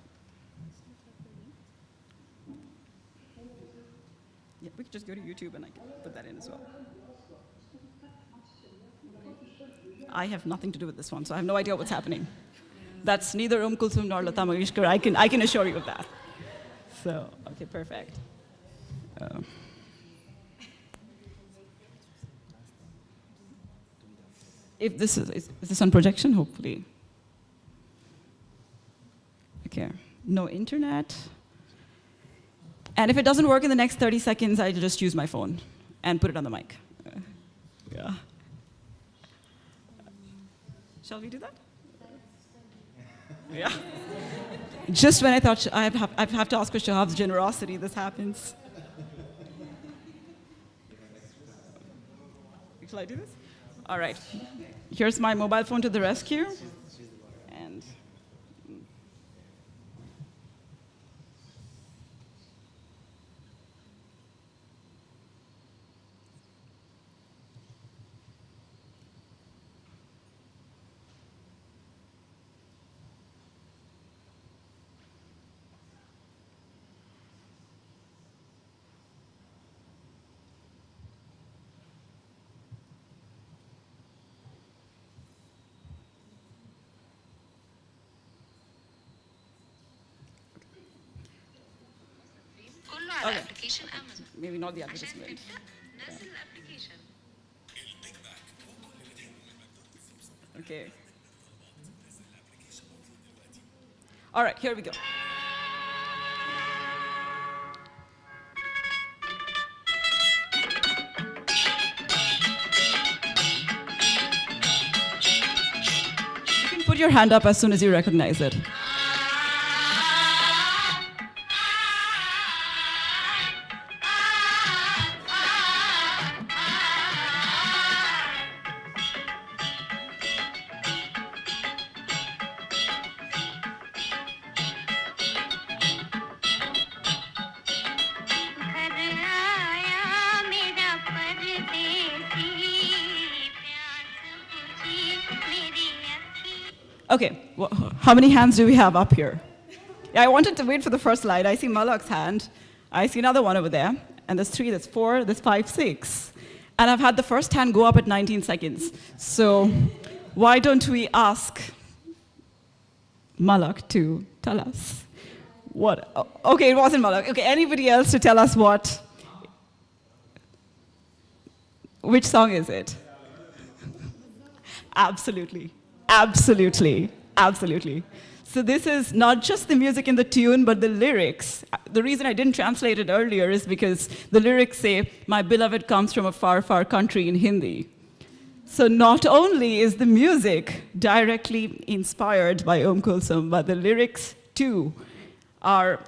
Yeah, we could just go to YouTube and I can put that in as well. I have nothing to do with this one, so I have no idea what's happening. That's neither Kulthum nor Lata Mangeshkar. I can assure you of that. So, okay, perfect. If this is this on projection? Hopefully. Okay, no internet. And if it doesn't work in the next 30 seconds, I'll just use my phone and put it on the mic. Yeah. Shall we do that? Yeah. Just when I thought I have to ask for Shahab's generosity, this happens. Shall I do this? All right. Here's my mobile phone to the rescue. And okay. Maybe not the advertisement. Okay. All right, here we go. You can put your hand up as soon as you recognize it. Okay, well, how many hands do we have up here? Yeah, I wanted to wait for the first slide. I see Malak's hand. I see another one over there. And there's 3, there's 4, there's 5, 6. And I've had the first hand go up at 19 seconds. So why don't we ask Malak to tell us what? Oh, okay, it wasn't Malak. Okay, anybody else to tell us what? Which song is it? Absolutely. Absolutely, absolutely. So this is not just the music and the tune, but the lyrics. The reason I didn't translate it earlier is because the lyrics say, "My beloved comes from a far, far country" in Hindi. So not only is the music directly inspired by Kulthum, but the lyrics too are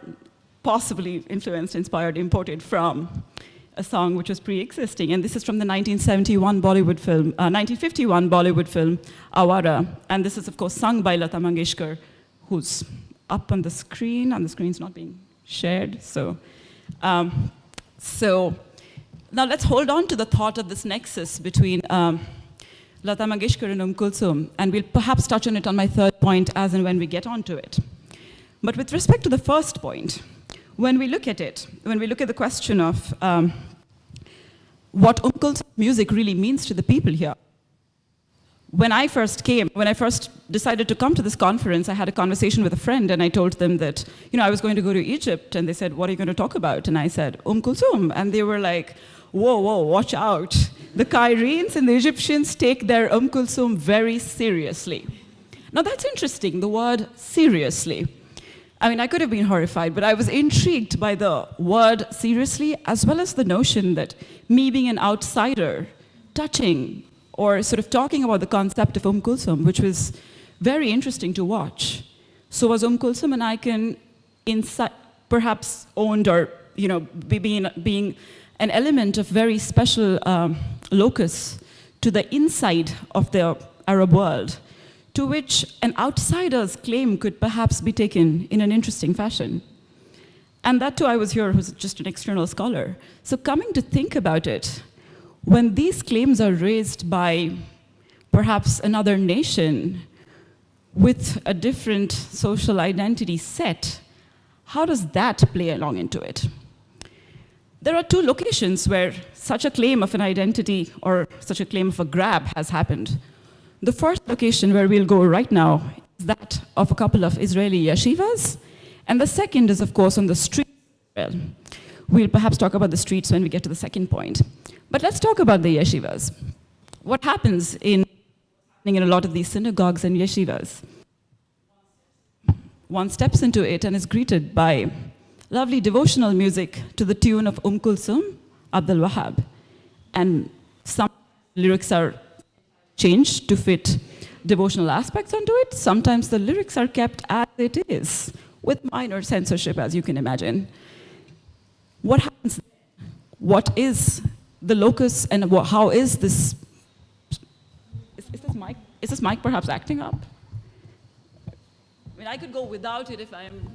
possibly influenced, inspired, imported from a song which was pre-existing. And this is from the 1951 Bollywood film, 1951 Bollywood film, Awara. And this is, of course, sung by Lata Mangeshkar, who's up on the screen, and the screen's not being shared. So now let's hold on to the thought of this nexus between Lata Mangeshkar and Kulthum, and we'll perhaps touch on it on my third point as and when we get onto it. But with respect to the first point, when we look at it, when we look at the question of what Kulthum's music really means to the people here, when I first decided to come to this conference, I had a conversation with a friend, and I told them that, I was going to go to Egypt, and they said, what are you going to talk about? And I said, Kulthum, and they were like, whoa, watch out. The Cairenes and the Egyptians take their Kulthum very seriously. Now that's interesting, the word seriously. I mean, I could have been horrified, but I was intrigued by the word seriously, as well as the notion that me being an outsider, touching or sort of talking about the concept of Kulthum, which was very interesting to watch. So was Kulthum an icon perhaps owned or, being an element of very special locus to the inside of the Arab world, to which an outsider's claim could perhaps be taken in an interesting fashion. And that too, I was here who's just an external scholar. So coming to think about it, when these claims are raised by perhaps another nation with a different social identity set, how does that play along into it? There are two locations where such a claim of an identity or such a claim of a grab has happened. The first location where we'll go right now is that of a couple of Israeli yeshivas, and the second is, of course, on the street. We'll perhaps talk about the streets when we get to the second point. But let's talk about the yeshivas. What happens in a lot of these synagogues and yeshivas? One steps into it and is greeted by lovely devotional music to the tune of Kulthum, Abdul Wahab. And some lyrics are changed to fit devotional aspects onto it. Sometimes the lyrics are kept as it is, with minor censorship, as you can imagine. What happens? What is the locus, and how is this? Is this mic perhaps acting up? I mean, I could go without it if I'm.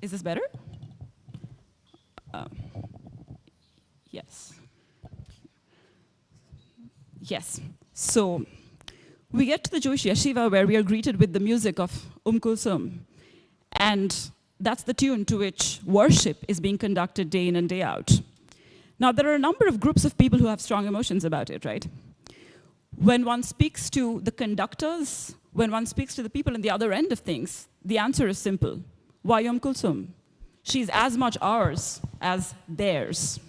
Is this better? Yes. Yes. So we get to the Jewish yeshiva where we are greeted with the music of Kulthum, and that's the tune to which worship is being conducted day in and day out. Now, there are a number of groups of people who have strong emotions about it, right? When one speaks to the conductors, when one speaks to the people on the other end of things, the answer is simple. Why Kulthum? She's as much ours as theirs.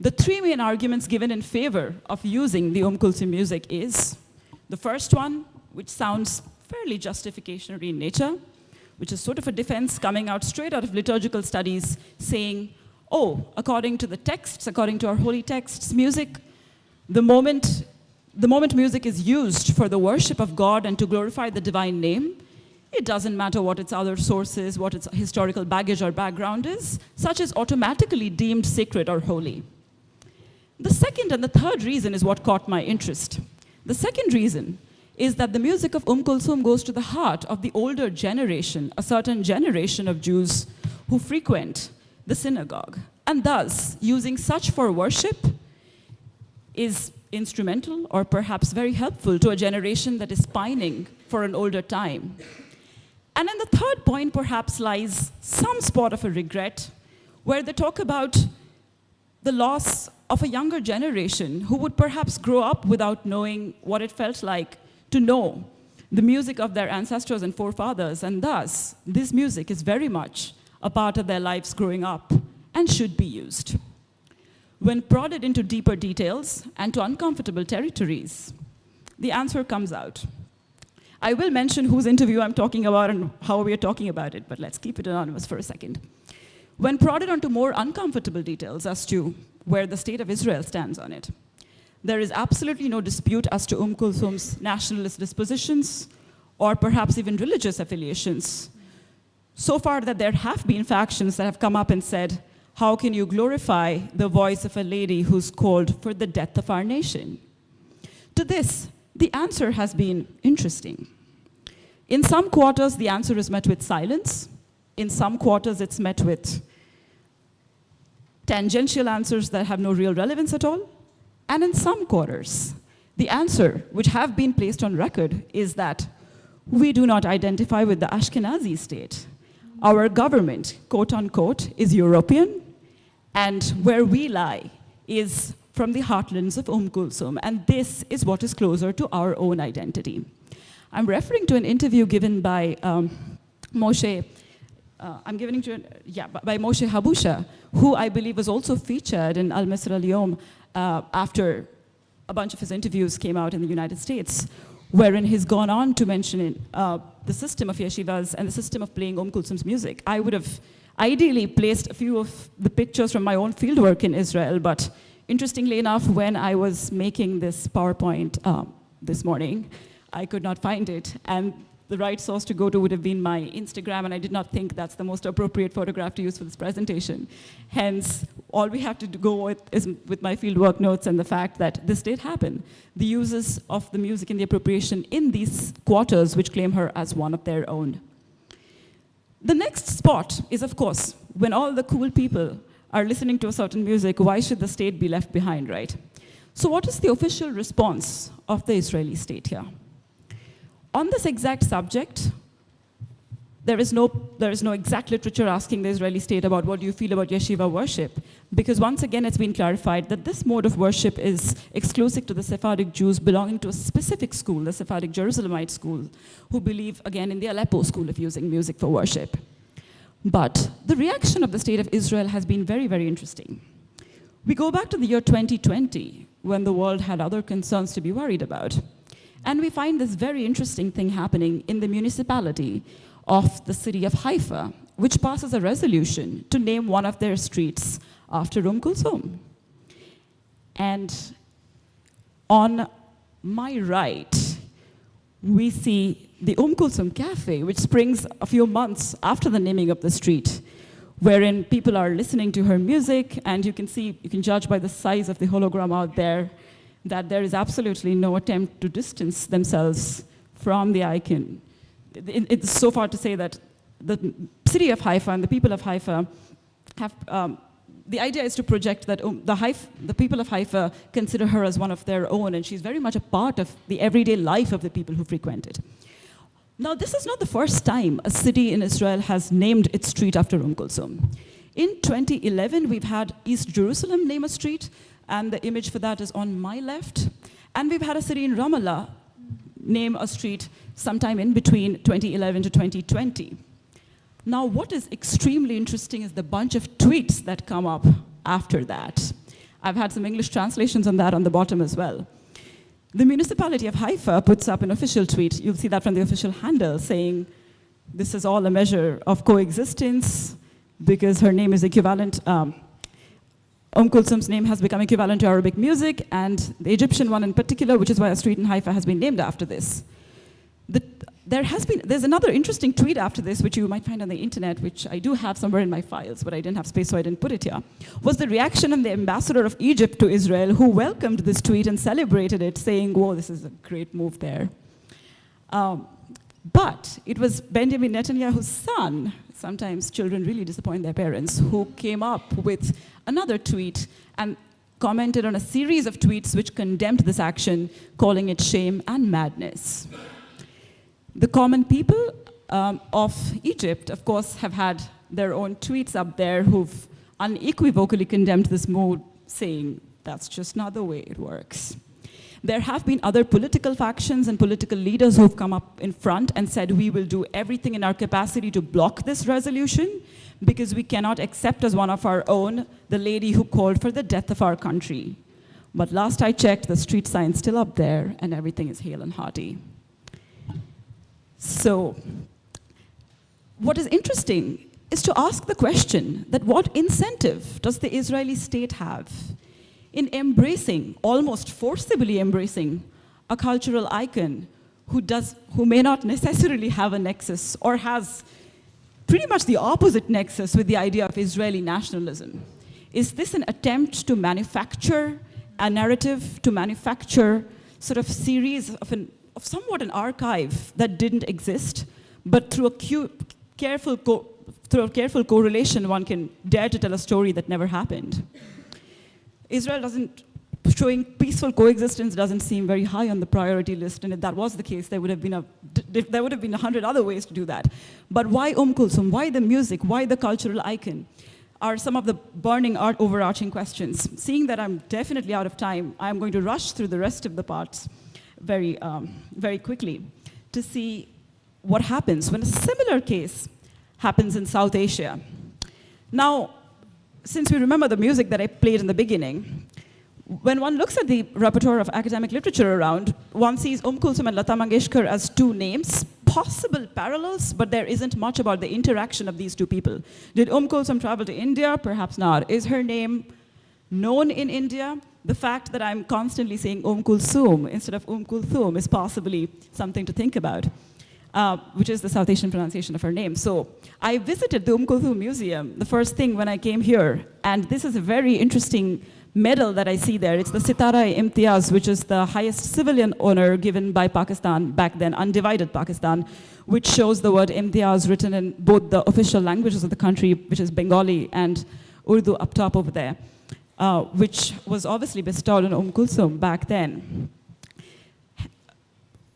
The three main arguments given in favor of using the Kulthum music is the first one, which sounds fairly justificationary in nature, which is sort of a defense coming out straight out of liturgical studies saying, oh, according to the texts, according to our holy texts, music, the moment music is used for the worship of God and to glorify the divine name, it doesn't matter what its other sources, what its historical baggage or background is, such is automatically deemed sacred or holy. The second and the third reason is what caught my interest. The second reason is that the music of Kulthum goes to the heart of the older generation, a certain generation of Jews who frequent the synagogue. And thus, using such for worship is instrumental or perhaps very helpful to a generation that is pining for an older time. And then the third point perhaps lies some spot of a regret, where they talk about the loss of a younger generation who would perhaps grow up without knowing what it felt like to know the music of their ancestors and forefathers, and thus this music is very much a part of their lives growing up and should be used. When prodded into deeper details and to uncomfortable territories, the answer comes out. I will mention whose interview I'm talking about and how we are talking about it, but let's keep it anonymous for a second. When prodded onto more uncomfortable details as to where the state of Israel stands on it, There is absolutely no dispute as to Kulthum's nationalist dispositions or perhaps even religious affiliations. So far that there have been factions that have come up and said, how can you glorify the voice of a lady who's called for the death of our nation? To this, the answer has been interesting. In some quarters, the answer is met with silence. In some quarters, it's met with tangential answers that have no real relevance at all. And in some quarters, the answer, which have been placed on record, is that we do not identify with the Ashkenazi state. Our government, quote unquote, is European, and where we lie is from the heartlands of Kulthum, and this is what is closer to our own identity. I'm referring to an interview given by Moshe, by Moshe Habusha, who I believe was also featured in Al Misr al-Yom after a bunch of his interviews came out in the United States, wherein he's gone on to mention the system of yeshivas and the system of playing Kulthum's music. I would have ideally placed a few of the pictures from my own fieldwork in Israel, but interestingly enough, when I was making this PowerPoint this morning, I could not find it, and the right source to go to would have been my Instagram, and I did not think that's the most appropriate photograph to use for this presentation. Hence, all we have to go with is with my fieldwork notes and the fact that this did happen. The uses of the music and the appropriation in these quarters which claim her as one of their own. The next spot is, of course, when all the cool people are listening to a certain music, why should the state be left behind, right? So what is the official response of the Israeli state here? On this exact subject, there is no exact literature asking the Israeli state about what do you feel about yeshiva worship, because once again it's been clarified that this mode of worship is exclusive to the Sephardic Jews belonging to a specific school, the Sephardic Jerusalemite school, who believe again in the Aleppo school of using music for worship. But the reaction of the state of Israel has been very, very interesting. We go back to the year 2020, when the world had other concerns to be worried about. And we find this very interesting thing happening in the municipality of the city of Haifa, which passes a resolution to name one of their streets after Kulthum. And on my right, we see the Kulthum Cafe, which springs a few months after the naming of the street, wherein people are listening to her music, and you can judge by the size of the hologram out there that there is absolutely no attempt to distance themselves from the icon. It's so far to say that the city of Haifa and the people of Haifa have, the idea is to project that the people of Haifa consider her as one of their own, and she's very much a part of the everyday life of the people who frequent it. Now, this is not the first time a city in Israel has named its street after Kulthum. In 2011, we've had East Jerusalem name a street, and the image for that is on my left. And we've had a city in Ramallah name a street sometime in between 2011 to 2020. Now, what is extremely interesting is the bunch of tweets that come up after that. I've had some English translations on that on the bottom as well. The municipality of Haifa puts up an official tweet. You'll see that from the official handle saying, this is all a measure of coexistence because her name is equivalent. Kulthum's name has become equivalent to Arabic music, and the Egyptian one in particular, which is why a street in Haifa has been named after this. There's another interesting tweet after this, which you might find on the internet, which I do have somewhere in my files, but I didn't have space, so I didn't put it here, was the reaction of the ambassador of Egypt to Israel, who welcomed this tweet and celebrated it, saying, whoa, this is a great move there. But it was Benjamin Netanyahu's son, sometimes children really disappoint their parents, who came up with another tweet and commented on a series of tweets which condemned this action, calling it shame and madness. The common people of Egypt, of course, have had their own tweets up there who've unequivocally condemned this move, saying that's just not the way it works. There have been other political factions and political leaders who've come up in front and said we will do everything in our capacity to block this resolution because we cannot accept as one of our own the lady who called for the death of our country. But last I checked, the street sign's still up there and everything is hale and hearty. So what is interesting is to ask the question that what incentive does the Israeli state have in embracing, almost forcibly embracing, a cultural icon who may not necessarily have a nexus or has pretty much the opposite nexus with the idea of Israeli nationalism? Is this an attempt to manufacture a narrative, to manufacture sort of series of somewhat an archive that didn't exist, but through a careful correlation, one can dare to tell a story that never happened? Showing peaceful coexistence doesn't seem very high on the priority list, and if that was the case, there would have been 100 other ways to do that. But why Kulthum? Why the music? Why the cultural icon? Are some of the burning overarching questions. Seeing that I'm definitely out of time, I'm going to rush through the rest of the parts very quickly to see what happens when a similar case happens in South Asia. Now, since we remember the music that I played in the beginning, when one looks at the repertoire of academic literature around, one sees Kulthum and Lata Mangeshkar as two names, possible parallels, but there isn't much about the interaction of these two people. Did Kulthum travel to India? Perhaps not. Is her name known in India? The fact that I'm constantly saying Kulthum instead of Kulthum is possibly something to think about, which is the South Asian pronunciation of her name. So I visited the Kulthum Museum the first thing when I came here, and this is a very interesting medal that I see there. It's the Sitara-e-Imtiaz, which is the highest civilian honor given by Pakistan back then, undivided Pakistan, which shows the word Imtiaz written in both the official languages of the country, which is Bengali and Urdu up top over there, which was obviously bestowed on Kulthum back then.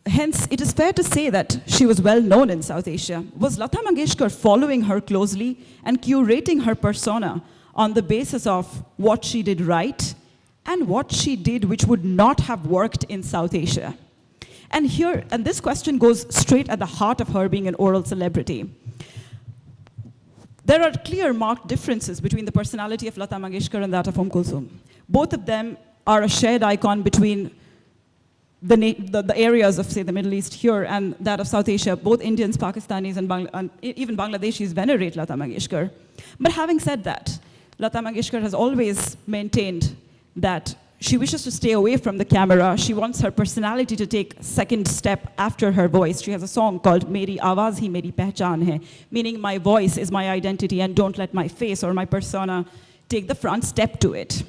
Hence, it is fair to say that she was well known in South Asia. Was Lata Mangeshkar following her closely and curating her persona on the basis of what she did right and what she did which would not have worked in South Asia? And this question goes straight at the heart of her being an oral celebrity. There are clear marked differences between the personality of Lata Mangeshkar and that of Kulthum. Both of them are a shared icon between the areas of, say, the Middle East here and that of South Asia. Both Indians, Pakistanis, and even Bangladeshis venerate Lata Mangeshkar. But having said that, Lata Mangeshkar has always maintained that she wishes to stay away from the camera. She wants her personality to take a second step after her voice. She has a song called Meri Awaaz Hi Meri Pehchan Hai, meaning my voice is my identity and don't let my face or my persona take the front step to it.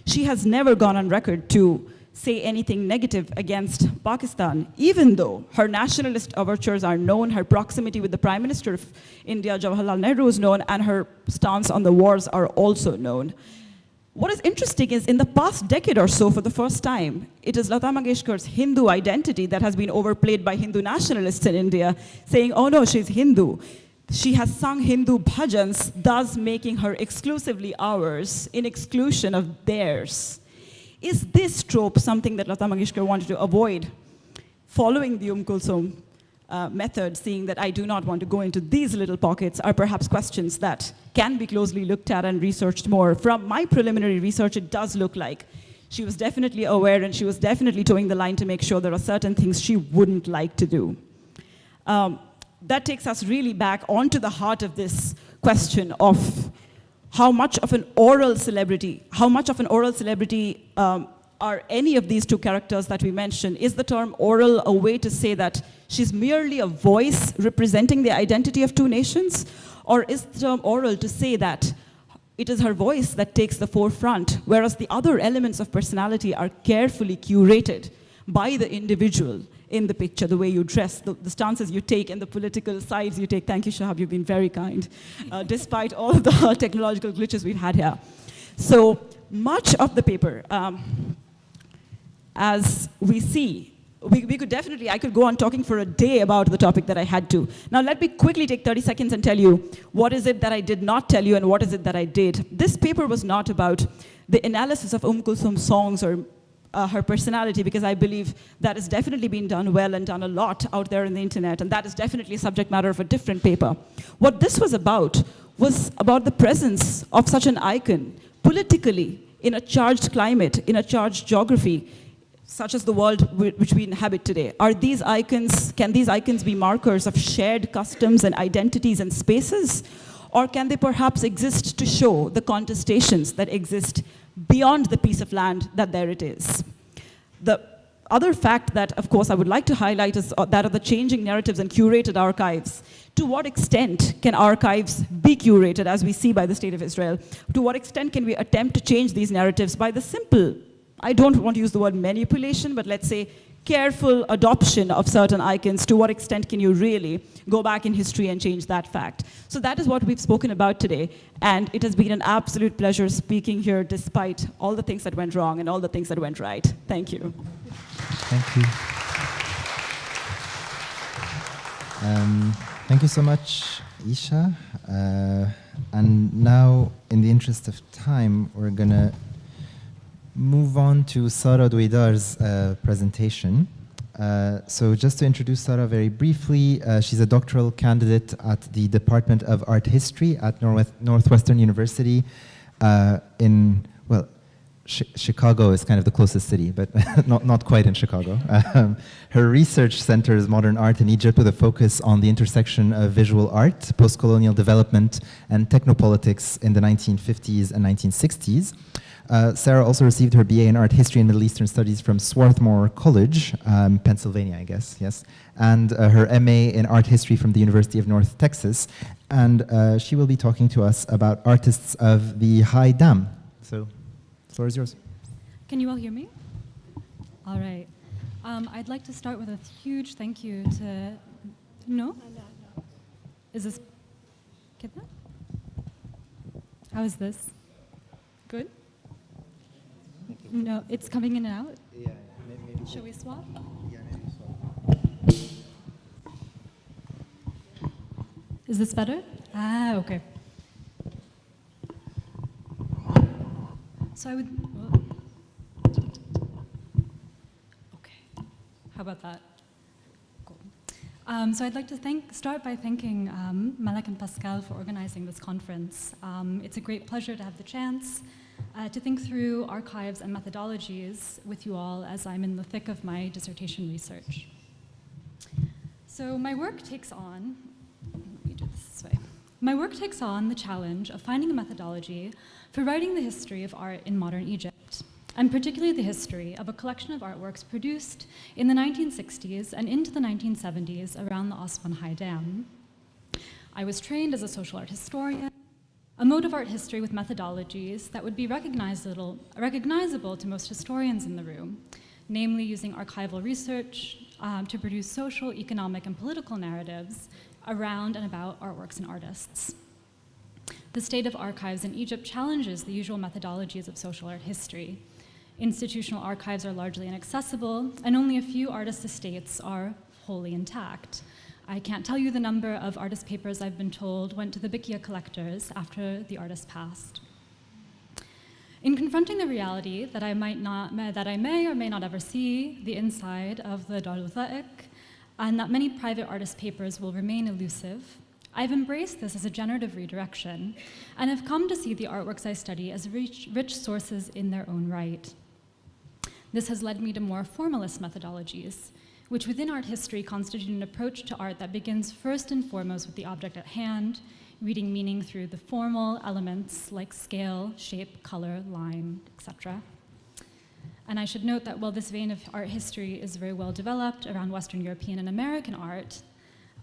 She has never gone on record to say anything negative against Pakistan, even though her nationalist overtures are known, her proximity with the Prime Minister of India, Jawaharlal Nehru, is known, and her stance on the wars are also known. What is interesting is in the past decade or so, for the first time, it is Lata Mangeshkar's Hindu identity that has been overplayed by Hindu nationalists in India, saying, oh no, she's Hindu. She has sung Hindu bhajans, thus making her exclusively ours in exclusion of theirs. Is this trope something that Lata Mangeshkar wanted to avoid? Following the Kulthum method, seeing that I do not want to go into these little pockets, are perhaps questions that can be closely looked at and researched more. From my preliminary research, it does look like she was definitely aware and she was definitely towing the line to make sure there are certain things she wouldn't like to do. That takes us really back onto the heart of this question of how much of an oral celebrity are any of these two characters that we mentioned? Is the term oral a way to say that she's merely a voice representing the identity of two nations? Or is the term oral to say that it is her voice that takes the forefront, whereas the other elements of personality are carefully curated by the individual in the picture, the way you dress, the stances you take, and the political sides you take? Thank you, Shahab, you've been very kind, despite all of the technological glitches we've had here. So much of the paper, as we see, I could go on talking for a day about the topic that I had to. Now let me quickly take 30 seconds and tell you what is it that I did not tell you and what is it that I did. This paper was not about the analysis of Kulthum's songs or her personality, because I believe that has definitely been done well and done a lot out there in the internet, and that is definitely a subject matter of a different paper. What this was about the presence of such an icon politically in a charged climate, in a charged geography, such as the world which we inhabit today. Can these icons be markers of shared customs and identities and spaces? Or can they perhaps exist to show the contestations that exist beyond the piece of land that there it is. The other fact that, of course, I would like to highlight is that of the changing narratives and curated archives. To what extent can archives be curated, as we see by the State of Israel? To what extent can we attempt to change these narratives by the simple, I don't want to use the word manipulation, but let's say careful adoption of certain icons? To what extent can you really go back in history and change that fact? So that is what we've spoken about today, and it has been an absolute pleasure speaking here despite all the things that went wrong and all the things that went right. Thank you. Thank you. Thank you so much, Isha. And now, in the interest of time, we're going to move on to Sara Douidar's presentation. So just to introduce Sara very briefly, she's a doctoral candidate at the Department of Art History at Northwestern University in, well, Chicago is kind of the closest city, but not quite in Chicago. Her research centers modern art in Egypt with a focus on the intersection of visual art, post-colonial development, and technopolitics in the 1950s and 1960s. Sara also received her BA in Art History and Middle Eastern Studies from Swarthmore College, Pennsylvania, I guess, yes, and her MA in Art History from the University of North Texas. And she will be talking to us about artists of the High Dam. So, the floor is yours. Can you all hear me? All right. I'd like to start with a huge thank you to... No? Is this... How is this? Good? No, it's coming in and out? Yeah, maybe. Shall we swap? Yeah, maybe swap. Is this better? Ah, okay. So I would... Okay, how about that? Cool. So I'd like to start by thanking Malak and Pascal for organizing this conference. It's a great pleasure to have the chance to think through archives and methodologies with you all as I'm in the thick of my dissertation research. So my work takes on, let me do this way. My work takes on the challenge of finding a methodology for writing the history of art in modern Egypt, and particularly the history of a collection of artworks produced in the 1960s and into the 1970s around the Aswan High Dam. I was trained as a social art historian, a mode of art history with methodologies that would be recognizable to most historians in the room, namely using archival research to produce social, economic, and political narratives around and about artworks and artists. The state of archives in Egypt challenges the usual methodologies of social art history. Institutional archives are largely inaccessible, and only a few artist estates are wholly intact. I can't tell you the number of artist papers I've been told went to the Bikia collectors after the artist passed. In confronting the reality that I may or may not ever see the inside of the Dar al-Thaiq, and that many private artist papers will remain elusive, I've embraced this as a generative redirection, and have come to see the artworks I study as rich sources in their own right. This has led me to more formalist methodologies, which within art history constitute an approach to art that begins first and foremost with the object at hand, reading meaning through the formal elements like scale, shape, color, line, etc. And I should note that while this vein of art history is very well developed around Western European and American art,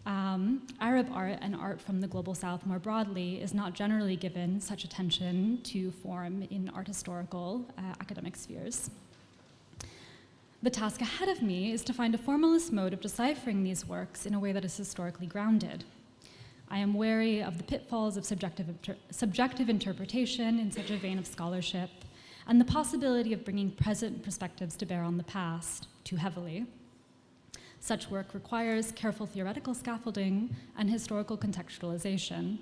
Arab art and art from the global south more broadly is not generally given such attention to form in art historical academic spheres. The task ahead of me is to find a formalist mode of deciphering these works in a way that is historically grounded. I am wary of the pitfalls of subjective interpretation in such a vein of scholarship, and the possibility of bringing present perspectives to bear on the past too heavily. Such work requires careful theoretical scaffolding and historical contextualization.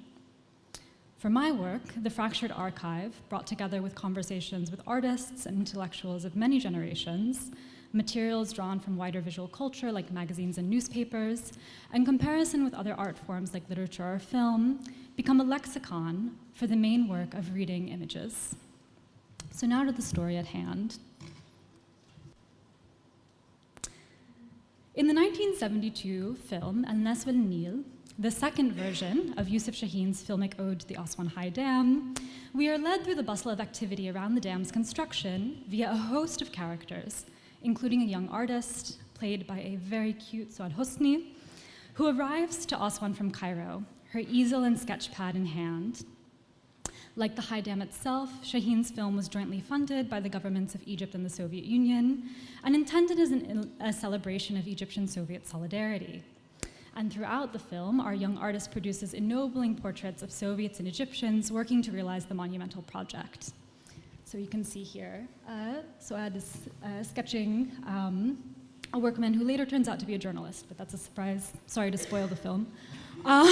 For my work, the Fractured Archive, brought together with conversations with artists and intellectuals of many generations, materials drawn from wider visual culture like magazines and newspapers, and comparison with other art forms like literature or film, become a lexicon for the main work of reading images. So now to the story at hand. In the 1972 film El Nesr el Nil, the second version of Youssef Chaheen's filmic ode to the Aswan High Dam, we are led through the bustle of activity around the dam's construction via a host of characters, including a young artist, played by a very cute Suad Hosni, who arrives to Aswan from Cairo, her easel and sketch pad in hand. Like the High Dam itself, Chaheen's film was jointly funded by the governments of Egypt and the Soviet Union and intended as a celebration of Egyptian-Soviet solidarity. And throughout the film, our young artist produces ennobling portraits of Soviets and Egyptians working to realize the monumental project. So you can see here, Suad is sketching a workman who later turns out to be a journalist, but that's a surprise. Sorry to spoil the film. While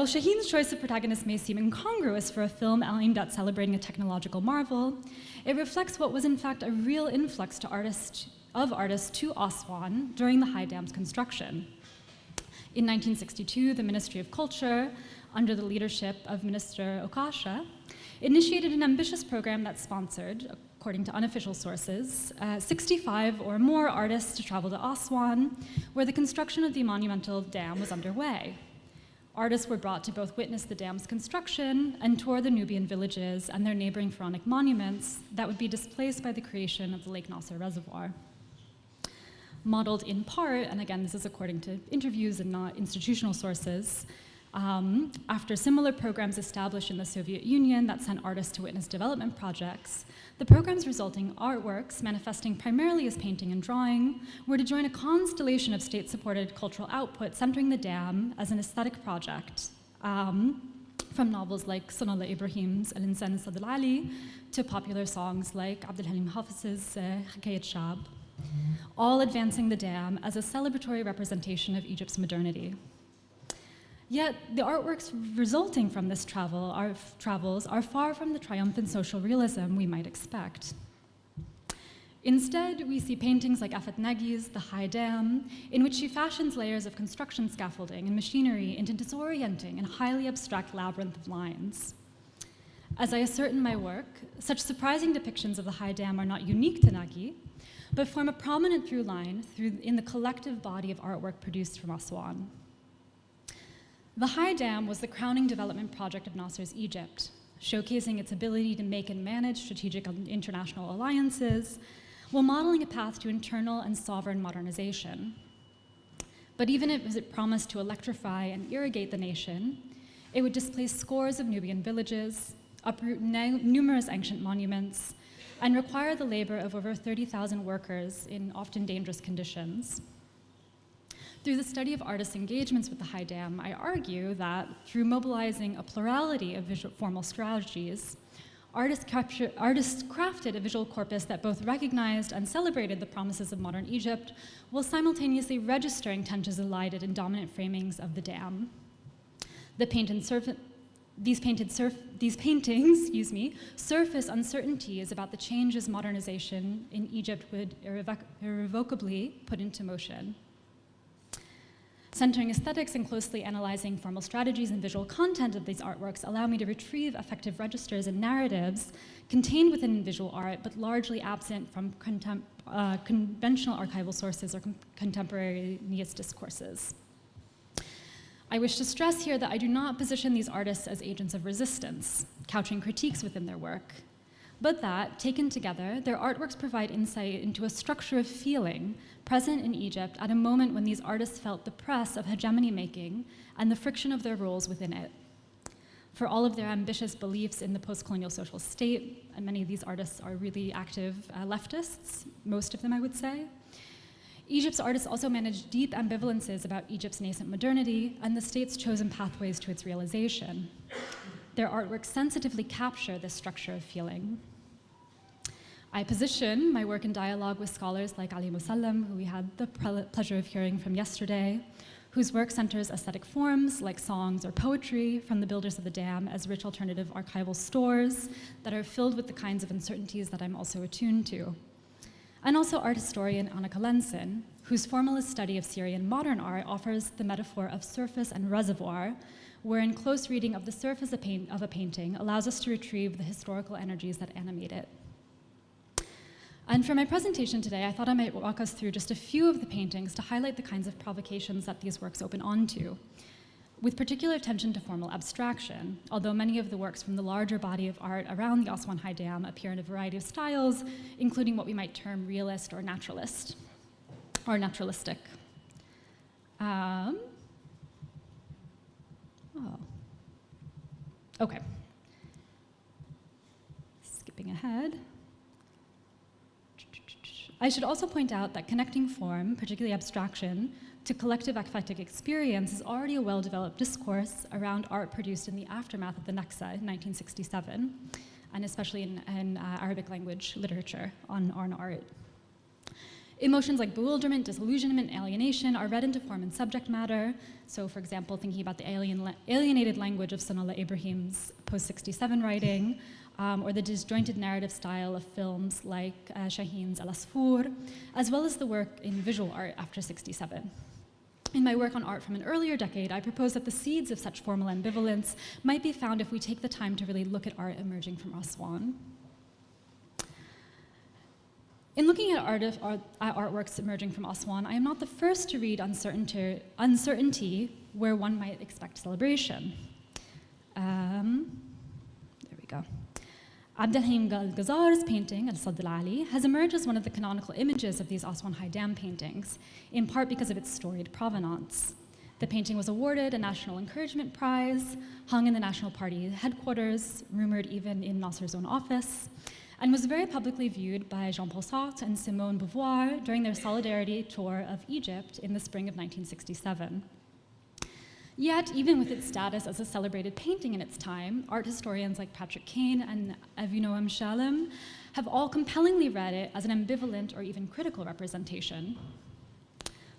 Chaheen's choice of protagonist may seem incongruous for a film aimed at celebrating a technological marvel, it reflects what was in fact a real influx of artists to Aswan during the High Dam's construction. In 1962, the Ministry of Culture, under the leadership of Minister Okasha, initiated an ambitious program that sponsored, according to unofficial sources, 65 or more artists to travel to Aswan, where the construction of the monumental dam was underway. Artists were brought to both witness the dam's construction and tour the Nubian villages and their neighboring pharaonic monuments that would be displaced by the creation of the Lake Nasser Reservoir. Modeled in part, and again, this is according to interviews and not institutional sources, after similar programs established in the Soviet Union that sent artists to witness development projects, the program's resulting artworks, manifesting primarily as painting and drawing, were to join a constellation of state-supported cultural output centering the dam as an aesthetic project, from novels like Sanallah Ibrahim's Al-Insan Sadr Ali to popular songs like Abdul Halim Hafiz's Hikayat Shab, all advancing the dam as a celebratory representation of Egypt's modernity. Yet, the artworks resulting from this travels are far from the triumphant social realism we might expect. Instead, we see paintings like Afet Nagi's The High Dam, in which she fashions layers of construction scaffolding and machinery into disorienting and highly abstract labyrinth of lines. As I assert in my work, such surprising depictions of the High Dam are not unique to Nagi, but form a prominent through line in the collective body of artwork produced from Aswan. The High Dam was the crowning development project of Nasser's Egypt, showcasing its ability to make and manage strategic international alliances while modeling a path to internal and sovereign modernization. But even as it promised to electrify and irrigate the nation, it would displace scores of Nubian villages, uproot numerous ancient monuments, and require the labor of over 30,000 workers in often dangerous conditions. Through the study of artists' engagements with the High Dam, I argue that through mobilizing a plurality of formal strategies, artists crafted a visual corpus that both recognized and celebrated the promises of modern Egypt, while simultaneously registering tensions elided in dominant framings of the dam. These paintings, surface uncertainties about the changes modernization in Egypt would irrevocably put into motion. Centering aesthetics and closely analyzing formal strategies and visual content of these artworks allow me to retrieve effective registers and narratives contained within visual art, but largely absent from conventional archival sources or contemporaneous discourses. I wish to stress here that I do not position these artists as agents of resistance, couching critiques within their work, but that, taken together, their artworks provide insight into a structure of feeling present in Egypt at a moment when these artists felt the press of hegemony making and the friction of their roles within it. For all of their ambitious beliefs in the post-colonial social state, and many of these artists are really active leftists, most of them I would say, Egypt's artists also manage deep ambivalences about Egypt's nascent modernity and the state's chosen pathways to its realization. Their artworks sensitively capture this structure of feeling. I position my work in dialogue with scholars like Ali Musallam, who we had the pleasure of hearing from yesterday, whose work centers aesthetic forms like songs or poetry from the builders of the dam as rich alternative archival stores that are filled with the kinds of uncertainties that I'm also attuned to. And also art historian Annika Lenson, whose formalist study of Syrian modern art offers the metaphor of surface and reservoir, wherein close reading of the surface of a painting allows us to retrieve the historical energies that animate it. And for my presentation today, I thought I might walk us through just a few of the paintings to highlight the kinds of provocations that these works open onto, with particular attention to formal abstraction, although many of the works from the larger body of art around the Aswan High Dam appear in a variety of styles, including what we might term realist or naturalist, or naturalistic. Okay. Skipping ahead. I should also point out that connecting form, particularly abstraction, to collective affective experience is already a well-developed discourse around art produced in the aftermath of the Naksa in 1967, and especially in Arabic language literature on art. Emotions like bewilderment, disillusionment, alienation are read into form and subject matter. So, for example, thinking about the alienated language of Sanallah Ibrahim's post-67 writing, or the disjointed narrative style of films like Shaheen's Al-Asfour, as well as the work in visual art after 67. In my work on art from an earlier decade, I propose that the seeds of such formal ambivalence might be found if we take the time to really look at art emerging from Aswan. In looking at artworks emerging from Aswan, I am not the first to read uncertainty where one might expect celebration. There we go. Abdelhaim Ghazar's painting, Al-Sadd Al-Ali, has emerged as one of the canonical images of these Aswan High Dam paintings, in part because of its storied provenance. The painting was awarded a National Encouragement Prize, hung in the National Party headquarters, rumored even in Nasser's own office, and was very publicly viewed by Jean-Paul Sartre and Simone Beauvoir during their solidarity tour of Egypt in the spring of 1967. Yet, even with its status as a celebrated painting in its time, art historians like Patrick Kane and Avinoam Shalem have all compellingly read it as an ambivalent or even critical representation.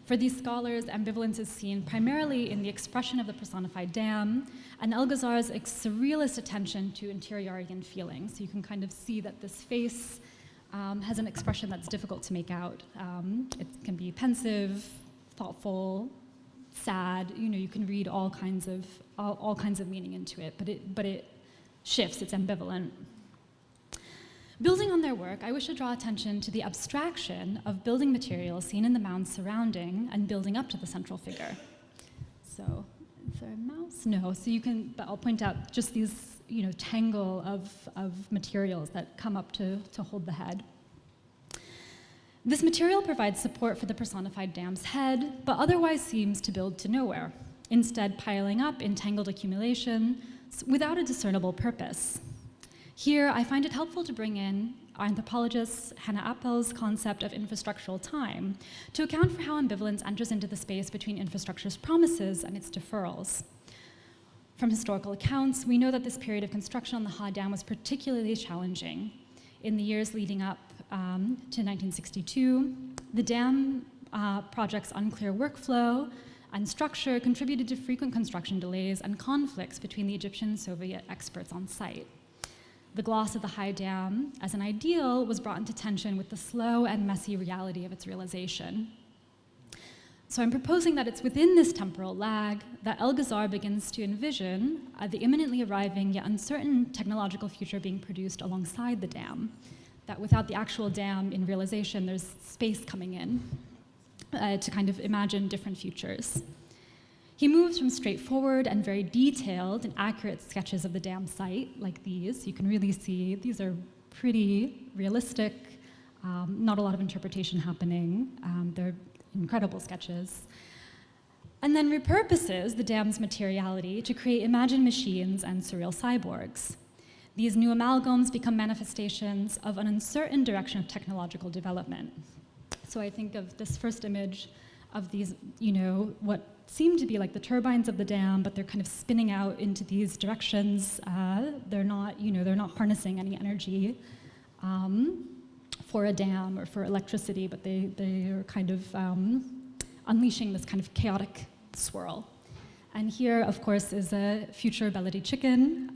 For these scholars, ambivalence is seen primarily in the expression of the personified dam and El-Ghazar's surrealist attention to interiority feelings. So you can kind of see that this face has an expression that's difficult to make out. It can be pensive, thoughtful, sad. You can read all kinds of meaning into it, but it shifts. It's ambivalent. Building on their work, I wish to draw attention to the abstraction of building materials seen in the mounds surrounding and building up to the central figure. So, is there a mouse? No. So you can, but I'll point out just these, tangle of materials that come up to hold the head. This material provides support for the personified dam's head, but otherwise seems to build to nowhere, instead piling up in tangled accumulation without a discernible purpose. Here, I find it helpful to bring in anthropologist Hannah Appel's concept of infrastructural time to account for how ambivalence enters into the space between infrastructure's promises and its deferrals. From historical accounts, we know that this period of construction on the Ha Dam was particularly challenging. In the years leading up to 1962, the dam project's unclear workflow and structure contributed to frequent construction delays and conflicts between the Egyptian and Soviet experts on site. The gloss of the High Dam as an ideal was brought into tension with the slow and messy reality of its realization. So I'm proposing that it's within this temporal lag that El-Ghazar begins to envision the imminently arriving yet uncertain technological future being produced alongside the dam. That without the actual dam in realization, there's space coming in to kind of imagine different futures. He moves from straightforward and very detailed and accurate sketches of the dam site, like these. You can really see these are pretty realistic, not a lot of interpretation happening. They're incredible sketches. And then repurposes the dam's materiality to create imagined machines and surreal cyborgs. These new amalgams become manifestations of an uncertain direction of technological development. So I think of this first image of these, what seem to be like the turbines of the dam, but they're kind of spinning out into these directions. They're not harnessing any energy for a dam or for electricity, but they are kind of unleashing this kind of chaotic swirl. And here, of course, is a future bellied chicken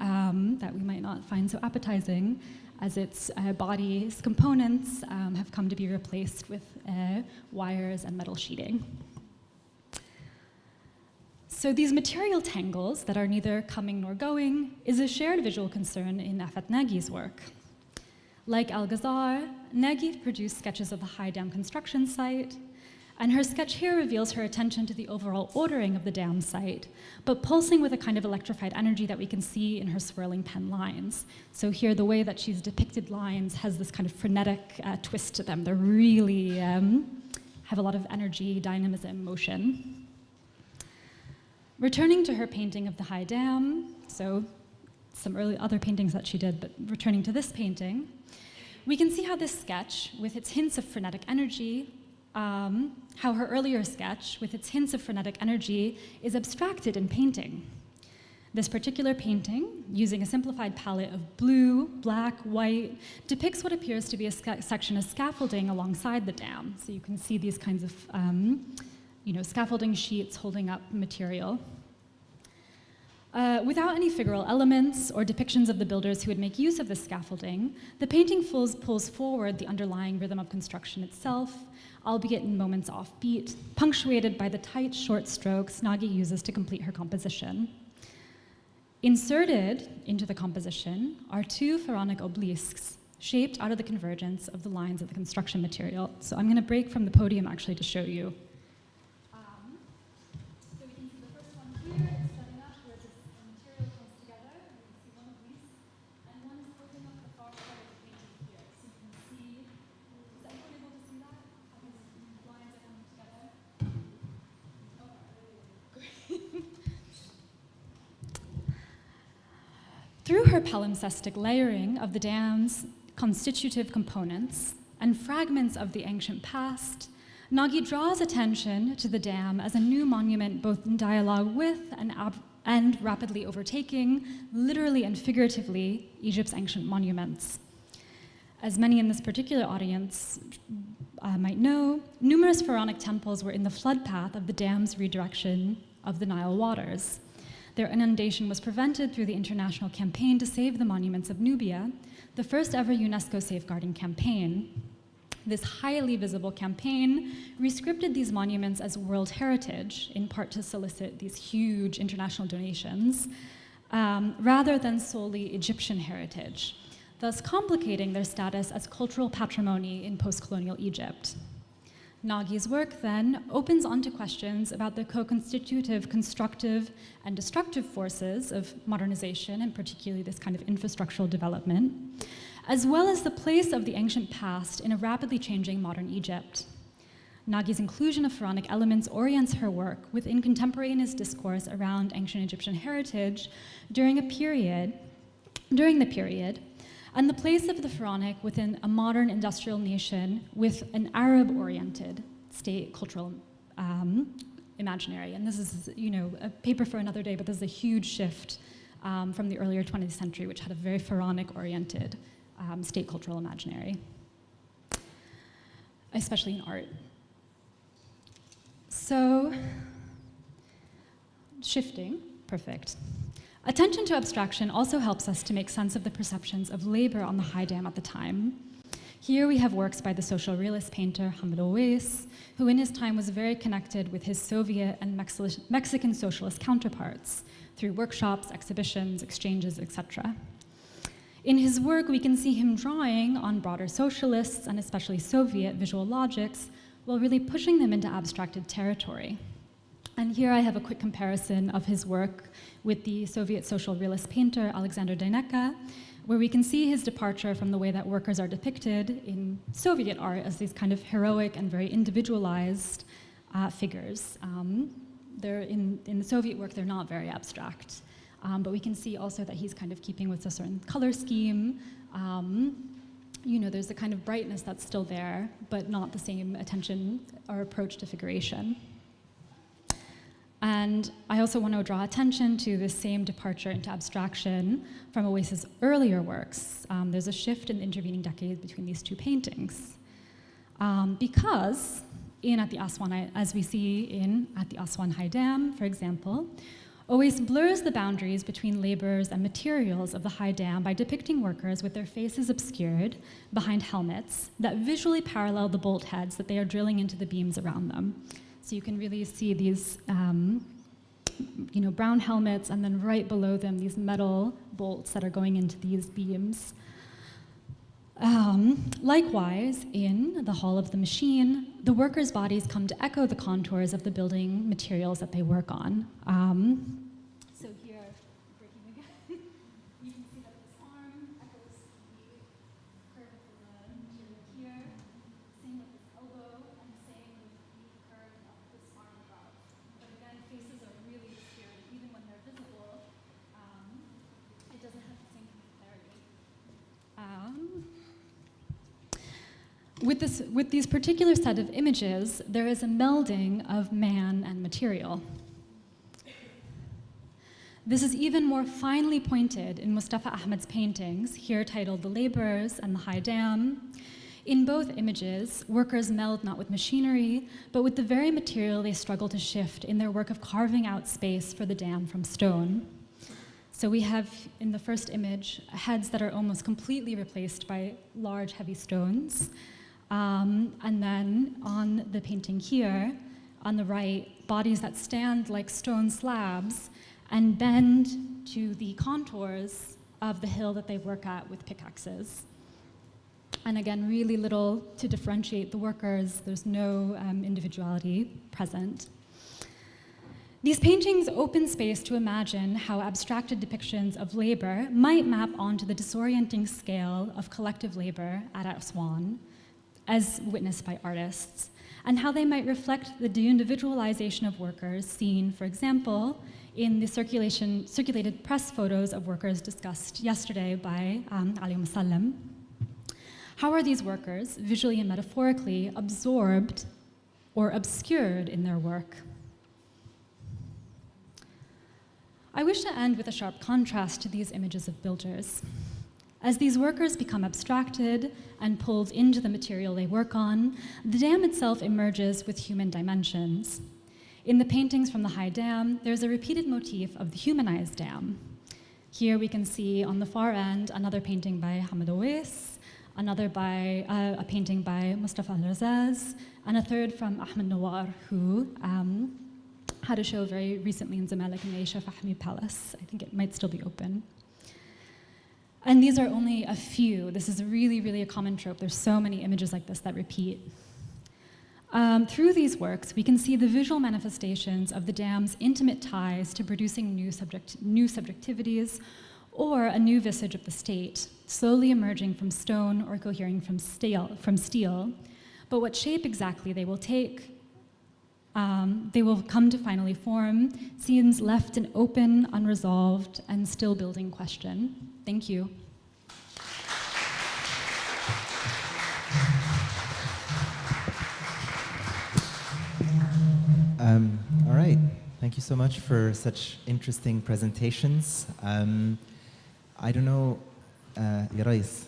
that we might not find so appetizing, as its body's components have come to be replaced with wires and metal sheeting. So these material tangles that are neither coming nor going is a shared visual concern in Afat Nagi's work. Like Algazar, Naguib produced sketches of the high dam construction site, and her sketch here reveals her attention to the overall ordering of the dam site, but pulsing with a kind of electrified energy that we can see in her swirling pen lines. So here, the way that she's depicted lines has this kind of frenetic twist to them. They really have a lot of energy, dynamism, motion. Returning to her painting of the high dam, so some early other paintings that she did, but returning to this painting, we can see how this sketch, with its hints of frenetic energy, how her earlier sketch, with its hints of frenetic energy, is abstracted in painting. This particular painting, using a simplified palette of blue, black, white, depicts what appears to be a section of scaffolding alongside the dam. So you can see these kinds of scaffolding sheets holding up material. Without any figural elements or depictions of the builders who would make use of the scaffolding, the painting pulls forward the underlying rhythm of construction itself, albeit in moments offbeat, punctuated by the tight, short strokes Nagi uses to complete her composition. Inserted into the composition are two pharaonic obelisks, shaped out of the convergence of the lines of the construction material. So I'm going to break from the podium actually to show you. So we can see the first one here, it's setting up where this material comes together. You can see one obelisk, and one is holding up the far side of the painting here. So you can see, is anyone able to see that? How these lines are coming together? Oh, great. Through her palimpsestic layering of the dam's constitutive components and fragments of the ancient past, Nagi draws attention to the dam as a new monument both in dialogue with and rapidly overtaking, literally and figuratively, Egypt's ancient monuments. As many in this particular audience might know, numerous pharaonic temples were in the flood path of the dam's redirection of the Nile waters. Their inundation was prevented through the International Campaign to Save the Monuments of Nubia, the first ever UNESCO safeguarding campaign. This highly visible campaign rescripted these monuments as World Heritage, in part to solicit these huge international donations, rather than solely Egyptian heritage, thus complicating their status as cultural patrimony in post-colonial Egypt. Nagi's work then opens onto questions about the co-constitutive, constructive, and destructive forces of modernization, and particularly this kind of infrastructural development, as well as the place of the ancient past in a rapidly changing modern Egypt. Nagi's inclusion of pharaonic elements orients her work within contemporaneous discourse around ancient Egyptian heritage during the period, and the place of the pharaonic within a modern industrial nation with an Arab-oriented state cultural imaginary. And this is, a paper for another day, but this is a huge shift from the earlier 20th century, which had a very pharaonic-oriented state cultural imaginary, especially in art. So, shifting, perfect. Attention to abstraction also helps us to make sense of the perceptions of labor on the high dam at the time. Here we have works by the social realist painter Hamid Owais, who in his time was very connected with his Soviet and Mexican socialist counterparts through workshops, exhibitions, exchanges, etc. In his work, we can see him drawing on broader socialists and especially Soviet visual logics while really pushing them into abstracted territory. And here I have a quick comparison of his work with the Soviet social realist painter Alexander Deineka, where we can see his departure from the way that workers are depicted in Soviet art as these kind of heroic and very individualized figures. They're in the Soviet work, they're not very abstract. But we can see also that he's kind of keeping with a certain color scheme. There's a kind of brightness that's still there, but not the same attention or approach to figuration. And I also want to draw attention to this same departure into abstraction from Owais' earlier works. There's a shift in the intervening decades between these two paintings. Because at the Aswan, as we see at the Aswan High Dam, for example, Owais blurs the boundaries between laborers and materials of the high dam by depicting workers with their faces obscured behind helmets that visually parallel the bolt heads that they are drilling into the beams around them. So you can really see these brown helmets, and then right below them, these metal bolts that are going into these beams. Likewise, in the Hall of the Machine, the workers' bodies come to echo the contours of the building materials that they work on. So here, breaking again, you can see that this arm echoes the curve of the material here, same with this elbow, and same with the curve of this arm above. But again, faces are really obscured, even when they're visible, it doesn't have the same kind of clarity. With these particular set of images, there is a melding of man and material. This is even more finely pointed in Mustafa Ahmed's paintings, here titled The Laborers and the High Dam. In both images, workers meld not with machinery, but with the very material they struggle to shift in their work of carving out space for the dam from stone. So we have, in the first image, heads that are almost completely replaced by large, heavy stones. And then on the painting here, on the right, bodies that stand like stone slabs and bend to the contours of the hill that they work at with pickaxes. And again, really little to differentiate the workers. There's no individuality present. These paintings open space to imagine how abstracted depictions of labor might map onto the disorienting scale of collective labor at Aswan, as witnessed by artists, and how they might reflect the de-individualization of workers seen, for example, in the circulated press photos of workers discussed yesterday by Ali Musallam. How are these workers, visually and metaphorically, absorbed or obscured in their work? I wish to end with a sharp contrast to these images of builders. As these workers become abstracted and pulled into the material they work on, the dam itself emerges with human dimensions. In the paintings from the High Dam, there's a repeated motif of the humanized dam. Here we can see on the far end another painting by Hamid Owais, another by a painting by Mustafa Al-Razaz, and a third from Ahmed Nawar, who had a show very recently in Zamalek in the Aisha Fahmi Palace. I think it might still be open. And these are only a few. This is really, really a common trope. There's so many images like this that repeat. Through these works, we can see the visual manifestations of the dam's intimate ties to producing new subjectivities or a new visage of the state, slowly emerging from stone or cohering from steel. But what shape exactly they will take, they will come to finally form, seems left an open, unresolved, and still building question. Thank you. All right. Thank you so much for such interesting presentations. I don't know, Yarais,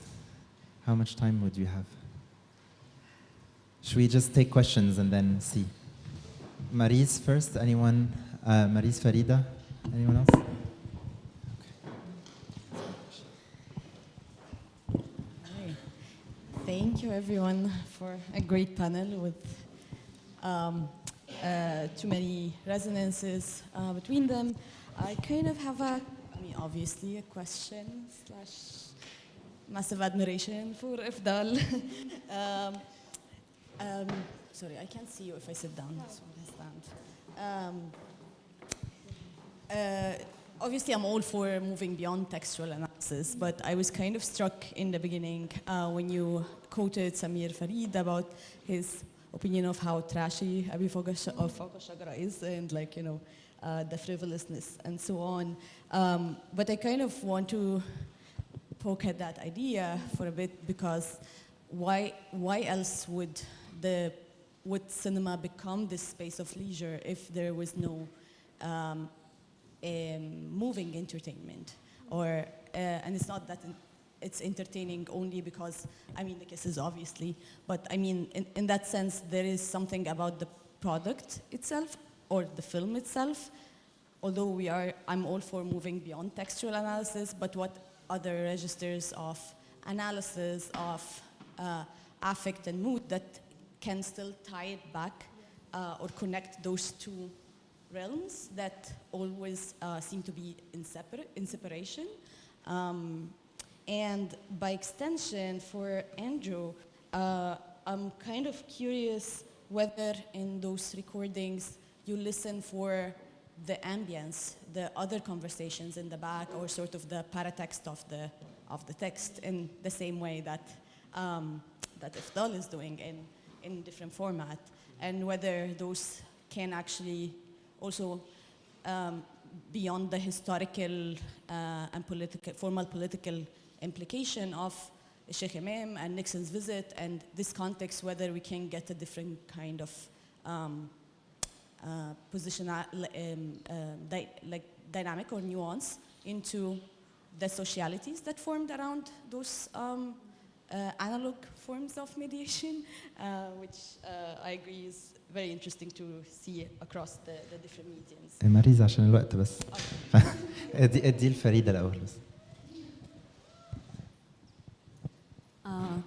how much time would you have? Should we just take questions and then see? Maris first. Anyone? Maris Farida. Anyone else? Thank you, everyone, for a great panel with too many resonances between them. I kind of have obviously a question / massive admiration for Ifdal. Sorry, I can't see you if I sit down, so I stand. Obviously, I'm all for moving beyond textual analysis, but I was kind of struck in the beginning when you quoted Samir Farid about his opinion of how trashy Abi Fawq Shajara is, and the frivolousness and so on. But I kind of want to poke at that idea for a bit, because why else would cinema become this space of leisure if there was no moving entertainment? And it's not that it's entertaining only because, the kisses obviously, but in that sense, there is something about the product itself or the film itself. Although I'm all for moving beyond textual analysis, but what other registers of analysis of affect and mood that can still tie it back or connect those two realms that always seem to be in separation. And by extension, for Andrew, I'm kind of curious whether in those recordings you listen for the ambience, the other conversations in the back, or sort of the paratext of the text in the same way that that Ifdal is doing in different format, and whether those can actually also beyond the historical and formal political implication of Sheikh Imam and Nixon's visit and this context, whether we can get a different kind of dynamic or nuance into the socialities that formed around those analog forms of mediation, which I agree is very interesting to see across the different mediums. ماريزا عشان الوقت بس. ادي الفريدة الأول بس.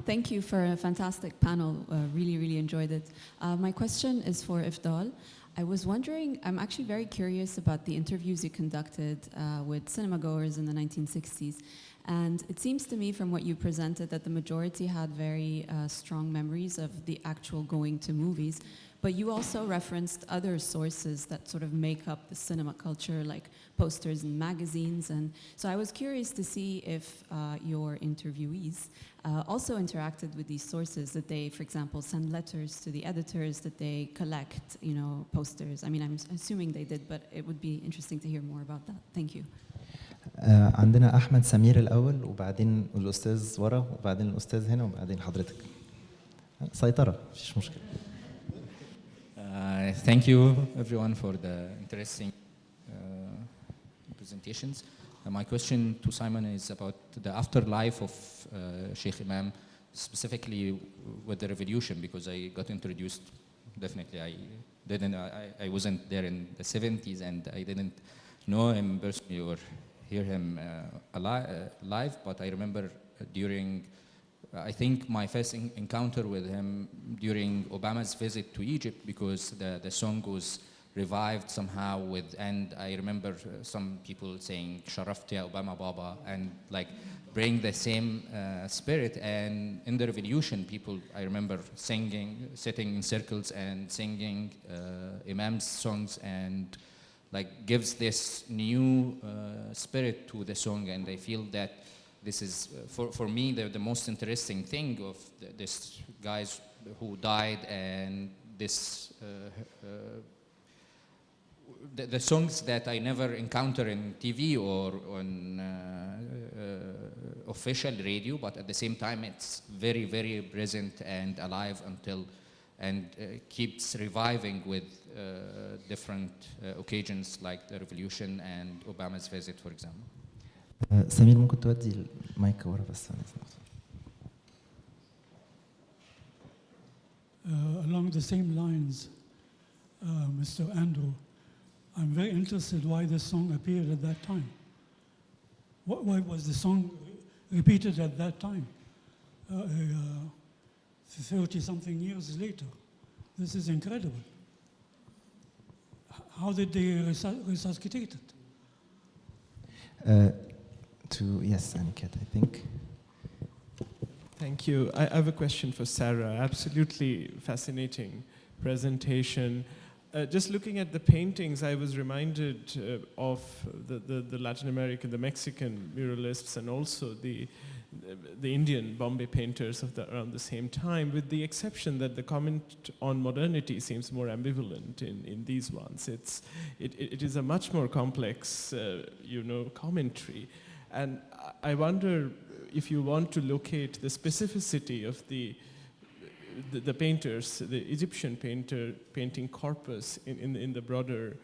Thank you for a fantastic panel. Really enjoyed it. My question is for Ifdal. I was wondering, I'm actually very curious about the interviews you conducted with cinema goers in the 1960s. And it seems to me from what you presented that the majority had very strong memories of the actual going to movies. But you also referenced other sources that sort of make up the cinema culture, like posters and magazines. And so I was curious to see if your interviewees also interacted with these sources, that they, for example, send letters to the editors, that they collect, posters. I mean, I'm assuming they did, but it would be interesting to hear more about that. Thank you. عندنا أحمد سمير الأول وبعدين الأستاذ ورا وبعدين الأستاذ هنا وبعدين حضرتك. سيطرة، مفيش مشكلة. Thank you, everyone, for the interesting presentations. My question to Simon is about the afterlife of Sheikh Imam, specifically with the revolution, because I got introduced. Definitely, I wasn't there in the 70s, and I didn't know him personally or hear him live. But I remember during, I think my first encounter with him during Obama's visit to Egypt, because the song was revived somehow and I remember some people saying "Sharafti ya Obama Baba" and like bring the same spirit. And in the revolution, people, I remember singing, sitting in circles and singing Imam's songs, and like gives this new spirit to the song. And I feel that this is, for me, the most interesting thing of this guys who died, and this the songs that I never encounter in TV or on official radio, but at the same time it's very present and alive and keeps reviving with different occasions like the revolution and Obama's visit, for example. سمير ممكن تودي المايك ورا بس. Along the same lines, Mr. Andrew, I'm very interested why this song appeared at that time. Why was the song repeated at that time, 30-something years later? This is incredible. How did they resuscitate it? Yes, Aniket, I think. Thank you. I have a question for Sarah. Absolutely fascinating presentation. Just looking at the paintings, I was reminded of the Latin American, the Mexican muralists, and also the Indian Bombay painters of around the same time, with the exception that the comment on modernity seems more ambivalent in these ones. It is a much more complex, commentary. And I wonder if you want to locate the specificity of the painters, the Egyptian painting corpus in the broader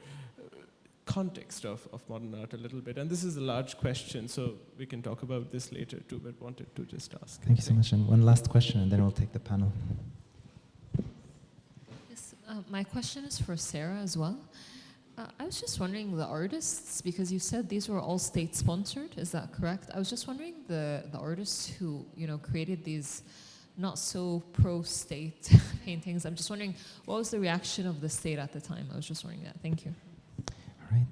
context of modern art a little bit. And this is a large question, so we can talk about this later too, but wanted to just ask. Thank you so much. And one last question, and then we'll take the panel. Yes, my question is for Sarah as well. I was just wondering, the artists, because you said these were all state-sponsored, is that correct? I was just wondering the artists who created these not so pro-state paintings. I'm just wondering, what was the reaction of the state at the time? I was just wondering that. Thank you. All right.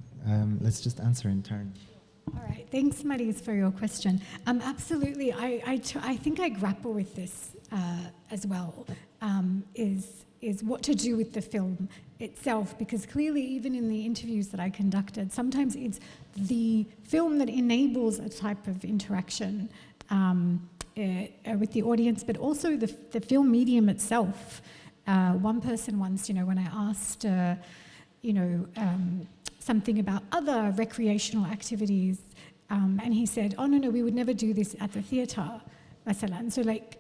Let's just answer in turn. All right. thanks, Maris, for your question. Absolutely, I think I grapple with this as well. Is what to do with the film itself, because clearly, even in the interviews that I conducted, sometimes it's the film that enables a type of interaction with the audience, but also the film medium itself. One person once, when I asked, something about other recreational activities, and he said, "Oh no, we would never do this at the theatre." So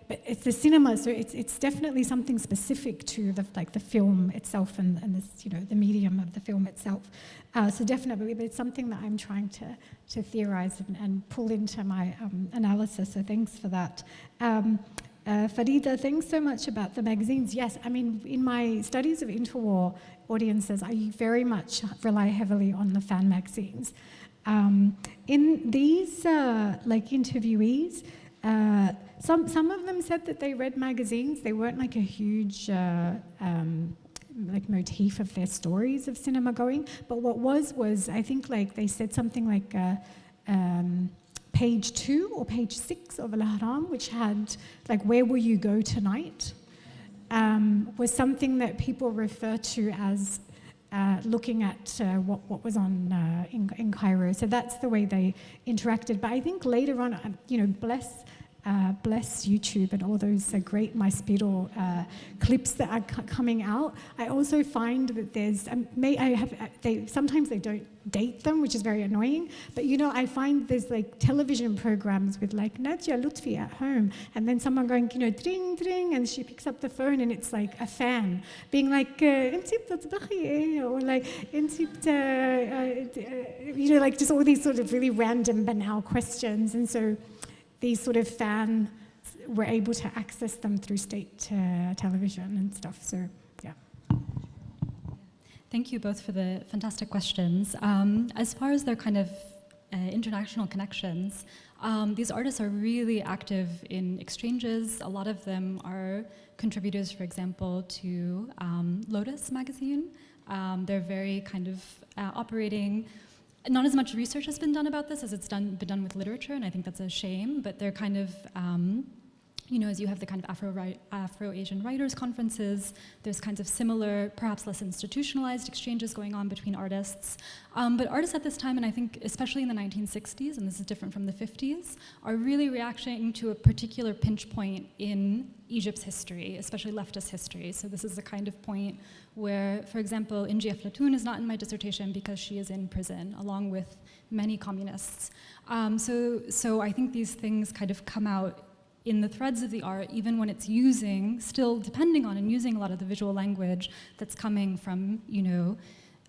but it's the cinema, so it's definitely something specific to the film itself and this, the medium of the film itself. So definitely, but it's something that I'm trying to theorize and pull into my analysis. So thanks for that. Farida, thanks so much about the magazines. Yes, I mean, in my studies of interwar audiences, I very much rely heavily on the fan magazines. In these interviewees, some of them said that they read magazines. They weren't like a huge motif of their stories of cinema going. But what was I think they said something like page 2 or page 6 of Al-Ahram, which had where will you go tonight, was something that people refer to as looking at what was on in Cairo. So that's the way they interacted. But I think later on, bless YouTube and all those great Maspiro clips that are coming out. I also find that there's, sometimes they don't date them, which is very annoying, but I find there's television programs with Nadia Lutfi at home, and then someone going, dring, dring, and she picks up the phone and it's a fan being "Inti btatbakhi," or "Inti just all these sort of really random banal questions. And so these sort of fans were able to access them through state television and stuff. So, yeah. Thank you both for the fantastic questions. As far as their kind of international connections, these artists are really active in exchanges. A lot of them are contributors, for example, to Lotus magazine. They're very kind of operating. Not as much research has been done about this as it's been done with literature, and I think that's a shame, but they're kind of, as you have the kind of Afro-Asian writers conferences, there's kinds of similar, perhaps less institutionalized exchanges going on between artists. But artists at this time, and I think especially in the 1960s, and this is different from the 50s, are really reacting to a particular pinch point in Egypt's history, especially leftist history. So this is the kind of point where, for example, Inji Aflatun is not in my dissertation because she is in prison, along with many communists. So I think these things kind of come out in the threads of the art, even when it's still depending on and using a lot of the visual language that's coming from,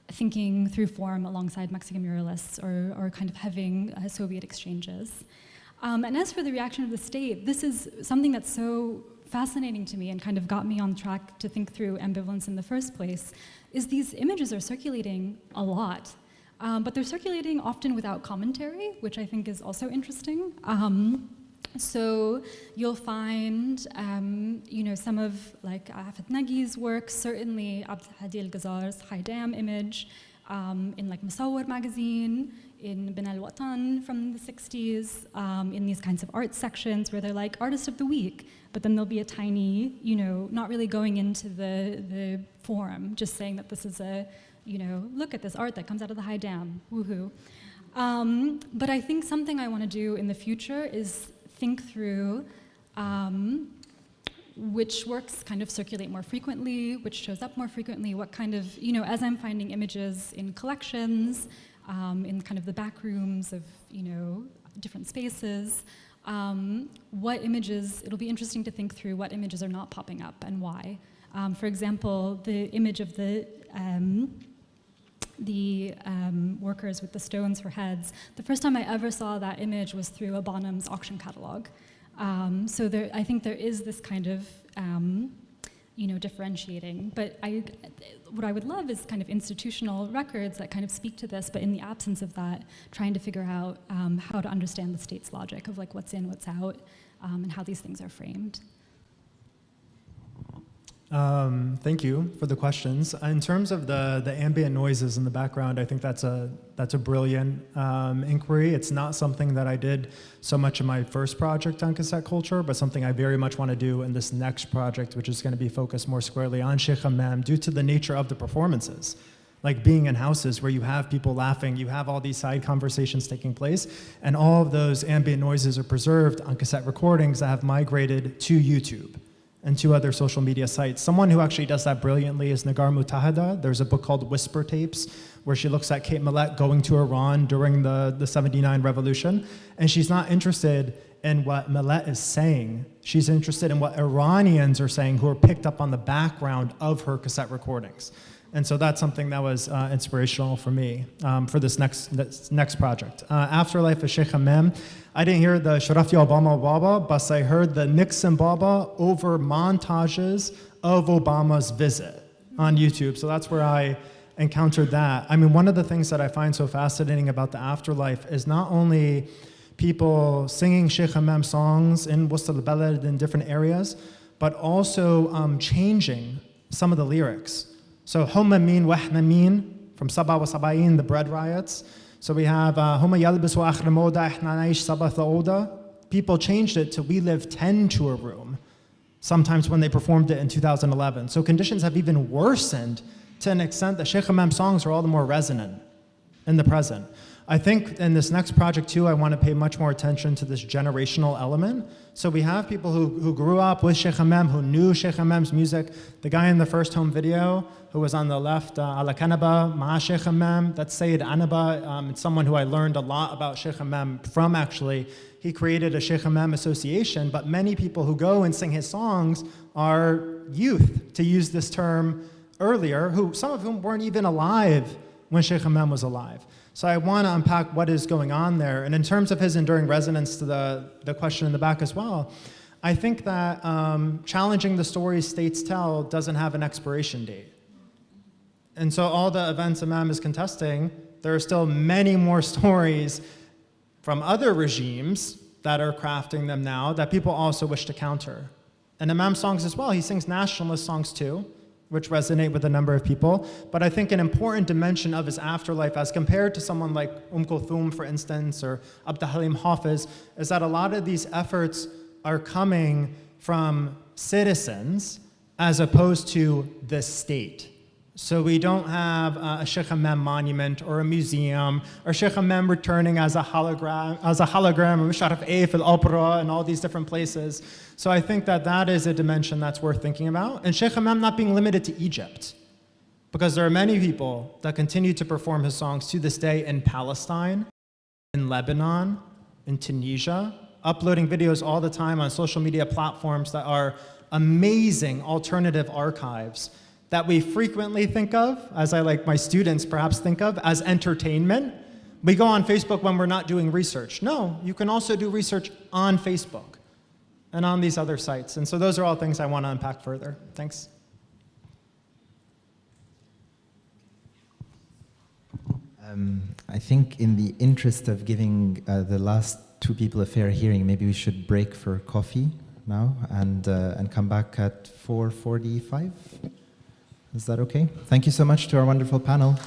thinking through form alongside Mexican muralists or kind of having Soviet exchanges. And as for the reaction of the state, this is something that's so fascinating to me and kind of got me on track to think through ambivalence in the first place, is these images are circulating a lot, but they're circulating often without commentary, which I think is also interesting. So you'll find, some of Afet Nagi's work, certainly Abd Hadi al-Ghazar's Haidam image, in Musawwar magazine, in Ben al-Watan from the 60s, in these kinds of art sections where they're artist of the week, but then there'll be a tiny, not really going into the form, just saying that this is a, look at this art that comes out of the Haidam, woohoo. But I think something I want to do in the future is think through which works kind of circulate more frequently, which shows up more frequently, what kind of, as I'm finding images in collections, in kind of the back rooms of, different spaces, what images, it'll be interesting to think through what images are not popping up and why. For example, the image of the workers with the stones for heads, the first time I ever saw that image was through a Bonham's auction catalog. So I think there is this kind of, differentiating. But what I would love is kind of institutional records that kind of speak to this, but in the absence of that, trying to figure out how to understand the state's logic of what's in, what's out, and how these things are framed. Thank you for the questions. In terms of the ambient noises in the background, I think that's a brilliant inquiry. It's not something that I did so much in my first project on cassette culture, but something I very much want to do in this next project, which is going to be focused more squarely on Sheikh Hammam due to the nature of the performances. Like being in houses where you have people laughing, you have all these side conversations taking place, and all of those ambient noises are preserved on cassette recordings that have migrated to YouTube and to other social media sites. Someone who actually does that brilliantly is Nagar Mutahada. There's a book called Whisper Tapes, where she looks at Kate Millett going to Iran during the 79 revolution, and she's not interested in what Millett is saying. She's interested in what Iranians are saying who are picked up on the background of her cassette recordings. And so that's something that was inspirational for me for this next project. Afterlife of Sheikh Hammam, I didn't hear the Sharafti Obama Baba, but I heard the Nixon Baba over montages of Obama's visit on YouTube. So that's where I encountered that. I mean, one of the things that I find so fascinating about the afterlife is not only people singing Sheikh Hammam songs in Wust al-Balad in different areas, but also changing some of the lyrics. So Humma Min Wahna Min from Saba wa Sabayin, the bread riots. So we have Humma Yalbis wa Akhra Moda Ihna Naish Sabatha Oda. People changed it to We Live 10 to a room, sometimes when they performed it in 2011. So conditions have even worsened to an extent that Sheikh Hammam songs are all the more resonant in the present. I think in this next project too, I want to pay much more attention to this generational element. So we have people who grew up with Sheikh Hammam, who knew Sheikh Hammam's music. The guy in the first home video, who was on the left, Ala Kanaba, Ma Sheikh Hammam, that's Sayyid Anaba. It's someone who I learned a lot about Sheikh Hammam from actually. He created a Sheikh Hammam association, but many people who go and sing his songs are youth, to use this term earlier, who some of whom weren't even alive when Sheikh Hammam was alive. So I want to unpack what is going on there. And in terms of his enduring resonance to the question in the back as well, I think that challenging the stories states tell doesn't have an expiration date. And so all the events Imam is contesting, there are still many more stories from other regimes that are crafting them now that people also wish to counter. And Imam's songs as well, he sings nationalist songs too, which resonate with a number of people. But I think an important dimension of his afterlife as compared to someone like Kulthum, for instance, or Abd Halim Hafiz, is that a lot of these efforts are coming from citizens as opposed to the state. So we don't have a Sheikh Hammam monument or a museum, or Sheikh Hammam returning as a hologram of Sharaf Eif al-Opera and all these different places. So I think that that is a dimension that's worth thinking about. And Sheikh Hammam not being limited to Egypt, because there are many people that continue to perform his songs to this day in Palestine, in Lebanon, in Tunisia, uploading videos all the time on social media platforms that are amazing alternative archives that we frequently think of, as I like my students perhaps think of, as entertainment. We go on Facebook when we're not doing research. No, you can also do research on Facebook and on these other sites. And so those are all things I want to unpack further. Thanks. I think in the interest of giving the last two people a fair hearing, maybe we should break for coffee now and come back at 4:45. Is that okay? Thank you so much to our wonderful panel.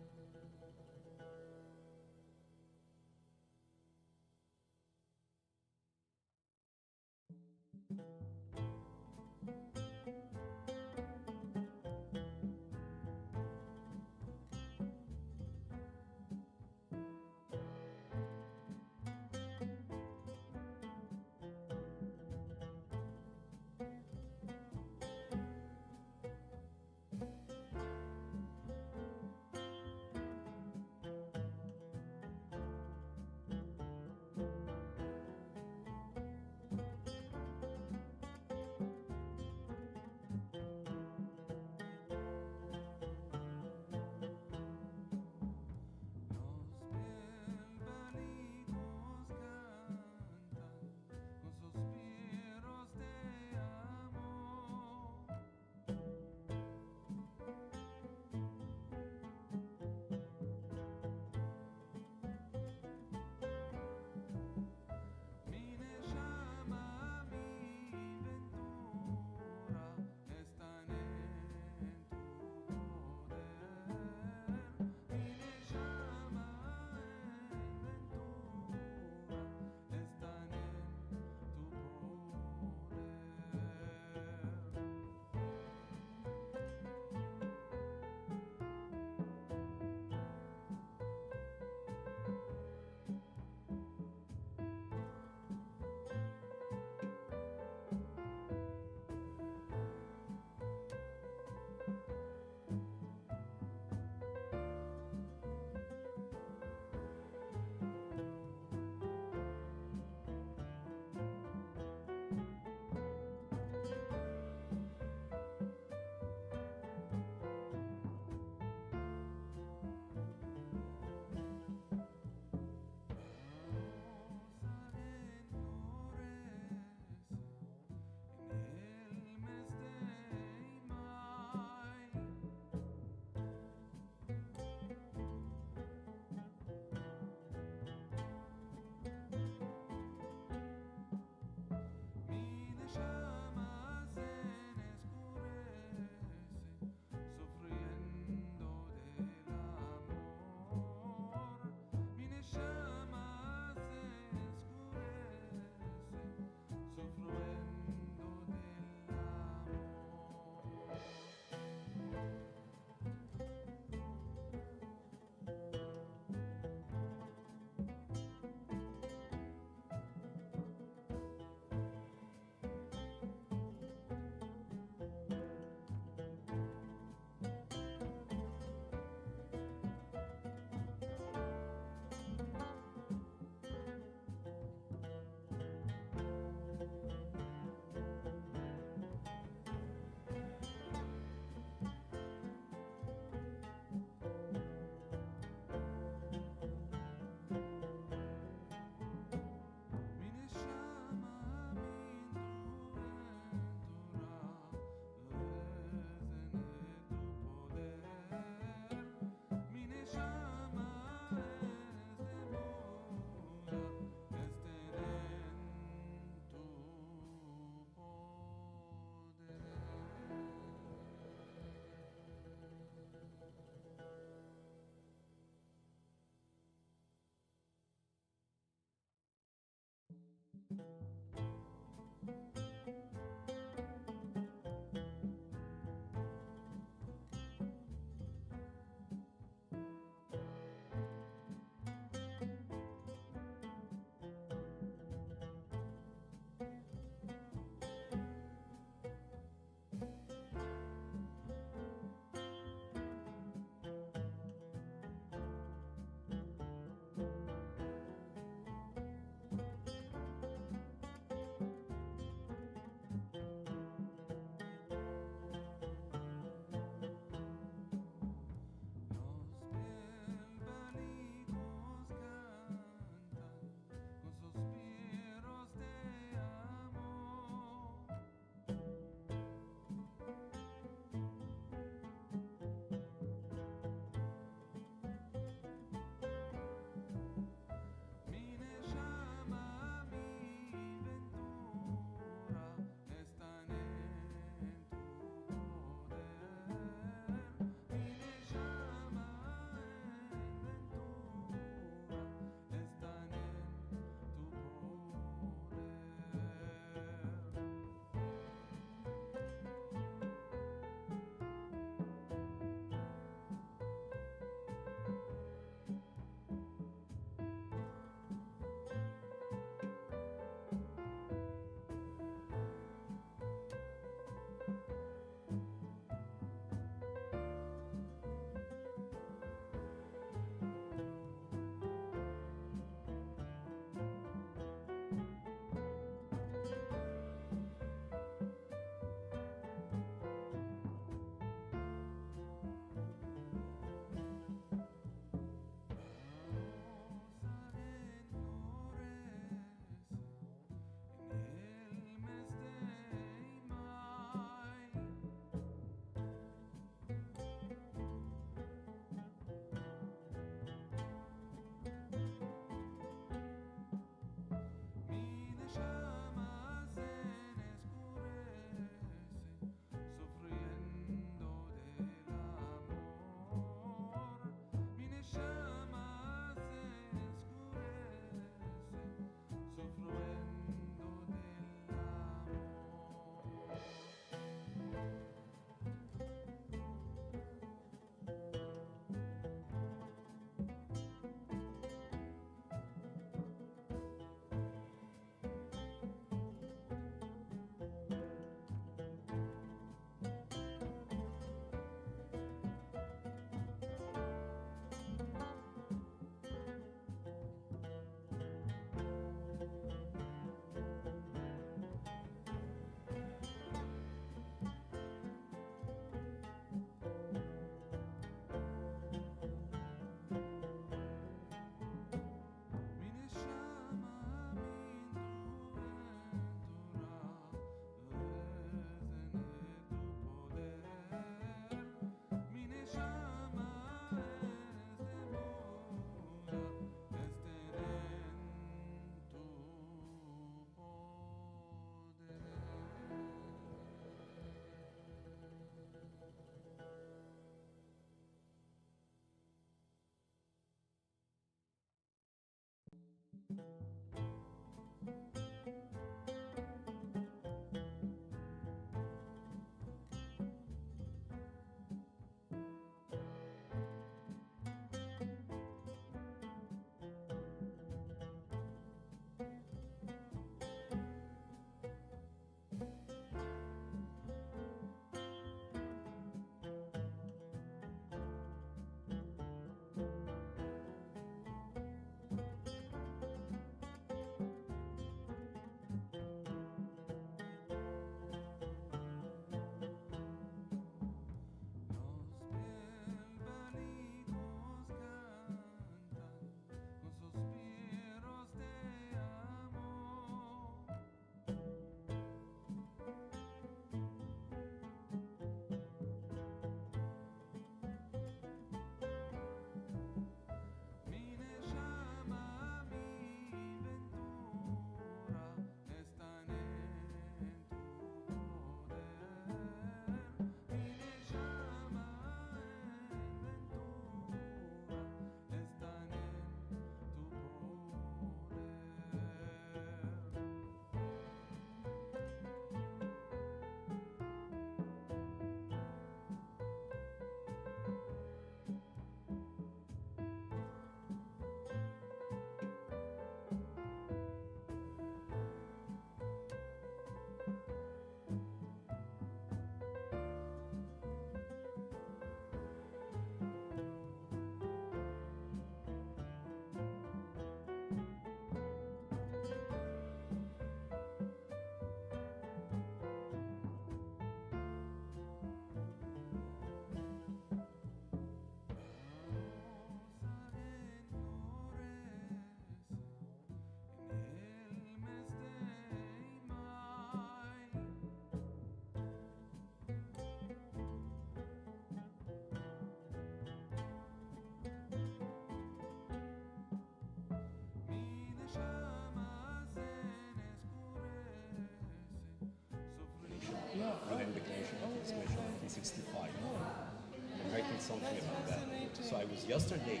within the Commission of Exhibition 1965. I'm writing something about that. So I was yesterday,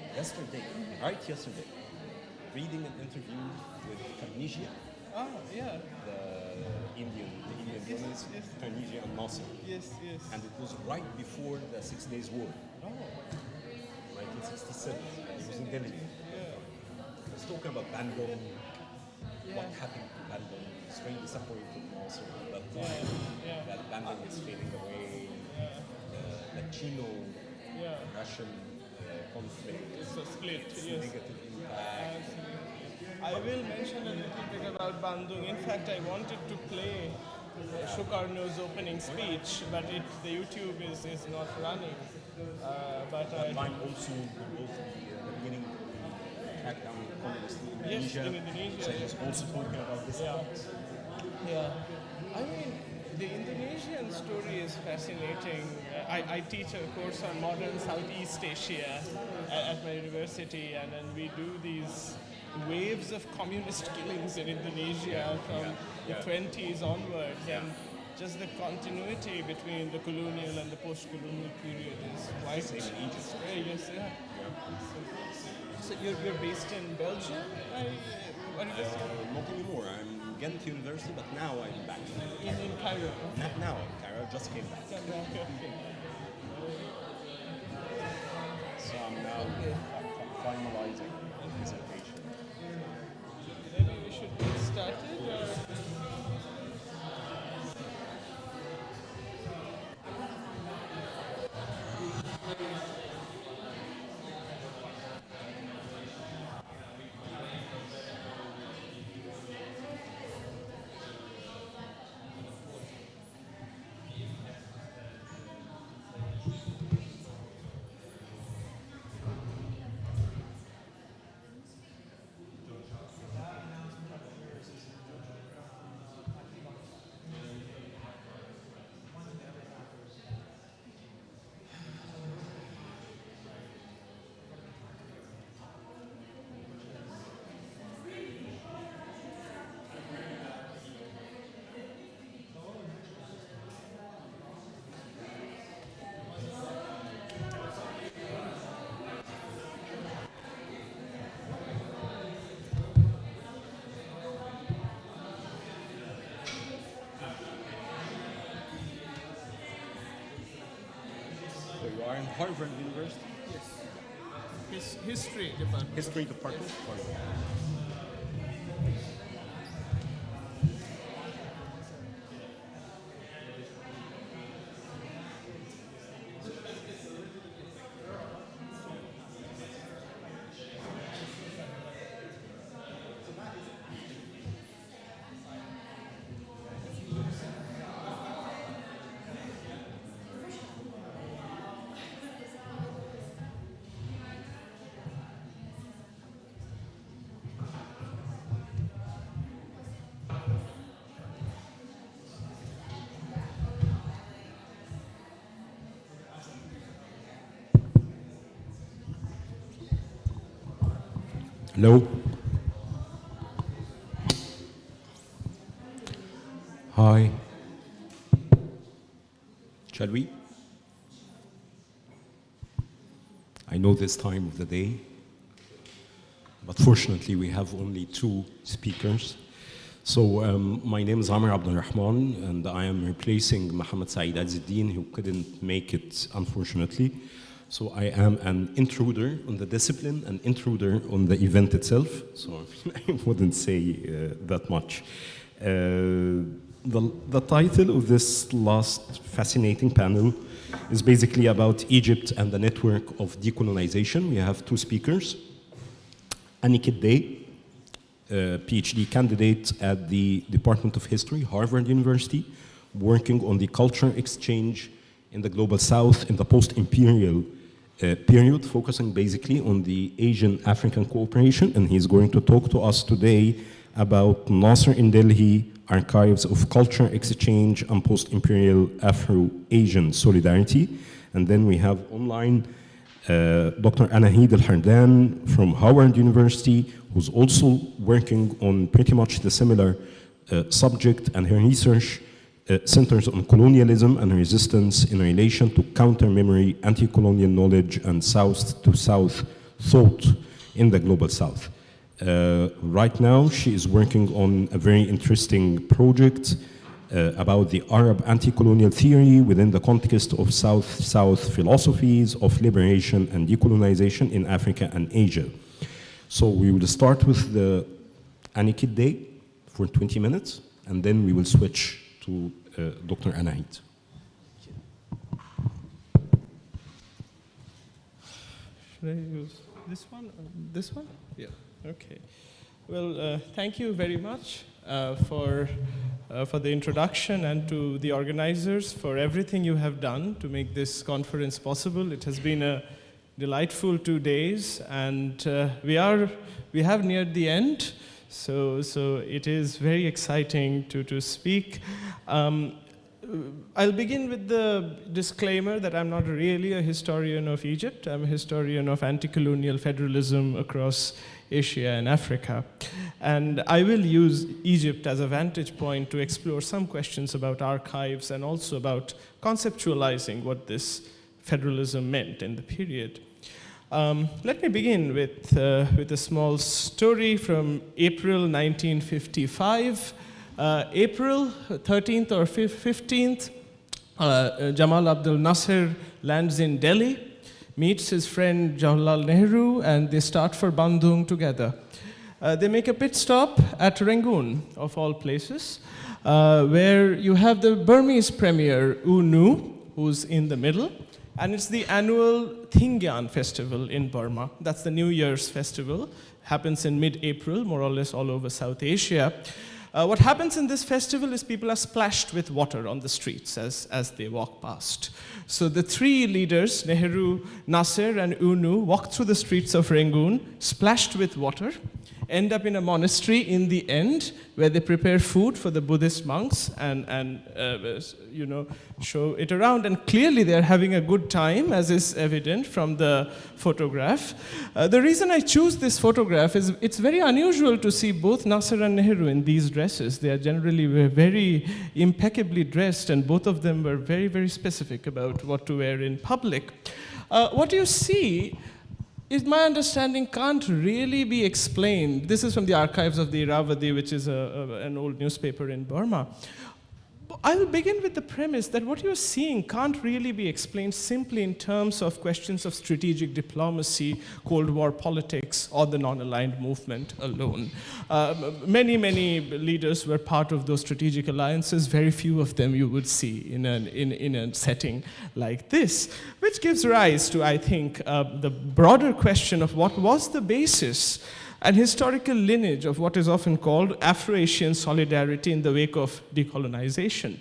right yesterday, reading an interview with Tunisia. Oh, yeah. The Indian journalist, Tunisia and Nasser. Yes, yes. And it was right before the 6 Days War. Oh. 1967. He was in Delhi. Yeah. He was talking about Bandung, what happened to Bandung. It's very disappointing from Nasser at that time. That Bandung is fading away. The Latino-Russian conflict. It's a split, It's yes. negative impact. I will mention a little bit about Bandung. In fact, I wanted to play Sukarno's opening speech, but the YouTube is not running. But that line also will be the beginning of the crackdown on communists in Indonesia. Yes, in Indonesia. So he's also talking about this. Yeah. I mean, the Indonesian story is fascinating. I teach a course on modern Southeast Asia at my university, and then we do these waves of communist killings in Indonesia from the 20s onwards. And just the continuity between the colonial and the post-colonial period is quite strange. So you're based in Belgium? Not anymore. I'm in Ghent University, but now I'm back. In Cairo? Not now in Cairo, I just came back. So I'm now finalizing the dissertation. Maybe we should get started. Harvard University? Yes. History department. History department? Harvard. Hello. Hi. Shall we? I know this time of the day, but fortunately we have only 2 speakers. So my name is Amr Abdul Rahman, and I am replacing Mohammed Saeed Azzuddin, who couldn't make it, unfortunately. So I am an intruder on the discipline, an intruder on the event itself, so I wouldn't say that much. The title of this last fascinating panel is basically about Egypt and the network of decolonization. We have 2 speakers. Anikit Dey, PhD candidate at the Department of History, Harvard University, working on the culture exchange in the Global South in the post-imperial period, focusing basically on the Asian-African cooperation, and he's going to talk to us today about Nasser in Delhi, Archives of Culture Exchange and Post-Imperial Afro-Asian Solidarity. And then we have online Dr. Anahid Al-Hardan from Howard University, who's also working on pretty much the similar subject, and her research centers on colonialism and resistance in relation to counter-memory, anti-colonial knowledge, and South-to-South thought in the Global South. Right now, she is working on a very interesting project about the Arab anti-colonial theory within the context of South-South philosophies of liberation and decolonization in Africa and Asia. So we will start with the Anikit Dey for 20 minutes, and then we will switch to Dr. Anahid. Should I use this one or this one? Yeah, okay. Well, thank you very much for the introduction, and to the organizers for everything you have done to make this conference possible. It has been a delightful 2 days, and we have neared the end. So it is very exciting to speak. I'll begin with the disclaimer that I'm not really a historian of Egypt. I'm a historian of anti-colonial federalism across Asia and Africa. And I will use Egypt as a vantage point to explore some questions about archives and also about conceptualizing what this federalism meant in the period. Let me begin with a small story from April 1955. April 13th or 15th, Jamal Abdel Nasser lands in Delhi, meets his friend Jawaharlal Nehru, and they start for Bandung together. They make a pit stop at Rangoon, of all places, where you have the Burmese premier, U Nu, who's in the middle. And it's the annual Thingyan festival in Burma. That's the New Year's festival. Happens in mid-April, more or less all over South Asia. What happens in this festival is people are splashed with water on the streets as they walk past. So the 3 leaders, Nehru, Nasser, and U Nu, walk through the streets of Rangoon, splashed with water, end up in a monastery in the end, where they prepare food for the Buddhist monks and show it around. And clearly they're having a good time, as is evident from the photograph. The reason I choose this photograph is it's very unusual to see both Nasser and Nehru in these dresses. They are generally very impeccably dressed, and both of them were very, very specific about what to wear in public. What you see is, my understanding, can't really be explained. This is from the archives of the Irrawaddy, which is an old newspaper in Burma. I will begin with the premise that what you're seeing can't really be explained simply in terms of questions of strategic diplomacy, Cold War politics, or the non-aligned movement alone. Many leaders were part of those strategic alliances. Very few of them you would see in a setting like this, which gives rise to, I think, the broader question of what was the basis and historical lineage of what is often called Afro-Asian solidarity in the wake of decolonization.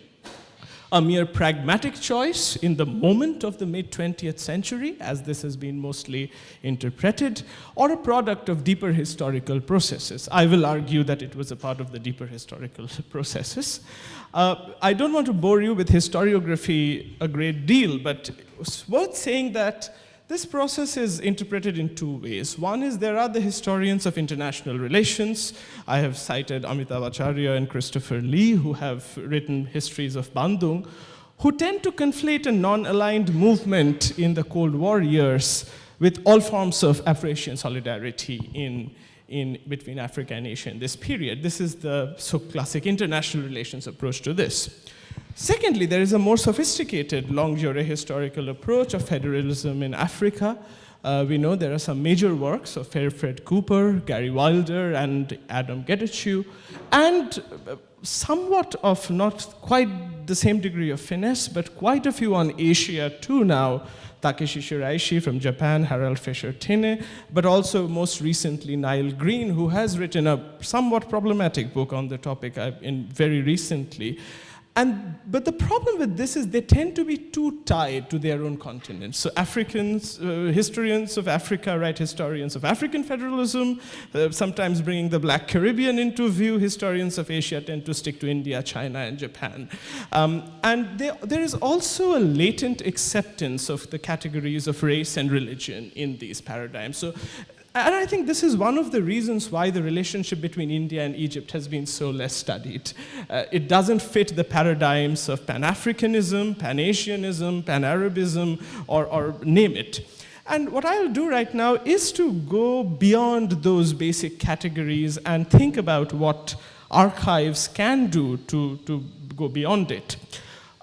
A mere pragmatic choice in the moment of the mid-20th century, as this has been mostly interpreted, or a product of deeper historical processes. I will argue that it was a part of the deeper historical processes. I don't want to bore you with historiography a great deal, but it's worth saying that this process is interpreted in two ways. One is there are the historians of international relations. I have cited Amitav Acharya and Christopher Lee, who have written histories of Bandung, who tend to conflate a non-aligned movement in the Cold War years with all forms of Afro-Asian solidarity between Africa and Asia in this period. This is the classic international relations approach to this. Secondly, there is a more sophisticated longue durée historical approach of federalism in Africa. We know there are some major works of Fairfred Cooper, Gary Wilder, and Adam Getachew, and somewhat of not quite the same degree of finesse, but quite a few on Asia too now. Takeshi Shiraishi from Japan, Harald Fischer-Tinne, but also most recently Niall Green, who has written a somewhat problematic book on the topic very recently. But the problem with this is they tend to be too tied to their own continents. So Africans, historians of Africa write historians of African federalism, sometimes bringing the Black Caribbean into view. Historians of Asia tend to stick to India, China, and Japan. And there is also a latent acceptance of the categories of race and religion in these paradigms. And I think this is one of the reasons why the relationship between India and Egypt has been so less studied. It doesn't fit the paradigms of Pan-Africanism, Pan-Asianism, Pan-Arabism, or name it. And what I'll do right now is to go beyond those basic categories and think about what archives can do to go beyond it.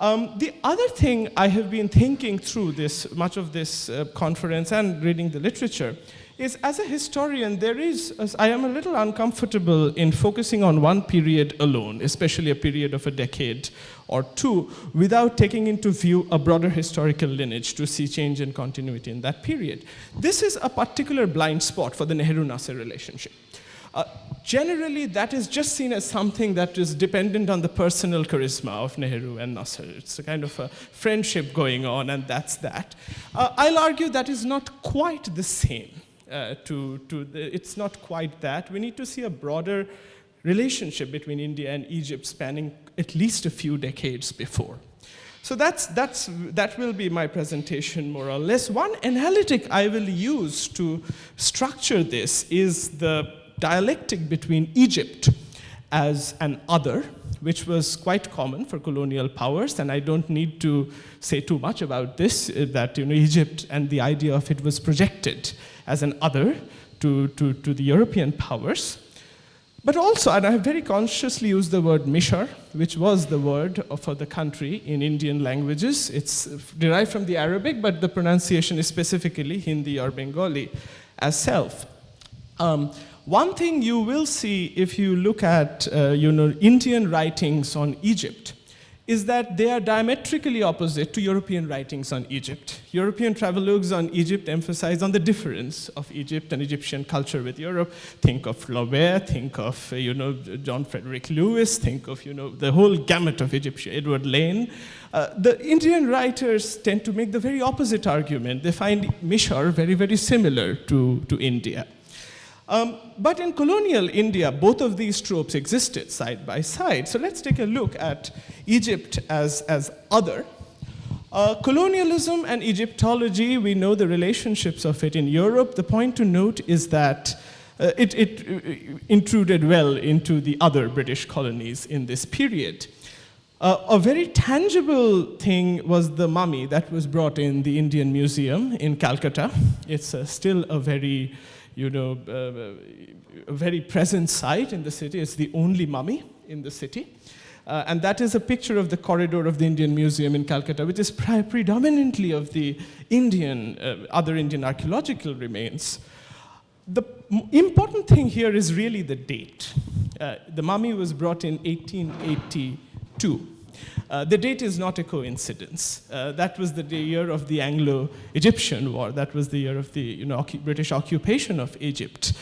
The other thing I have been thinking through much of this conference and reading the literature is, as a historian, I am a little uncomfortable in focusing on one period alone, especially a period of a decade or two, without taking into view a broader historical lineage to see change and continuity in that period. This is a particular blind spot for the Nehru-Nasser relationship. Generally, that is just seen as something that is dependent on the personal charisma of Nehru and Nasser. It's a kind of a friendship going on, and that's that. I'll argue that is not quite the same. It's not quite that. We need to see a broader relationship between India and Egypt spanning at least a few decades before. So that will be my presentation, more or less. One analytic I will use to structure this is the dialectic between Egypt as an other, which was quite common for colonial powers, and I don't need to say too much about this, that Egypt and the idea of it was projected as an other to the European powers. But also, and I have very consciously used the word Mishar, which was the word for the country in Indian languages. It's derived from the Arabic, but the pronunciation is specifically Hindi or Bengali as self. One thing you will see if you look at Indian writings on Egypt is that they are diametrically opposite to European writings on Egypt. European travelogues on Egypt emphasize on the difference of Egypt and Egyptian culture with Europe. Think of Flaubert, think of John Frederick Lewis, think of the whole gamut of Egyptian, Edward Lane. The Indian writers tend to make the very opposite argument. They find Mishar very, very similar to India. But in colonial India, both of these tropes existed side by side. So let's take a look at Egypt as other. Colonialism and Egyptology, we know the relationships of it in Europe. The point to note is that it intruded well into the other British colonies in this period. A very tangible thing was the mummy that was brought in the Indian Museum in Calcutta. It's still a very a very present sight in the city. It's the only mummy in the city. And that is a picture of the corridor of the Indian Museum in Calcutta, which is predominantly of the other Indian archaeological remains. The important thing here is really the date. The mummy was brought in 1882. The date is not a coincidence. That was the year of the Anglo-Egyptian War. That was the year of the British occupation of Egypt.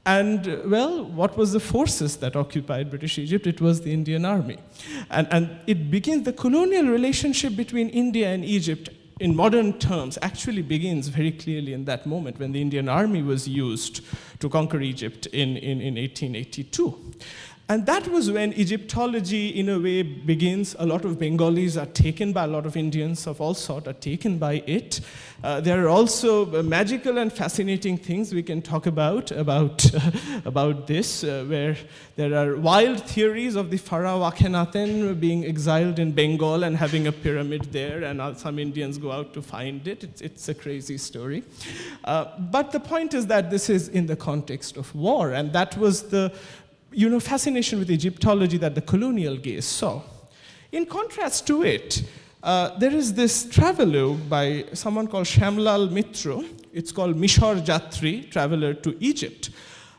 And, well, what was the forces that occupied British Egypt? It was the Indian Army. And it begins, the colonial relationship between India and Egypt in modern terms actually begins very clearly in that moment when the Indian Army was used to conquer Egypt in 1882. And that was when Egyptology, in a way, begins. A lot of Bengalis are taken by, a lot of Indians of all sorts are taken by it. There are also magical and fascinating things we can talk about this, where there are wild theories of the Pharaoh Akhenaten being exiled in Bengal and having a pyramid there, and some Indians go out to find it. It's a crazy story. But the point is that this is in the context of war, and that was the fascination with Egyptology that the colonial gaze saw. In contrast to it, there is this travelogue by someone called Shamlal Mitra. It's called Mishar Jatri, Traveler to Egypt.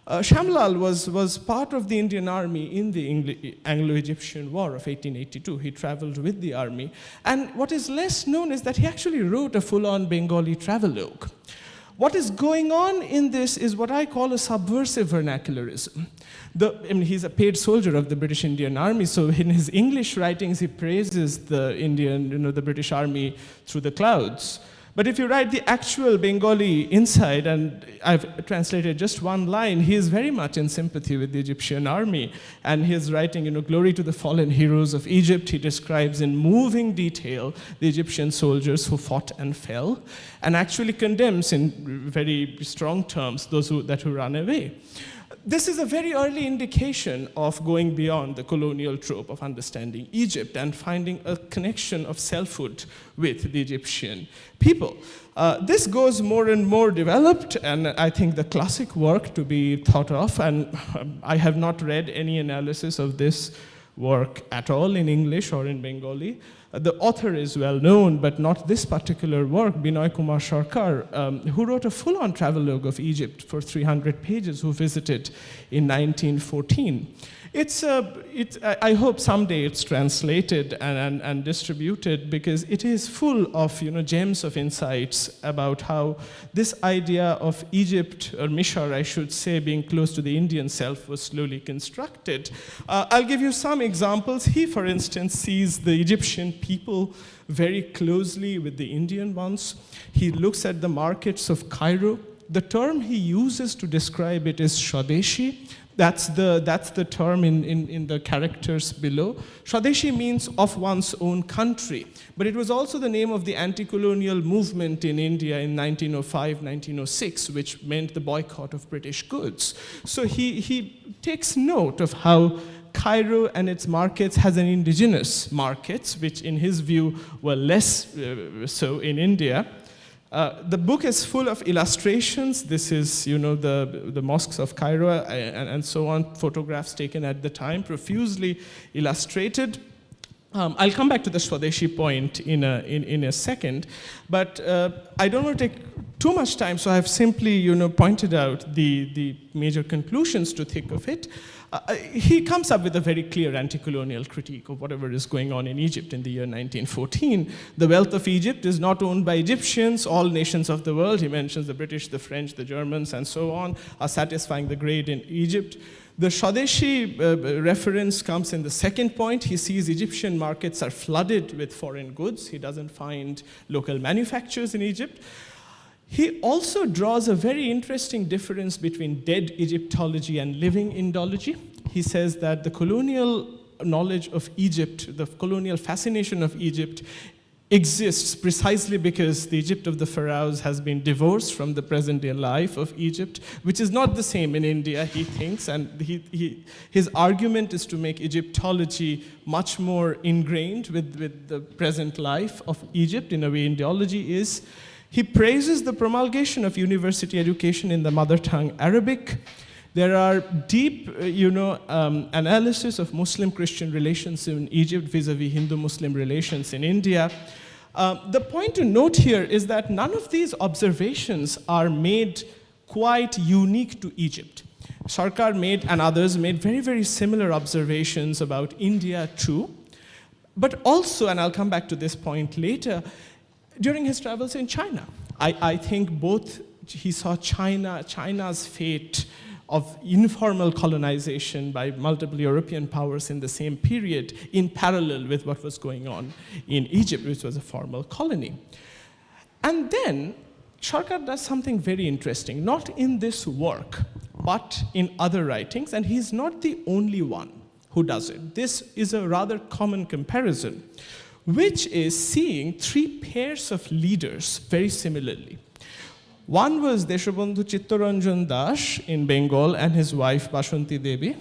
Shamlal was part of the Indian Army in the Anglo-Egyptian War of 1882. He traveled with the army. And what is less known is that he actually wrote a full-on Bengali travelogue. What is going on in this is what I call a subversive vernacularism. He's a paid soldier of the British Indian Army, so in his English writings, he praises the British Army through the clouds. But if you write the actual Bengali inside, and I've translated just one line, he is very much in sympathy with the Egyptian army. And he is writing, glory to the fallen heroes of Egypt. He describes in moving detail the Egyptian soldiers who fought and fell, and actually condemns in very strong terms those who run away. This is a very early indication of going beyond the colonial trope of understanding Egypt and finding a connection of selfhood with the Egyptian people. This goes more and more developed, and I think the classic work to be thought of, and I have not read any analysis of this work at all in English or in Bengali. The author is well known, but not this particular work, Binoy Kumar Sarkar, who wrote a full-on travelogue of Egypt for 300 pages, who visited in 1914. I hope someday it's translated and distributed, because it is full of gems of insights about how this idea of Egypt, or Mishar I should say, being close to the Indian self was slowly constructed. I'll give you some examples. He, for instance, sees the Egyptian people very closely with the Indian ones. He looks at the markets of Cairo. The term he uses to describe it is Swadeshi. That's the term in the characters below. Swadeshi means of one's own country, but it was also the name of the anti-colonial movement in India in 1905, 1906, which meant the boycott of British goods. So he takes note of how Cairo and its markets has an indigenous markets, which in his view were less so in India. The book is full of illustrations. This is, the mosques of Cairo and so on, photographs taken at the time, profusely illustrated. I'll come back to the Swadeshi point in a second, but I don't want to take too much time, so I've simply, pointed out the major conclusions to think of it. He comes up with a very clear anti-colonial critique of whatever is going on in Egypt in the year 1914. The wealth of Egypt is not owned by Egyptians. All nations of the world, he mentions the British, the French, the Germans, and so on, are satisfying the grade in Egypt. The Swadeshi reference comes in the second point. He sees Egyptian markets are flooded with foreign goods. He doesn't find local manufacturers in Egypt. He also draws a very interesting difference between dead Egyptology and living Indology. He says that the colonial knowledge of Egypt, the colonial fascination of Egypt, exists precisely because the Egypt of the pharaohs has been divorced from the present-day life of Egypt, which is not the same in India, he thinks, and his argument is to make Egyptology much more ingrained with the present life of Egypt, in a way Indology is. He praises the promulgation of university education in the mother tongue Arabic. There are deep, analysis of Muslim-Christian relations in Egypt vis-a-vis Hindu-Muslim relations in India. The point to note here is that none of these observations are made quite unique to Egypt. Sarkar made, and others made, very, very similar observations about India too. But also, and I'll come back to this point later, during his travels in China. I think both he saw China's fate of informal colonization by multiple European powers in the same period in parallel with what was going on in Egypt, which was a formal colony. And then Sarkar does something very interesting, not in this work, but in other writings, and he's not the only one who does it. This is a rather common comparison, which is seeing three pairs of leaders very similarly. One was Deshobandhu Chittoranjan Das in Bengal and his wife Bashanti Devi,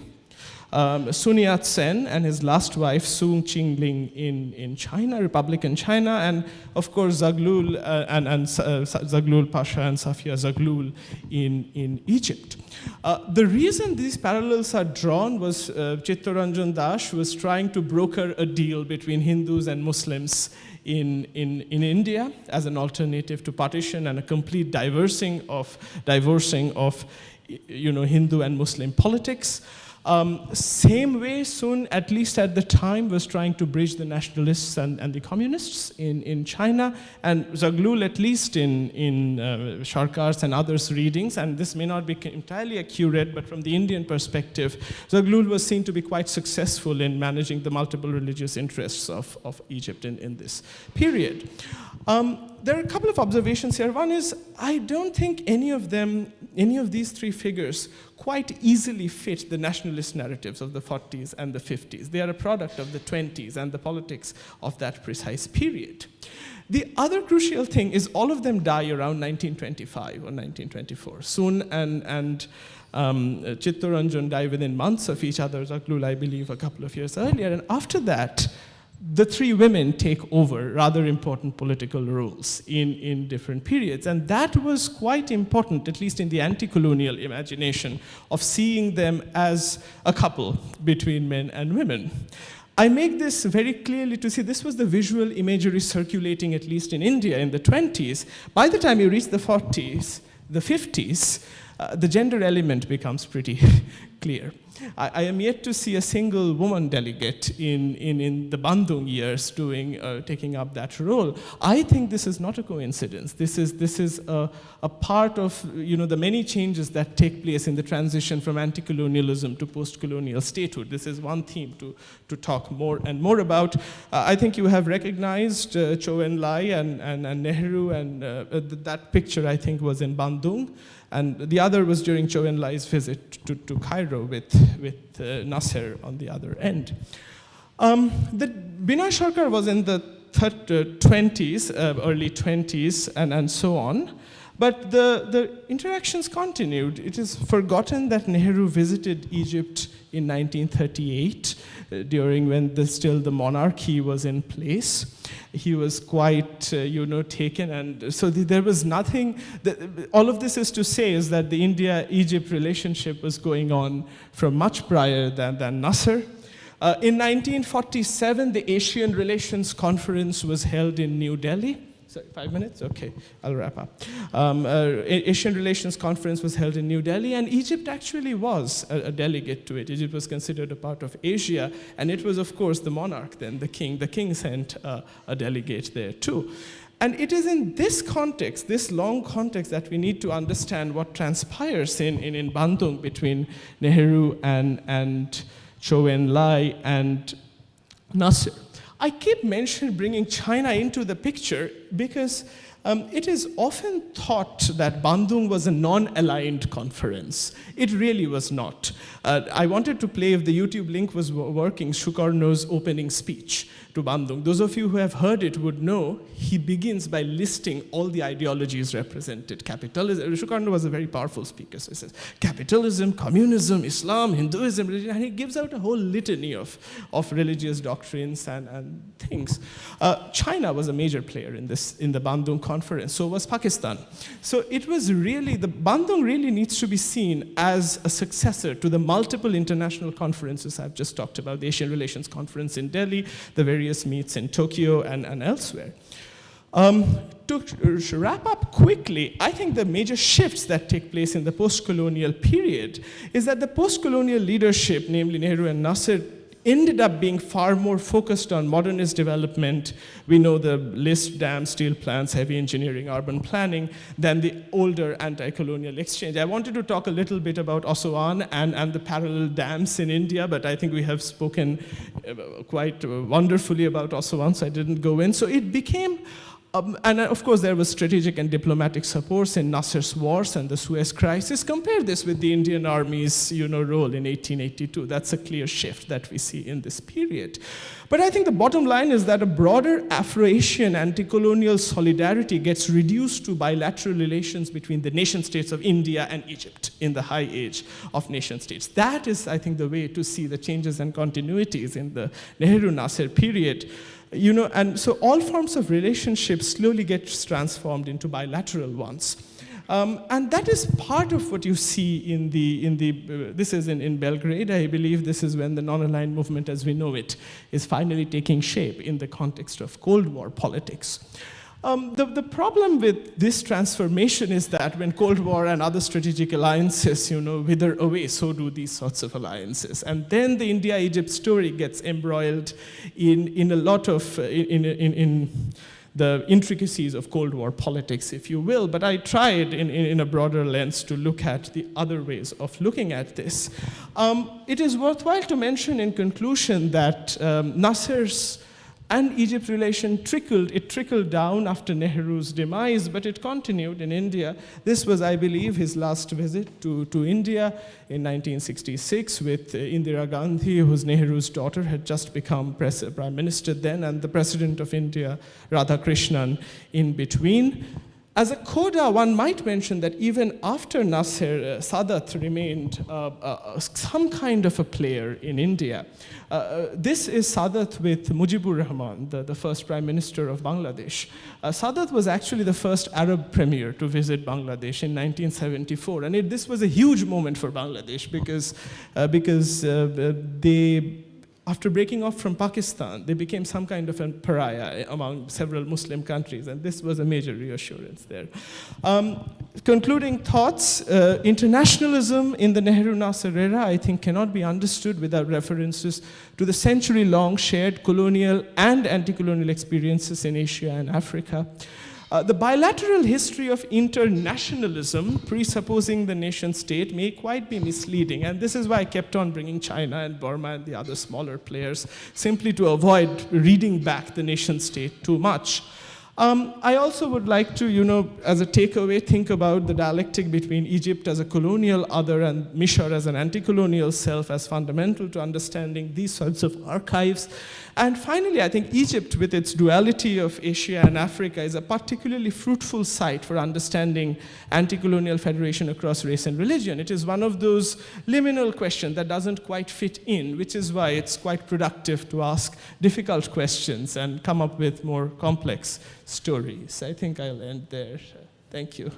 Sun Yat-sen and his last wife Soong Ching-ling in China, Republican China, and of course Zaghloul Zaghloul Pasha and Safia Zaghloul in Egypt. The reason these parallels are drawn was Chittoranjan Das was trying to broker a deal between Hindus and Muslims in India as an alternative to partition and a complete divorcing of Hindu and Muslim politics. Same way, Sun, at least at the time, was trying to bridge the nationalists and the communists in China, and Zaghloul, at least in Sarkar's and others' readings, and this may not be entirely accurate, but from the Indian perspective, Zaghloul was seen to be quite successful in managing the multiple religious interests of Egypt in this period. There are a couple of observations here. One is, I don't think any of these three figures quite easily fit the nationalist narratives of the 40s and the 50s. They are a product of the 20s and the politics of that precise period. The other crucial thing is all of them die around 1925 or 1924. Sun and Chittoranjan die within months of each other. Zaghloul, I believe, a couple of years earlier. And after that, the three women take over rather important political roles in different periods. And that was quite important, at least in the anti-colonial imagination, of seeing them as a couple between men and women. I make this very clearly to see this was the visual imagery circulating, at least in India, in the 20s. By the time you reach the 40s, the 50s, the gender element becomes pretty clear. I am yet to see a single woman delegate in the Bandung years taking up that role. I think this is not a coincidence. This is a part of the many changes that take place in the transition from anti-colonialism to post-colonial statehood. This is one theme to talk more and more about. I think you have recognized Chou En-lai and Nehru, and that picture I think was in Bandung. And the other was during Chou En-lai's visit to Cairo with Nasser on the other end. Binoy Sarkar was in the 20s, early 20s, and so on. But the interactions continued. It is forgotten that Nehru visited Egypt in 1938, during when still the monarchy was in place. He was quite, taken, and so there was nothing. All of this is to say is that the India-Egypt relationship was going on from much prior than Nasser. In 1947, the Asian Relations Conference was held in New Delhi. Sorry, 5 minutes? Okay, I'll wrap up. Asian Relations Conference was held in New Delhi, and Egypt actually was a delegate to it. Egypt was considered a part of Asia, and it was, of course, the monarch then, the king. The king sent a delegate there too. And it is in this context, this long context, that we need to understand what transpires in Bandung between Nehru and Chou En-lai and Nasser. I keep bringing China into the picture because it is often thought that Bandung was a non-aligned conference. It really was not. I wanted to play, if the YouTube link was working, Sukarno's opening speech to Bandung. Those of you who have heard it would know he begins by listing all the ideologies represented. Capitalism, Sukarno was a very powerful speaker, so he says, capitalism, communism, Islam, Hinduism, religion, and he gives out a whole litany of religious doctrines and things. China was a major player in the Bandung conference. conference. So was Pakistan. So it was really, the Bandung really needs to be seen as a successor to the multiple international conferences I've just talked about, the Asian Relations Conference in Delhi, the various meets in Tokyo and elsewhere. To wrap up quickly, I think the major shifts that take place in the post-colonial period is that the post-colonial leadership, namely Nehru and Nasser, ended up being far more focused on modernist development. We know the list, dams, steel plants, heavy engineering, urban planning, than the older anti-colonial exchange. I wanted to talk a little bit about Aswan and the parallel dams in India, but I think we have spoken quite wonderfully about Aswan, so I didn't go in. So it became and of course, there was strategic and diplomatic supports in Nasser's wars and the Suez Crisis. Compare this with the Indian Army's role in 1882. That's a clear shift that we see in this period. But I think the bottom line is that a broader Afro-Asian anti-colonial solidarity gets reduced to bilateral relations between the nation states of India and Egypt in the high age of nation states. That is, I think, the way to see the changes and continuities in the Nehru-Nasser period. And so all forms of relationships slowly get transformed into bilateral ones. And that is part of what you see in this is in Belgrade, I believe. This is when the non-aligned movement as we know it is finally taking shape in the context of Cold War politics. The problem with this transformation is that when Cold War and other strategic alliances, wither away, so do these sorts of alliances. And then the India-Egypt story gets embroiled in a lot of, in the intricacies of Cold War politics, if you will. But I tried in a broader lens to look at the other ways of looking at this. It is worthwhile to mention in conclusion that Nasser's and Egypt relation trickled down after Nehru's demise, but it continued in India. This was, I believe, his last visit to India in 1966 with Indira Gandhi, who's Nehru's daughter, had just become prime minister then, and the president of India, Radhakrishnan, in between. As a coda, one might mention that even after Nasser, Sadat remained some kind of a player in India. This is Sadat with Mujibur Rahman, the first prime minister of Bangladesh. Sadat was actually the first Arab premier to visit Bangladesh in 1974. And this was a huge moment for Bangladesh because they, after breaking off from Pakistan, they became some kind of a pariah among several Muslim countries, and this was a major reassurance there. Concluding thoughts, internationalism in the Nehru-Nasser era, I think, cannot be understood without references to the century-long shared colonial and anti-colonial experiences in Asia and Africa. The bilateral history of internationalism, presupposing the nation state, may quite be misleading, and this is why I kept on bringing China and Burma and the other smaller players, simply to avoid reading back the nation state too much. I also would like to, as a takeaway, think about the dialectic between Egypt as a colonial other and Misr as an anti-colonial self as fundamental to understanding these sorts of archives. And finally, I think Egypt, with its duality of Asia and Africa, is a particularly fruitful site for understanding anti-colonial federation across race and religion. It is one of those liminal questions that doesn't quite fit in, which is why it's quite productive to ask difficult questions and come up with more complex stories. I think I'll end there. Thank you.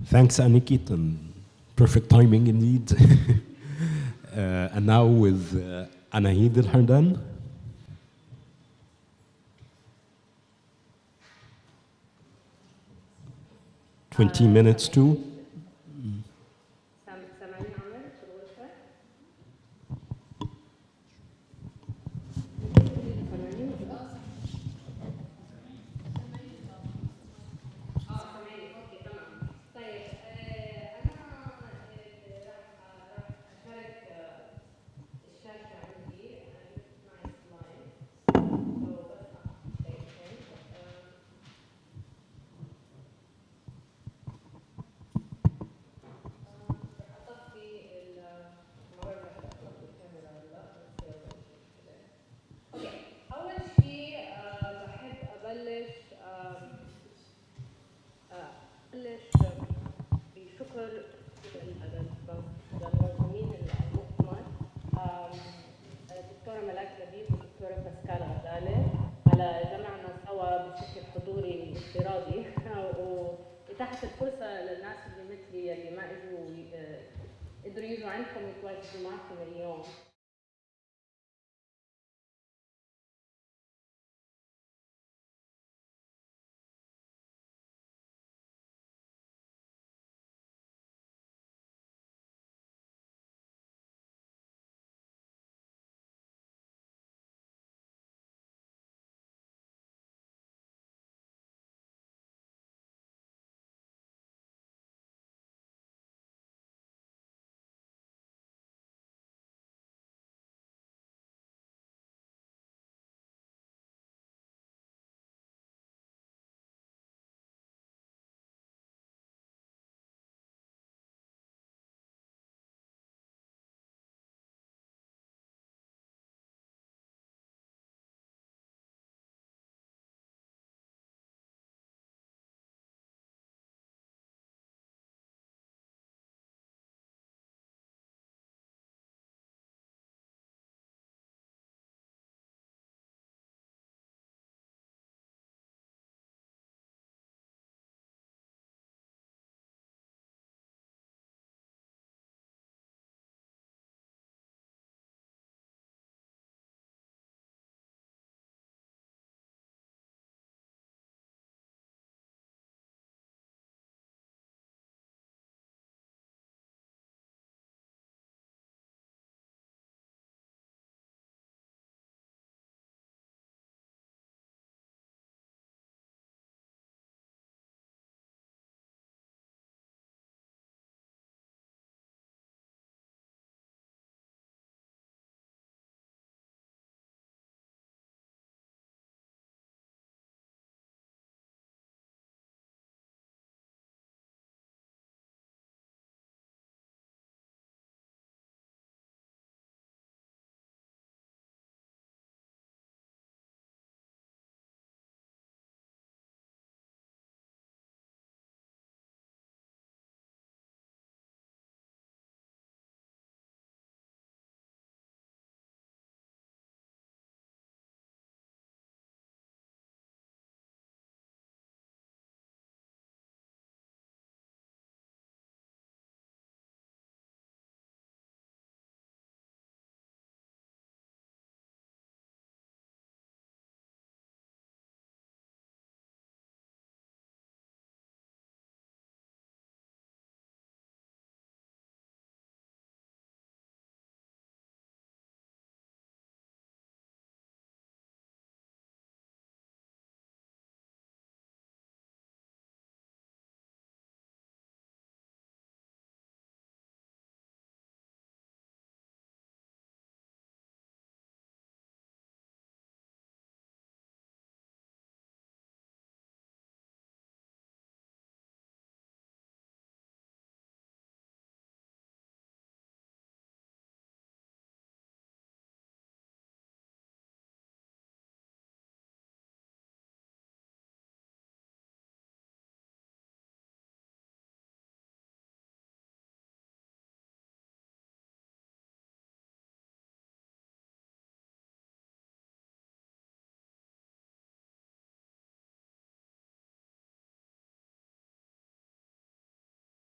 Thanks, Anikit, and perfect timing indeed. And now with Anahid El-Hardan. $20 minutes too. ملاك لبيب والدكتورة باسكال غزالي على جمعنا سوا بشكل حضوري افتراضي وإتاحة الفرصة للناس اللي مثلي اللي ما قدروا يجوا عندكم يتواجدوا معكم اليوم.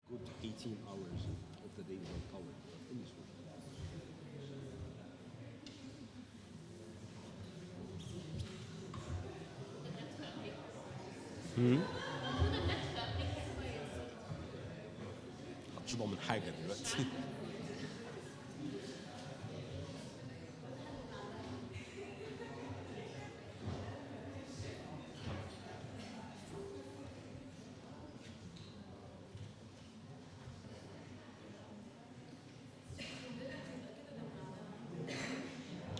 Good 18 hours of the day without power. Finish with هتشبع من حاجة دلوقتي.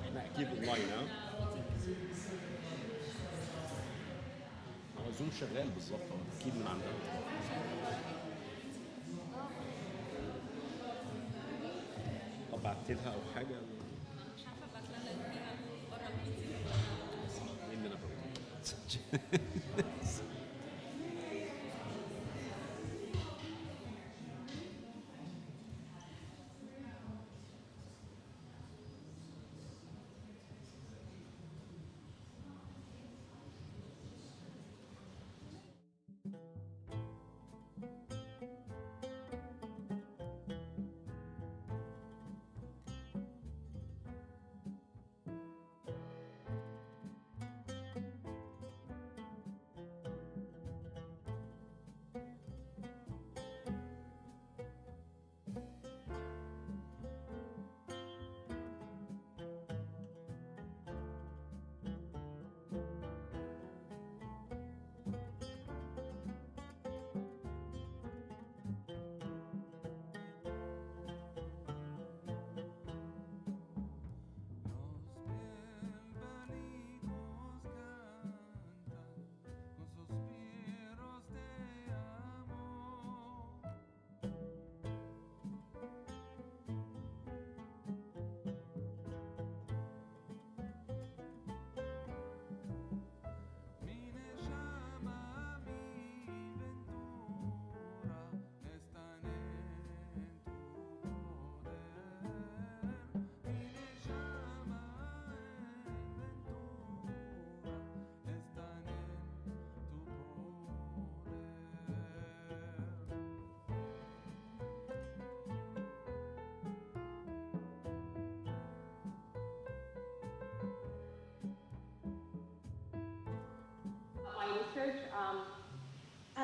احنا اكيد اونلاين ها؟ هو زوم شغال بالظبط اكيد من عندنا. طب بعت لها او حاجه؟ مش عارفه ابعت لها لان هي بره الميتنج. مين اللي انا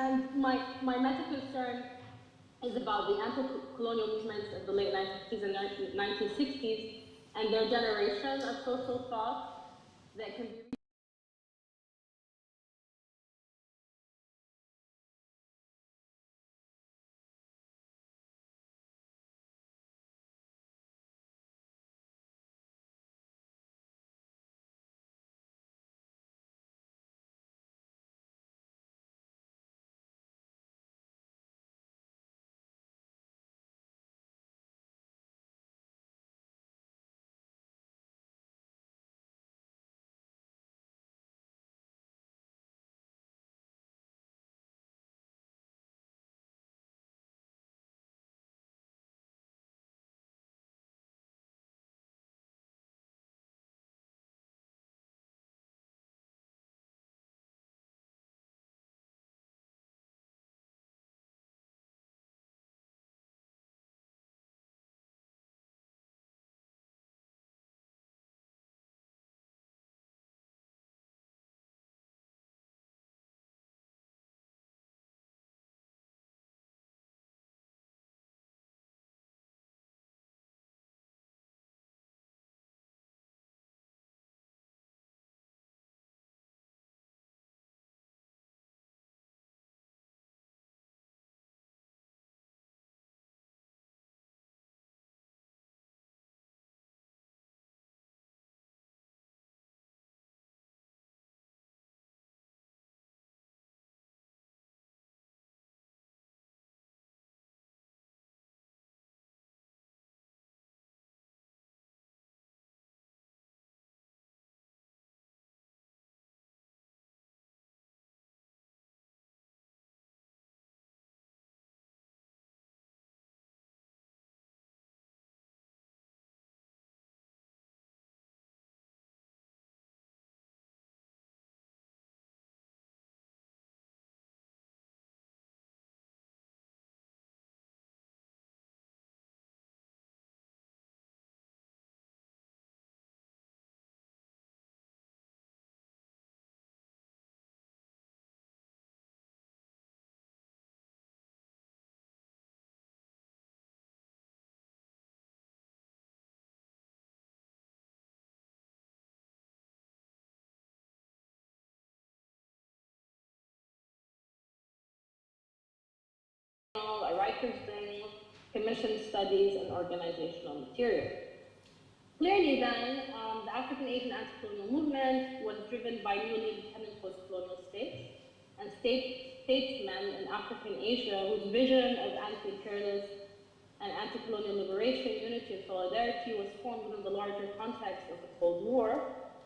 And my meta concern is about the anti-colonial movements of the late 1950s and 1960s and their generation of social thought that can be a writer's journal, commission studies, and organizational material. Clearly then, the African Asian anti-colonial movement was driven by newly independent post-colonial states and statesmen in African Asia whose vision of anti-imperialist and anti-colonial liberation, unity, and solidarity was formed within the larger context of the Cold War,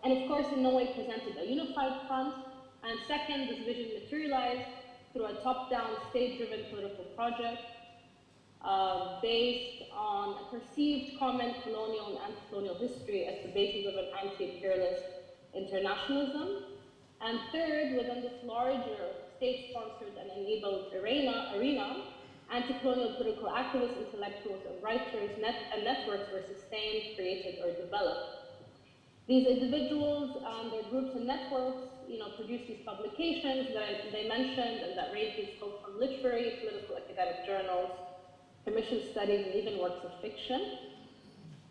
and of course in no way presented a unified front. And second, this vision materialized through a top-down, state-driven political project based on a perceived common colonial and anti-colonial history as the basis of an anti-imperialist internationalism. And third, within this larger state-sponsored and enabled arena, anti-colonial political activists, intellectuals, and writers and networks were sustained, created, or developed. These individuals, their groups and networks, produce these publications that they mentioned and that range in scope from literary, political, academic journals, commission studies, and even works of fiction.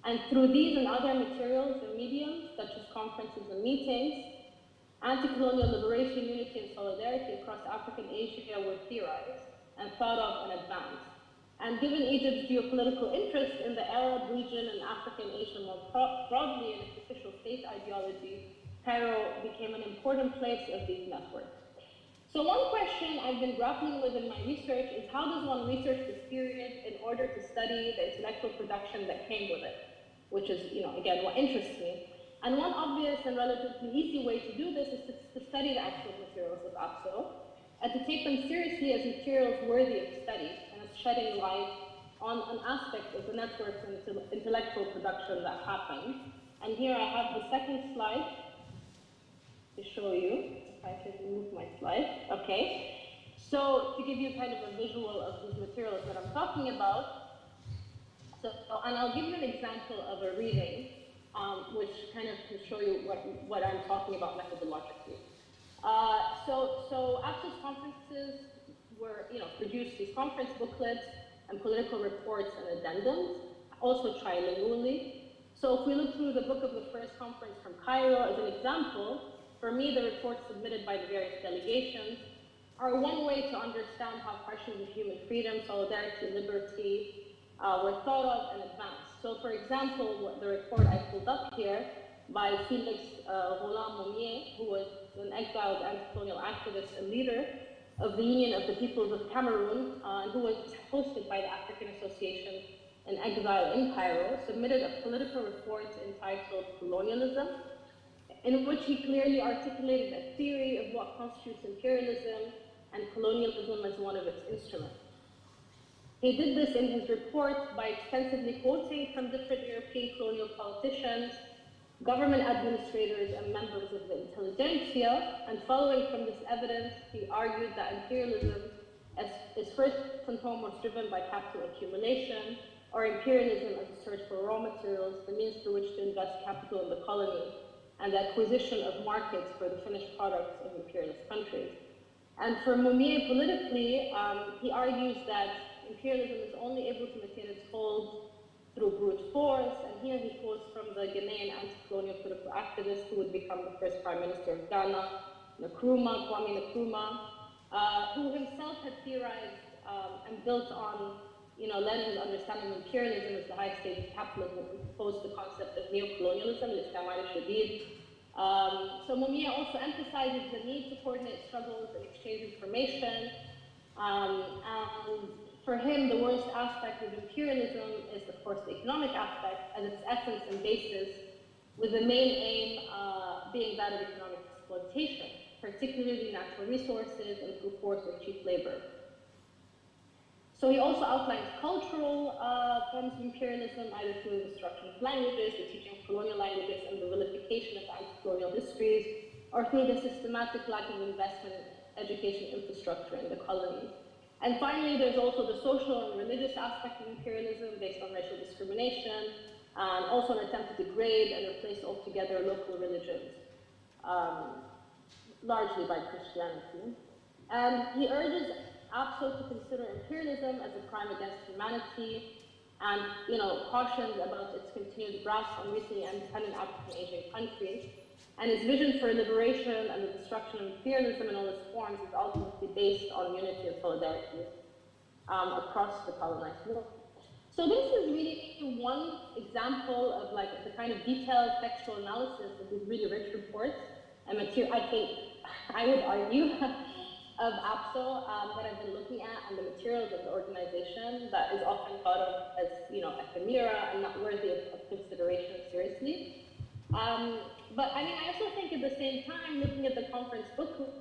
And through these and other materials and mediums, such as conferences and meetings, anti-colonial liberation, unity, and solidarity across African Asia were theorized and thought of and advanced. And given Egypt's geopolitical interest in the Arab region and African Asia more broadly in its official state ideology, Cairo became an important place of these networks. So one question I've been grappling with in my research is how does one research this period in order to study the intellectual production that came with it, which is, again, what interests me. And one obvious and relatively easy way to do this is to study the actual materials of APSO and to take them seriously as materials worthy of study and as shedding light on an aspect of the network and intellectual production that happened. And here I have the second slide to show you. If I can move my slide. Okay. So to give you kind of a visual of these materials that I'm talking about. So, and I'll give you an example of a reading, which kind of can show you what I'm talking about methodologically. So APSO's conferences produced these conference booklets and political reports and addendums, also trilingually. So if we look through the book of the first conference from Cairo as an example, for me, the reports submitted by the various delegations are one way to understand how questions of human freedom, solidarity, liberty were thought of and advanced. So for example, the report I pulled up here by Felix Roland-Moumier, who was an exiled anti-colonial activist and leader of the Union of the Peoples of Cameroon, and who was hosted by the African Association in Exile in Cairo, submitted a political report entitled Colonialism, in which he clearly articulated a theory of what constitutes imperialism and colonialism as one of its instruments. He did this in his report by extensively quoting from different European colonial politicians, government administrators, and members of the intelligentsia, and following from this evidence, he argued that imperialism is first and foremost driven by capital accumulation, or imperialism as a search for raw materials, the means through which to invest capital in the colony, and the acquisition of markets for the finished products of imperialist countries. And for Moumier, politically, he argues that imperialism is only able to maintain its hold through brute force, and here he quotes from the Ghanaian anti-colonial political activist who would become the first prime minister of Ghana, Kwame Nkrumah, who himself had theorized and built on Lenin's understanding of imperialism as the highest stage of capitalism, and proposed the concept of neocolonialism, al-Islam al-Shadid. So Moumier also emphasizes the need to coordinate struggles and exchange information. And for him, the worst aspect of imperialism is, of course, the economic aspect, as its essence and basis, with the main aim being that of economic exploitation, particularly natural resources and through force or cheap labor. So he also outlines cultural forms of imperialism, either through the destruction of languages, the teaching of colonial languages, and the vilification of anti-colonial histories, or through the systematic lack of investment in education infrastructure in the colonies. And finally, there's also the social and religious aspect of imperialism based on racial discrimination, and also an attempt to degrade and replace altogether local religions, largely by Christianity. And he urges APSO to consider imperialism as a crime against humanity, and cautions about its continued grasp on recently independent African Asian countries. And his vision for liberation and the destruction of imperialism in all its forms is ultimately based on unity and solidarity across the colonized world. So this is really one example of the kind of detailed textual analysis of these really rich reports and material, I think, I would argue, of APSO that I've been looking at, and the materials of the organization that is often thought of as ephemera and not worthy of consideration seriously. But I also think at the same time, looking at the conference booklet,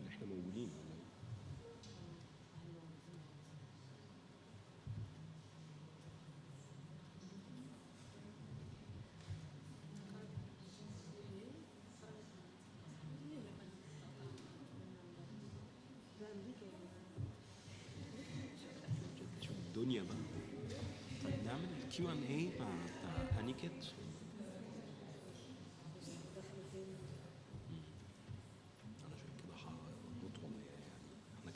احنا موجودين. الدنيا بقى. طيب نعمل Q&A مع بتاع هانيكت.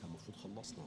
المفروض خلصنا.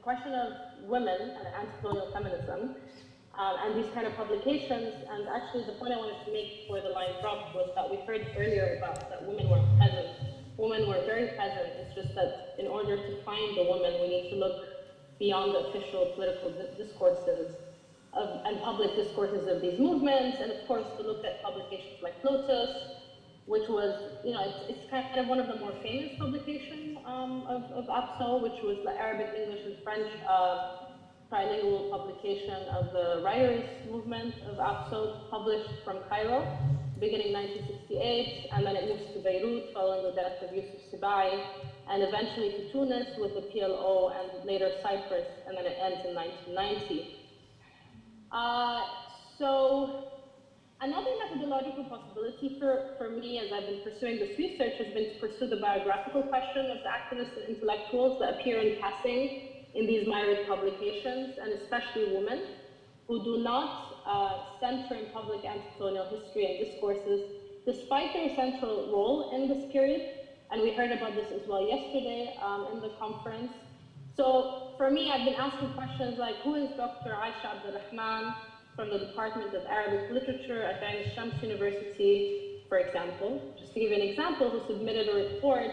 question of women and anti-colonial feminism, and these kind of publications. And actually, the point I wanted to make before the line dropped was that we heard earlier about that women were present. Women were very present. It's just that in order to find the woman, we need to look beyond the official political discourses and public discourses of these movements, and of course to look at publications like Lotus, which was, it's kind of one of the more famous publications of APSO, which was the Arabic, English, and French trilingual publication of the writers' movement of APSO, published from Cairo, beginning 1968, and then it moves to Beirut following the death of Yusuf Sibai, and eventually to Tunis with the PLO, and later Cyprus, and then it ends in 1990. So another methodological possibility for me as I've been pursuing this research has been to pursue the biographical question of the activists and intellectuals that appear in passing in these myriad publications, and especially women, who do not center in public anti-colonial history and discourses, despite their central role in this period. And we heard about this as well yesterday in the conference. So for me, I've been asking questions like, who is Dr. Aisha Abdurrahman from the Department of Arabic Literature at Ain al-Shams University, for example? Just to give you an example, who submitted a report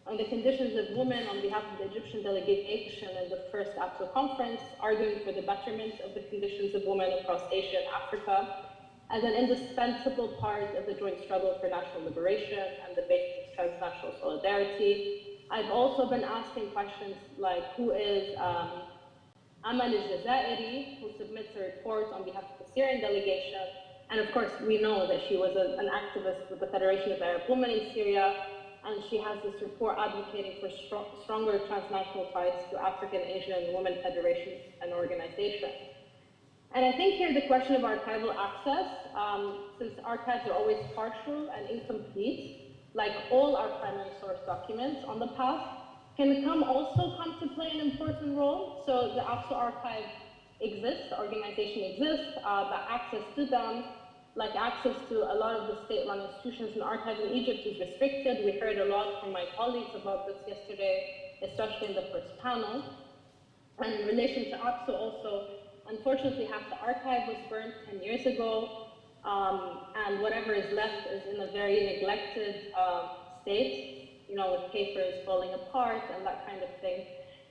on the conditions of women on behalf of the Egyptian delegation in the first APSO conference, arguing for the betterment of the conditions of women across Asia and Africa as an indispensable part of the joint struggle for national liberation and the basis of transnational solidarity. I've also been asking questions like, who is Amal al-Jazairi, who submits a report on behalf of the Syrian delegation. And of course, we know that she was an activist with the Federation of Arab Women in Syria, and she has this report advocating for stronger transnational ties to African, Asian, and women federations and organizations. And I think here the question of archival access, since archives are always partial and incomplete, like all our primary source documents on the past, can also come to play an important role. So the APSO archive exists, the organization exists, but access to them, like access to a lot of the state-run institutions and archives in Egypt, is restricted. We heard a lot from my colleagues about this yesterday, especially in the first panel. And in relation to APSO also, unfortunately, half the archive was burned 10 years ago, and whatever is left is in a very neglected state, with papers falling apart and that kind of thing.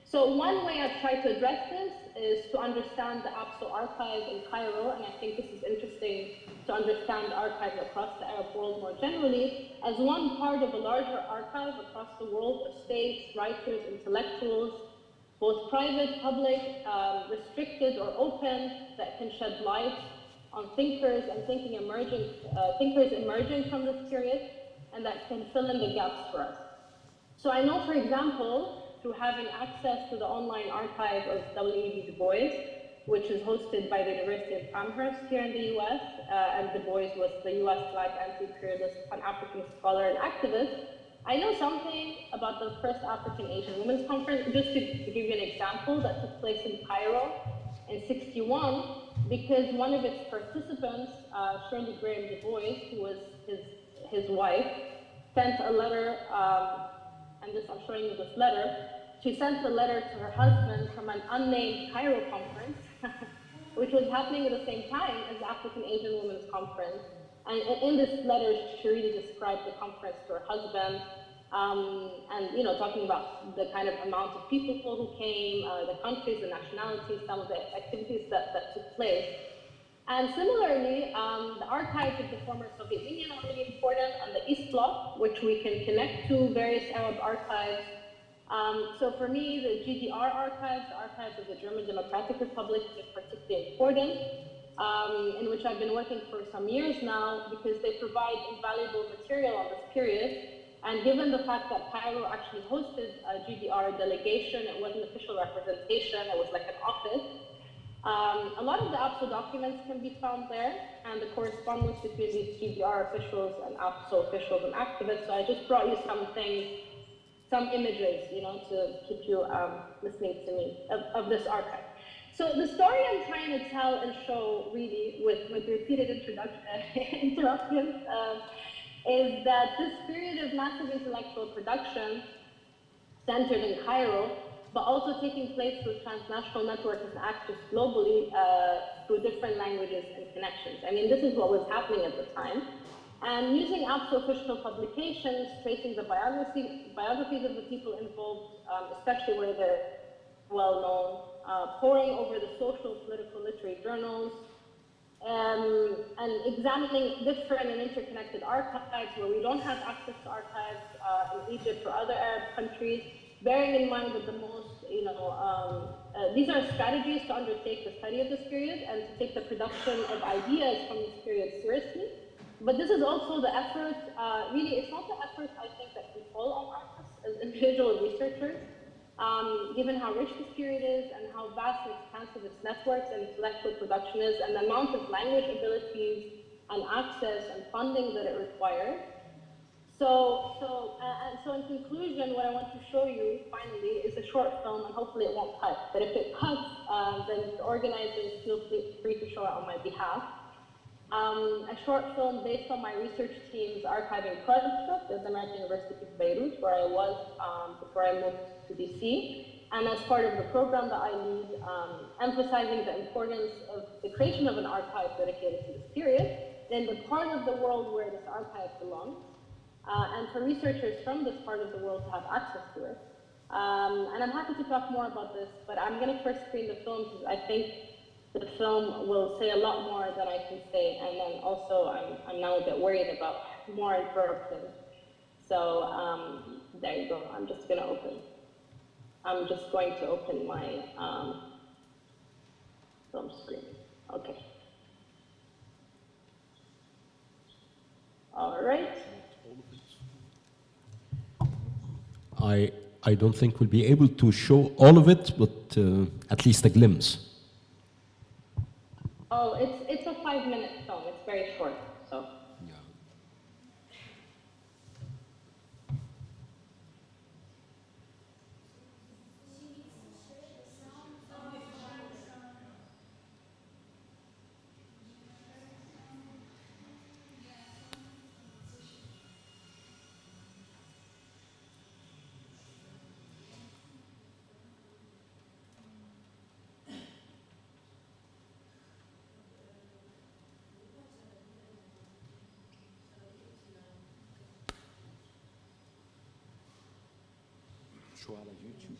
So one way I've tried to address this is to understand the APSO archive in Cairo, and I think this is interesting to understand archives across the Arab world more generally, as one part of a larger archive across the world of states, writers, intellectuals, both private, public, restricted or open, that can shed light on thinkers and thinkers emerging from this period, and that can fill in the gaps for us. So I know, for example, through having access to the online archive of W.E.B. Du Bois, which is hosted by the University of Amherst here in the US, and Du Bois was the US Black anti-imperialist Pan-African scholar and activist. I know something about the first African Asian Women's Conference, just to give you an example, that took place in Cairo in '61, because one of its participants, Shirley Graham Du Bois, who was his wife, sent a letter, and this, I'm showing you this letter. She sent a letter to her husband from an unnamed Cairo conference, which was happening at the same time as the African Asian Women's Conference. And in this letter, she really described the conference to her husband, and talking about the kind of amount of people who came, the countries, the nationalities, some of the activities that took place. And similarly, the archives of the former Soviet Union are really important, and the East Bloc, which we can connect to various Arab archives. So for me, the GDR archives, the archives of the German Democratic Republic, is particularly important, in which I've been working for some years now, because they provide invaluable material on this period. And given the fact that Cairo actually hosted a GDR delegation, it wasn't official representation, it was like an office. A lot of the APSO documents can be found there, and the correspondence between these GDR officials and APSO officials and activists. So I just brought you some things, some images, to keep you listening to me of this archive. So the story I'm trying to tell and show, really, with repeated interruptions, is that this period of massive intellectual production centered in Cairo but also taking place through transnational networks and actors globally through different languages and connections. I mean, this is what was happening at the time. And using apps to official publications, tracing the biographies of the people involved, especially where they're well-known, poring over the social, political, literary journals, and examining different and interconnected archives where we don't have access to archives in Egypt or other Arab countries, bearing in mind that the most, these are strategies to undertake the study of this period and to take the production of ideas from this period seriously. But this is also the effort, really, it's not the effort, I think, that we fall on artists as individual researchers, given how rich this period is and how vast and expansive its networks and intellectual production is, and the amount of language abilities and access and funding that it requires. So in conclusion, what I want to show you, finally, is a short film, and hopefully it won't cut. But if it cuts, then the organizers feel free to show it on my behalf. A short film based on my research team's archiving project at the American University of Beirut, where I was before I moved to DC. And as part of the program that I lead, emphasizing the importance of the creation of an archive dedicated to this period, then the part of the world where this archive belongs, and for researchers from this part of the world to have access to it. And I'm happy to talk more about this, but I'm going to first screen the film because I think the film will say a lot more than I can say, and then also I'm now a bit worried about more interruptions. So there you go. I'm just going to open my film screen. Okay. All right. I don't think we'll be able to show all of it, but at least a glimpse. Oh, it's a 5-minute film. It's very short, so. شو على يوتيوب.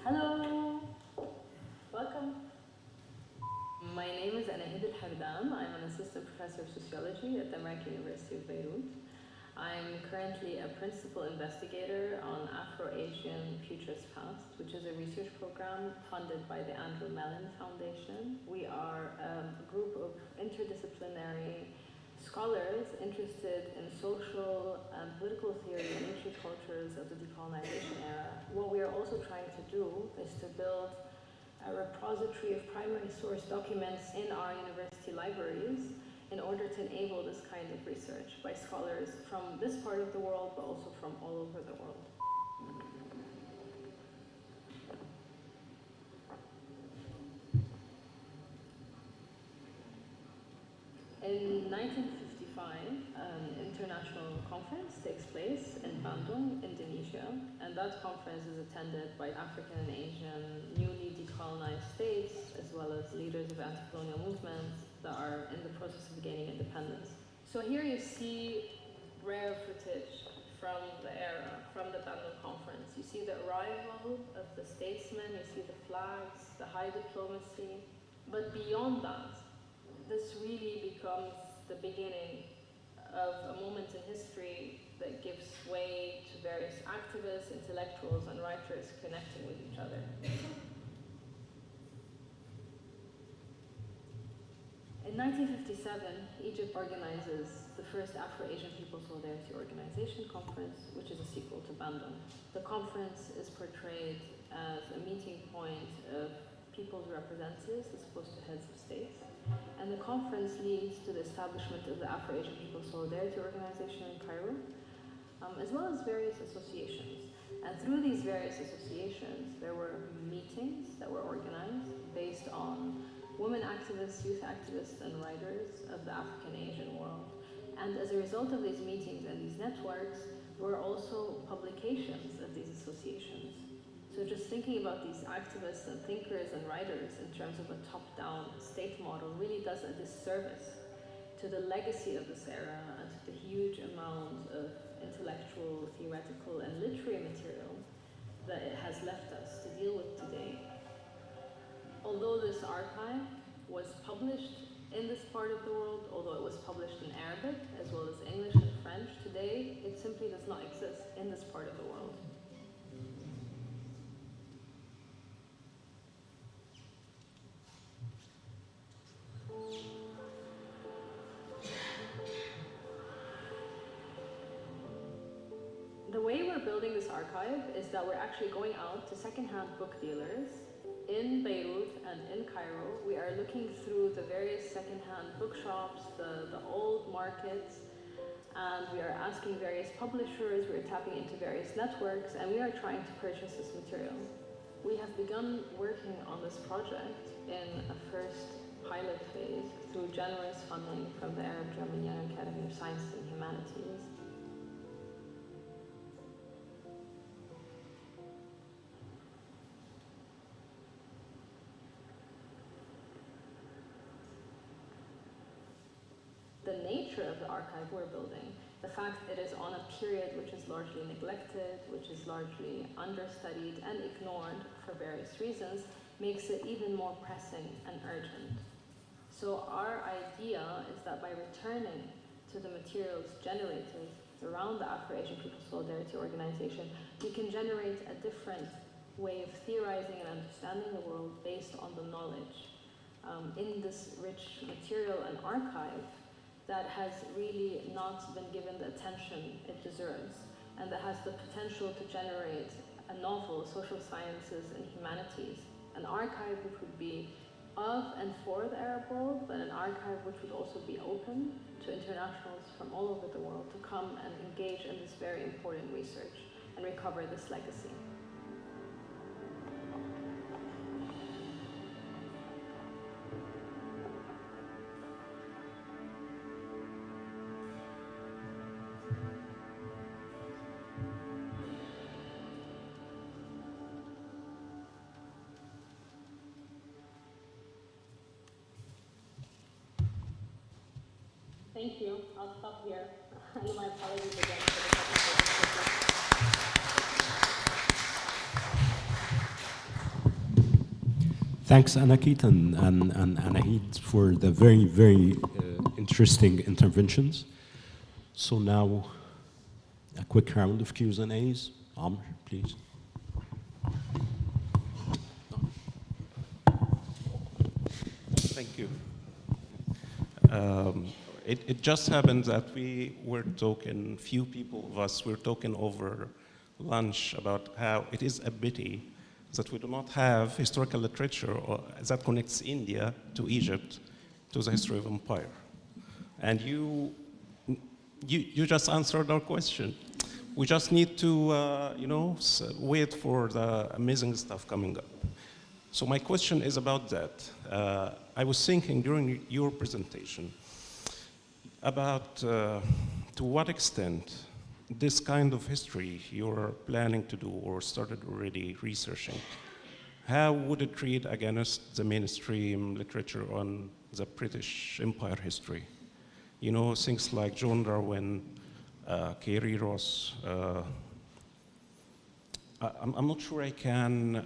Hello, welcome. My name is Anahid Al-Hardam. I'm an assistant professor of sociology at the American University of Beirut. I'm currently a principal investigator on Afro-Asian Futures Past, which is a research program funded by the Andrew Mellon Foundation. We are a group of interdisciplinary scholars interested in social and political theory and ancient cultures of the decolonization era. What we are also trying to do is to build a repository of primary source documents in our university libraries in order to enable this kind of research by scholars from this part of the world, but also from all over the world. In 1955, an international conference takes place in Bandung, Indonesia, and that conference is attended by African and Asian newly decolonized states, as well as leaders of anti-colonial movements that are in the process of gaining independence. So here you see rare footage from the era, from the Bandung conference. You see the arrival of the statesmen, you see the flags, the high diplomacy, but beyond that, this really becomes the beginning of a moment in history that gives way to various activists, intellectuals, and writers connecting with each other. In 1957, Egypt organizes the first Afro-Asian People Solidarity Organization conference, which is a sequel to Bandung. The conference is portrayed as a meeting point of people's representatives as opposed to heads of states. And the conference leads to the establishment of the Afro-Asian People's Solidarity Organization in Cairo, as well as various associations. And through these various associations, there were meetings that were organized based on women activists, youth activists, and writers of the African Asian world. And as a result of these meetings and these networks, were also publications of these associations. So just thinking about these activists and thinkers and writers in terms of a top-down state model really does a disservice to the legacy of this era and to the huge amount of intellectual, theoretical, and literary material that it has left us to deal with today. Although this archive was published in this part of the world, although it was published in Arabic as well as English and French, today it simply does not exist in this part of the world. The way we're building this archive is that we're actually going out to secondhand book dealers in Beirut and in Cairo. We are looking through the various secondhand bookshops, the old markets, and we are asking various publishers, we're tapping into various networks, and we are trying to purchase this material. We have begun working on this project in a first pilot phase through generous funding from the Arab-German Young Academy of Sciences and Humanities. The nature of the archive we're building, the fact it is on a period which is largely neglected, which is largely understudied and ignored for various reasons, makes it even more pressing and urgent. So our idea is that by returning to the materials generated around the Afro-Asian People's Solidarity Organization, we can generate a different way of theorizing and understanding the world based on the knowledge in this rich material and archive that has really not been given the attention it deserves, and that has the potential to generate a novel social sciences and humanities, an archive which would be of and for the Arab world, but an archive which would also be open to internationals from all over the world to come and engage in this very important research and recover this legacy. Thank you. I'll stop here. And my apologies again for the technical. Thanks, Anakit and Anahid, for the very, very interesting interventions. So now, a quick round of Q's and A's. Amr, please. Thank you. It just happened that we were talking, few people of us were talking over lunch about how it is a pity that we do not have historical literature that connects India to Egypt, to the history of empire. And you just answered our question. We just need to, wait for the amazing stuff coming up. So my question is about that. I was thinking during your presentation about to what extent this kind of history you're planning to do or started already researching, how would it read against the mainstream literature on the British Empire history? You know, things like John Darwin, Kerry Ross. I'm not sure I can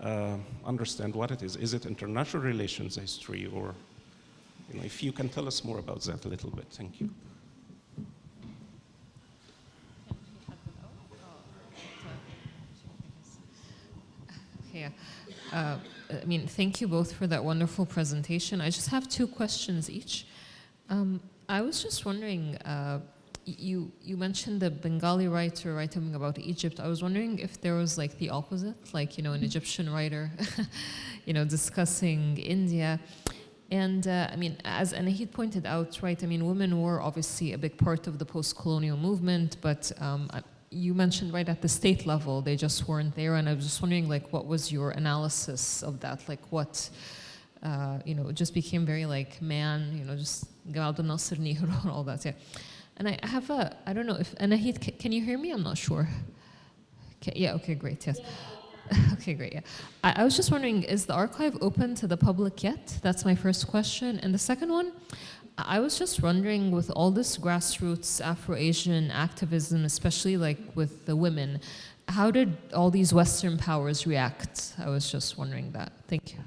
understand what it is. Is it international relations history, or if you can tell us more about that a little bit? Thank you. Yeah. Thank you both for that wonderful presentation. I just have two questions each. I was just wondering, you mentioned the Bengali writer writing about Egypt. I was wondering if there was like the opposite, like, an Egyptian writer, discussing India. And I mean, as Anahid pointed out, right, I mean, women were obviously a big part of the post-colonial movement, but you mentioned right at the state level, they just weren't there. And I was just wondering, like, what was your analysis of that? Like what, you know, it just became very like man, you know, just Gamal Abdel Nasser Nehru and all that, yeah. And I have a, I don't know if, Anahid, can you hear me? I'm not sure. Okay, yeah, okay, great, yes. Okay, great, yeah. I was just wondering, is the archive open to the public yet? That's my first question. And the second one, I was just wondering, with all this grassroots Afro-Asian activism, especially like with the women, how did all these Western powers react? I was just wondering that. Thank you.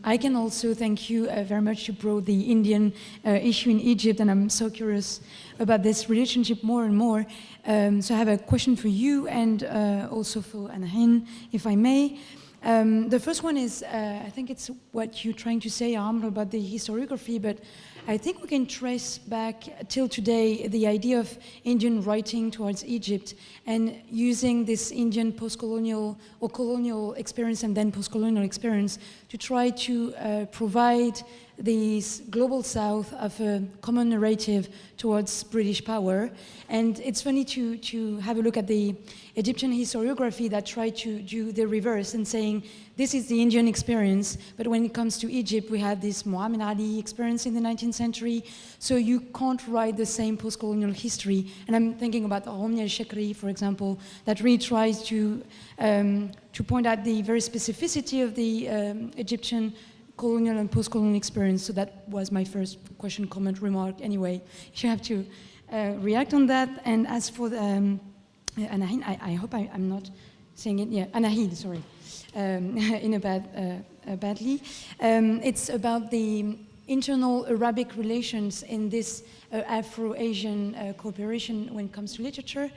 I can also thank you very much. You brought the Indian issue in Egypt, and I'm so curious about this relationship more and more. So I have a question for you and also for Anahin, if I may. The first one is, I think it's what you're trying to say, Amr, about the historiography, but I think we can trace back till today the idea of Indian writing towards Egypt and using this Indian post-colonial or colonial experience and then post-colonial experience to try to provide this global south of a common narrative towards British power. And it's funny to have a look at the Egyptian historiography that tried to do the reverse and saying, this is the Indian experience, but when it comes to Egypt, we had this Muhammad Ali experience in the 19th century, so you can't write the same post-colonial history. And I'm thinking about Romney al-Shekri, for example, that really tries to point out the very specificity of the Egyptian colonial and post-colonial experience. So that was my first question, comment, remark. Anyway, you have to react on that. And as for the, Anahin, I hope I'm not saying it, yeah, Anahid, sorry, in a badly. It's about the internal Arabic relations in this Afro-Asian cooperation when it comes to literature.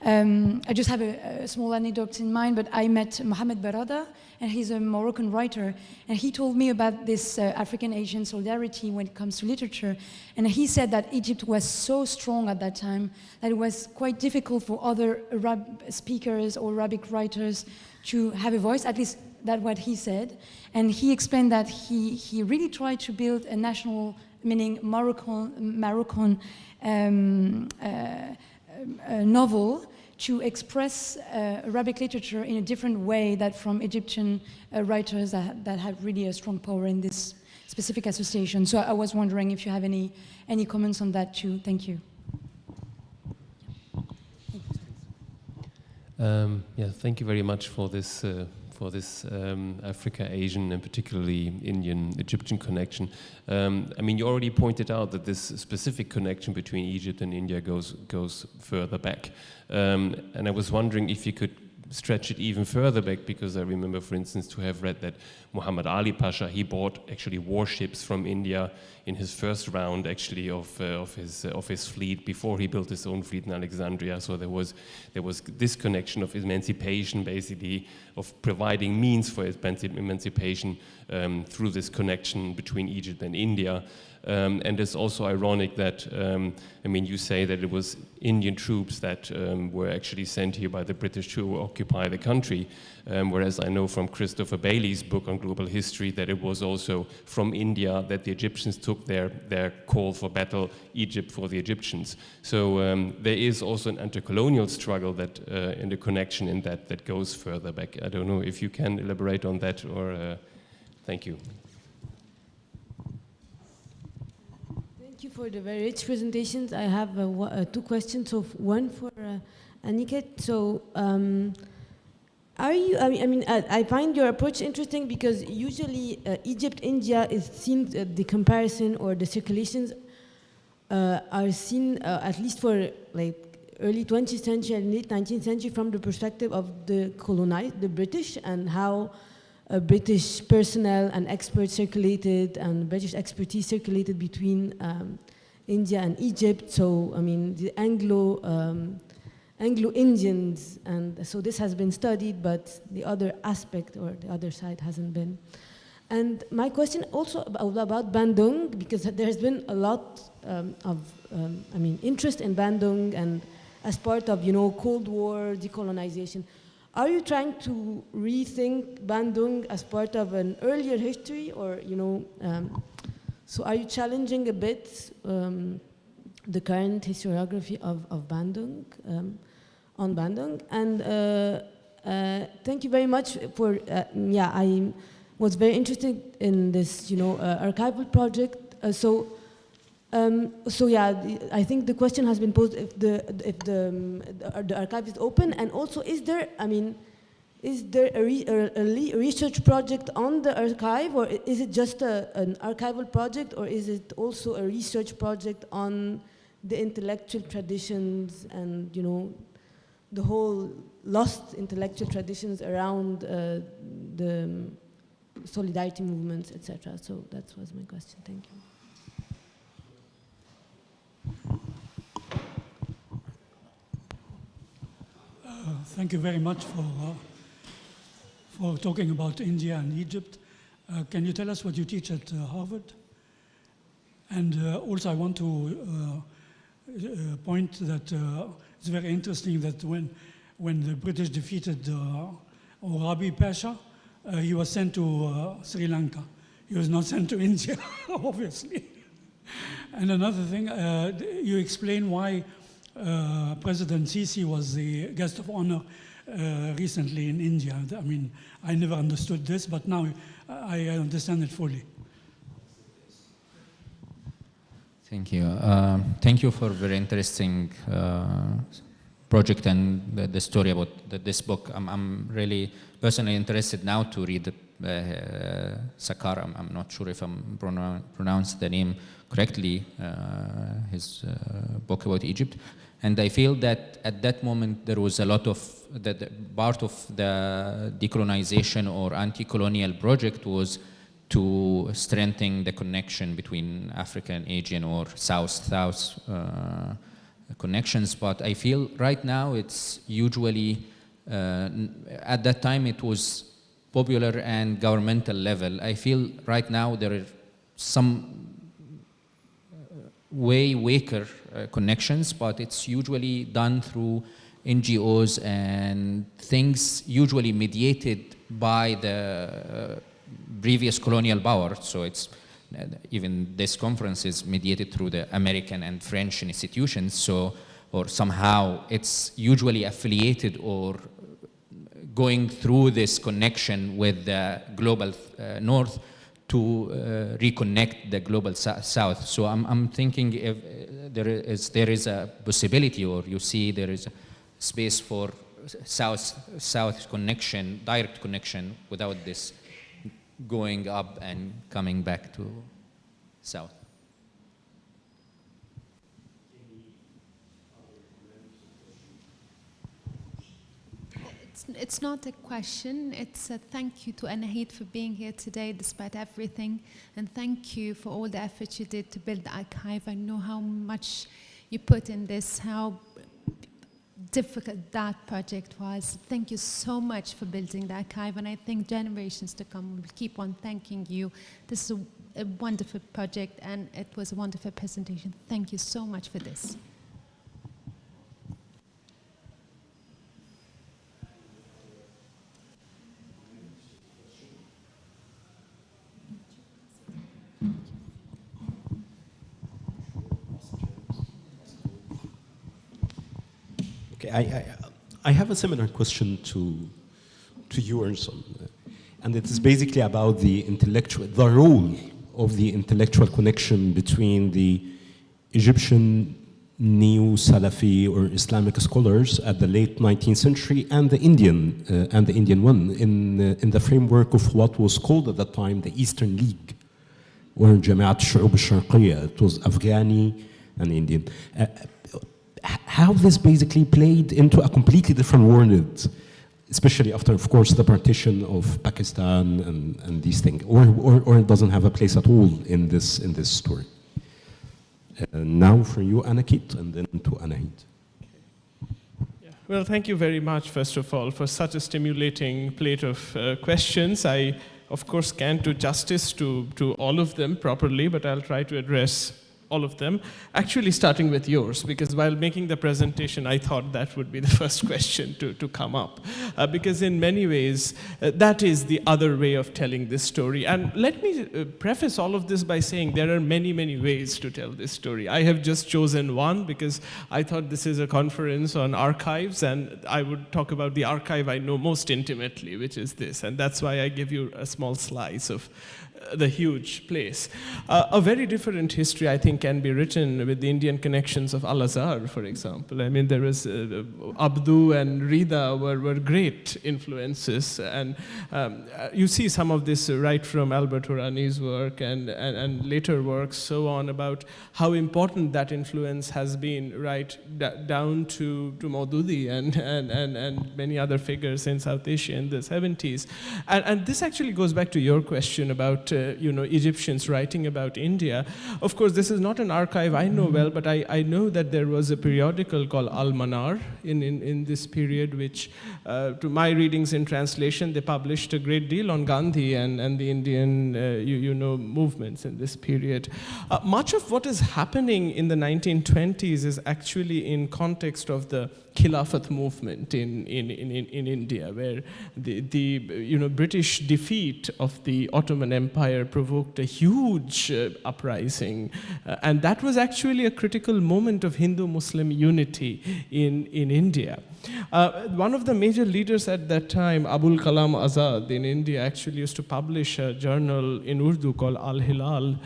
I just have a small anecdote in mind, but I met Mohamed Barada, and he's a Moroccan writer, and he told me about this African-Asian solidarity when it comes to literature, and he said that Egypt was so strong at that time that it was quite difficult for other Arab speakers or Arabic writers to have a voice, at least that's what he said, and he explained that he really tried to build a national, meaning Moroccan novel to express Arabic literature in a different way than from Egyptian writers that had really a strong power in this specific association. So I was wondering if you have any comments on that too. Thank you. Yeah, thank you very much for this Africa-Asian and particularly Indian-Egyptian connection. I mean, you already pointed out that this specific connection between Egypt and India goes further back. And I was wondering if you could stretch it even further back, because I remember, for instance, to have read that Muhammad Ali Pasha, he bought actually warships from India in his first round actually of his fleet before he built his own fleet in Alexandria. So there was this connection of emancipation, basically, of providing means for emancipation through this connection between Egypt and India. And it's also ironic that, I mean, you say that it was Indian troops that were actually sent here by the British to occupy the country, whereas I know from Christopher Bailey's book on global history that it was also from India that the Egyptians took their call for battle, Egypt for the Egyptians. So there is also an anti-colonial struggle that in the connection in that goes further back. I don't know if you can elaborate on that, or thank you. Thank you for the very rich presentations. I have two questions. So one for Aniket. So I find your approach interesting because usually Egypt, India is seen, the comparison or the circulations are seen at least for like early 20th century and late 19th century from the perspective of the colonized, the British, and how British personnel and experts circulated and British expertise circulated between India and Egypt. So, I mean, the Anglo-Indians, and so this has been studied, but the other aspect or the other side hasn't been. And my question also about Bandung, because there's been a lot of interest in Bandung and as part of, Cold War decolonization. are you trying to rethink Bandung as part of an earlier history, or so are you challenging a bit the current historiography of Bandung, on Bandung? And thank you very much for, I was very interested in this, archival project. I think the question has been posed if the archive is open, and also is there a research project on the archive, or is it just an archival project, or is it also a research project on the intellectual traditions and the whole lost intellectual traditions around the solidarity movements, etc. So that was my question. Thank you. Thank you very much for talking about India and Egypt. Can you tell us what you teach at Harvard? And also I want to point that it's very interesting that when the British defeated Rabi Pasha, he was sent to Sri Lanka. He was not sent to India, obviously. And another thing, you explain why President Sisi was the guest of honor recently in India. I mean, I never understood this, but now I understand it fully. Thank you. Thank you for a very interesting project and the story about this book. I'm really personally interested now to read Sakar. I'm not sure if I'm pronounced the name correctly, his book about Egypt. And I feel that at that moment there was a lot of, part of the decolonization or anti-colonial project was to strengthen the connection between African and Asian or South-South connections. But I feel right now it's usually, at that time it was popular and governmental level. I feel right now there are some way weaker connections, but it's usually done through NGOs and things usually mediated by the previous colonial power. So it's even this conference is mediated through the American and French institutions. So, or somehow it's usually affiliated or going through this connection with the global North to reconnect the global South. So I'm thinking if there is a possibility, or you see there is a space for South connection, direct connection, without this going up and coming back to South. It's not a question, it's a thank you to Anahid for being here today despite everything, and thank you for all the effort you did to build the archive. I know how much you put in this, how difficult that project was. Thank you so much for building the archive, and I think generations to come will keep on thanking you. This is a wonderful project, and it was a wonderful presentation. Thank you so much for this. Okay, I have a similar question to yours, and it is basically about the role of the intellectual connection between the Egyptian neo-Salafi or Islamic scholars at the late 19th century and the Indian one in the framework of what was called at that time the Eastern League, or Jamiat al-Shu'ub al-Sharqiyya. It was Afghani and Indian. How this basically played into a completely different world, especially after, of course, the partition of Pakistan and these things, or it doesn't have a place at all in this story. Now for you, Anakit, and then to Anahid. Yeah. Well, thank you very much, first of all, for such a stimulating plate of questions. I, of course, can't do justice to all of them properly, but I'll try to address all of them, actually starting with yours, because while making the presentation, I thought that would be the first question to come up. Because in many ways, that is the other way of telling this story. And let me preface all of this by saying there are many, many ways to tell this story. I have just chosen one because I thought this is a conference on archives, and I would talk about the archive I know most intimately, which is this. And that's why I give you a small slice of the huge place. A very different history, I think, can be written with the Indian connections of Al-Azhar, for example. I mean, there was Abdu and Rida were great influences, and you see some of this right from Albert Hourani's work and later works, so on, about how important that influence has been, right down to Maududi and many other figures in South Asia in the 70s. And this actually goes back to your question about Egyptians writing about India. Of course, this is not an archive I know well, but I know that there was a periodical called Al-Manar in this period, which, to my readings in translation, they published a great deal on Gandhi and the Indian, movements in this period. Much of what is happening in the 1920s is actually in context of the Khilafat movement in India, where the British defeat of the Ottoman Empire provoked a huge uprising, and that was actually a critical moment of Hindu-Muslim unity in India. One of the major leaders at that time, Abul Kalam Azad in India, actually used to publish a journal in Urdu called Al-Hilal,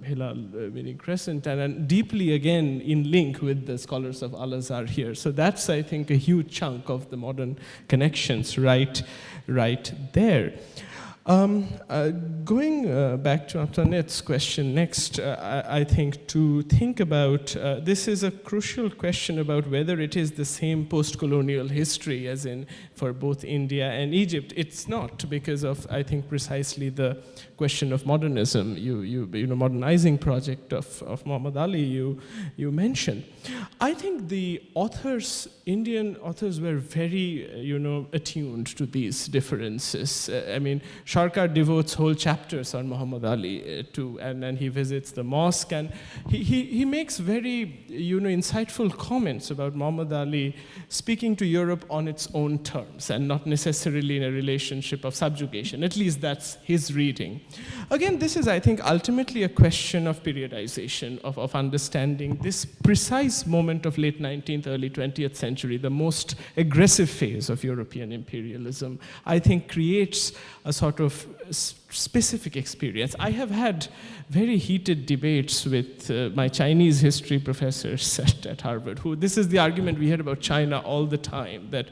Hilal meaning crescent, and deeply again in link with the scholars of Al-Azhar here. So that's, I think, a huge chunk of the modern connections right there. Going back to Antoinette's question next, I think to think about, this is a crucial question about whether it is the same post-colonial history as in for both India and Egypt. It's not, because of, I think, precisely the question of modernism, modernizing project of Muhammad Ali you mentioned. I think the authors, Indian authors, were very, attuned to these differences. I mean, Sharkar devotes whole chapters on Muhammad Ali and he visits the mosque, and he makes very, insightful comments about Muhammad Ali speaking to Europe on its own terms and not necessarily in a relationship of subjugation. At least that's his reading. Again, this is, I think, ultimately a question of periodization, of understanding this precise moment of late 19th, early 20th century, the most aggressive phase of European imperialism, I think creates a sort of specific experience. I have had very heated debates with my Chinese history professors at Harvard, this is the argument we hear about China all the time, that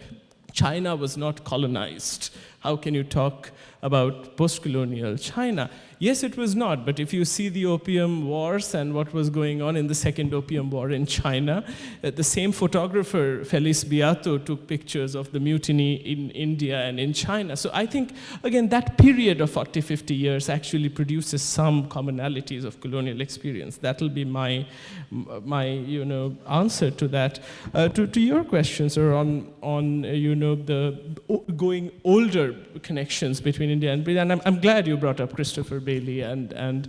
China was not colonized. How can you talk about post-colonial China? Yes, it was not, but if you see the Opium Wars and what was going on in the Second Opium War in China, the same photographer, Felice Beato, took pictures of the mutiny in India and in China. So I think, again, that period of 40, 50 years actually produces some commonalities of colonial experience. That'll be my answer to that. To your question, sir, on the going older connections between India and Britain, and I'm glad you brought up Christopher Bailey and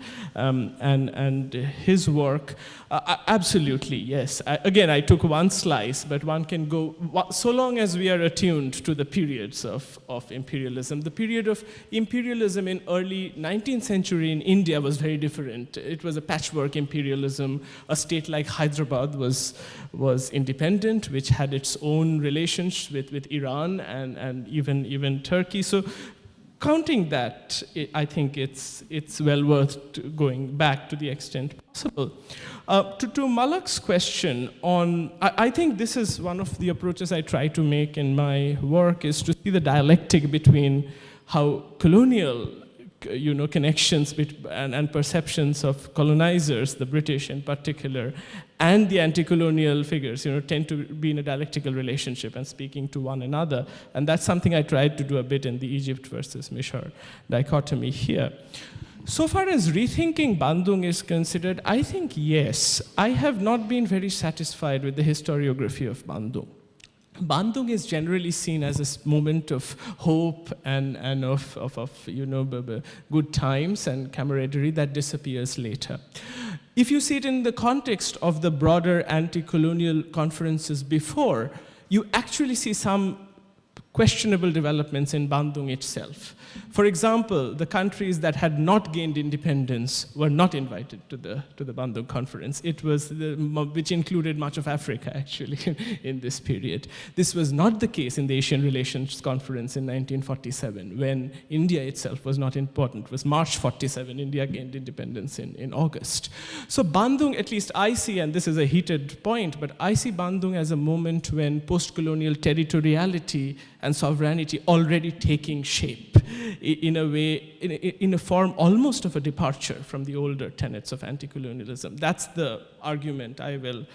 his work. Absolutely, yes. Again, I took one slice, but one can go, so long as we are attuned to the periods of imperialism. The period of imperialism in early 19th century in India was very different. It was a patchwork imperialism. A state like Hyderabad was independent, which had its own relations with Iran and even Turkey. So counting that, I think it's well worth going back to the extent possible. To Malak's question on, I think this is one of the approaches I try to make in my work, is to see the dialectic between how colonial connections and perceptions of colonizers, the British in particular, and the anti-colonial figures, tend to be in a dialectical relationship and speaking to one another. And that's something I tried to do a bit in the Egypt versus Misr dichotomy here. So far as rethinking Bandung is considered, I think yes. I have not been very satisfied with the historiography of Bandung. Bandung is generally seen as a moment of hope and of good times and camaraderie that disappears later. if you see it in the context of the broader anti-colonial conferences before, you actually see some questionable developments in Bandung itself. For example, the countries that had not gained independence were not invited to the Bandung conference. It was which included much of Africa, actually, in this period. This was not the case in the Asian Relations Conference in 1947, when India itself was not important. It was March 47, India gained independence in August. So Bandung, at least I see, and this is a heated point, but I see Bandung as a moment when post-colonial territoriality and sovereignty already taking shape in a way, in a form almost of a departure from the older tenets of anti-colonialism. That's the argument I will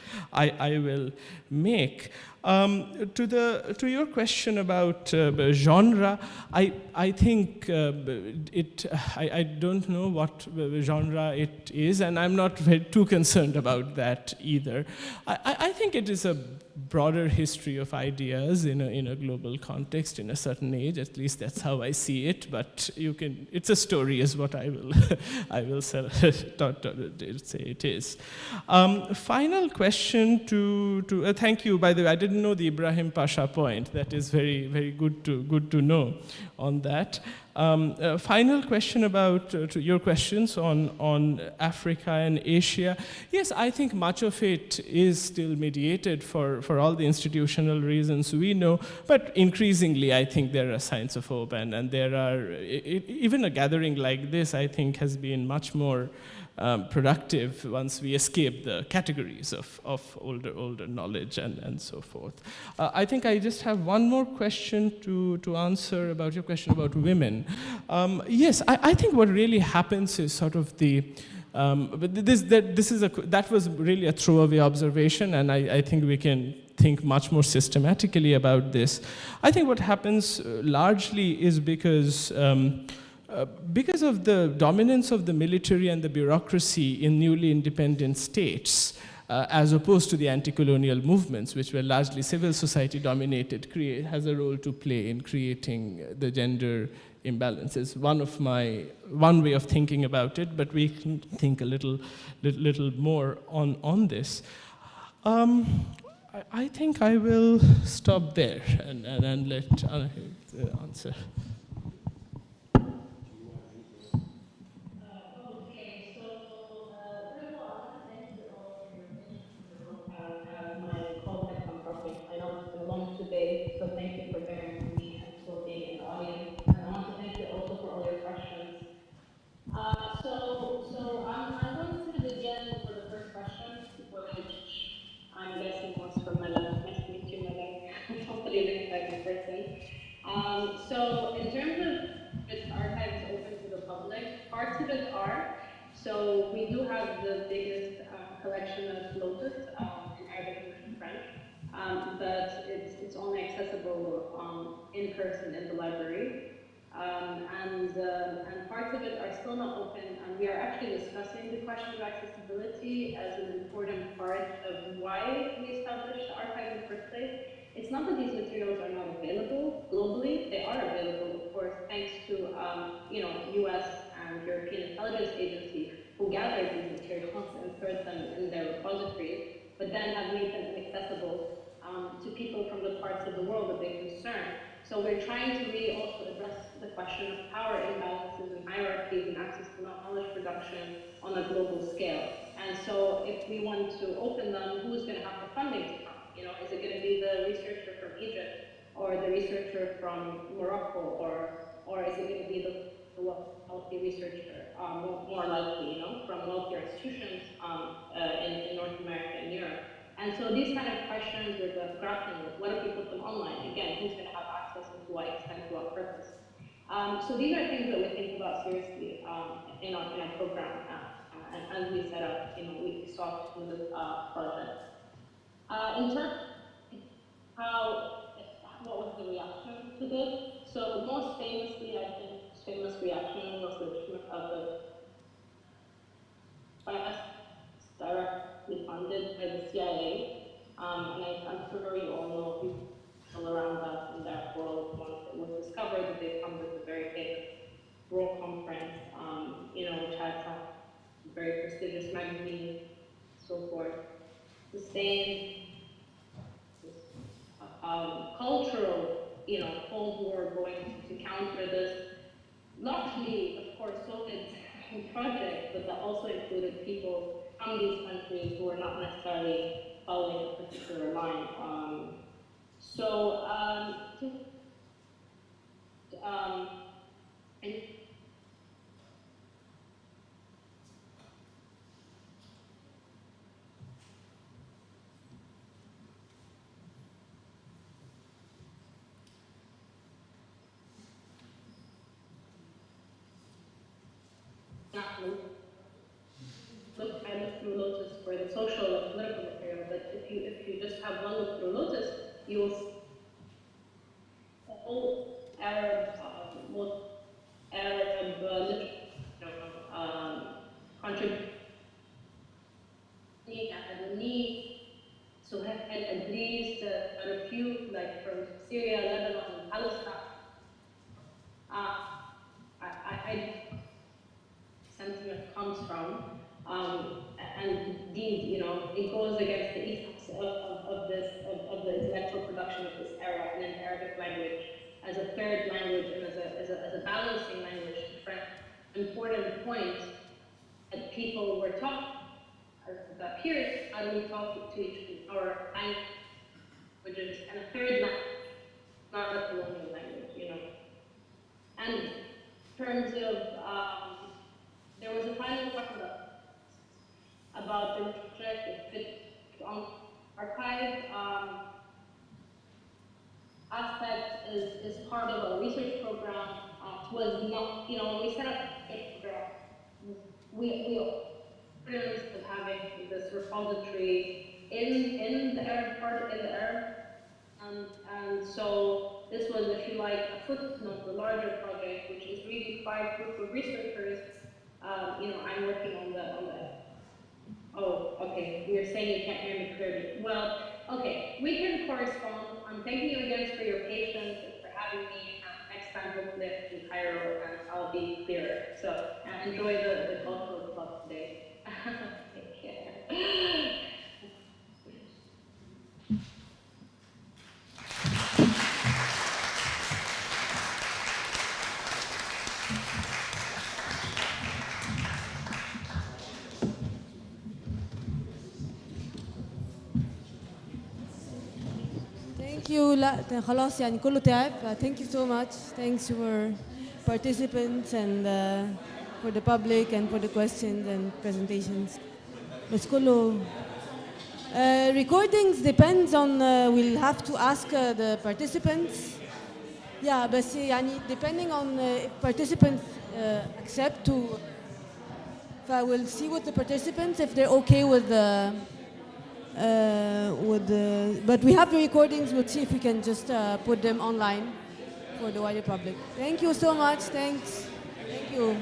make. To your question about genre, I think I don't know what genre it is, and I'm not too concerned about that either. I think it is a broader history of ideas in a global context, in a certain age. At least that's how I see it. But it's a story, is what I will say it is. Final question to thank you. By the way, I didn't know the Ibrahim Pasha point. That is very, very good to know on that. Final question about to your questions on Africa and Asia. Yes, I think much of it is still mediated for all the institutional reasons we know, but increasingly I think there are signs of hope, and there are, even a gathering like this, I think, has been much more productive once we escape the categories of older knowledge and so forth. I think I just have one more question to answer about your question about women. Yes, I think what really happens is sort of that was really a throwaway observation, and I think we can think much more systematically about this. I think what happens largely is because of the dominance of the military and the bureaucracy in newly independent states, as opposed to the anti-colonial movements, which were largely civil society dominated, has a role to play in creating the gender imbalances. One way of thinking about it, but we can think a little more on this. I think I will stop there and let answer. So thank you for bearing with me and for being in the audience. And I want to thank you also for all your questions. So I'm going to begin with the first question, which I'm guessing was from Mela. Nice to meet you, Mela. Hopefully next time in person. So in terms of its archives open to the public, parts of it are. So we do have the biggest collection of Lotus in Arabic and French. But it's only accessible in person in the library. And parts of it are still not open, and we are actually discussing the question of accessibility as an important part of why we established the archive in the first place. It's not that these materials are not available globally. They are available, of course, thanks to US and European intelligence agencies who gathered these materials and stored them in their repositories, but then have made them inaccessible to people from the parts of the world that they concern. So we're trying to really also address the question of power imbalances and hierarchies and access to knowledge production on a global scale. And so if we want to open them, who's going to have the funding to come? Is it going to be the researcher from Egypt or the researcher from Morocco, or is it going to be the wealthy researcher, more likely, from wealthier institutions in North America and Europe? And so these kind of questions we're grappling with. What if we put them online? Again, who's going to have access and to what extent, to what purpose? So these are things that we think about seriously in our program. And as we set up, we sought through this project. In terms of what was the reaction to this? So most famously, I think, famous reaction was the treatment of the directly funded by the CIA, and I'm sure you all know people around us in that world. Once it was discovered that they funded the very famous World Conference, which had some very prestigious magazine, so forth. Sustained cultural, Cold War going to counter this. Largely, of course, Soviet project, but that also included people from these countries who were not necessarily following a particular line. I looked through Lotus for the social and political material, but if you just have one look through Lotus, you will see the whole Arab contribution. So have agrees to refute, like from Syria, Lebanon, and Palestine. Sentiment comes from, and indeed, it goes against the ethos of the intellectual production of this era in an Arabic language as a third language and as a balancing language to frame important points that people were taught, that peers, how do we talk to each other, our languages, and a third language, not a colonial language, And in terms of, there was a final question about the project on archive aspect is part of a research program. Was not, when we set up the program, we experienced of having this repository in the Arab part, and so this was, if you like, a footnote, the larger project, which is really 5 groups of researchers. I'm working on the. Oh, okay. You're saying you can't hear me clearly. Well, okay. We can correspond. I'm thanking you again for your patience and for having me. Next time, hopefully, in Cairo, and I'll be clearer. So, enjoy the cultural club today. Take care. Thank you. خلاص يعني كله تعب. Thank you so much. Thanks for participants and for the public and for the questions and presentations. بس كله recordings depends on we'll have to ask the participants. Yeah, بس يعني depending on if participants accept to. We'll see with the participants if they're okay with the. But we have the recordings. We'll see if we can just put them online for the wider public. Thank you so much. Thanks. Thank you.